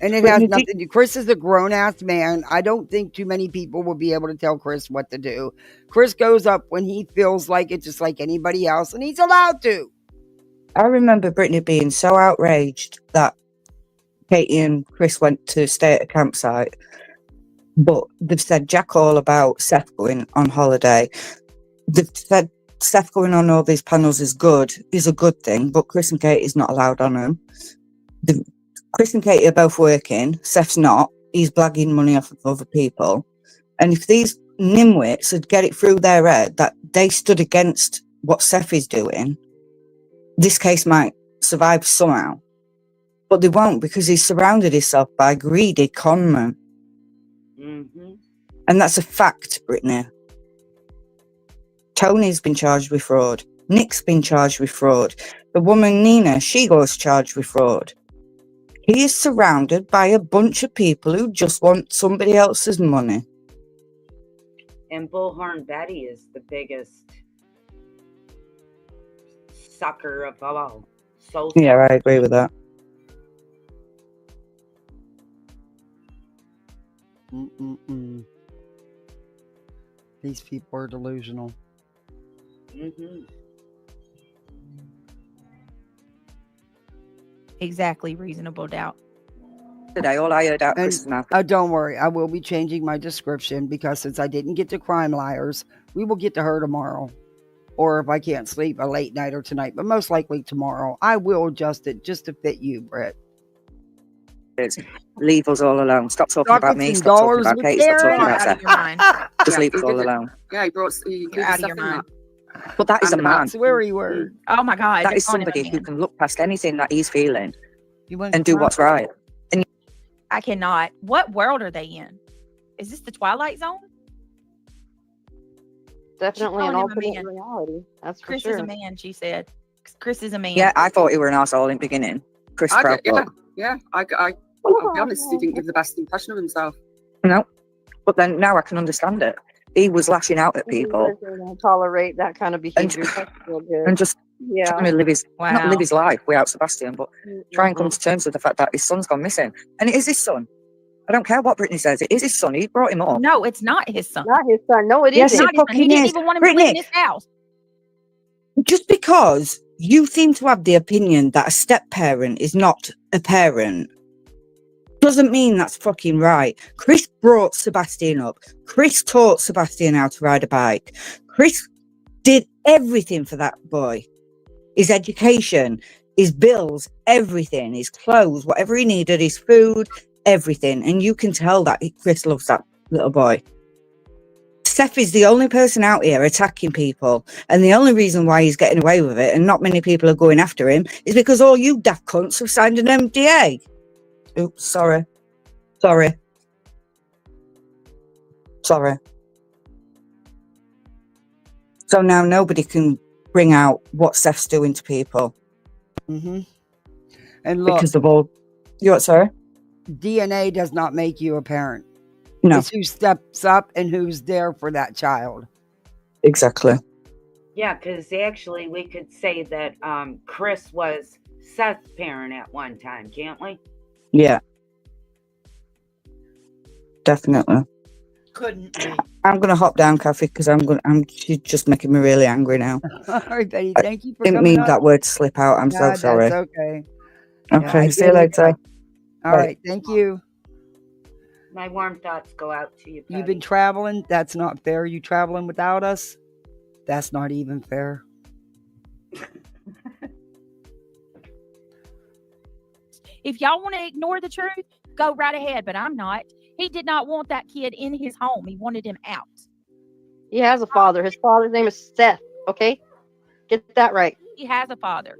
And it has nothing to. Chris is a grown ass man. I don't think too many people will be able to tell Chris what to do. Chris goes up when he feels like it, just like anybody else, and he's allowed to. I remember Brittany being so outraged that Katie and Chris went to stay at a campsite, but they've said jack all about Seth going on holiday. They've said Seth going on all these panels is a good thing, but Chris and Katie's not allowed on them. Chris and Katie are both working. Seth's not. He's blagging money off of other people. And if these nimwits would get it through their head that they stood against what Seth is doing, this case might survive somehow. But they won't, because he's surrounded himself by greedy conmen. Mm-hmm. And that's a fact, Brittany. Tony's been charged with fraud. Nick's been charged with fraud. The woman, Nina, she goes charged with fraud. He is surrounded by a bunch of people who just want somebody else's money. And Bullhorn Betty is the biggest sucker of all. Yeah, I agree with that. These people are delusional. Mm-hmm. Exactly, reasonable doubt. Today, all I heard out of Chris's mouth. Don't worry, I will be changing my description, because since I didn't get to crime liars, we will get to her tomorrow. Or if I can't sleep, a late night or tonight, but most likely tomorrow. I will adjust it just to fit you, Brett. Leave us all alone. Stop talking about me. Stop talking about Katie. Stop talking about Seth. Just leave us all alone. Yeah, you're out of your mind. But that is a man. Sweary word. Oh my God. That is somebody who can look past anything that he's feeling and do what's right. And I cannot. What world are they in? Is this the Twilight Zone? Definitely an calling him a alternate man. reality. That's for Chris sure. is a man, she said. Chris is a man. yeah, I thought he were an arsehole in the beginning. Chris Proud. I'll be honest, he didn't give the best impression of himself. No. But then now I can understand it. He was lashing out at people. He doesn't tolerate that kind of behavior. That's real good. And just trying to live his not live his life without Sebastian, but try and come to terms with the fact that his son's gone missing. And it is his son. I don't care what Brittany says. It is his son. He brought him up. No, it's not his son. Not his son. No, it Yes, isn't. it fucking He didn't is. even want him to live in his house. Just because you seem to have the opinion that a step parent is not a parent doesn't mean that's fucking right. Chris brought Sebastian up. Chris taught Sebastian how to ride a bike. Chris did everything for that boy. His education, his bills, everything, his clothes, whatever he needed, his food, everything. And you can tell that Chris loves that little boy. Seth is the only person out here attacking people. And the only reason why he's getting away with it and not many people are going after him is because all you daft cunts have signed an MDA. Oops, sorry. So now nobody can bring out what Seth's doing to people. Mm-hmm. And look, because of all... You what, sorry? DNA does not make you a parent. No. It's who steps up and who's there for that child. Exactly. Yeah, because actually we could say that Chris was Seth's parent at one time, can't we? Yeah. Definitely. Couldn't be. I'm gonna hop down, Kathy, because she's just making me really angry now. All right, Betty. Thank you for Didn't coming mean up. that word to slip out. I'm so sorry. That's okay. Okay, Yeah, see you later. All right, thank you. My warm thoughts go out to you, Patty. You've been traveling. That's not fair. You traveling without us? That's not even fair. If y'all want to ignore the truth, go right ahead, but I'm not. He did not want that kid in his home. He wanted him out. He has a father. His father's name is Seth. Okay? Get that right. He has a father.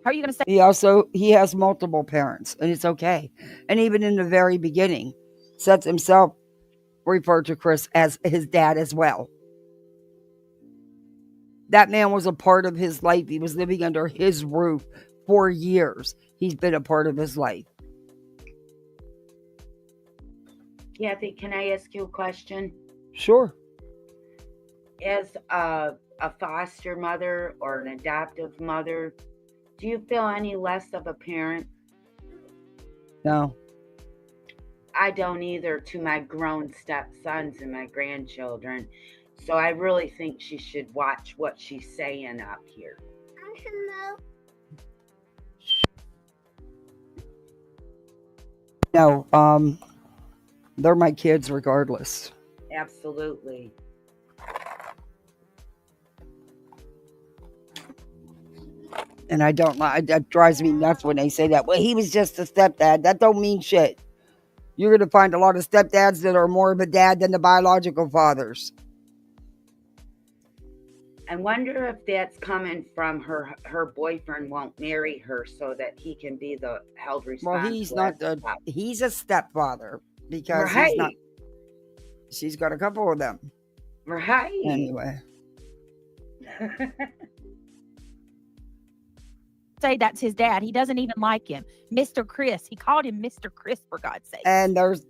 How are you going to say? He has multiple parents, and it's okay. And even in the very beginning, Seth himself referred to Chris as his dad as well. That man was a part of his life. He was living under his roof for years. He's been a part of his life. Kathy, can I ask you a question? Sure. as a foster mother or an adoptive mother, do you feel any less of a parent? No. I don't either, to my grown stepsons and my grandchildren. So I really think she should watch what she's saying up here. I don't know. No, they're my kids regardless. Absolutely. And I don't like that. Drives me nuts when they say that. Well, he was just a stepdad. That don't mean shit. You're going to find a lot of stepdads that are more of a dad than the biological fathers. I wonder if that's coming from her boyfriend won't marry her so that he can be the held responsible. Well, he's not he's a stepfather because right. he's not. She's got a couple of them. Right. Anyway. Say that's his dad. He doesn't even like him. Mr. Chris. He called him Mr. Chris, for God's sake. And there's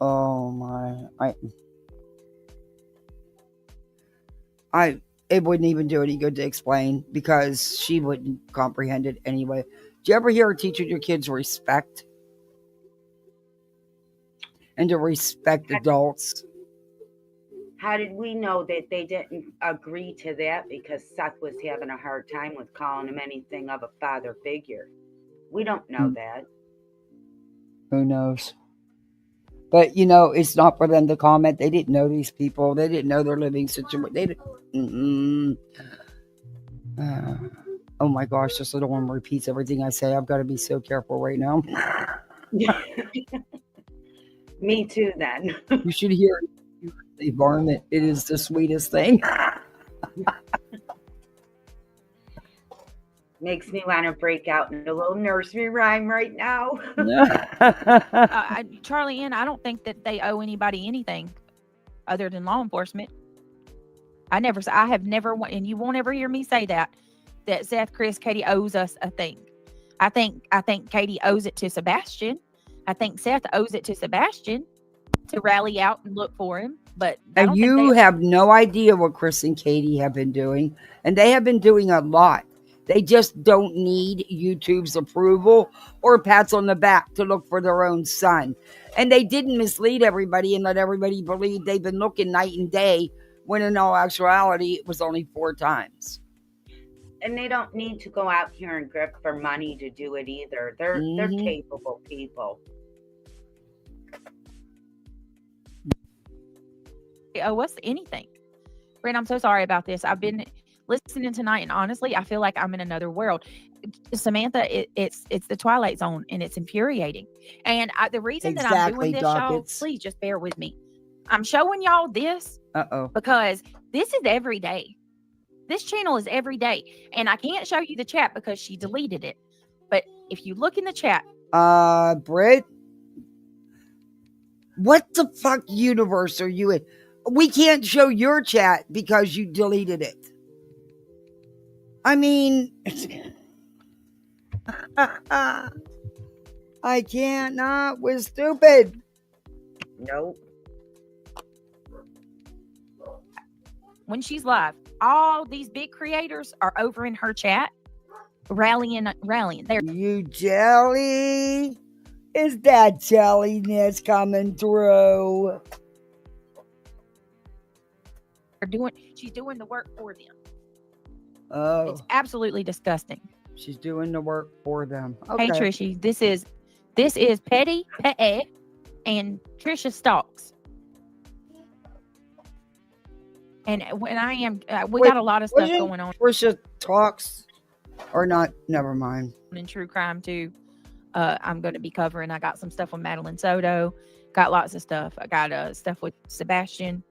oh my, it wouldn't even do any good to explain because she wouldn't comprehend it anyway. Do you ever hear her teaching your kids respect? And to respect adults? How did we know that they didn't agree to that? Because Seth was having a hard time with calling him anything of a father figure. We don't know that. Who knows? But, you know, it's not for them to comment. They didn't know these people. They didn't know their living situation. They didn't. Oh my gosh, this little one repeats everything I say. I've got to be so careful right now. Me too, then. You should hear the environment. It is the sweetest thing. Makes me want to break out in a little nursery rhyme right now. Charlie Ann, I don't think that they owe anybody anything other than law enforcement. I have never, and you won't ever hear me say that Seth, Chris, Katie owes us a thing. I think Katie owes it to Sebastian. I think Seth owes it to Sebastian to rally out and look for him. But and you have no idea what Chris and Katie have been doing. And they have been doing a lot. They just don't need YouTube's approval or pats on the back to look for their own son. And they didn't mislead everybody and let everybody believe they've been looking night and day, when in all actuality, it was only 4 times. And they don't need to go out here and grip for money to do it either. They're capable people. They owe us anything. Brent, I'm so sorry about this. I've been listening tonight, and honestly, I feel like I'm in another world. Samantha, it's the Twilight Zone, and it's infuriating. And the reason that I'm doing this, y'all, please just bear with me. I'm showing y'all this because this is every day. This channel is every day, and I can't show you the chat because she deleted it. But if you look in the chat, Britt, what the fuck universe are you in? We can't show your chat because you deleted it. I mean, I can't not. We're stupid. Nope. When she's live, all these big creators are over in her chat, rallying. There, you jelly. Is that jelliness coming through? She's doing the work for them. Oh, it's absolutely disgusting. She's doing the work for them. Okay. Hey Trishy, this is Petty and Trisha Stalks. And when I am, we got a lot of stuff going on. Trisha Talks or not? Never mind. In true crime too. I'm going to be covering. I got some stuff with Madeline Soto. Got lots of stuff. I got stuff with Sebastian.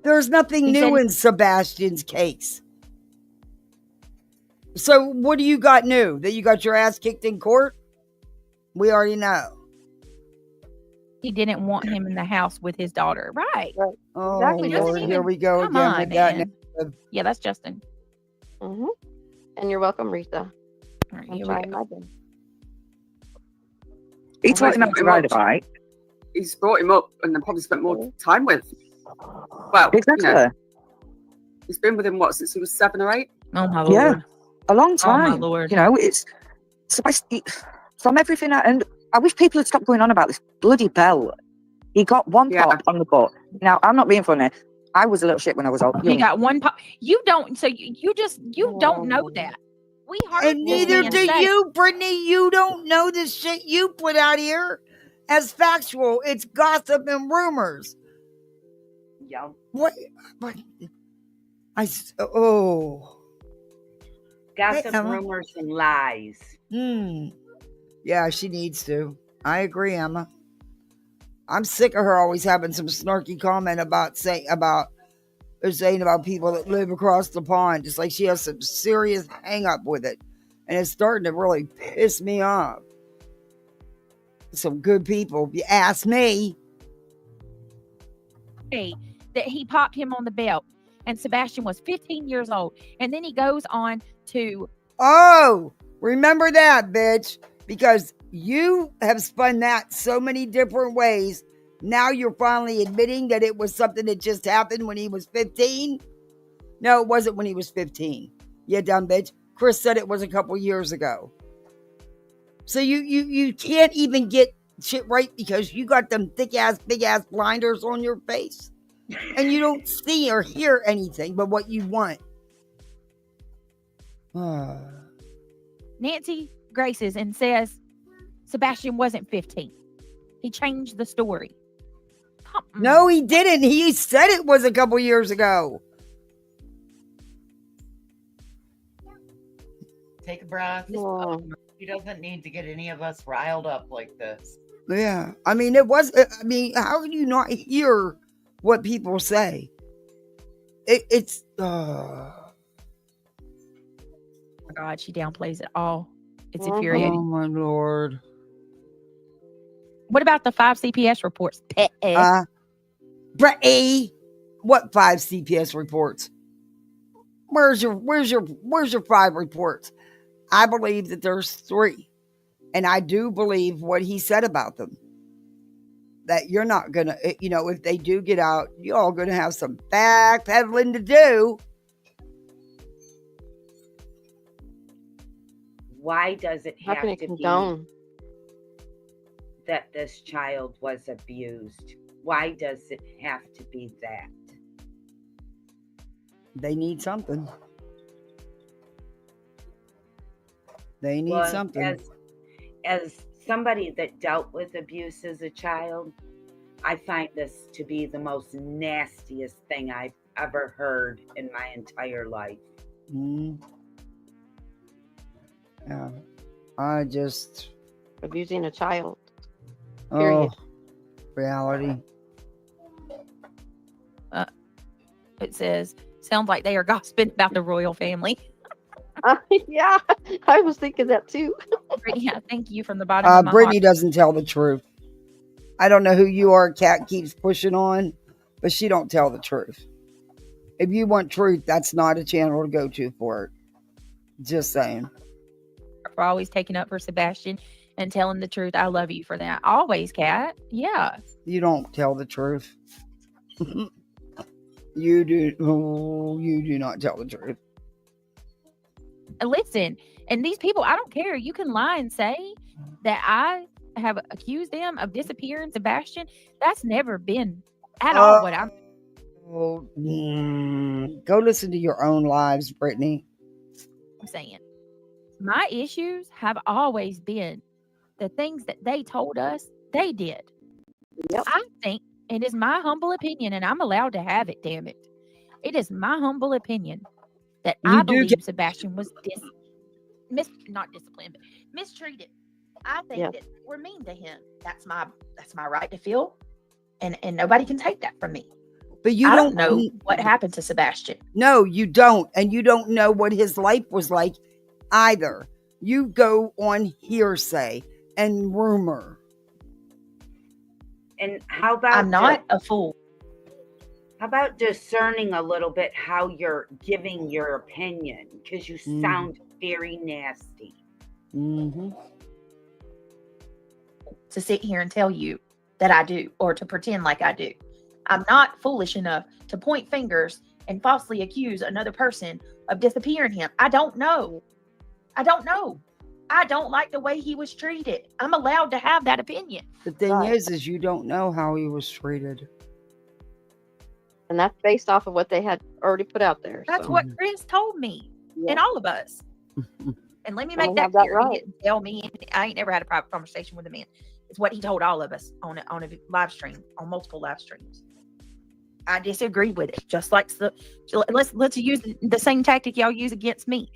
There's nothing new in Sebastian's case. So what do you got new? That you got your ass kicked in court? We already know. He didn't want him in the house with his daughter. Right. Oh, exactly. Lord, here we go again on, with that. Yeah, that's Justin. Mm-hmm. And you're welcome, Rita. All right, I'm trying my best. He's talking about the right. he's brought him up and then probably spent more time with. Well, Exactly. He's been with him, since he was 7 or 8? Oh, my Yeah. Lord. A long Oh, my time. Lord. It's from everything. And I wish people would stop going on about this bloody bell. He got one pop on the butt. Now, I'm not being funny. I was a little shit when I was old. He got one pop. You don't. So you don't know that. We heard And neither do you, Brittany. You don't know this shit you put out here as factual. It's gossip and rumors. Yeah. What? Gossip, Emma. rumors, and lies. Yeah, she needs to. I agree, Emma. I'm sick of her always having some snarky comment about saying about people that live across the pond. Just like she has some serious hang up with it. And it's starting to really piss me off. Some good people, if you ask me. That he popped him on the belt. And Sebastian was 15 years old. And then he goes on to... Oh, remember that, bitch. Because you have spun that so many different ways. Now you're finally admitting that it was something that just happened when he was 15? No, it wasn't when he was 15. You dumb bitch. Chris said it was a couple years ago. So you can't even get shit right because you got them big ass blinders on your face. And you don't see or hear anything but what you want. Nancy graces and says Sebastian wasn't 15. He changed the story. No, he didn't. He said it was a couple years ago. Take a breath. He doesn't need to get any of us riled up like this. Yeah. I mean, how can you not hear what people say? It's oh my God, she downplays it all. It's infuriating. Oh my Lord. What about the 5 CPS reports? Brittany, what 5 CPS reports? Where's your 5 reports? I believe that there's 3. And I do believe what he said about them. That you're not gonna, if they do get out, you're all gonna have some backpedaling to do. Why does it have to be that this child was abused? Why does it have to be that? They need something. They need something. As somebody that dealt with abuse as a child, I find this to be the most nastiest thing I've ever heard in my entire life. Yeah. I just... Abusing a child. Period. Reality. It says, sounds like they are gossiping about the royal family. Yeah, I was thinking that too. Brittany, thank you from the bottom of my Brittany heart. doesn't tell the truth. I don't know who you are. Kat keeps pushing on, but she don't tell the truth. If you want truth, that's not a channel to go to for it. Just saying. For always taking up for Sebastian and telling the truth. I love you for that. Always, Kat. Yeah. You don't tell the truth. You do not tell the truth. Listen, and these people, I don't care. You can lie and say that I have accused them of disappearing Sebastian. That's never been at all what I'm go listen to your own lives, Brittany. saying. My issues have always been the things that they told us they did. Yep. I think it is my humble opinion, and I'm allowed to have it, damn it. It is my humble opinion that I believe Sebastian was not disciplined, but mistreated. I think that we're mean to him. That's my right to feel, and nobody can take that from me. But you don't know what happened to Sebastian. No, you don't, and you don't know what his life was like either. You go on hearsay and rumor. And how about I'm not a fool. How about discerning a little bit how you're giving your opinion? Because you sound very nasty. To sit here and tell you that I do or to pretend like I do. I'm not foolish enough to point fingers and falsely accuse another person of disappearing him. I don't know. I don't know. I don't like the way he was treated. I'm allowed to have that opinion. The thing Right. is you don't know how he was treated. And that's based off of what they had already put out there. That's So what Chris told me yeah. and all of us. And let me And make we that have that clear. He right. didn't tell me. I ain't never had a private conversation with a man. It's what he told all of us on a live stream, on multiple live streams. I disagree with it. Just like let's use the same tactic y'all use against me.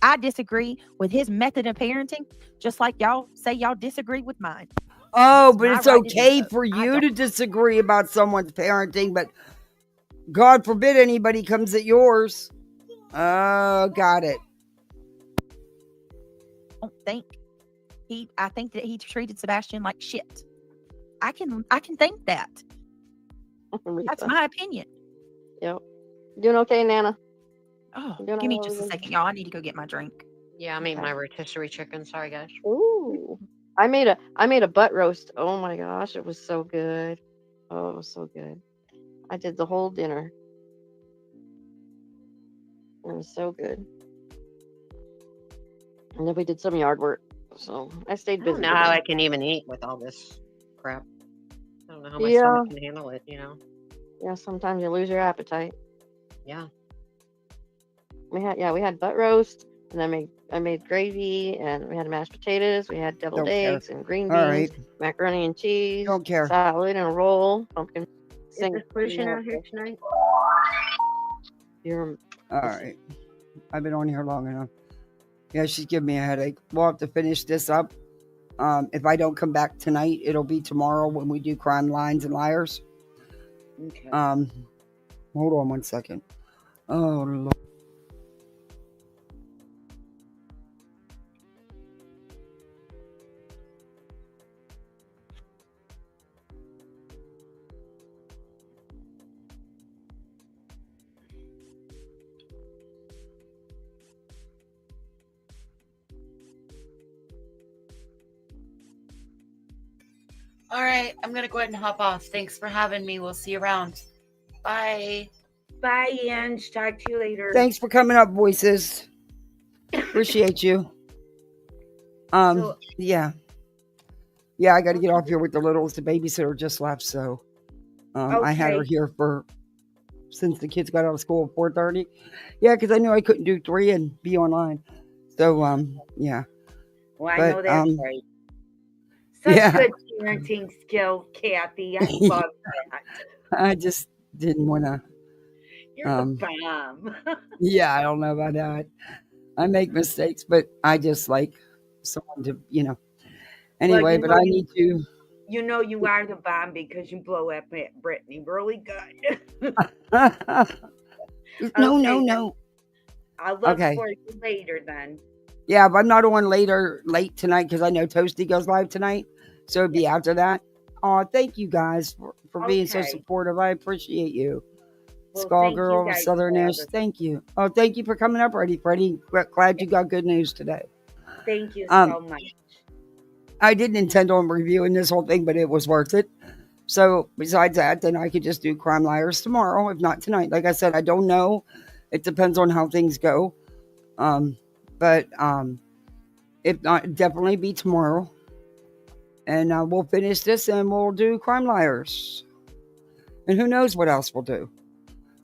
I disagree with his method of parenting, just like y'all say y'all disagree with mine. Oh, It's but my it's right to do okay so. for I you don't. to disagree about someone's parenting, but God forbid anybody comes at yours. Oh, got it. Don't think I think that he treated Sebastian like shit. I can think that. That's Rita. my opinion. Yep. Doing okay, Nana? Oh, You doing give me all right just a over second, y'all. I need to go get my drink. Yeah, I'm eating Okay. my rotisserie chicken. Sorry, guys. there? Ooh. I made a butt roast. Oh my gosh, it was so good. Oh, it was so good. I did the whole dinner. It was so good. And then we did some yard work. So I stayed I busy don't know how I today. can even eat with all this crap. I don't know how my Yeah. stomach can handle it, Yeah, sometimes you lose your appetite. Yeah. We had butt roast, and I made gravy, and we had mashed potatoes, we had deviled Don't care. eggs and green All beans, right. macaroni and cheese, Don't care. salad and a roll, pumpkin. Is the pollution out here tonight? You're All right. I've been on here long enough. Yeah, she's giving me a headache. We'll have to finish this up. If I don't come back tonight, it'll be tomorrow when we do crime lines and liars. Okay. Hold on one second. Oh, Lord. All right, I'm gonna go ahead and hop off. Thanks for having me. We'll see you around. Bye. Bye, Ange. Talk to you later. Thanks for coming up, voices. Appreciate you. Yeah. Yeah, I got to get off here with the littles. The babysitter just left, so I had her Okay. here since the kids got out of school at 4:30. Yeah, because I knew I couldn't do 3 and be online. So yeah. Well, I But, know that's right. Such yeah. good parenting skills, Kathy. I love that. I just didn't want to. You're the bomb. Yeah, I don't know about that. I make mistakes, but I just like someone to, Anyway, Well, but I need to. You know you are the bomb because you blow up at Brittany really good. No, Okay, no, then. no. I'll look Okay. for you later then. Yeah, but I'm not on late tonight because I know Toasty goes live tonight. So it'd be after that. Oh, thank you guys for being so Okay. supportive. I appreciate you. Well, Skull thank you Girl, guys, Southernish, Travis. thank you. Oh, thank you for coming up, Freddie. Glad you got good news today. Thank you so much. I didn't intend on reviewing this whole thing, but it was worth it. So besides that, then I could just do Crime Liars tomorrow, if not tonight. Like I said, I don't know. It depends on how things go. But if not, definitely be tomorrow. And we'll finish this and we'll do Crime Liars. And who knows what else we'll do.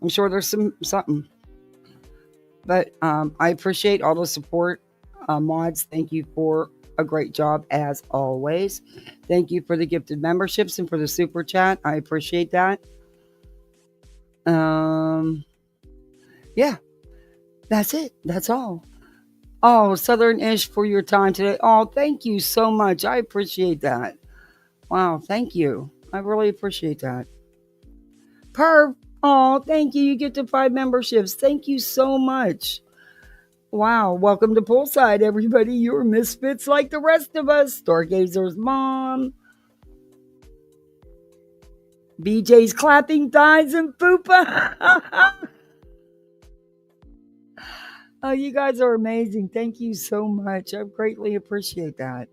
I'm sure there's something. But I appreciate all the support. Mods, thank you for a great job as always. Thank you for the gifted memberships and for the super chat. I appreciate that. Yeah, that's it. That's all. Oh, Southern Ish for your time today. Oh, thank you so much. I appreciate that. Wow, thank you. I really appreciate that. Perv. Oh, thank you. You get to 5 memberships. Thank you so much. Wow, welcome to Poolside, everybody. You're misfits like the rest of us. Stargazer's mom. BJ's clapping thighs and fupa. Oh, you guys are amazing. Thank you so much. I greatly appreciate that.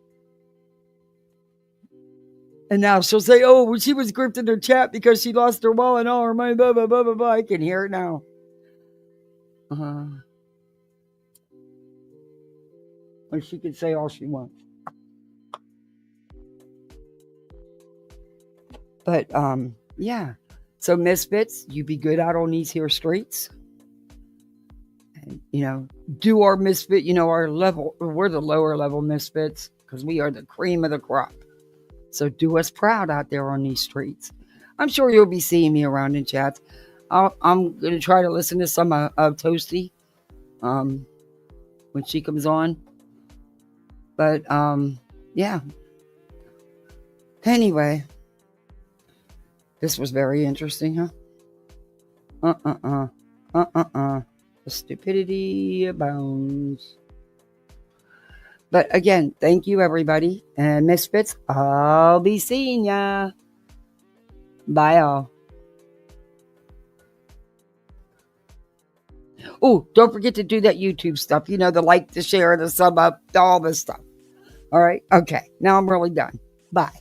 And now she'll say, oh, well, she was gripped in her chat because she lost her wallet and all her money, blah, blah, blah, blah, blah. I can hear it now. Or she can say all she wants. But, yeah. So, Misfits, you be good out on these here streets. And, you know, do our Misfit, you know, our level, we're the lower level Misfits because we are the cream of the crop. So do us proud out there on these streets. I'm sure you'll be seeing me around in chats. I'm going to try to listen to some of Toasty when she comes on. But, yeah. Anyway, this was very interesting, huh? The stupidity abounds. But again, thank you, everybody. And Misfits, I'll be seeing ya. Bye, all. Oh, don't forget to do that YouTube stuff. You know, the like, the share, the sub up, all this stuff. All right? Okay. Now I'm really done. Bye.